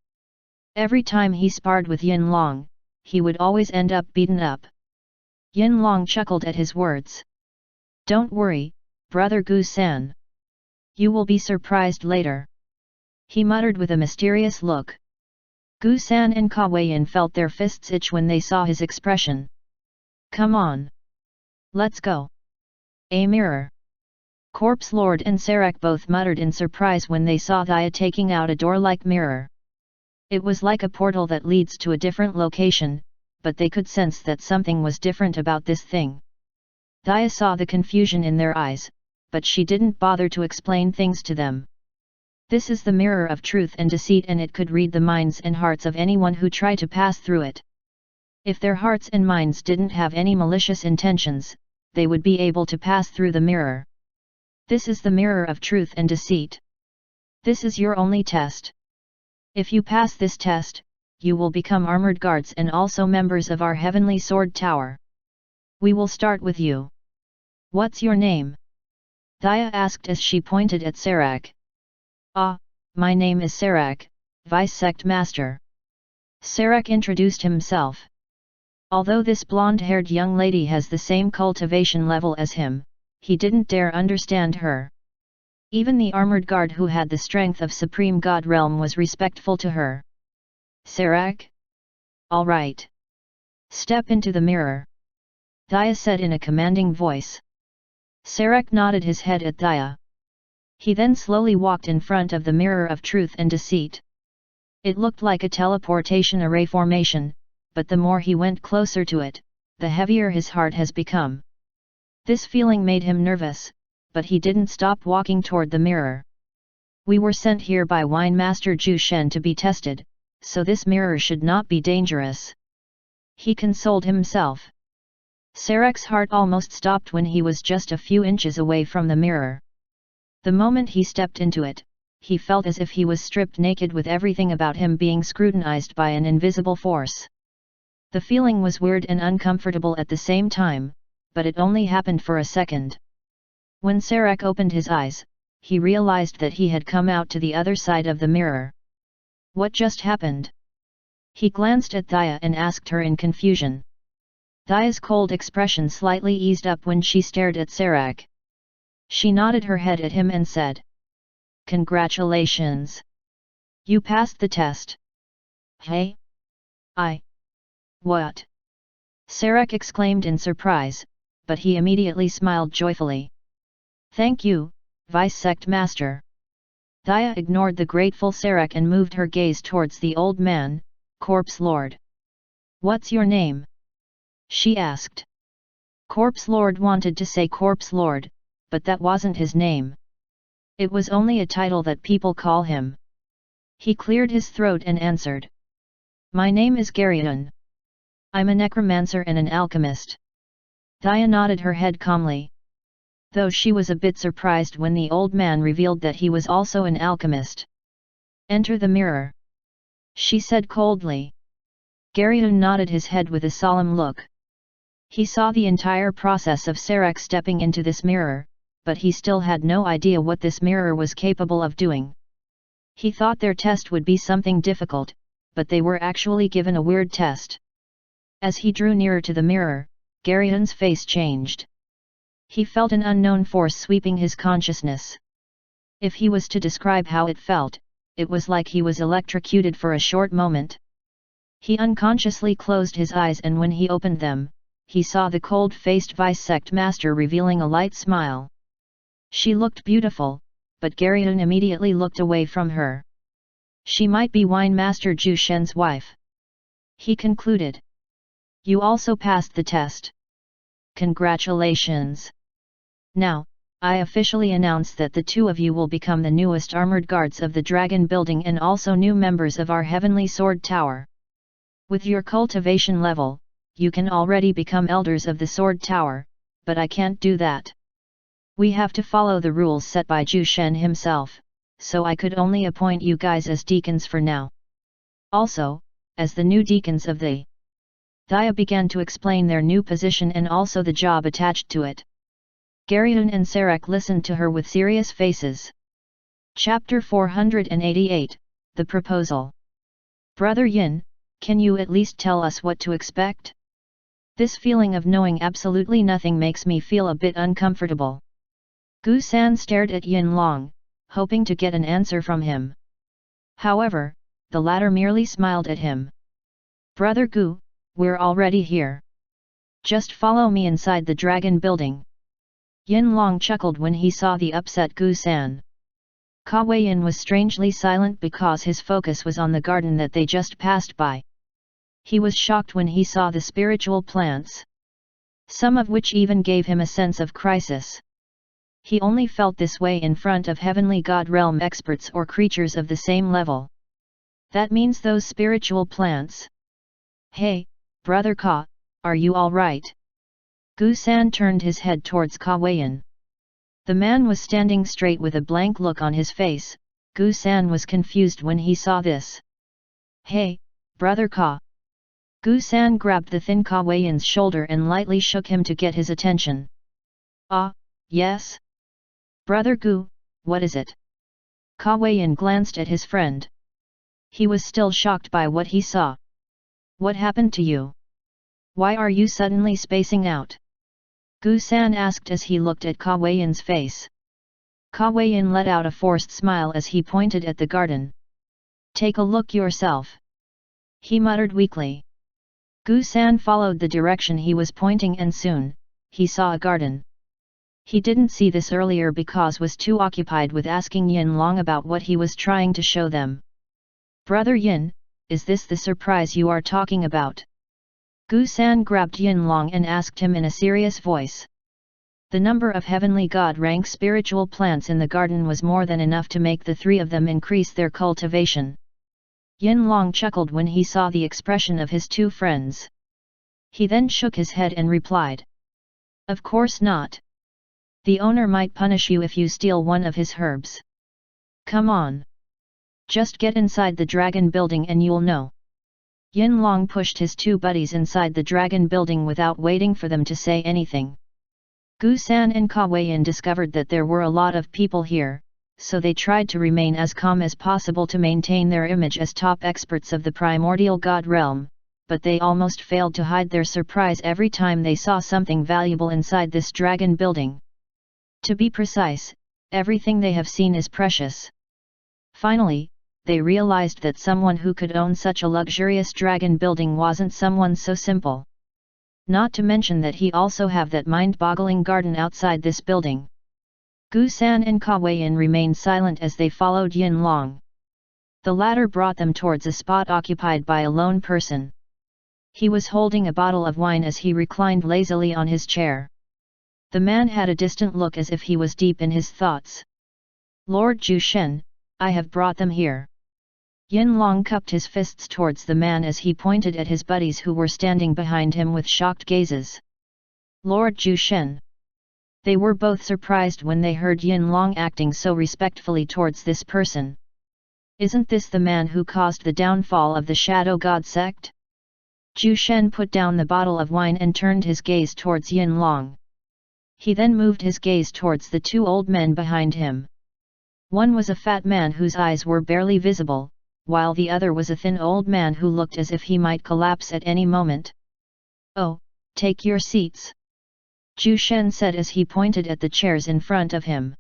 Every time he sparred with Yin Long, he would always end up beaten up. Yin Long chuckled at his words. Don't worry, Brother Gu San. You will be surprised later. He muttered with a mysterious look. Gu San and Ka Weiyan felt their fists itch when they saw his expression. Come on. Let's go. A mirror. Corpse Lord and Serac both muttered in surprise when they saw Thea taking out a door-like mirror. It was like a portal that leads to a different location, but they could sense that something was different about this thing. Thea saw the confusion in their eyes, but she didn't bother to explain things to them. This is the mirror of truth and deceit, and it could read the minds and hearts of anyone who tried to pass through it. If their hearts and minds didn't have any malicious intentions, they would be able to pass through the mirror. This is the mirror of truth and deceit. This is your only test. If you pass this test, you will become armored guards and also members of our heavenly sword tower. We will start with you. What's your name? Thea asked as she pointed at Serac. Ah, my name is Serac, Vice Sect Master. Serac introduced himself. Although this blonde-haired young lady has the same cultivation level as him, he didn't dare understand her. Even the armored guard who had the strength of Supreme God Realm was respectful to her. Serac? All right. Step into the mirror. Thea said in a commanding voice. Serac nodded his head at Thea. He then slowly walked in front of the mirror of truth and deceit. It looked like a teleportation array formation, but the more he went closer to it, the heavier his heart has become. This feeling made him nervous, but he didn't stop walking toward the mirror. We were sent here by Wine Master Zhu Shen to be tested, so this mirror should not be dangerous. He consoled himself. Serac's heart almost stopped when he was just a few inches away from the mirror. The moment he stepped into it, he felt as if he was stripped naked, with everything about him being scrutinized by an invisible force. The feeling was weird and uncomfortable at the same time, but it only happened for a second. When Serac opened his eyes, he realized that he had come out to the other side of the mirror. What just happened? He glanced at Thea and asked her in confusion. Thea's cold expression slightly eased up when she stared at Serac. She nodded her head at him and said, "Congratulations! You passed the test." Hey? What? Serac exclaimed in surprise, but he immediately smiled joyfully. Thank you, Vice Sect Master. Thea ignored the grateful Serac and moved her gaze towards the old man, Corpse Lord. What's your name? She asked. Corpse Lord wanted to say Corpse Lord, but that wasn't his name. It was only a title that people call him. He cleared his throat and answered. My name is Garyon. I'm a necromancer and an alchemist. Thea nodded her head calmly. Though she was a bit surprised when the old man revealed that he was also an alchemist. Enter the mirror. She said coldly. Garyon nodded his head with a solemn look. He saw the entire process of Serac stepping into this mirror, but he still had no idea what this mirror was capable of doing. He thought their test would be something difficult, but they were actually given a weird test. As he drew nearer to the mirror, Garyon's face changed. He felt an unknown force sweeping his consciousness. If he was to describe how it felt, it was like he was electrocuted for a short moment. He unconsciously closed his eyes, and when he opened them, he saw the cold-faced Vice Sect Master revealing a light smile. She looked beautiful, but Garyon immediately looked away from her. She might be Wine Master Zhu Shen's wife. He concluded. You also passed the test. Congratulations! Now, I officially announce that the two of you will become the newest armored guards of the Dragon Building and also new members of our Heavenly Sword Tower. With your cultivation level, you can already become elders of the Sword Tower, but I can't do that. We have to follow the rules set by Zhu Shen himself, so I could only appoint you guys as deacons for now. Also, as the new deacons of the Thia began to explain their new position and also the job attached to it. Garyun and Sarek listened to her with serious faces. Chapter 488, The Proposal. Brother Yin, can you at least tell us what to expect? This feeling of knowing absolutely nothing makes me feel a bit uncomfortable. Gu San stared at Yin Long, hoping to get an answer from him. However, the latter merely smiled at him. Brother Gu, we're already here. Just follow me inside the dragon building. Yin Long chuckled when he saw the upset Gu San. Ka Weiyin was strangely silent because his focus was on the garden that they just passed by. He was shocked when he saw the spiritual plants, some of which even gave him a sense of crisis. He only felt this way in front of heavenly god realm experts or creatures of the same level. That means those spiritual plants. Hey, Brother Ka, are you alright? Gu San turned his head towards Ka Weiyin. The man was standing straight with a blank look on his face. Gu San was confused when he saw this. Hey, Brother Ka. Gu San grabbed the thin Ka Weiyin's shoulder and lightly shook him to get his attention. Ah, yes? Brother Gu, what is it? Ka Weiyin glanced at his friend. He was still shocked by what he saw. What happened to you? Why are you suddenly spacing out? Gu San asked as he looked at Ka Weiyin's face. Ka Weiyin let out a forced smile as he pointed at the garden. Take a look yourself. He muttered weakly. Gu San followed the direction he was pointing and soon, he saw a garden. He didn't see this earlier because was too occupied with asking Yin Long about what he was trying to show them. Brother Yin, is this the surprise you are talking about? Gu San grabbed Yin Long and asked him in a serious voice. The number of heavenly god rank spiritual plants in the garden was more than enough to make the three of them increase their cultivation. Yin Long chuckled when he saw the expression of his two friends. He then shook his head and replied. Of course not. The owner might punish you if you steal one of his herbs. Come on. Just get inside the dragon building and you'll know. Yin Long pushed his two buddies inside the dragon building without waiting for them to say anything. Gu San and Ka Weiyin discovered that there were a lot of people here, so they tried to remain as calm as possible to maintain their image as top experts of the primordial god realm, but they almost failed to hide their surprise every time they saw something valuable inside this dragon building. To be precise, everything they have seen is precious. Finally, they realized that someone who could own such a luxurious dragon building wasn't someone so simple. Not to mention that he also have that mind-boggling garden outside this building. Gu San and Ka Weiyin remained silent as they followed Yin Long. The latter brought them towards a spot occupied by a lone person. He was holding a bottle of wine as he reclined lazily on his chair. The man had a distant look as if he was deep in his thoughts. Lord Ju Shen, I have brought them here. Yin Long cupped his fists towards the man as he pointed at his buddies who were standing behind him with shocked gazes. Lord Ju Shen. They were both surprised when they heard Yin Long acting so respectfully towards this person. Isn't this the man who caused the downfall of the Shadow God sect? Ju Shen put down the bottle of wine and turned his gaze towards Yin Long. He then moved his gaze towards the two old men behind him. One was a fat man whose eyes were barely visible, while the other was a thin old man who looked as if he might collapse at any moment. Oh, take your seats. Ju Shen said as he pointed at the chairs in front of him.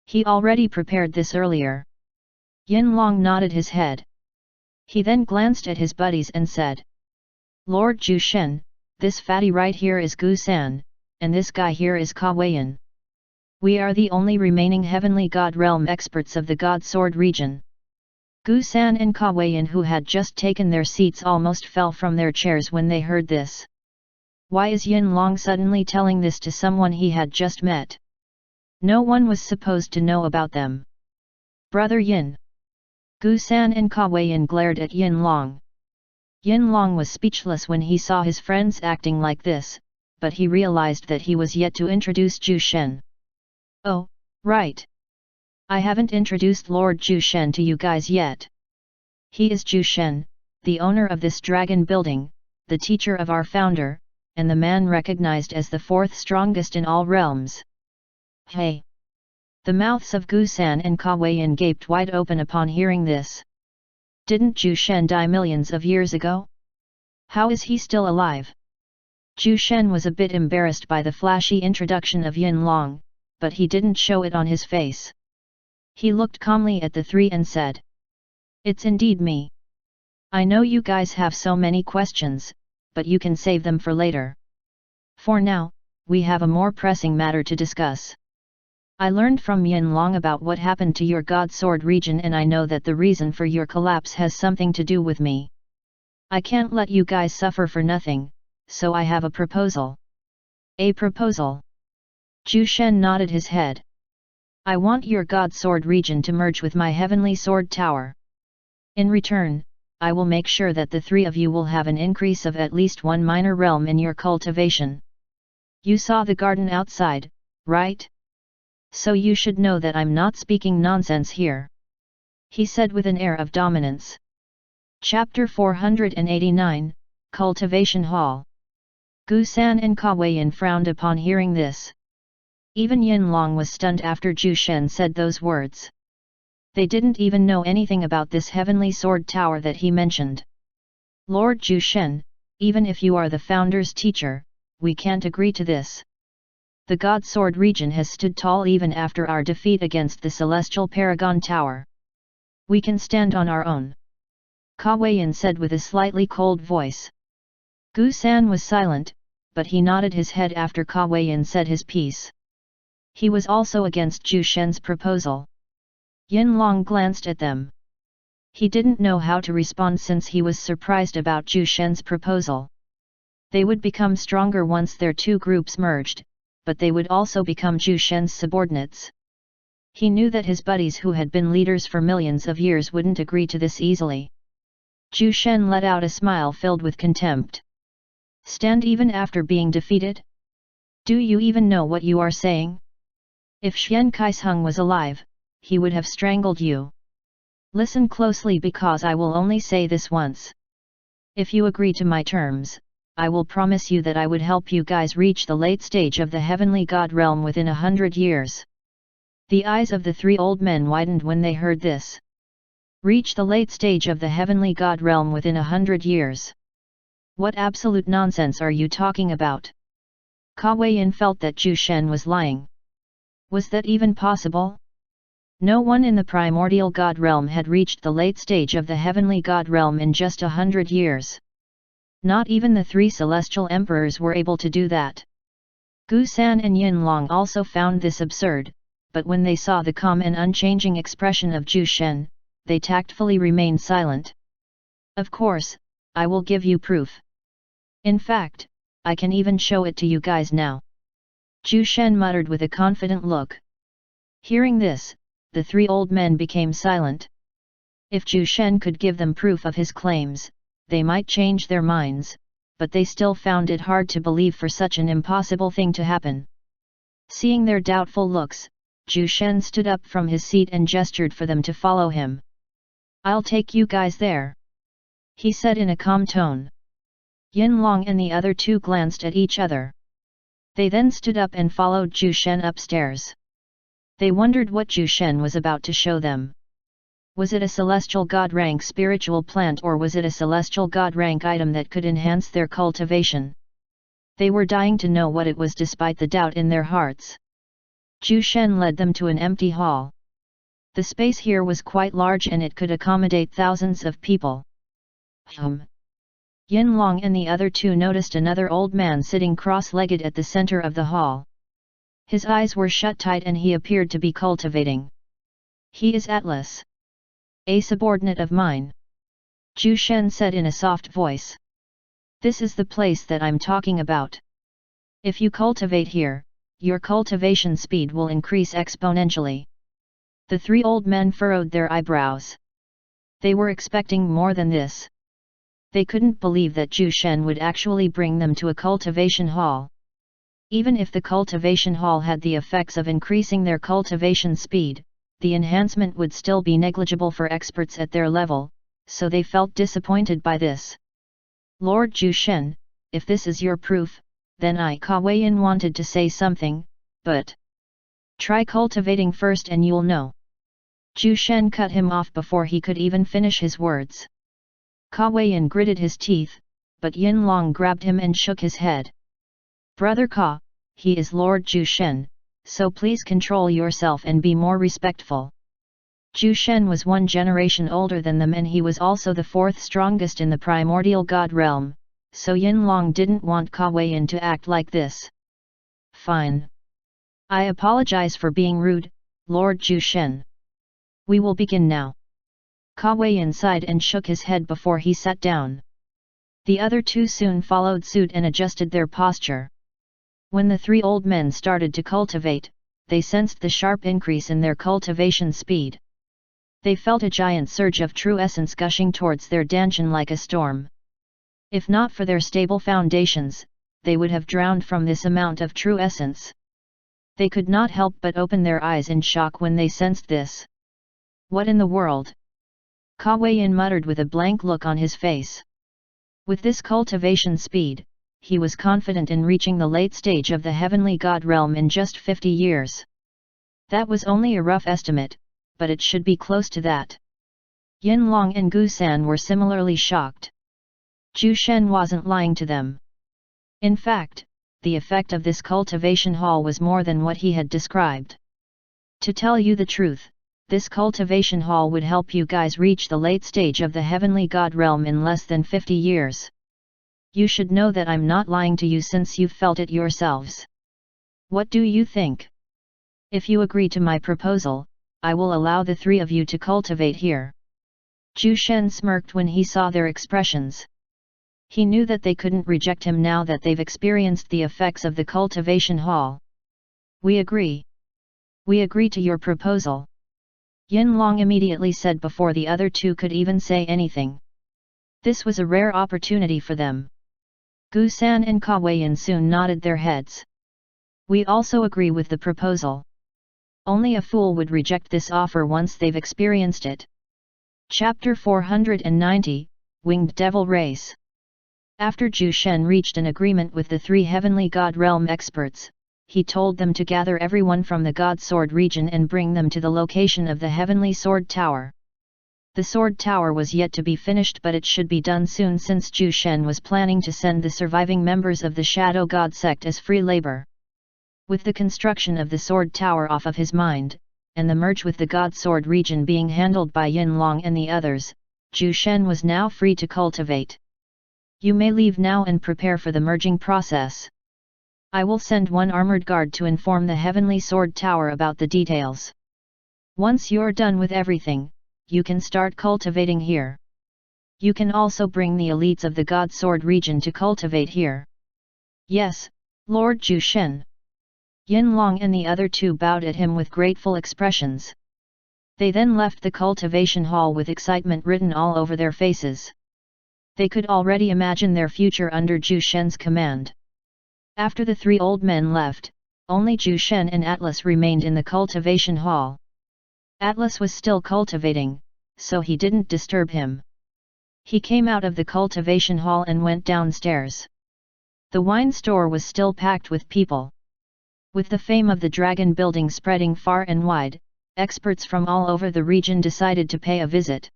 He already prepared this earlier. Yin Long nodded his head. He then glanced at his buddies and said. Lord Ju Shen, this fatty right here is Gu San, and this guy here is Ka Weiyin. We are the only remaining heavenly god realm experts of the God Sword region. Gu San and Ka Weiyin, who had just taken their seats, almost fell from their chairs when they heard this. Why is Yin Long suddenly telling this to someone he had just met? No one was supposed to know about them. Brother Yin. Gu San and Ka Weiyin glared at Yin Long. Yin Long was speechless when he saw his friends acting like this, but he realized that he was yet to introduce Ju Shen. Oh, right. I haven't introduced Lord Ju Shen to you guys yet. He is Ju Shen, the owner of this dragon building, the teacher of our founder, and the man recognized as the fourth strongest in all realms. Hey! The mouths of Gu San and Ka Weiyan gaped wide open upon hearing this. Didn't Zhu Shen die millions of years ago? How is he still alive? Zhu Shen was a bit embarrassed by the flashy introduction of Yin Long, but he didn't show it on his face. He looked calmly at the three and said, "It's indeed me. I know you guys have so many questions, but you can save them for later. For now, we have a more pressing matter to discuss. I learned from Yin Long about what happened to your God Sword region, and I know that the reason for your collapse has something to do with me. I can't let you guys suffer for nothing, so I have a proposal." "A proposal?" Zhu Shen nodded his head. "I want your God Sword region to merge with my Heavenly Sword Tower. In return, I will make sure that the three of you will have an increase of at least one minor realm in your cultivation. You saw the garden outside, right? So you should know that I'm not speaking nonsense here," he said with an air of dominance. Chapter 489, Cultivation Hall. Gu San and Ka Weiyan frowned upon hearing this. Even Yin Long was stunned after Zhu Shen said those words. They didn't even know anything about this Heavenly Sword Tower that he mentioned. "Lord Zhu Shen, even if you are the founder's teacher, we can't agree to this. The God Sword region has stood tall even after our defeat against the Celestial Paragon Tower. We can stand on our own," Ka Weiyan said with a slightly cold voice. Gu San was silent, but he nodded his head after Ka Weiyan said his piece. He was also against Zhu Shen's proposal. Yin Long glanced at them. He didn't know how to respond since he was surprised about Zhu Shen's proposal. They would become stronger once their two groups merged, but they would also become Zhu Shen's subordinates. He knew that his buddies who had been leaders for millions of years wouldn't agree to this easily. Zhu Shen let out a smile filled with contempt. "Stand even after being defeated? Do you even know what you are saying? If Xian Kaisheng was alive, he would have strangled you. Listen closely because I will only say this once. If you agree to my terms, I will promise you that I would help you guys reach the late stage of the Heavenly God realm within 100 years. The eyes of the three old men widened when they heard this. Reach the late stage of the Heavenly God realm within 100 years. What absolute nonsense are you talking about? Ka Weiyan felt that Zhu Shen was lying. Was that even possible? No one in the primordial God realm had reached the late stage of the Heavenly God realm in just 100 years. Not even the three celestial emperors were able to do that. Gu San and Yin Long also found this absurd, but when they saw the calm and unchanging expression of Zhu Shen, they tactfully remained silent. Of course, I will give you proof. In fact, I can even show it to you guys now. Zhu Shen muttered with a confident look. Hearing this, the three old men became silent. If Zhu Shen could give them proof of his claims, they might change their minds, but they still found it hard to believe for such an impossible thing to happen. Seeing their doubtful looks, Zhu Shen stood up from his seat and gestured for them to follow him. "I'll take you guys there," he said in a calm tone. Yin Long and the other two glanced at each other. They then stood up and followed Zhu Shen upstairs. They wondered what Zhu Shen was about to show them. Was it a celestial god rank spiritual plant or was it a celestial god rank item that could enhance their cultivation? They were dying to know what it was despite the doubt in their hearts. Zhu Shen led them to an empty hall. The space here was quite large and it could accommodate thousands of people. Yin Long and the other two noticed another old man sitting cross-legged at the center of the hall. His eyes were shut tight and he appeared to be cultivating. "He is Atlas. A subordinate of mine," Zhu Shen said in a soft voice. "This is the place that I'm talking about. If you cultivate here, your cultivation speed will increase exponentially." The three old men furrowed their eyebrows. They were expecting more than this. They couldn't believe that Zhu Shen would actually bring them to a cultivation hall. Even if the cultivation hall had the effects of increasing their cultivation speed, the enhancement would still be negligible for experts at their level, so they felt disappointed by this. Lord Jushen, if this is your proof, then I Kawayan wanted to say something, but try cultivating first and you'll know. Jushen cut him off before he could even finish his words. Kawayan gritted his teeth, but Yinlong grabbed him and shook his head. Brother Ka, he is Lord Jushen, so please control yourself and be more respectful. Jushen was 1 generation older than them and he was also the 4th strongest in the primordial god realm, so Yinlong didn't want Kawayan to act like this. Fine. I apologize for being rude, Lord Jushen. We will begin now. Kawayan sighed and shook his head before he sat down. The other 2 soon followed suit and adjusted their posture. When the 3 old men started to cultivate, they sensed the sharp increase in their cultivation speed. They felt a giant surge of true essence gushing towards their dantian like a storm. If not for their stable foundations, they would have drowned from this amount of true essence. They could not help but open their eyes in shock when they sensed this. What in the world? Kawayan muttered with a blank look on his face. With this cultivation speed, he was confident in reaching the late stage of the heavenly god realm in just 50 years. That was only a rough estimate, but it should be close to that. Yinlong and Gusan were similarly shocked. Jushen wasn't lying to them. In fact, the effect of this cultivation hall was more than what he had described. To tell you the truth, this cultivation hall would help you guys reach the late stage of the heavenly god realm in less than 50 years. You should know that I'm not lying to you since you've felt it yourselves. What do you think? If you agree to my proposal, I will allow the 3 of you to cultivate here. Jushen smirked when he saw their expressions. He knew that they couldn't reject him now that they've experienced the effects of the cultivation hall. We agree. We agree to your proposal. Yinlong immediately said before the other 2 could even say anything. This was a rare opportunity for them. Gusan and Kawayan soon nodded their heads. We also agree with the proposal. Only a fool would reject this offer once they've experienced it. Chapter 490, Winged Devil Race. After Jushen reached an agreement with the 3 heavenly god realm experts, he told them to gather everyone from the God Sword region and bring them to the location of the heavenly sword tower. The sword tower was yet to be finished, but it should be done soon since Jushen was planning to send the surviving members of the Shadow God sect as free labor. With the construction of the sword tower off of his mind, and the merge with the God Sword region being handled by Yinlong and the others, Jushen was now free to cultivate. You may leave now and prepare for the merging process. I will send 1 armored guard to inform the heavenly sword tower about the details. Once you're done with everything, you can start cultivating here. You can also bring the elites of the God Sword region to cultivate here. Yes, Lord Jushen. Yinlong and the other 2 bowed at him with grateful expressions. They then left the cultivation hall with excitement written all over their faces. They could already imagine their future under Jushen's command. After the 3 old men left, only Jushen and Atlas remained in the cultivation hall. Atlas was still cultivating, so he didn't disturb him. He came out of the cultivation hall and went downstairs. The wine store was still packed with people. With the fame of the dragon building spreading far and wide, experts from all over the region decided to pay a visit.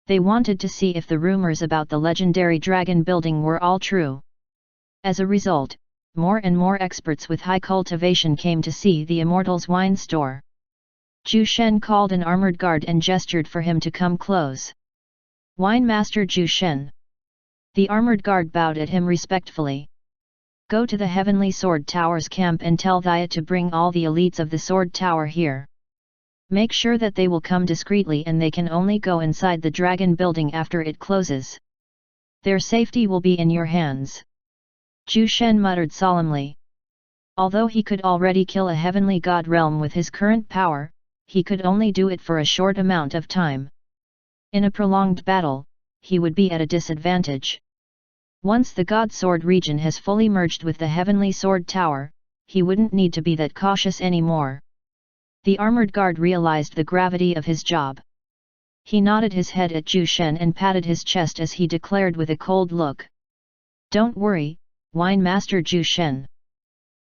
They wanted to see if the rumors about the legendary dragon building were all true. As a result, more and more experts with high cultivation came to see the Immortal's wine store. Jushen called an armored guard and gestured for him to come close. Wine Master Jushen. The armored guard bowed at him respectfully. Go to the Heavenly Sword Tower's camp and tell Thaya to bring all the elites of the Sword Tower here. Make sure that they will come discreetly and they can only go inside the dragon building after it closes. Their safety will be in your hands. Jushen muttered solemnly. Although he could already kill a heavenly god realm with his current power, he could only do it for a short amount of time. In a prolonged battle, he would be at a disadvantage. Once the God Sword region has fully merged with the Heavenly Sword Tower, he wouldn't need to be that cautious anymore. The armored guard realized the gravity of his job. He nodded his head at Zhu Shen and patted his chest as he declared with a cold look. Don't worry, Wine Master Zhu Shen.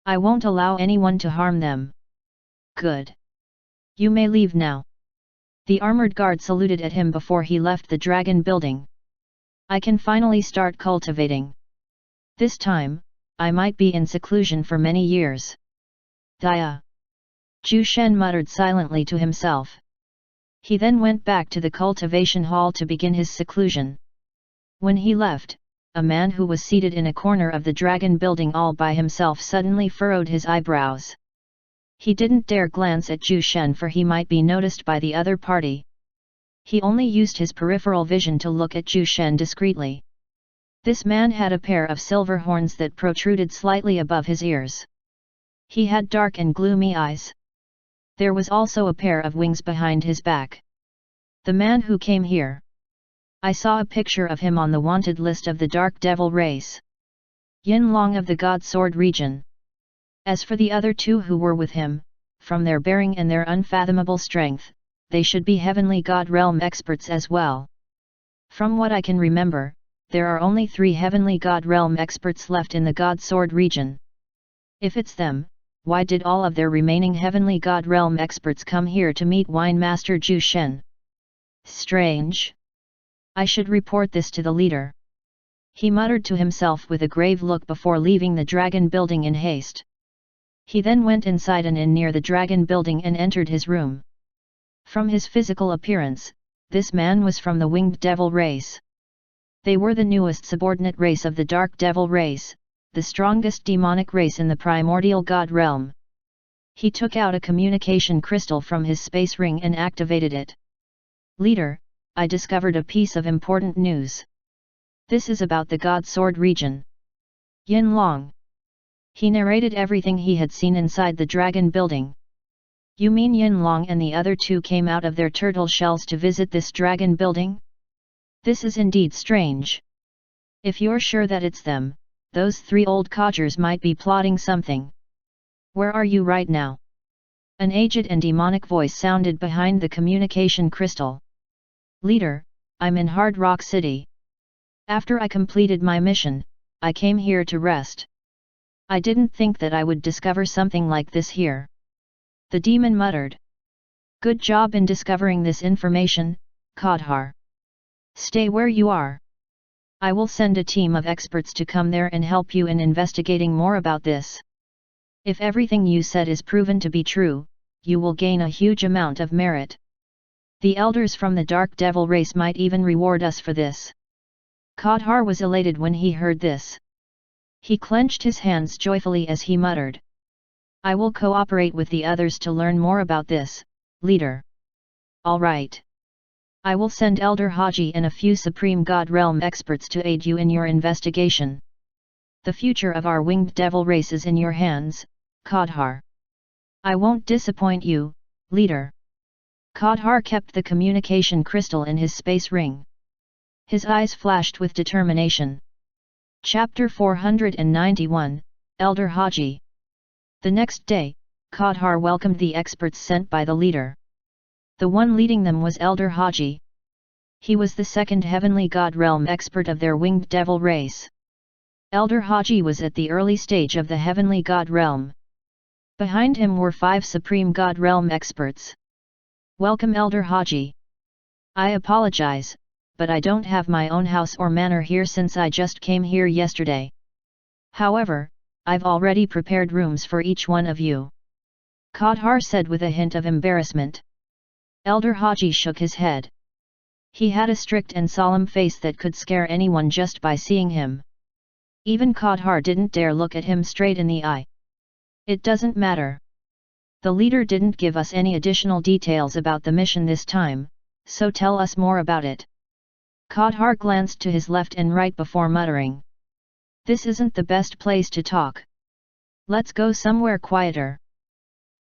I won't allow anyone to harm them. Good. You may leave now. The armored guard saluted at him before he left the dragon building. I can finally start cultivating. This time, I might be in seclusion for many years. Dia. Zhu Shen muttered silently to himself. He then went back to the cultivation hall to begin his seclusion. When he left, a man who was seated in a corner of the dragon building all by himself suddenly furrowed his eyebrows. He didn't dare glance at Zhu Shen for he might be noticed by the other party. He only used his peripheral vision to look at Zhu Shen discreetly. This man had a pair of silver horns that protruded slightly above his ears. He had dark and gloomy eyes. There was also a pair of wings behind his back. The man who came here. I saw a picture of him on the wanted list of the Dark Devil race. Yin Long of the God Sword region. As for the other two who were with him, from their bearing and their unfathomable strength, they should be Heavenly God Realm experts as well. From what I can remember, there are only 3 Heavenly God Realm experts left in the God Sword region. If it's them, why did all of their remaining Heavenly God Realm experts come here to meet Wine Master Zhu Shen? Strange. I should report this to the leader. He muttered to himself with a grave look before leaving the dragon building in haste. He then went inside an inn near the dragon building and entered his room. From his physical appearance, this man was from the Winged Devil race. They were the newest subordinate race of the Dark Devil race, the strongest demonic race in the primordial god realm. He took out a communication crystal from his space ring and activated it. Leader, I discovered a piece of important news. This is about the God Sword region. Yin Long. He narrated everything he had seen inside the dragon building. You mean Yin Long and the other two came out of their turtle shells to visit this dragon building? This is indeed strange. If you're sure that it's them, those 3 old codgers might be plotting something. Where are you right now? An aged and demonic voice sounded behind the communication crystal. Leader, I'm in Hard Rock City. After I completed my mission, I came here to rest. I didn't think that I would discover something like this here. The demon muttered. Good job in discovering this information, Kodhar. Stay where you are. I will send a team of experts to come there and help you in investigating more about this. If everything you said is proven to be true, you will gain a huge amount of merit. The elders from the Dark Devil race might even reward us for this. Kodhar was elated when he heard this. He clenched his hands joyfully as he muttered. I will cooperate with the others to learn more about this, leader. All right. I will send Elder Haji and a few Supreme God Realm experts to aid you in your investigation. The future of our Winged Devil race is in your hands, Kodhar. I won't disappoint you, leader. Kodhar kept the communication crystal in his space ring. His eyes flashed with determination. Chapter 491, Elder Haji. The next day, Kodhar welcomed the experts sent by the leader. The one leading them was Elder Haji. He was the second Heavenly God Realm expert of their Winged Devil race. Elder Haji was at the early stage of the Heavenly God Realm. Behind him were 5 Supreme God Realm experts. Welcome Elder Haji. I apologize, but I don't have my own house or manor here since I just came here yesterday. However, I've already prepared rooms for each one of you. Kodhar said with a hint of embarrassment. Elder Haji shook his head. He had a strict and solemn face that could scare anyone just by seeing him. Even Kodhar didn't dare look at him straight in the eye. It doesn't matter. The leader didn't give us any additional details about the mission this time, so tell us more about it. Kodhar glanced to his left and right before muttering. This isn't the best place to talk. Let's go somewhere quieter.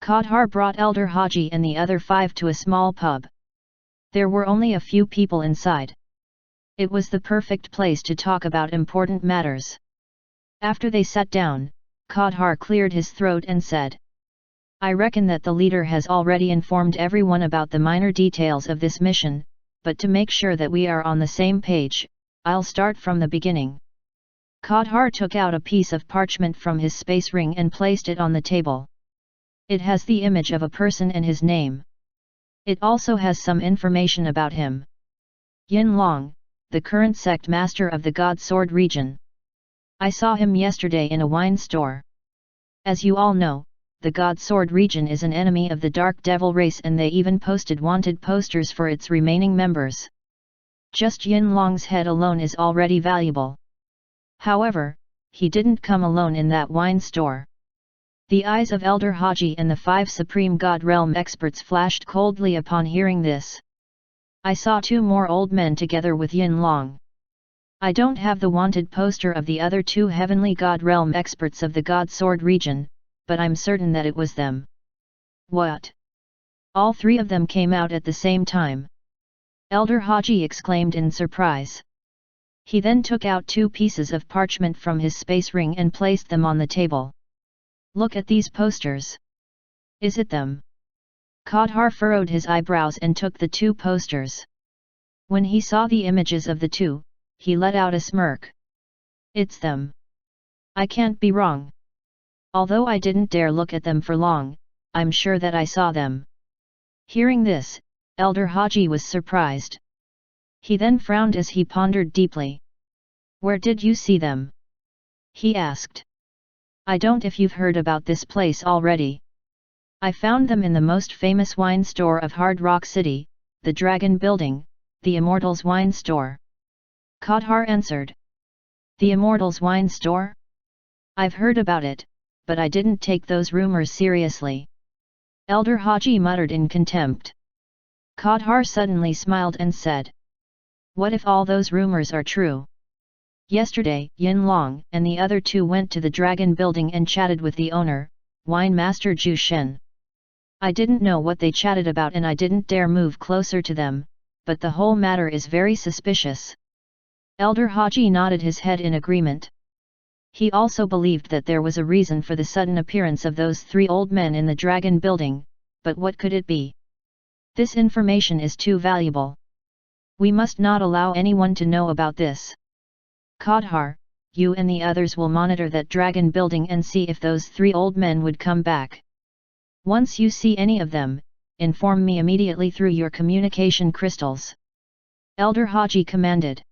Kodhar brought Elder Haji and the other 5 to a small pub. There were only a few people inside. It was the perfect place to talk about important matters. After they sat down, Kodhar cleared his throat and said, I reckon that the leader has already informed everyone about the minor details of this mission, but to make sure that we are on the same page, I'll start from the beginning. Kodhar took out a piece of parchment from his space ring and placed it on the table. It has the image of a person and his name. It also has some information about him. Yin Long, the current sect master of the God Sword region. I saw him yesterday in a wine store. As you all know, the God Sword region is an enemy of the Dark Devil race, and they even posted wanted posters for its remaining members. Just Yin Long's head alone is already valuable. However, he didn't come alone in that wine store. The eyes of Elder Haji and the 5 Supreme God Realm experts flashed coldly upon hearing this. I saw 2 more old men together with Yin Long. I don't have the wanted poster of the other 2 Heavenly God Realm experts of the God Sword region, but I'm certain that it was them. What? All 3 of them came out at the same time. Elder Haji exclaimed in surprise. He then took out 2 pieces of parchment from his space ring and placed them on the table. Look at these posters. Is it them? Kodhar furrowed his eyebrows and took the 2 posters. When he saw the images of the 2, he let out a smirk. It's them. I can't be wrong. Although I didn't dare look at them for long, I'm sure that I saw them. Hearing this, Elder Haji was surprised. He then frowned as he pondered deeply. Where did you see them? He asked. I don't if you've heard about this place already. I found them in the most famous wine store of Hard Rock City, the Dragon Building, the Immortal's wine store. Kodhar answered. The Immortal's wine store? I've heard about it, but I didn't take those rumors seriously. Elder Haji muttered in contempt. Kodhar suddenly smiled and said. What if all those rumors are true? Yesterday, Yin Long and the other 2 went to the Dragon Building and chatted with the owner, Wine Master Ju Shen. I didn't know what they chatted about and I didn't dare move closer to them, but the whole matter is very suspicious. Elder Haji nodded his head in agreement. He also believed that there was a reason for the sudden appearance of those 3 old men in the Dragon Building, but what could it be? This information is too valuable. We must not allow anyone to know about this. Kodhar, you and the others will monitor that Dragon Building and see if those 3 old men would come back. Once you see any of them, inform me immediately through your communication crystals. Elder Haji commanded.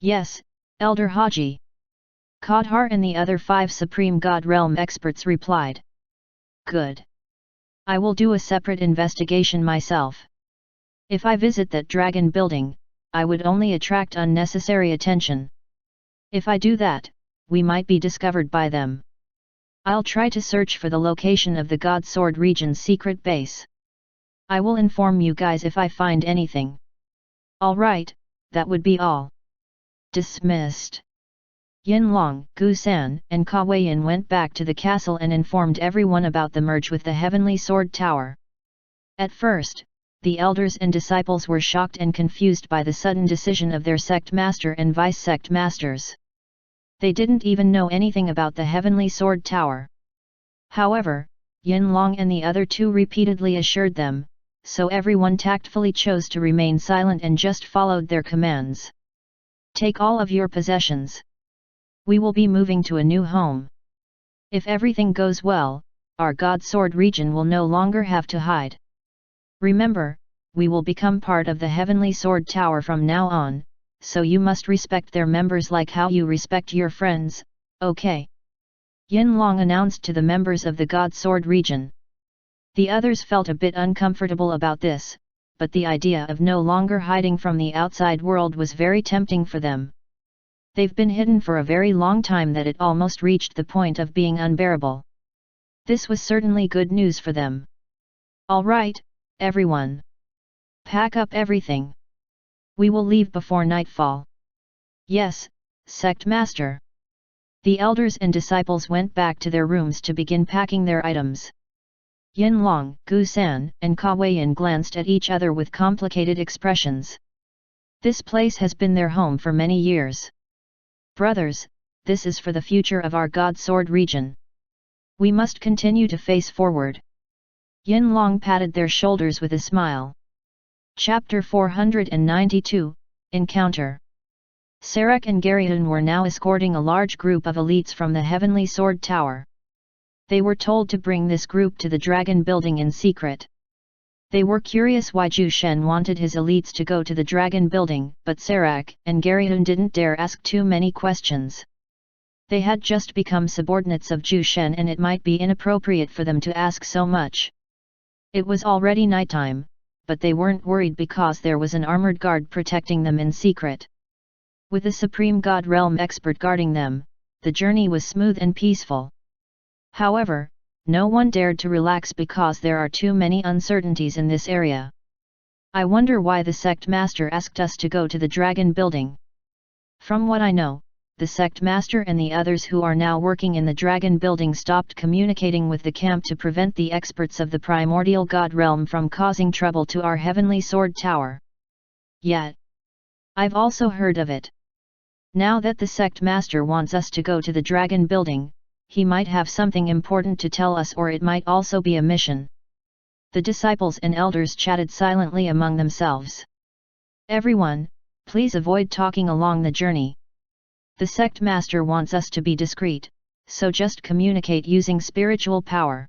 Yes, Elder Haji. Kodhar and the other 5 Supreme God Realm experts replied. Good. I will do a separate investigation myself. If I visit that Dragon Building, I would only attract unnecessary attention. If I do that, we might be discovered by them. I'll try to search for the location of the God Sword region's secret base. I will inform you guys if I find anything. Alright, that would be all. Dismissed. Yin Long, Gu San, and Ka Weiyan went back to the castle and informed everyone about the merge with the Heavenly Sword Tower. At first, the elders and disciples were shocked and confused by the sudden decision of their sect master and vice sect masters. They didn't even know anything about the Heavenly Sword Tower. However, Yin Long and the other 2 repeatedly assured them, so everyone tactfully chose to remain silent and just followed their commands. Take all of your possessions. We will be moving to a new home. If everything goes well, our God Sword region will no longer have to hide. Remember, we will become part of the Heavenly Sword Tower from now on, so you must respect their members like how you respect your friends, okay? Yin Long announced to the members of the God Sword region. The others felt a bit uncomfortable about this, but the idea of no longer hiding from the outside world was very tempting for them. They've been hidden for a very long time that it almost reached the point of being unbearable. This was certainly good news for them. Alright, everyone. Pack up everything. We will leave before nightfall. Yes, Sect Master. The elders and disciples went back to their rooms to begin packing their items. Yin Long, Gu San, and Ka Weiyan glanced at each other with complicated expressions. This place has been their home for many years. Brothers, this is for the future of our God Sword region. We must continue to face forward. Yin Long patted their shoulders with a smile. Chapter 492, Encounter. Sarek and Garyon were now escorting a large group of elites from the Heavenly Sword Tower. They were told to bring this group to the Dragon Building in secret. They were curious why Zhu Shen wanted his elites to go to the Dragon Building, but Sarek and Garyon didn't dare ask too many questions. They had just become subordinates of Zhu Shen and it might be inappropriate for them to ask so much. It was already nighttime, but they weren't worried because there was an armored guard protecting them in secret. With the Supreme God Realm expert guarding them, the journey was smooth and peaceful. However, no one dared to relax because there are too many uncertainties in this area. I wonder why the sect master asked us to go to the Dragon Building. From what I know, the sect master and the others who are now working in the Dragon Building stopped communicating with the camp to prevent the experts of the primordial God realm from causing trouble to our Heavenly Sword Tower. Yet, I've also heard of it. Now that the sect master wants us to go to the Dragon Building, he might have something important to tell us, or it might also be a mission. The disciples and elders chatted silently among themselves. Everyone, please avoid talking along the journey. The sect master wants us to be discreet, so just communicate using spiritual power.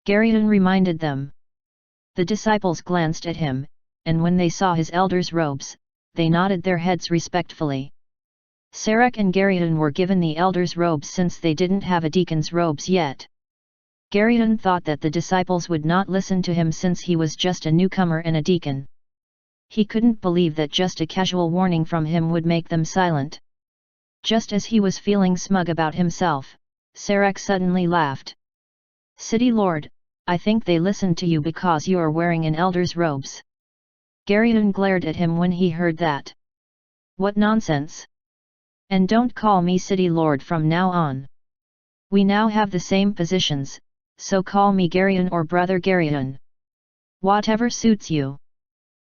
Garyon reminded them. The disciples glanced at him, and when they saw his elders' robes, they nodded their heads respectfully. Sarek and Garyon were given the elders' robes since they didn't have a deacon's robes yet. Garyon thought that the disciples would not listen to him since he was just a newcomer and a deacon. He couldn't believe that just a casual warning from him would make them silent. Just as he was feeling smug about himself, Sarek suddenly laughed. City Lord, I think they listened to you because you are wearing an elder's robes. Garyon glared at him when he heard that. What nonsense! And don't call me City Lord from now on. We now have the same positions, so call me Garyon or Brother Garyon. Whatever suits you.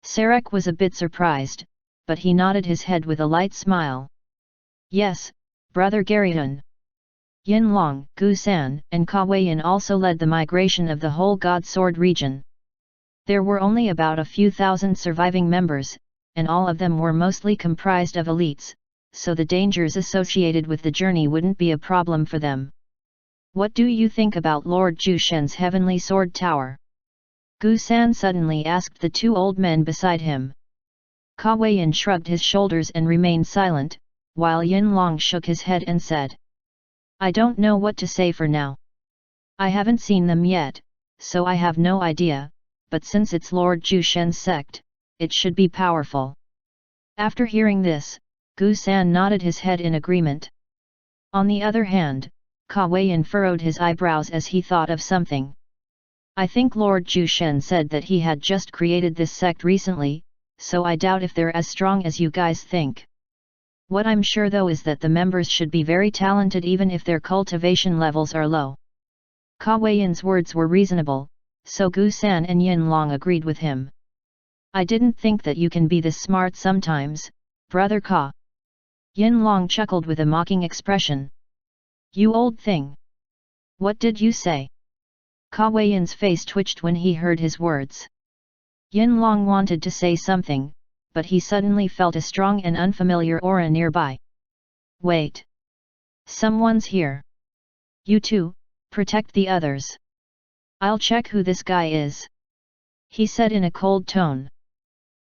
Sarek was a bit surprised, but he nodded his head with a light smile. Yes, Brother Garyon. Yin Long, Gu San, and Ka Weiyan also led the migration of the whole God Sword region. There were only about a few thousand surviving members, and all of them were mostly comprised of elites, so the dangers associated with the journey wouldn't be a problem for them. What do you think about Lord Zhu Shen's Heavenly Sword Tower? Gu San suddenly asked the two old men beside him. Ka Weiyan shrugged his shoulders and remained silent, while Yin Long shook his head and said, I don't know what to say for now. I haven't seen them yet, so I have no idea, but since it's Lord Zhu Shen's sect, it should be powerful. After hearing this, Gu San nodded his head in agreement. On the other hand, Ka Weiyan furrowed his eyebrows as he thought of something. I think Lord Zhu Shen said that he had just created this sect recently, so I doubt if they're as strong as you guys think. What I'm sure though is that the members should be very talented even if their cultivation levels are low. Ka Weiyan's words were reasonable, so Gu San and Yin Long agreed with him. I didn't think that you can be this smart sometimes, Brother Ka. Yin Long chuckled with a mocking expression. You old thing! What did you say? Ka Weiyan's face twitched when he heard his words. Yin Long wanted to say something, but he suddenly felt a strong and unfamiliar aura nearby. Wait! Someone's here! You two, protect the others. I'll check who this guy is. He said in a cold tone.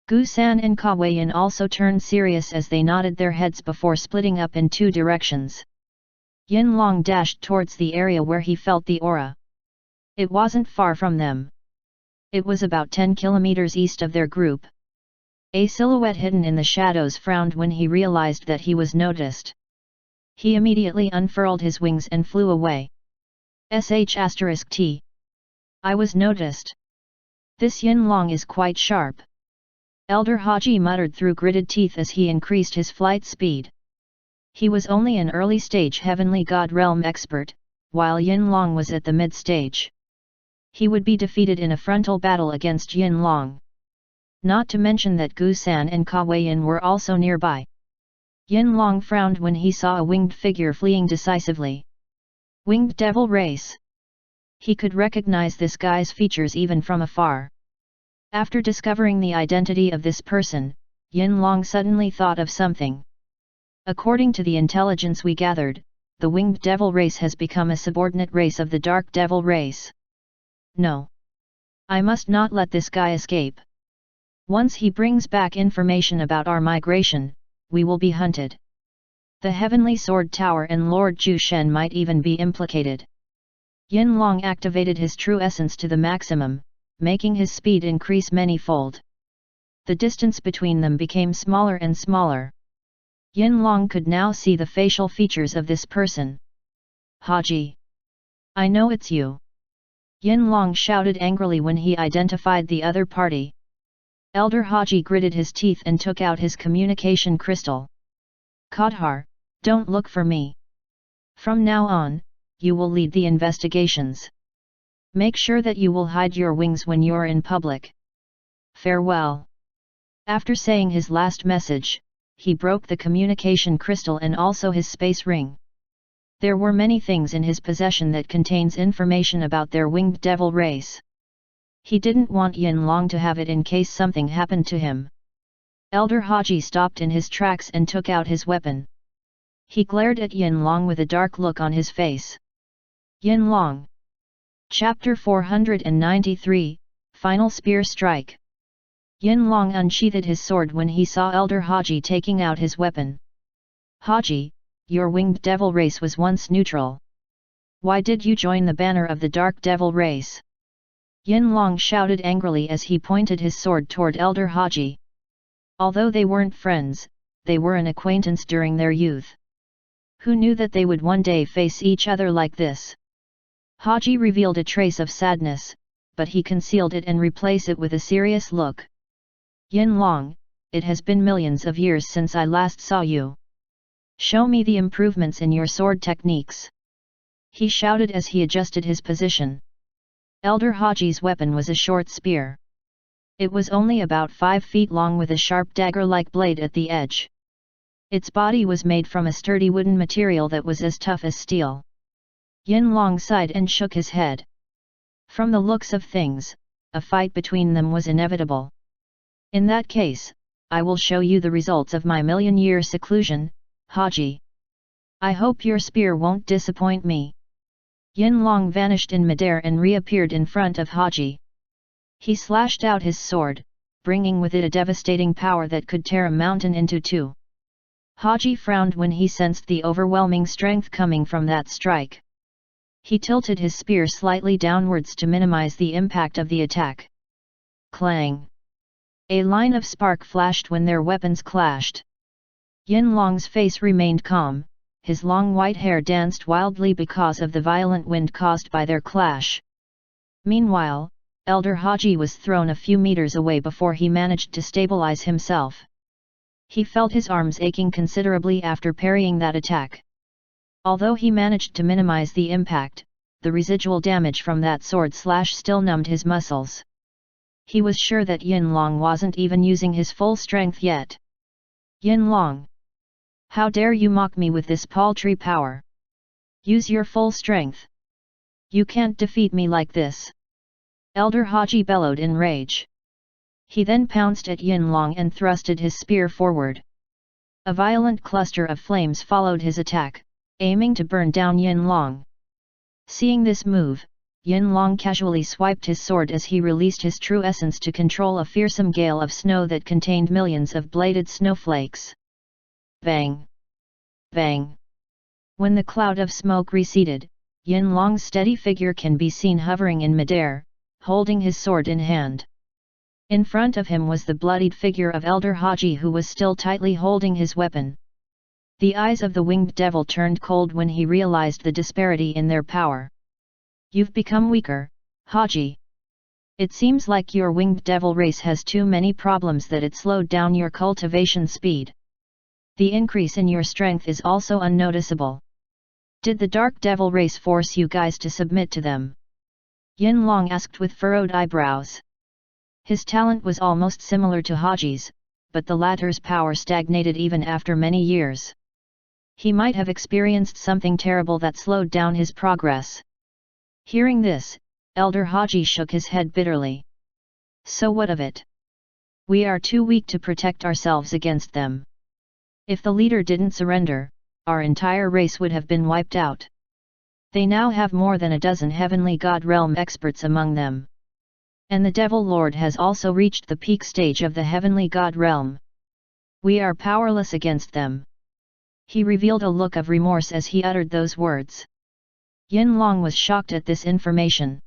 Gu San and Ka Weiyan also turned serious as they nodded their heads before splitting up in two directions. Yin Long dashed towards the area where he felt the aura. It wasn't far from them. It was about 10 kilometers east of their group. A silhouette hidden in the shadows frowned when he realized that he was noticed. He immediately unfurled his wings and flew away. *T. I was noticed. This Yin Long is quite sharp. Elder Haji muttered through gritted teeth as he increased his flight speed. He was only an early-stage Heavenly God Realm expert, while Yin Long was at the mid-stage. He would be defeated in a frontal battle against Yin Long. Not to mention that Gu San and Ka Weiyan were also nearby. Yin Long frowned when he saw a winged figure fleeing decisively. Winged devil race! He could recognize this guy's features even from afar. After discovering the identity of this person, Yin Long suddenly thought of something. According to the intelligence we gathered, the winged devil race has become a subordinate race of the dark devil race. No. I must not let this guy escape. Once he brings back information about our migration, we will be hunted. The Heavenly Sword Tower and Lord Ju Shen might even be implicated. Yin Long activated his true essence to the maximum, making his speed increase many-fold. The distance between them became smaller and smaller. Yin Long could now see the facial features of this person. Haji! I know it's you! Yin Long shouted angrily when he identified the other party. Elder Haji gritted his teeth and took out his communication crystal. Kodhar, don't look for me. From now on, you will lead the investigations. Make sure that you will hide your wings when you're in public. Farewell. After saying his last message, he broke the communication crystal and also his space ring. There were many things in his possession that contains information about their winged devil race. He didn't want Yin Long to have it in case something happened to him. Elder Haji stopped in his tracks and took out his weapon. He glared at Yin Long with a dark look on his face. Yin Long. Chapter 493, Final Spear Strike. Yin Long unsheathed his sword when he saw Elder Haji taking out his weapon. Haji, your winged devil race was once neutral. Why did you join the banner of the dark devil race? Yin Long shouted angrily as he pointed his sword toward Elder Haji. Although they weren't friends, they were an acquaintance during their youth. Who knew that they would one day face each other like this? Haji revealed a trace of sadness, but he concealed it and replaced it with a serious look. Yin Long, it has been millions of years since I last saw you. Show me the improvements in your sword techniques. He shouted as he adjusted his position. Elder Haji's weapon was a short spear. It was only about 5 feet long with a sharp dagger-like blade at the edge. Its body was made from a sturdy wooden material that was as tough as steel. Yin Long sighed and shook his head. From the looks of things, a fight between them was inevitable. In that case, I will show you the results of my million-year seclusion, Haji. I hope your spear won't disappoint me. Yin Long vanished in midair and reappeared in front of Haji. He slashed out his sword, bringing with it a devastating power that could tear a mountain into two. Haji frowned when he sensed the overwhelming strength coming from that strike. He tilted his spear slightly downwards to minimize the impact of the attack. Clang! A line of spark flashed when their weapons clashed. Yin Long's face remained calm, his long white hair danced wildly because of the violent wind caused by their clash. Meanwhile, Elder Haji was thrown a few meters away before he managed to stabilize himself. He felt his arms aching considerably after parrying that attack. Although he managed to minimize the impact, the residual damage from that sword slash still numbed his muscles. He was sure that Yin Long wasn't even using his full strength yet. Yin Long! How dare you mock me with this paltry power? Use your full strength! You can't defeat me like this! Elder Haji bellowed in rage. He then pounced at Yin Long and thrusted his spear forward. A violent cluster of flames followed his attack, aiming to burn down Yin Long. Seeing this move, Yin Long casually swiped his sword as he released his true essence to control a fearsome gale of snow that contained millions of bladed snowflakes. Bang! Bang! When the cloud of smoke receded, Yin Long's steady figure can be seen hovering in midair, holding his sword in hand. In front of him was the bloodied figure of Elder Haji, who was still tightly holding his weapon. The eyes of the winged devil turned cold when he realized the disparity in their power. You've become weaker, Haji. It seems like your winged devil race has too many problems that it slowed down your cultivation speed. The increase in your strength is also unnoticeable. Did the dark devil race force you guys to submit to them? Yin Long asked with furrowed eyebrows. His talent was almost similar to Haji's, but the latter's power stagnated even after many years. He might have experienced something terrible that slowed down his progress. Hearing this, Elder Haji shook his head bitterly. So what of it? We are too weak to protect ourselves against them. If the leader didn't surrender, our entire race would have been wiped out. They now have more than a dozen heavenly god realm experts among them. And the Devil Lord has also reached the peak stage of the heavenly god realm. We are powerless against them. He revealed a look of remorse as he uttered those words. Yin Long was shocked at this information.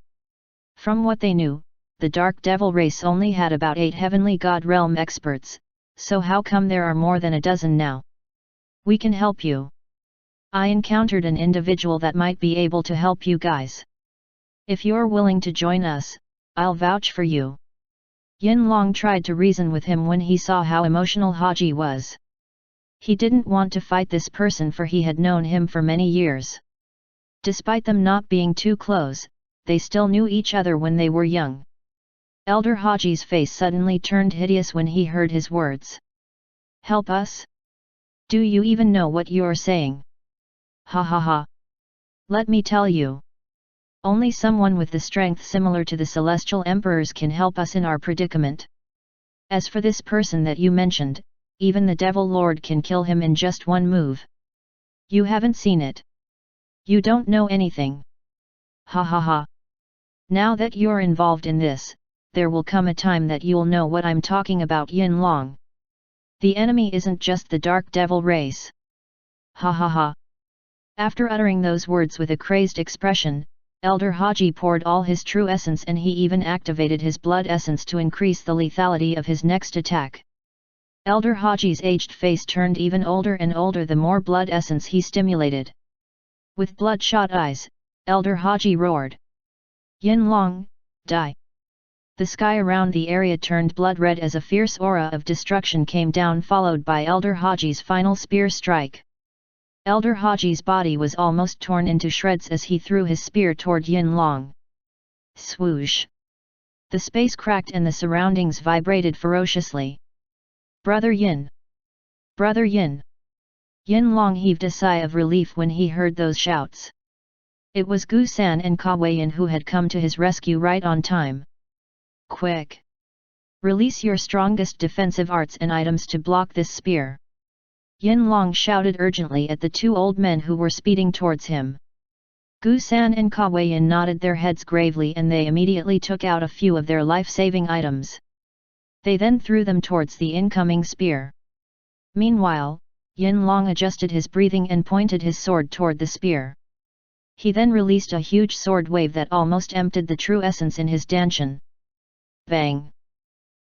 From what they knew, the Dark Devil race only had about 8 heavenly god realm experts, so how come there are more than a dozen now? We can help you. I encountered an individual that might be able to help you guys. If you're willing to join us, I'll vouch for you. Yin Long tried to reason with him when he saw how emotional Haji was. He didn't want to fight this person for he had known him for many years. Despite them not being too close, they still knew each other when they were young. Elder Haji's face suddenly turned hideous when he heard his words. Help us? Do you even know what you're saying? Ha ha ha. Let me tell you. Only someone with the strength similar to the Celestial Emperors can help us in our predicament. As for this person that you mentioned, even the Devil Lord can kill him in just one move. You haven't seen it. You don't know anything. Ha ha ha. Now that you're involved in this, there will come a time that you'll know what I'm talking about. Yin Long. The enemy isn't just the Dark Devil race. Ha ha ha. After uttering those words with a crazed expression, Elder Haji poured all his true essence and he even activated his blood essence to increase the lethality of his next attack. Elder Haji's aged face turned even older and older the more blood essence he stimulated. With bloodshot eyes, Elder Haji roared. Yin Long, die! The sky around the area turned blood red as a fierce aura of destruction came down, followed by Elder Haji's final spear strike. Elder Haji's body was almost torn into shreds as he threw his spear toward Yin Long. Swoosh! The space cracked and the surroundings vibrated ferociously. Brother Yin! Brother Yin! Yin Long heaved a sigh of relief when he heard those shouts. It was Gu San and Ka Weiyan who had come to his rescue right on time. Quick! Release your strongest defensive arts and items to block this spear. Yin Long shouted urgently at the 2 old men who were speeding towards him. Gu San and Ka Weiyan nodded their heads gravely and they immediately took out a few of their life-saving items. They then threw them towards the incoming spear. Meanwhile, Yin Long adjusted his breathing and pointed his sword toward the spear. He then released a huge sword wave that almost emptied the true essence in his dantian. Bang!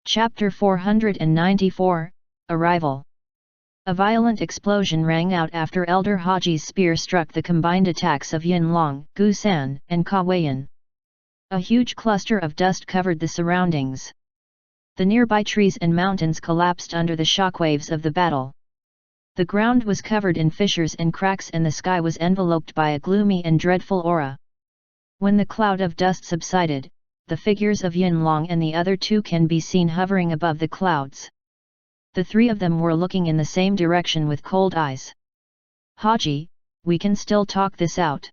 Chapter 494, Arrival. A violent explosion rang out after Elder Haji's spear struck the combined attacks of Yin Long, Gu San, and Ka Weiyan. A huge cluster of dust covered the surroundings. The nearby trees and mountains collapsed under the shockwaves of the battle. The ground was covered in fissures and cracks and the sky was enveloped by a gloomy and dreadful aura. When the cloud of dust subsided, the figures of Yin Long and the other 2 can be seen hovering above the clouds. The 3 of them were looking in the same direction with cold eyes. Haji, we can still talk this out.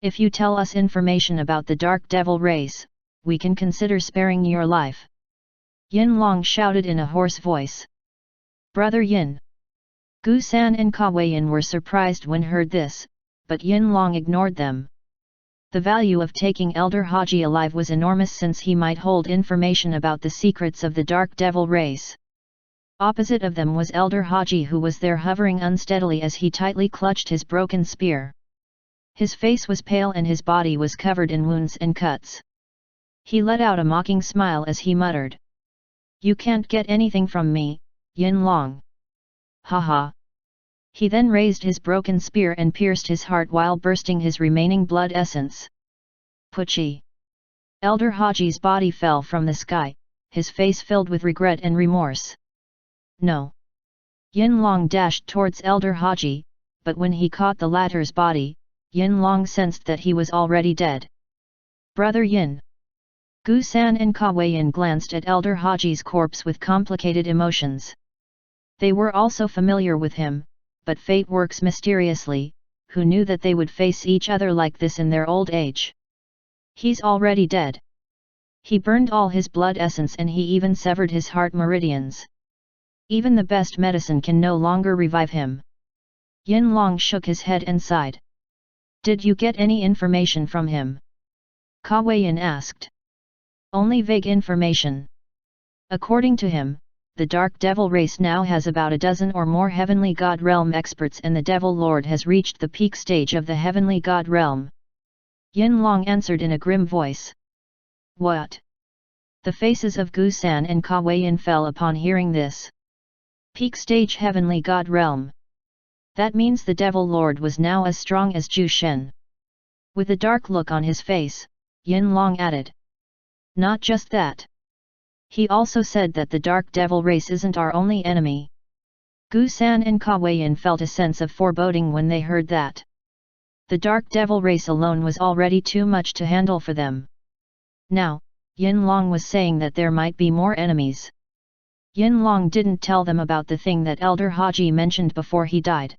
If you tell us information about the Dark Devil race, we can consider sparing your life. Yin Long shouted in a hoarse voice. Brother Yin! Gu San and Ka Weiyan were surprised when heard this, but Yin Long ignored them. The value of taking Elder Haji alive was enormous since he might hold information about the secrets of the Dark Devil race. Opposite of them was Elder Haji who was there hovering unsteadily as he tightly clutched his broken spear. His face was pale and his body was covered in wounds and cuts. He let out a mocking smile as he muttered. You can't get anything from me, Yin Long. Ha ha. He then raised his broken spear and pierced his heart while bursting his remaining blood essence. Puchi! Elder Haji's body fell from the sky, his face filled with regret and remorse. No. Yin Long dashed towards Elder Haji, but when he caught the latter's body, Yin Long sensed that he was already dead. Brother Yin! Gu San and Ka Weiyan glanced at Elder Haji's corpse with complicated emotions. They were also familiar with him, but fate works mysteriously, who knew that they would face each other like this in their old age? He's already dead. He burned all his blood essence and he even severed his heart meridians. Even the best medicine can no longer revive him. Yin Long shook his head and sighed. Did you get any information from him? Ka Weiyan asked. Only vague information. According to him, the Dark Devil race now has about a dozen or more Heavenly God Realm experts and the Devil Lord has reached the peak stage of the Heavenly God Realm. Yin Long answered in a grim voice. What? The faces of Gu San and Ka Weiyan fell upon hearing this. Peak stage Heavenly God Realm. That means the Devil Lord was now as strong as Zhu Shen. With a dark look on his face, Yin Long added. Not just that. He also said that the Dark Devil race isn't our only enemy. Gu San and Ka Weiyan felt a sense of foreboding when they heard that. The Dark Devil race alone was already too much to handle for them. Now, Yin Long was saying that there might be more enemies. Yin Long didn't tell them about the thing that Elder Haji mentioned before he died.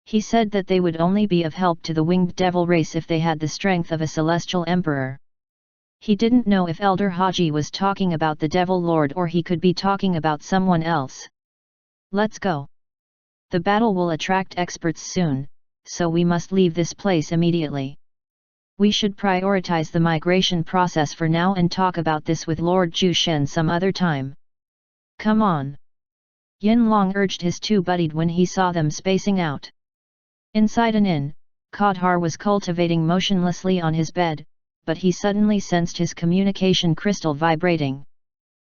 He said that they would only be of help to the Winged Devil race if they had the strength of a Celestial Emperor. He didn't know if Elder Haji was talking about the Devil Lord or he could be talking about someone else. Let's go. The battle will attract experts soon, so we must leave this place immediately. We should prioritize the migration process for now and talk about this with Lord Zhu Shen some other time. Come on. Yin Long urged his two buddies when he saw them spacing out. Inside an inn, Kadhar was cultivating motionlessly on his bed, but he suddenly sensed his communication crystal vibrating.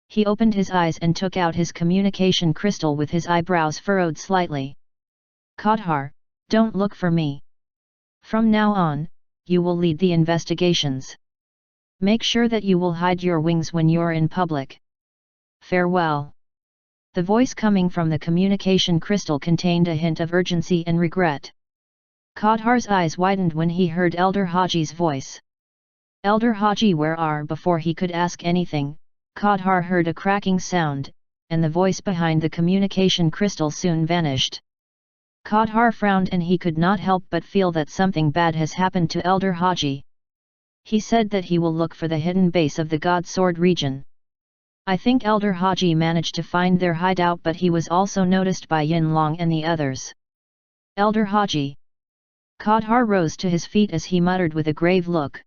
He opened his eyes and took out his communication crystal with his eyebrows furrowed slightly. Kadhar, don't look for me. From now on, you will lead the investigations. Make sure that you will hide your wings when you're in public. Farewell. The voice coming from the communication crystal contained a hint of urgency and regret. Kadhar's eyes widened when he heard Elder Haji's voice. Elder Haji, where are? Before he could ask anything, Kadhar heard a cracking sound, and the voice behind the communication crystal soon vanished. Kadhar frowned and he could not help but feel that something bad has happened to Elder Haji. He said that he will look for the hidden base of the God Sword region. I think Elder Haji managed to find their hideout, but he was also noticed by Yin Long and the others. Elder Haji. Kadhar rose to his feet as he muttered with a grave look.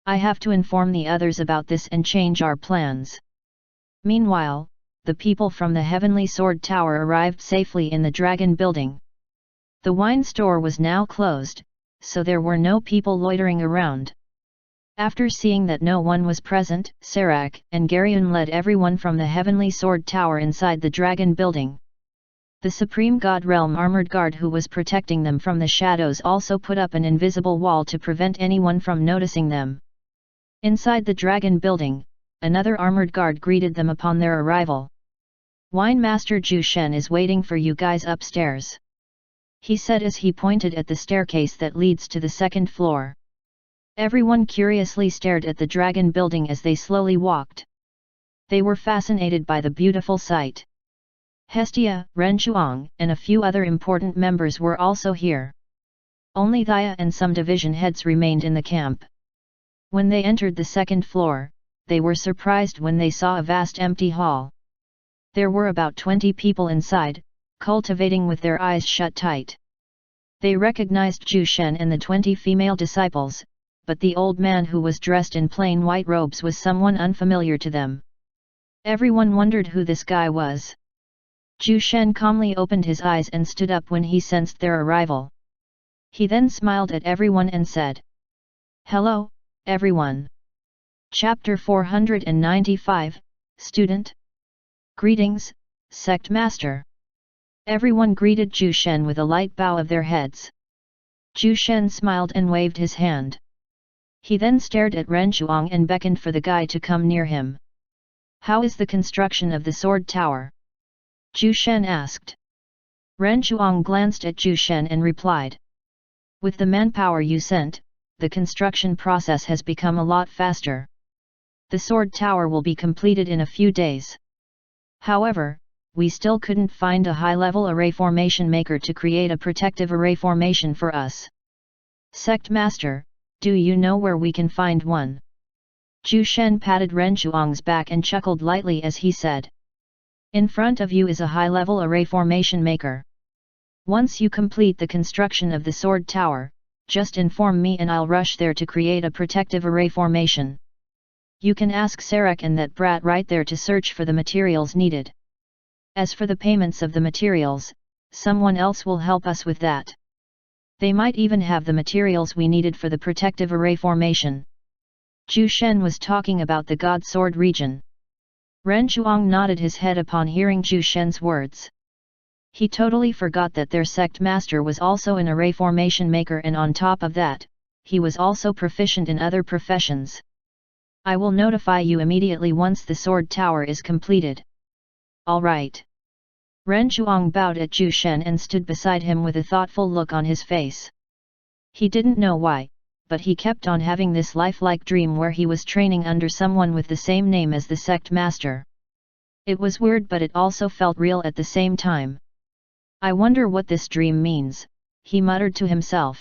I have to inform the others about this and change our plans. Meanwhile, the people from the Heavenly Sword Tower arrived safely in the Dragon Building. The wine store was now closed, so there were no people loitering around. After seeing that no one was present, Sarak and Garyun led everyone from the Heavenly Sword Tower inside the Dragon Building. The Supreme God Realm Armored Guard who was protecting them from the shadows also put up an invisible wall to prevent anyone from noticing them. Inside the Dragon Building, another armored guard greeted them upon their arrival. Wine Master Zhu Shen is waiting for you guys upstairs. He said as he pointed at the staircase that leads to the second floor. Everyone curiously stared at the Dragon Building as they slowly walked. They were fascinated by the beautiful sight. Hestia, Ren Chuang, and a few other important members were also here. Only Thea and some division heads remained in the camp. When they entered the second floor, they were surprised when they saw a vast empty hall. There were about 20 people inside, cultivating with their eyes shut tight. They recognized Zhu Shen and the 20 female disciples, but the old man who was dressed in plain white robes was someone unfamiliar to them. Everyone wondered who this guy was. Zhu Shen calmly opened his eyes and stood up when he sensed their arrival. He then smiled at everyone and said, "Hello, everyone." Chapter 495, Student. Greetings, Sect Master. Everyone greeted Zhu Shen with a light bow of their heads. Zhu Shen smiled and waved his hand. He then stared at Ren Chuang and beckoned for the guy to come near him. How is the construction of the sword tower? Zhu Shen asked. Ren Chuang glanced at Zhu Shen and replied. With the manpower you sent, the construction process has become a lot faster. The sword tower will be completed in a few days. However, we still couldn't find a high-level array formation maker to create a protective array formation for us. Sect Master, do you know where we can find one? Zhu Shen patted Ren Chuang's back and chuckled lightly as he said. In front of you is a high-level array formation maker. Once you complete the construction of the sword tower, just inform me and I'll rush there to create a protective array formation. You can ask Sarek and that brat right there to search for the materials needed. As for the payments of the materials, someone else will help us with that. They might even have the materials we needed for the protective array formation. Zhu Shen was talking about the God Sword region. Ren Chuang nodded his head upon hearing Zhu Shen's words. He totally forgot that their sect master was also an array formation maker, and on top of that, he was also proficient in other professions. I will notify you immediately once the sword tower is completed. All right. Ren Chuang bowed at Zhu Shen and stood beside him with a thoughtful look on his face. He didn't know why, but he kept on having this lifelike dream where he was training under someone with the same name as the sect master. It was weird, but it also felt real at the same time. I wonder what this dream means, he muttered to himself.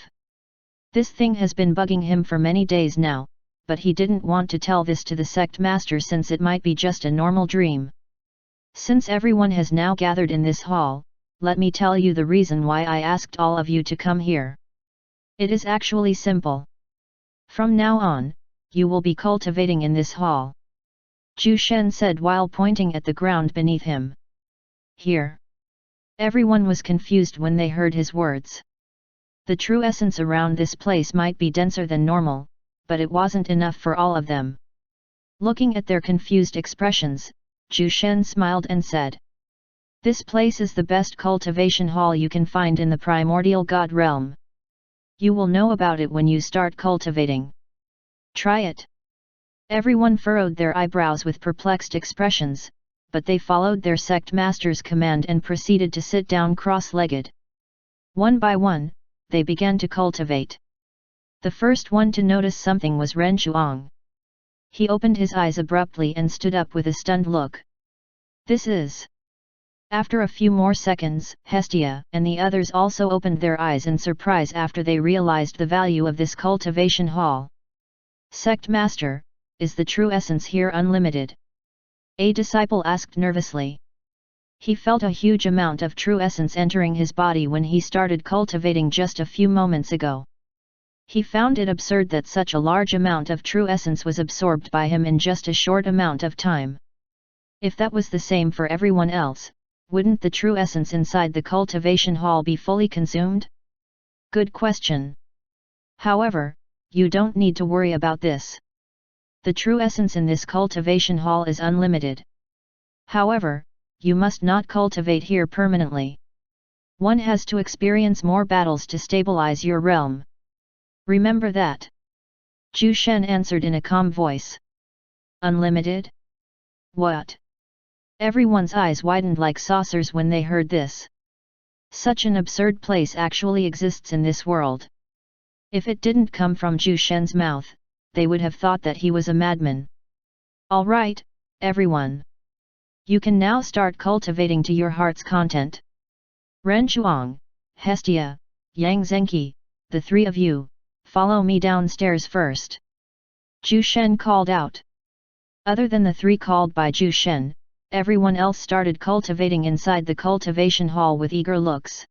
This thing has been bugging him for many days now, but he didn't want to tell this to the sect master since it might be just a normal dream. Since everyone has now gathered in this hall, let me tell you the reason why I asked all of you to come here. It is actually simple. From now on, you will be cultivating in this hall. Zhu Shen said while pointing at the ground beneath him. Here. Everyone was confused when they heard his words. The true essence around this place might be denser than normal, but it wasn't enough for all of them. Looking at their confused expressions, Zhu Shen smiled and said. This place is the best cultivation hall you can find in the primordial god realm. You will know about it when you start cultivating. Try it. Everyone furrowed their eyebrows with perplexed expressions, but they followed their sect master's command and proceeded to sit down cross-legged. One by one, they began to cultivate. The first one to notice something was Ren Chuang. He opened his eyes abruptly and stood up with a stunned look. This is... After a few more seconds, Hestia and the others also opened their eyes in surprise after they realized the value of this cultivation hall. Sect Master, is the true essence here unlimited? A disciple asked nervously. He felt a huge amount of true essence entering his body when he started cultivating just a few moments ago. He found it absurd that such a large amount of true essence was absorbed by him in just a short amount of time. If that was the same for everyone else, wouldn't the true essence inside the cultivation hall be fully consumed? Good question. However, you don't need to worry about this. The true essence in this cultivation hall is unlimited. However, you must not cultivate here permanently. One has to experience more battles to stabilize your realm. Remember that. Zhu Shen answered in a calm voice. Unlimited? What? Everyone's eyes widened like saucers when they heard this. Such an absurd place actually exists in this world. If it didn't come from Zhu Shen's mouth, they would have thought that he was a madman. All right, everyone. You can now start cultivating to your heart's content. Ren Chuang, Hestia, Yang Zhenqi, the three of you, follow me downstairs first. Zhu Shen called out. Other than the three called by Zhu Shen, everyone else started cultivating inside the cultivation hall with eager looks.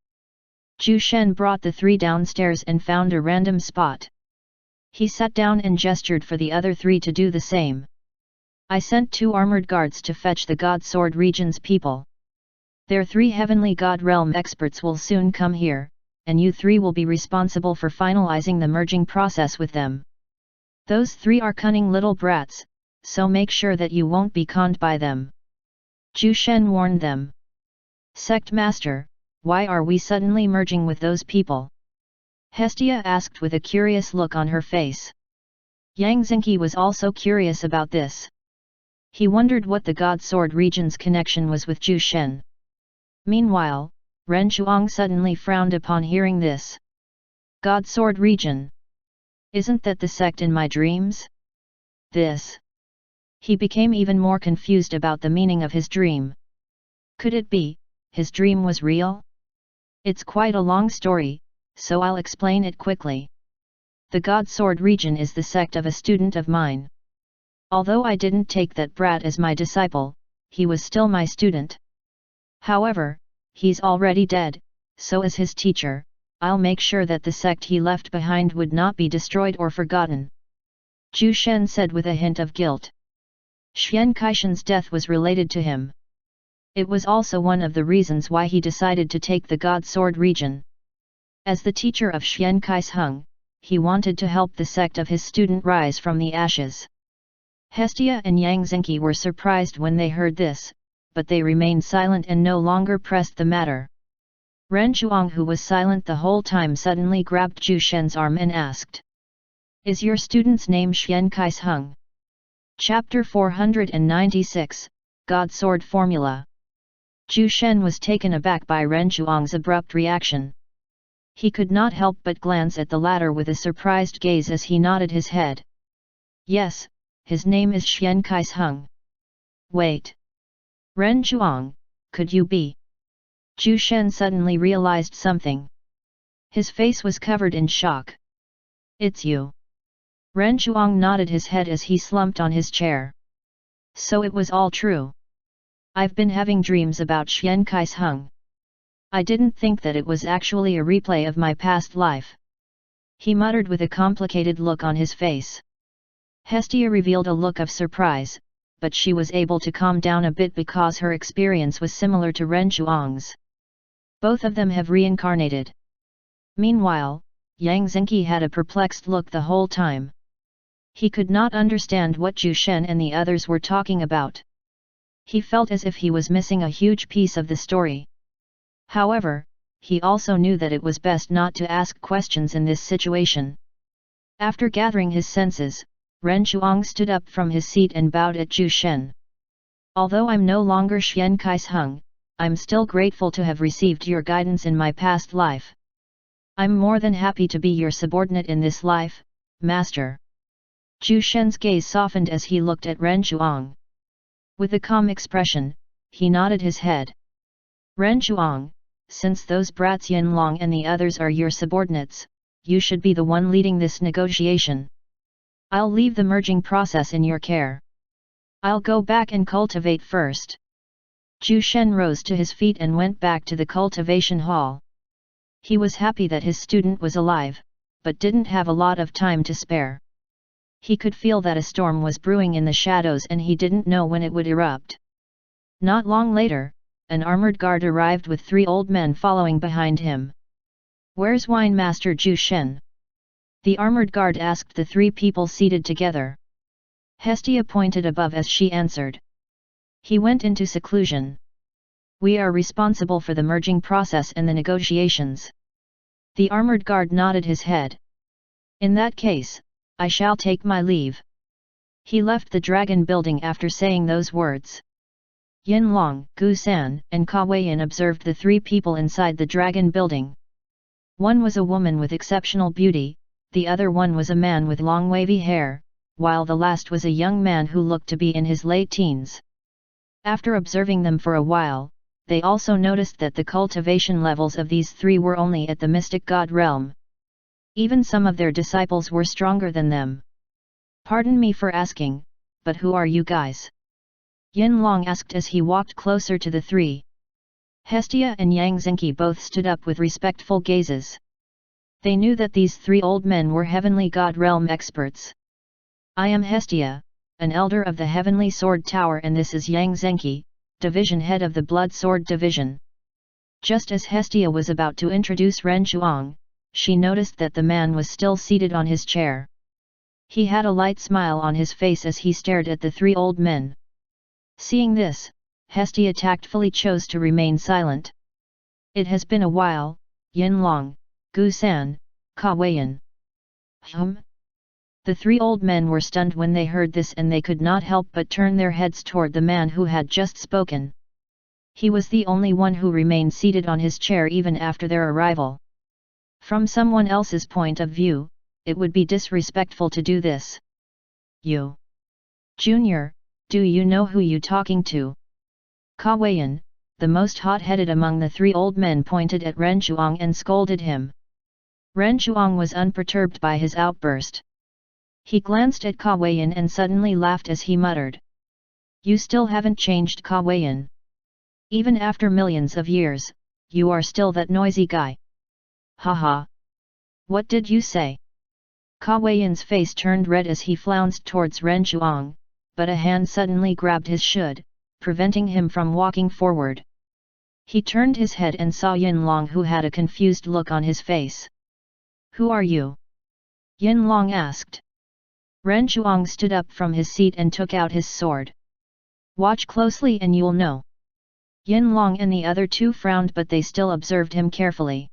Zhu Shen brought the three downstairs and found a random spot. He sat down and gestured for the other three to do the same. I sent 2 armored guards to fetch the God Sword region's people. Their 3 heavenly God realm experts will soon come here, and you 3 will be responsible for finalizing the merging process with them. Those 3 are cunning little brats, so make sure that you won't be conned by them. Zhu Shen warned them. Sect Master, why are we suddenly merging with those people? Hestia asked with a curious look on her face. Yang Zhenqi was also curious about this. He wondered what the God Sword region's connection was with Zhu Shen. Meanwhile, Ren Chuang suddenly frowned upon hearing this. God Sword region? Isn't that the sect in my dreams? This. He became even more confused about the meaning of his dream. Could it be, his dream was real? It's quite a long story, so I'll explain it quickly. The God Sword region is the sect of a student of mine. Although I didn't take that brat as my disciple, he was still my student. However, he's already dead, so as his teacher, I'll make sure that the sect he left behind would not be destroyed or forgotten. Zhu Shen said with a hint of guilt. Xian Kaishan's death was related to him. It was also one of the reasons why he decided to take the God Sword region. As the teacher of Xian Kaisheng, he wanted to help the sect of his student rise from the ashes. Hestia and Yang Zhenqi were surprised when they heard this, but they remained silent and no longer pressed the matter. Ren Zhuang, who was silent the whole time, suddenly grabbed Zhu Shen's arm and asked, "Is your student's name Xian Kaisheng?" Chapter 496, God Sword Formula. Zhu Shen was taken aback by Ren Zhuang's abrupt reaction. He could not help but glance at the latter with a surprised gaze as he nodded his head. "Yes, his name is Xian Kaisheng." "Wait. Ren Zhuang, could you be?" Zhu Shen suddenly realized something. His face was covered in shock. "It's you." Ren Zhuang nodded his head as he slumped on his chair. "So it was all true. I've been having dreams about Xian Kaisheng. I didn't think that it was actually a replay of my past life," he muttered with a complicated look on his face. Hestia revealed a look of surprise, but she was able to calm down a bit because her experience was similar to Ren Zhuang's. Both of them have reincarnated. Meanwhile, Yang Zhenqi had a perplexed look the whole time. He could not understand what Zhu Shen and the others were talking about. He felt as if he was missing a huge piece of the story. However, he also knew that it was best not to ask questions in this situation. After gathering his senses, Ren Zhuang stood up from his seat and bowed at Zhu Shen. "Although I'm no longer Xian Kaisheng, I'm still grateful to have received your guidance in my past life. I'm more than happy to be your subordinate in this life, Master." Zhu Shen's gaze softened as he looked at Ren Zhuang. With a calm expression, he nodded his head. "Ren Zhuang, since those brats Yin Long and the others are your subordinates, you should be the one leading this negotiation. I'll leave the merging process in your care. I'll go back and cultivate first." Zhu Shen rose to his feet and went back to the cultivation hall. He was happy that his student was alive, but didn't have a lot of time to spare. He could feel that a storm was brewing in the shadows and he didn't know when it would erupt. Not long later, an armored guard arrived with 3 old men following behind him. "Where's Wine Master Zhu Shen?" the armored guard asked the 3 people seated together. Hestia pointed above as she answered. "He went into seclusion. We are responsible for the merging process and the negotiations." The armored guard nodded his head. "In that case, I shall take my leave." He left the dragon building after saying those words. Yin Long, Gu San, and Ka Weiyan observed the 3 people inside the dragon building. One was a woman with exceptional beauty, the other one was a man with long wavy hair, while the last was a young man who looked to be in his late teens. After observing them for a while, they also noticed that the cultivation levels of these 3 were only at the mystic god realm. Even some of their disciples were stronger than them. "Pardon me for asking, but who are you guys?" Yin Long asked as he walked closer to the 3. Hestia and Yang Zhenqi both stood up with respectful gazes. They knew that these 3 old men were heavenly god realm experts. "I am Hestia, an elder of the Heavenly Sword Tower, and this is Yang Zhenqi, division head of the Blood Sword Division." Just as Hestia was about to introduce Ren Zhuang, she noticed that the man was still seated on his chair. He had a light smile on his face as he stared at the 3 old men. Seeing this, Hestia tactfully chose to remain silent. "It has been a while, Yin Long, Gu San, Ka Weiyan." The 3 old men were stunned when they heard this, and they could not help but turn their heads toward the man who had just spoken. He was the only one who remained seated on his chair even after their arrival. From someone else's point of view, it would be disrespectful to do this. "You, Junior, do you know who you talking to?" Ka Weiyan, the most hot-headed among the 3 old men, pointed at Ren Zhuang and scolded him. Ren Zhuang was unperturbed by his outburst. He glanced at Ka Weiyan and suddenly laughed as he muttered. You still haven't changed, Ka Weiyan. Even after millions of years, you are still that noisy guy. Haha. What did you say? Ka Weiyan's face turned red as he flounced towards Ren Zhuang, but a hand suddenly grabbed his shoulder, preventing him from walking forward. He turned his head and saw Yin Long, who had a confused look on his face. Who are you? Yin Long asked. Ren Zhuang stood up from his seat and took out his sword. Watch closely and you'll know. Yin Long and the other two frowned, but they still observed him carefully.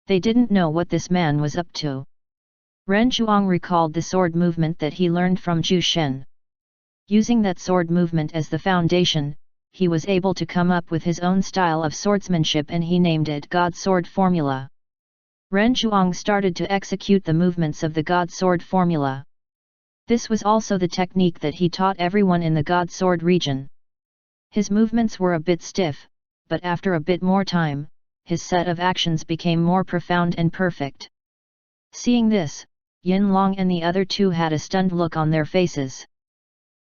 They didn't know what this man was up to. Ren Zhuang recalled the sword movement that he learned from Zhu Shen. Using that sword movement as the foundation, he was able to come up with his own style of swordsmanship, and he named it God Sword Formula. Ren Zhuang started to execute the movements of the God Sword Formula. This was also the technique that he taught everyone in the God Sword region. His movements were a bit stiff, but after a bit more time, his set of actions became more profound and perfect. Seeing this, Yin Long and the other two had a stunned look on their faces.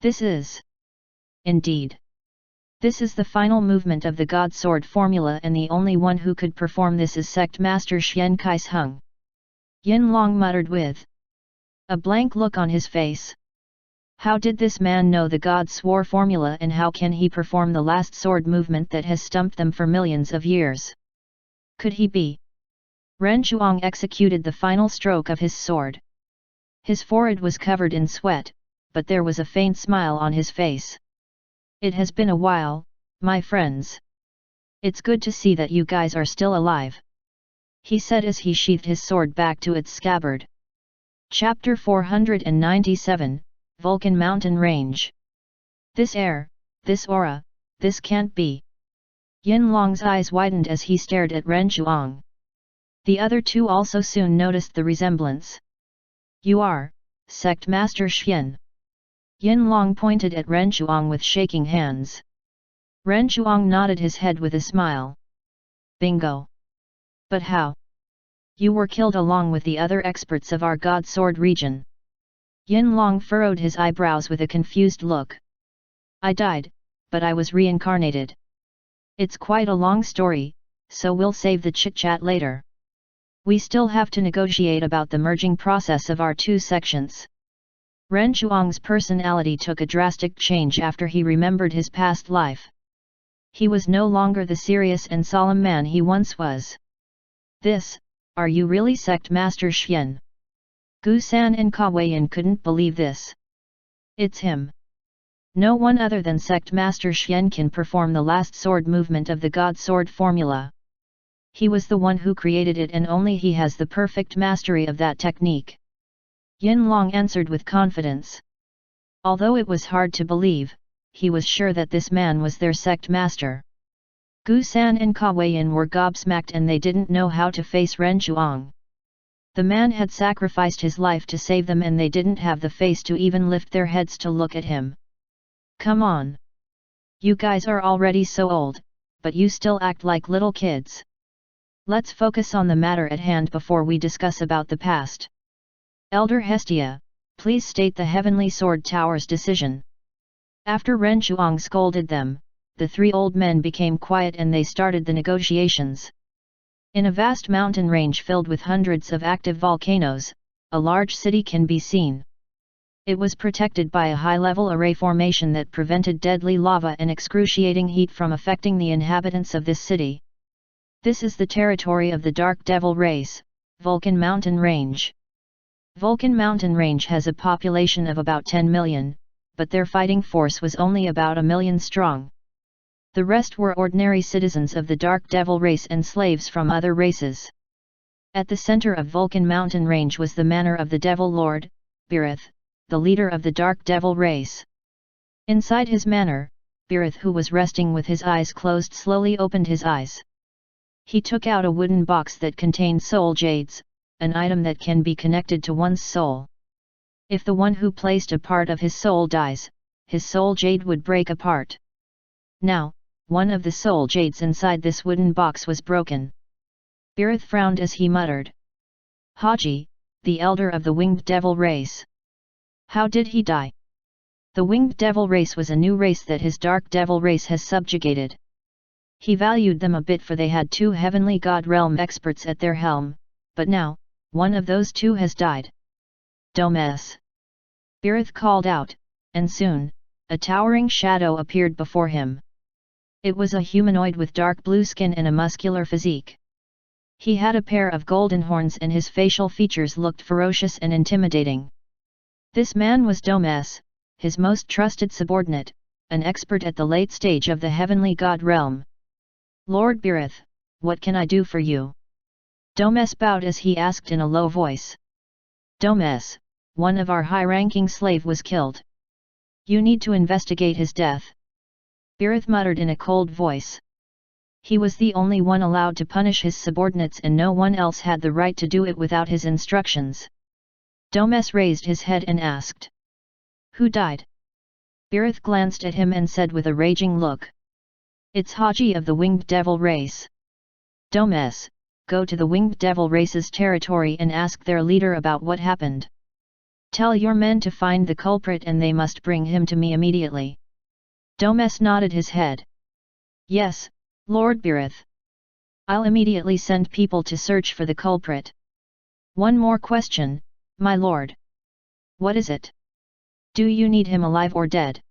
This is... Indeed. This is the final movement of the God Sword Formula, and the only one who could perform this is Sect Master Xian Kaisheng. Yin Long muttered with a blank look on his face. How did this man know the God Sword Formula, and how can he perform the last sword movement that has stumped them for millions of years? Could he be? Ren Zhuang executed the final stroke of his sword. His forehead was covered in sweat, but there was a faint smile on his face. It has been a while, my friends. It's good to see that you guys are still alive, he said as he sheathed his sword back to its scabbard. Chapter 497, Vulcan Mountain Range. This air, this aura, this can't be. Yin Long's eyes widened as he stared at Ren Zhuang. The other two also soon noticed the resemblance. You are, Sect Master Xian. Yin Long pointed at Ren Zhuang with shaking hands. Ren Zhuang nodded his head with a smile. Bingo! But how? You were killed along with the other experts of our God Sword region. Yin Long furrowed his eyebrows with a confused look. I died, but I was reincarnated. It's quite a long story, so we'll save the chit-chat later. We still have to negotiate about the merging process of our two sections. Ren Zhuang's personality took a drastic change after he remembered his past life. He was no longer the serious and solemn man he once was. Are you really Sect Master Xian? Gu San and Ka Weiyan couldn't believe this. It's him. No one other than Sect Master Xian can perform the last sword movement of the God Sword Formula. He was the one who created it, and only he has the perfect mastery of that technique. Yin Long answered with confidence. Although it was hard to believe, he was sure that this man was their sect master. Gu San and Ka Weiyan were gobsmacked, and they didn't know how to face Ren Zhuang. The man had sacrificed his life to save them, and they didn't have the face to even lift their heads to look at him. Come on! You guys are already so old, but you still act like little kids. Let's focus on the matter at hand before we discuss about the past. Elder Hestia, please state the Heavenly Sword Tower's decision. After Ren Zhuang scolded them, the three old men became quiet and they started the negotiations. In a vast mountain range filled with hundreds of active volcanoes, a large city can be seen. It was protected by a high-level array formation that prevented deadly lava and excruciating heat from affecting the inhabitants of this city. This is the territory of the Dark Devil race, Vulcan Mountain Range. Vulcan Mountain Range has a population of about 10 million, but their fighting force was only about 1 million strong. The rest were ordinary citizens of the Dark Devil race and slaves from other races. At the center of Vulcan Mountain Range was the manor of the Devil Lord, Birith, the leader of the Dark Devil race. Inside his manor, Birith, who was resting with his eyes closed, slowly opened his eyes. He took out a wooden box that contained soul jades, an item that can be connected to one's soul. If the one who placed a part of his soul dies, his soul jade would break apart. Now, one of the soul jades inside this wooden box was broken. Birith frowned as he muttered. Haji, the elder of the winged devil race. How did he die? The winged devil race was a new race that his dark devil race has subjugated. He valued them a bit for they had 2 heavenly god realm experts at their helm, but now, one of those 2 has died. Domes! Birith called out, and soon, a towering shadow appeared before him. It was a humanoid with dark blue skin and a muscular physique. He had a pair of golden horns and his facial features looked ferocious and intimidating. This man was Domes, his most trusted subordinate, an expert at the late stage of the heavenly god realm. Lord Birith, what can I do for you? Domes bowed as he asked in a low voice. Domes, one of our high-ranking slave was killed. You need to investigate his death. Birith muttered in a cold voice. He was the only one allowed to punish his subordinates and no one else had the right to do it without his instructions. Domes raised his head and asked. Who died? Birith glanced at him and said with a raging look. It's Haji of the winged devil race. Domes, go to the winged devil race's territory and ask their leader about what happened. Tell your men to find the culprit and they must bring him to me immediately. Domes nodded his head. Yes, Lord Birith. I'll immediately send people to search for the culprit. One more question, my lord. What is it? Do you need him alive or dead?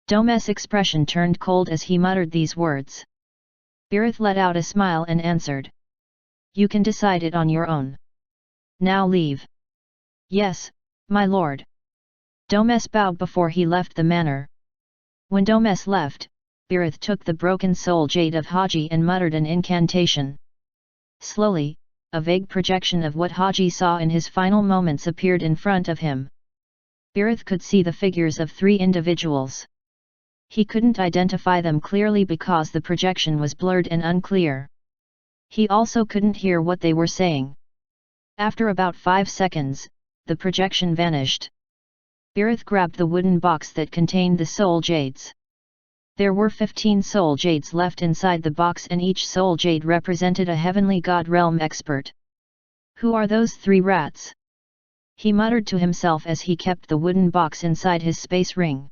Domes' expression turned cold as he muttered these words. Birith let out a smile and answered. You can decide it on your own. Now leave. Yes, my lord. Domes bowed before he left the manor. When Domes left, Birith took the broken soul jade of Haji and muttered an incantation. Slowly, a vague projection of what Haji saw in his final moments appeared in front of him. Birith could see the figures of 3 individuals. He couldn't identify them clearly because the projection was blurred and unclear. He also couldn't hear what they were saying. After about 5 seconds, the projection vanished. Birith grabbed the wooden box that contained the soul jades. There were 15 soul jades left inside the box and each soul jade represented a heavenly god realm expert. Who are those 3 rats? He muttered to himself as he kept the wooden box inside his space ring.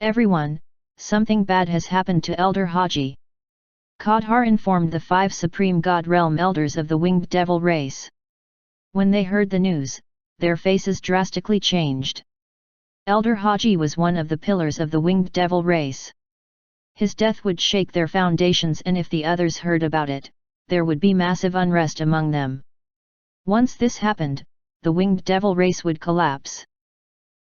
Everyone, something bad has happened to Elder Haji. Kadhar informed the 5 supreme god realm elders of the winged devil race. When they heard the news, their faces drastically changed. Elder Haji was one of the pillars of the winged devil race. His death would shake their foundations and if the others heard about it, there would be massive unrest among them. Once this happened, the winged devil race would collapse.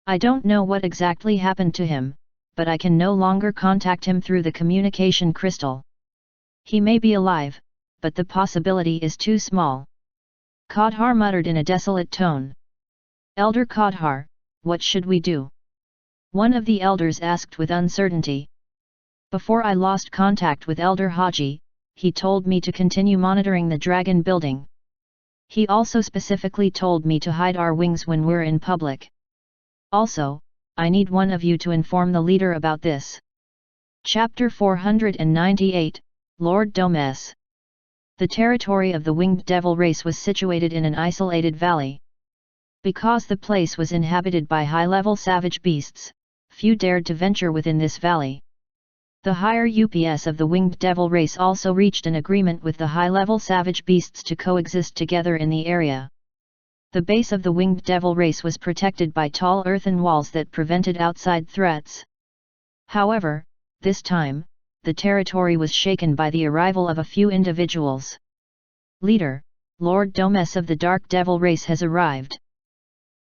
I don't know what exactly happened to him, but I can no longer contact him through the communication crystal. He may be alive, but the possibility is too small. Kadhar muttered in a desolate tone. Elder Kadhar, what should we do? One of the elders asked with uncertainty. Before I lost contact with Elder Haji, he told me to continue monitoring the dragon building. He also specifically told me to hide our wings when we're in public. Also, I need one of you to inform the leader about this. Chapter 498, Lord Domes. The territory of the winged devil race was situated in an isolated valley. Because the place was inhabited by high-level savage beasts, few dared to venture within this valley. The higher UPS of the winged devil race also reached an agreement with the high-level savage beasts to coexist together in the area. The base of the winged devil race was protected by tall earthen walls that prevented outside threats. However, this time, the territory was shaken by the arrival of a few individuals. Leader, Lord Domes of the Dark Devil race has arrived.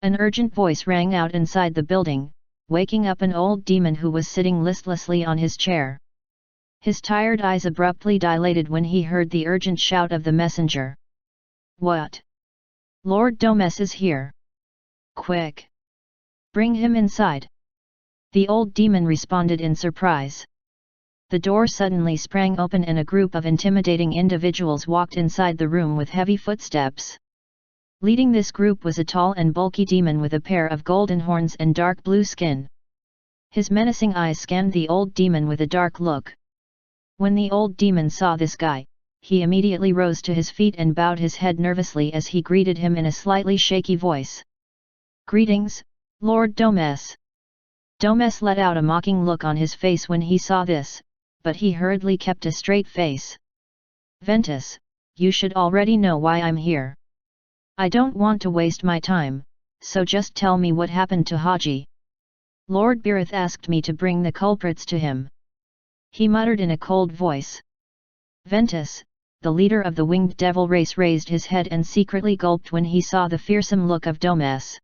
An urgent voice rang out inside the building, waking up an old demon who was sitting listlessly on his chair. His tired eyes abruptly dilated when he heard the urgent shout of the messenger. What? Lord Domes is here. Quick! Bring him inside. The old demon responded in surprise. The door suddenly sprang open and a group of intimidating individuals walked inside the room with heavy footsteps. Leading this group was a tall and bulky demon with a pair of golden horns and dark blue skin. His menacing eyes scanned the old demon with a dark look. When the old demon saw this guy, he immediately rose to his feet and bowed his head nervously as he greeted him in a slightly shaky voice. Greetings, Lord Domes! Domes let out a mocking look on his face when he saw this, but he hurriedly kept a straight face. Ventus, you should already know why I'm here. I don't want to waste my time, so just tell me what happened to Haji. Lord Birith asked me to bring the culprits to him. He muttered in a cold voice. Ventus, the leader of the winged devil race, raised his head and secretly gulped when he saw the fearsome look of Domes.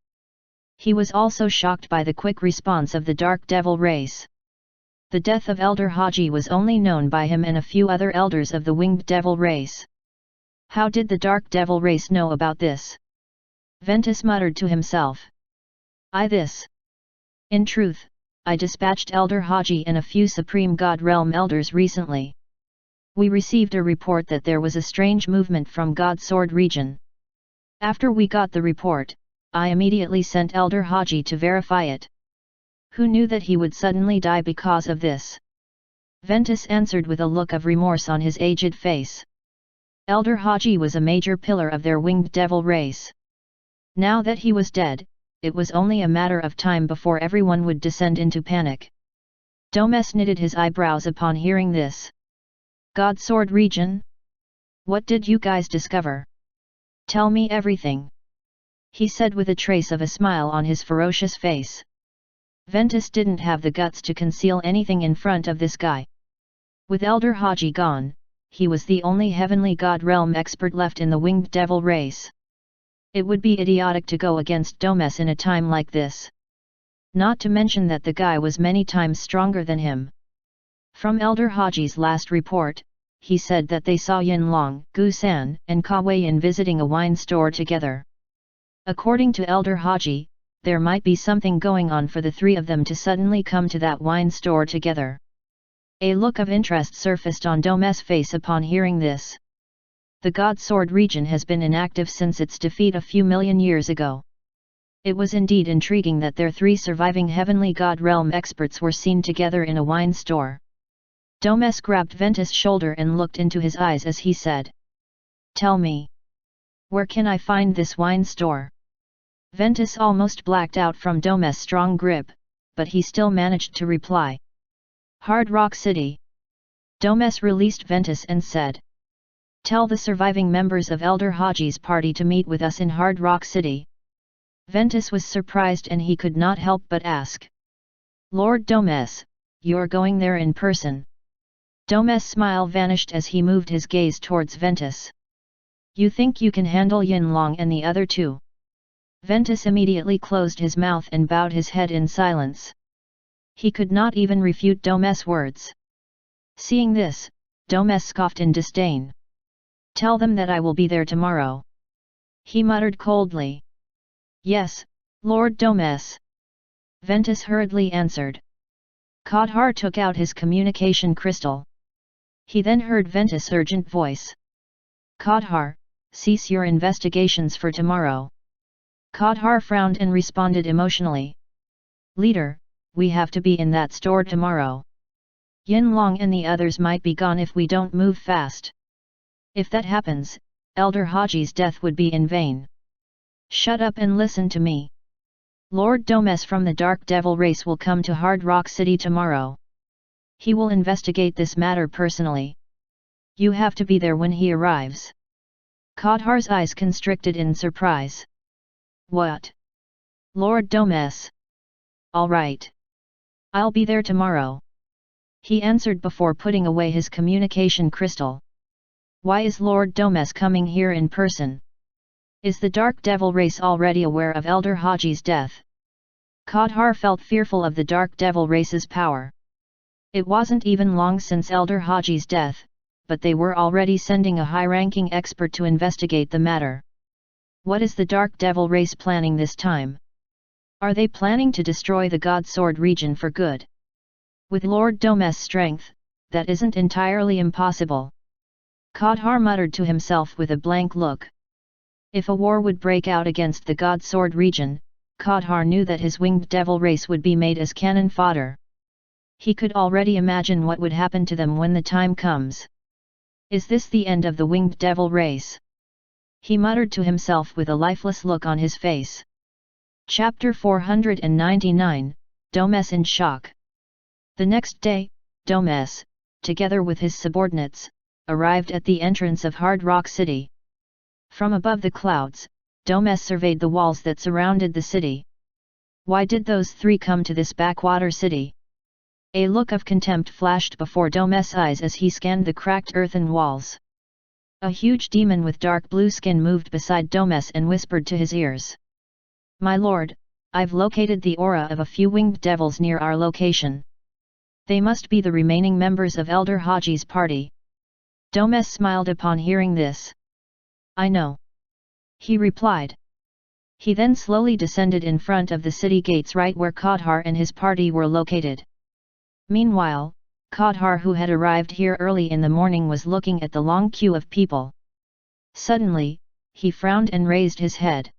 He was also shocked by the quick response of the dark devil race. The death of Elder Haji was only known by him and a few other elders of the winged devil race. How did the dark devil race know about this? Ventus muttered to himself. In truth, I dispatched Elder Haji and a few Supreme God Realm elders recently. We received a report that there was a strange movement from God Sword region. After we got the report, I immediately sent Elder Haji to verify it. Who knew that he would suddenly die because of this? Ventus answered with a look of remorse on his aged face. Elder Haji was a major pillar of their winged devil race. Now that he was dead, it was only a matter of time before everyone would descend into panic. Domes knitted his eyebrows upon hearing this. God Sword region? What did you guys discover? Tell me everything. He said with a trace of a smile on his ferocious face. Ventus didn't have the guts to conceal anything in front of this guy. With Elder Haji gone, he was the only heavenly god realm expert left in the winged devil race. It would be idiotic to go against Domes in a time like this. Not to mention that the guy was many times stronger than him. From Elder Haji's last report, he said that they saw Yinlong, Gusan, and Kawayan visiting a wine store together. According to Elder Haji, there might be something going on for the three of them to suddenly come to that wine store together. A look of interest surfaced on Domes' face upon hearing this. The God Sword region has been inactive since its defeat a few million years ago. It was indeed intriguing that their three surviving heavenly god realm experts were seen together in a wine store. Domes grabbed Ventus' shoulder and looked into his eyes as he said. Tell me. Where can I find this wine store? Ventus almost blacked out from Domes' strong grip, but he still managed to reply. Hard Rock City. Domes released Ventus and said. Tell the surviving members of Elder Haji's party to meet with us in Hard Rock City. Ventus was surprised and he could not help but ask. Lord Domes, you're going there in person? Domes' smile vanished as he moved his gaze towards Ventus. You think you can handle Yinlong and the other two? Ventus immediately closed his mouth and bowed his head in silence. He could not even refute Domes' words. Seeing this, Domes scoffed in disdain. Tell them that I will be there tomorrow. He muttered coldly. Yes, Lord Domes. Ventus hurriedly answered. Kodhar took out his communication crystal. He then heard Ventus' urgent voice. Kodhar, cease your investigations for tomorrow. Kodhar frowned and responded emotionally. Leader, we have to be in that store tomorrow. Yinlong and the others might be gone if we don't move fast. If that happens, Elder Haji's death would be in vain. Shut up and listen to me. Lord Domes from the Dark Devil race will come to Hard Rock City tomorrow. He will investigate this matter personally. You have to be there when he arrives. Kodhar's eyes constricted in surprise. What? Lord Domes? All right. I'll be there tomorrow. He answered before putting away his communication crystal. Why is Lord Domes coming here in person? Is the Dark Devil race already aware of Elder Haji's death? Kodhar felt fearful of the Dark Devil race's power. It wasn't even long since Elder Haji's death, but they were already sending a high-ranking expert to investigate the matter. What is the Dark Devil race planning this time? Are they planning to destroy the God Sword region for good? With Lord Domes' strength, that isn't entirely impossible. Kodhar muttered to himself with a blank look. If a war would break out against the God Sword region, Kodhar knew that his winged devil race would be made as cannon fodder. He could already imagine what would happen to them when the time comes. Is this the end of the winged devil race? He muttered to himself with a lifeless look on his face. Chapter 499, Domes in shock. The next day, Domes, together with his subordinates, arrived at the entrance of Hard Rock City. From above the clouds, Domes surveyed the walls that surrounded the city. Why did those three come to this backwater city? A look of contempt flashed before Domes' eyes as he scanned the cracked earthen walls. A huge demon with dark blue skin moved beside Domes and whispered to his ears. "My lord, I've located the aura of a few winged devils near our location. They must be the remaining members of Elder Haji's party." Domes smiled upon hearing this. "I know," he replied. He then slowly descended in front of the city gates right where Kodhar and his party were located. Meanwhile, Kodhar, who had arrived here early in the morning, was looking at the long queue of people. Suddenly, he frowned and raised his head.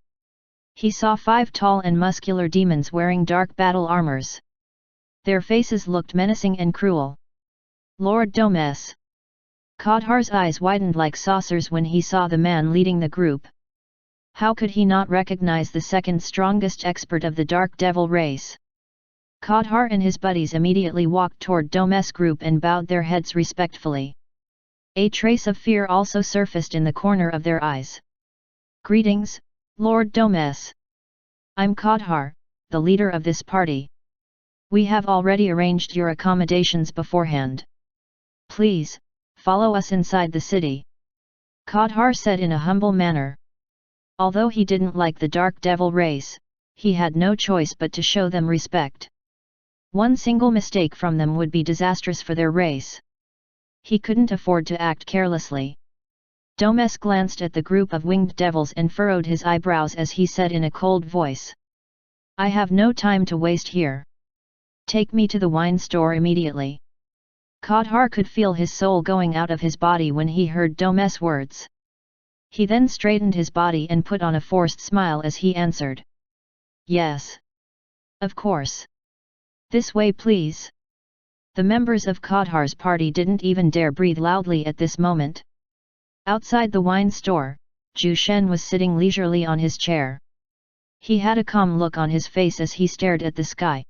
He saw 5 tall and muscular demons wearing dark battle armors. Their faces looked menacing and cruel. "Lord Domes!" Kodhar's eyes widened like saucers when he saw the man leading the group. How could he not recognize the second strongest expert of the Dark Devil race? Kodhar and his buddies immediately walked toward Domes' group and bowed their heads respectfully. A trace of fear also surfaced in the corner of their eyes. "Greetings, Lord Domes. I'm Kodhar, the leader of this party. We have already arranged your accommodations beforehand. Please, follow us inside the city," Kodhar said in a humble manner. Although he didn't like the Dark Devil race, he had no choice but to show them respect. One single mistake from them would be disastrous for their race. He couldn't afford to act carelessly. Domes glanced at the group of winged devils and furrowed his eyebrows as he said in a cold voice. "I have no time to waste here. Take me to the wine store immediately." Kodhar could feel his soul going out of his body when he heard Domes' words. He then straightened his body and put on a forced smile as he answered. "Yes. Of course. This way please." The members of Kodhar's party didn't even dare breathe loudly at this moment. Outside the wine store, Ju Shen was sitting leisurely on his chair. He had a calm look on his face as he stared at the sky.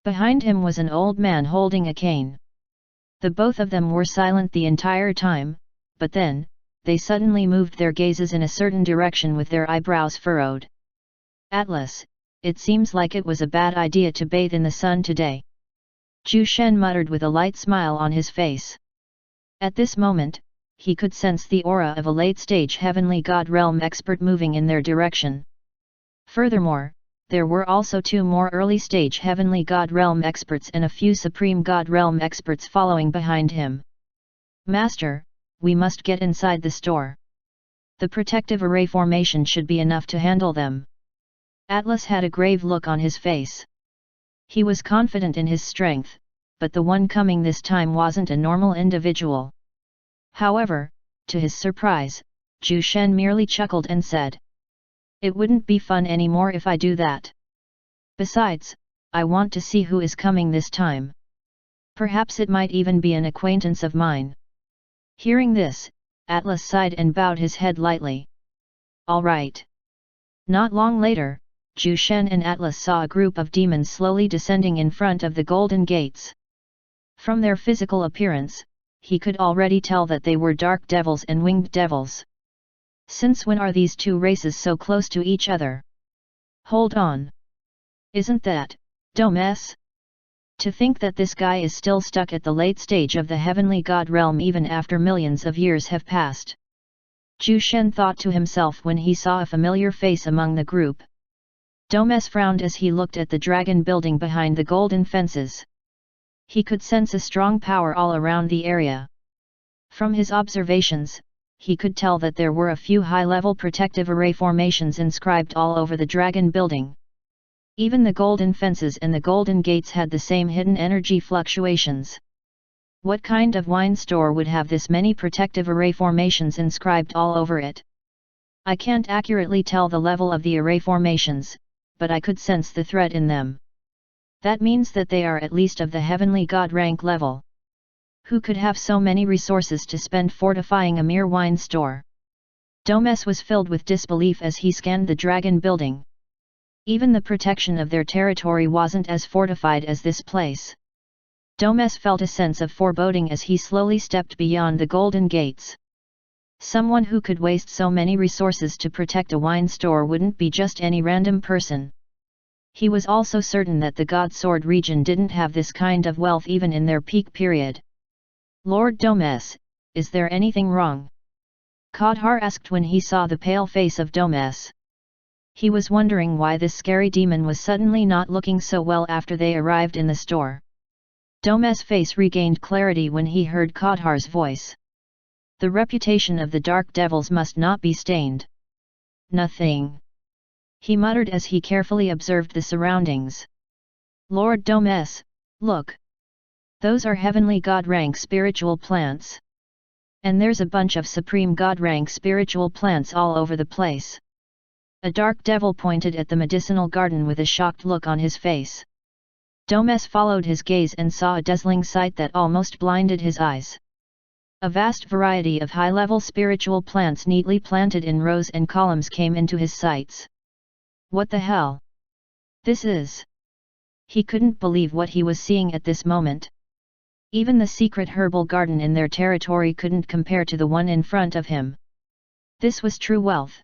Behind him was an old man holding a cane. The both of them were silent the entire time, but then, they suddenly moved their gazes in a certain direction with their eyebrows furrowed. "Atlas, it seems like it was a bad idea to bathe in the sun today," Ju Shen muttered with a light smile on his face. At this moment, he could sense the aura of a late-stage heavenly god realm expert moving in their direction. Furthermore, there were also 2 more early-stage heavenly god realm experts and a few supreme god realm experts following behind him. "Master, we must get inside the store. The protective array formation should be enough to handle them." Atlas had a grave look on his face. He was confident in his strength, but the one coming this time wasn't a normal individual. However, to his surprise, Ju Shen merely chuckled and said, "It wouldn't be fun anymore if I do that. Besides, I want to see who is coming this time. Perhaps it might even be an acquaintance of mine." Hearing this, Atlas sighed and bowed his head lightly. "All right." Not long later, Ju Shen and Atlas saw a group of demons slowly descending in front of the golden gates. From their physical appearance, he could already tell that they were dark devils and winged devils. Since when are these 2 races so close to each other? Hold on. Isn't that Domes? To think that this guy is still stuck at the late stage of the heavenly god realm even after millions of years have passed. Ju Shen thought to himself when he saw a familiar face among the group. Domes frowned as he looked at the dragon building behind the golden fences. He could sense a strong power all around the area. From his observations, he could tell that there were a few high-level protective array formations inscribed all over the dragon building. Even the golden fences and the golden gates had the same hidden energy fluctuations. What kind of wine store would have this many protective array formations inscribed all over it? I can't accurately tell the level of the array formations, but I could sense the threat in them. That means that they are at least of the heavenly god rank level. Who could have so many resources to spend fortifying a mere wine store? Domes was filled with disbelief as he scanned the dragon building. Even the protection of their territory wasn't as fortified as this place. Domes felt a sense of foreboding as he slowly stepped beyond the golden gates. Someone who could waste so many resources to protect a wine store wouldn't be just any random person. He was also certain that the God-Sword region didn't have this kind of wealth even in their peak period. "Lord Domes, is there anything wrong?" Kodhar asked when he saw the pale face of Domes. He was wondering why this scary demon was suddenly not looking so well after they arrived in the store. Domes' face regained clarity when he heard Kodhar's voice. The reputation of the Dark Devils must not be stained. "Nothing," he muttered as he carefully observed the surroundings. "Lord Domes, look. Those are heavenly god-rank spiritual plants. And there's a bunch of supreme god-rank spiritual plants all over the place." A dark devil pointed at the medicinal garden with a shocked look on his face. Domes followed his gaze and saw a dazzling sight that almost blinded his eyes. A vast variety of high-level spiritual plants neatly planted in rows and columns came into his sights. "What the hell? This is..." He couldn't believe what he was seeing at this moment. Even the secret herbal garden in their territory couldn't compare to the one in front of him. This was true wealth.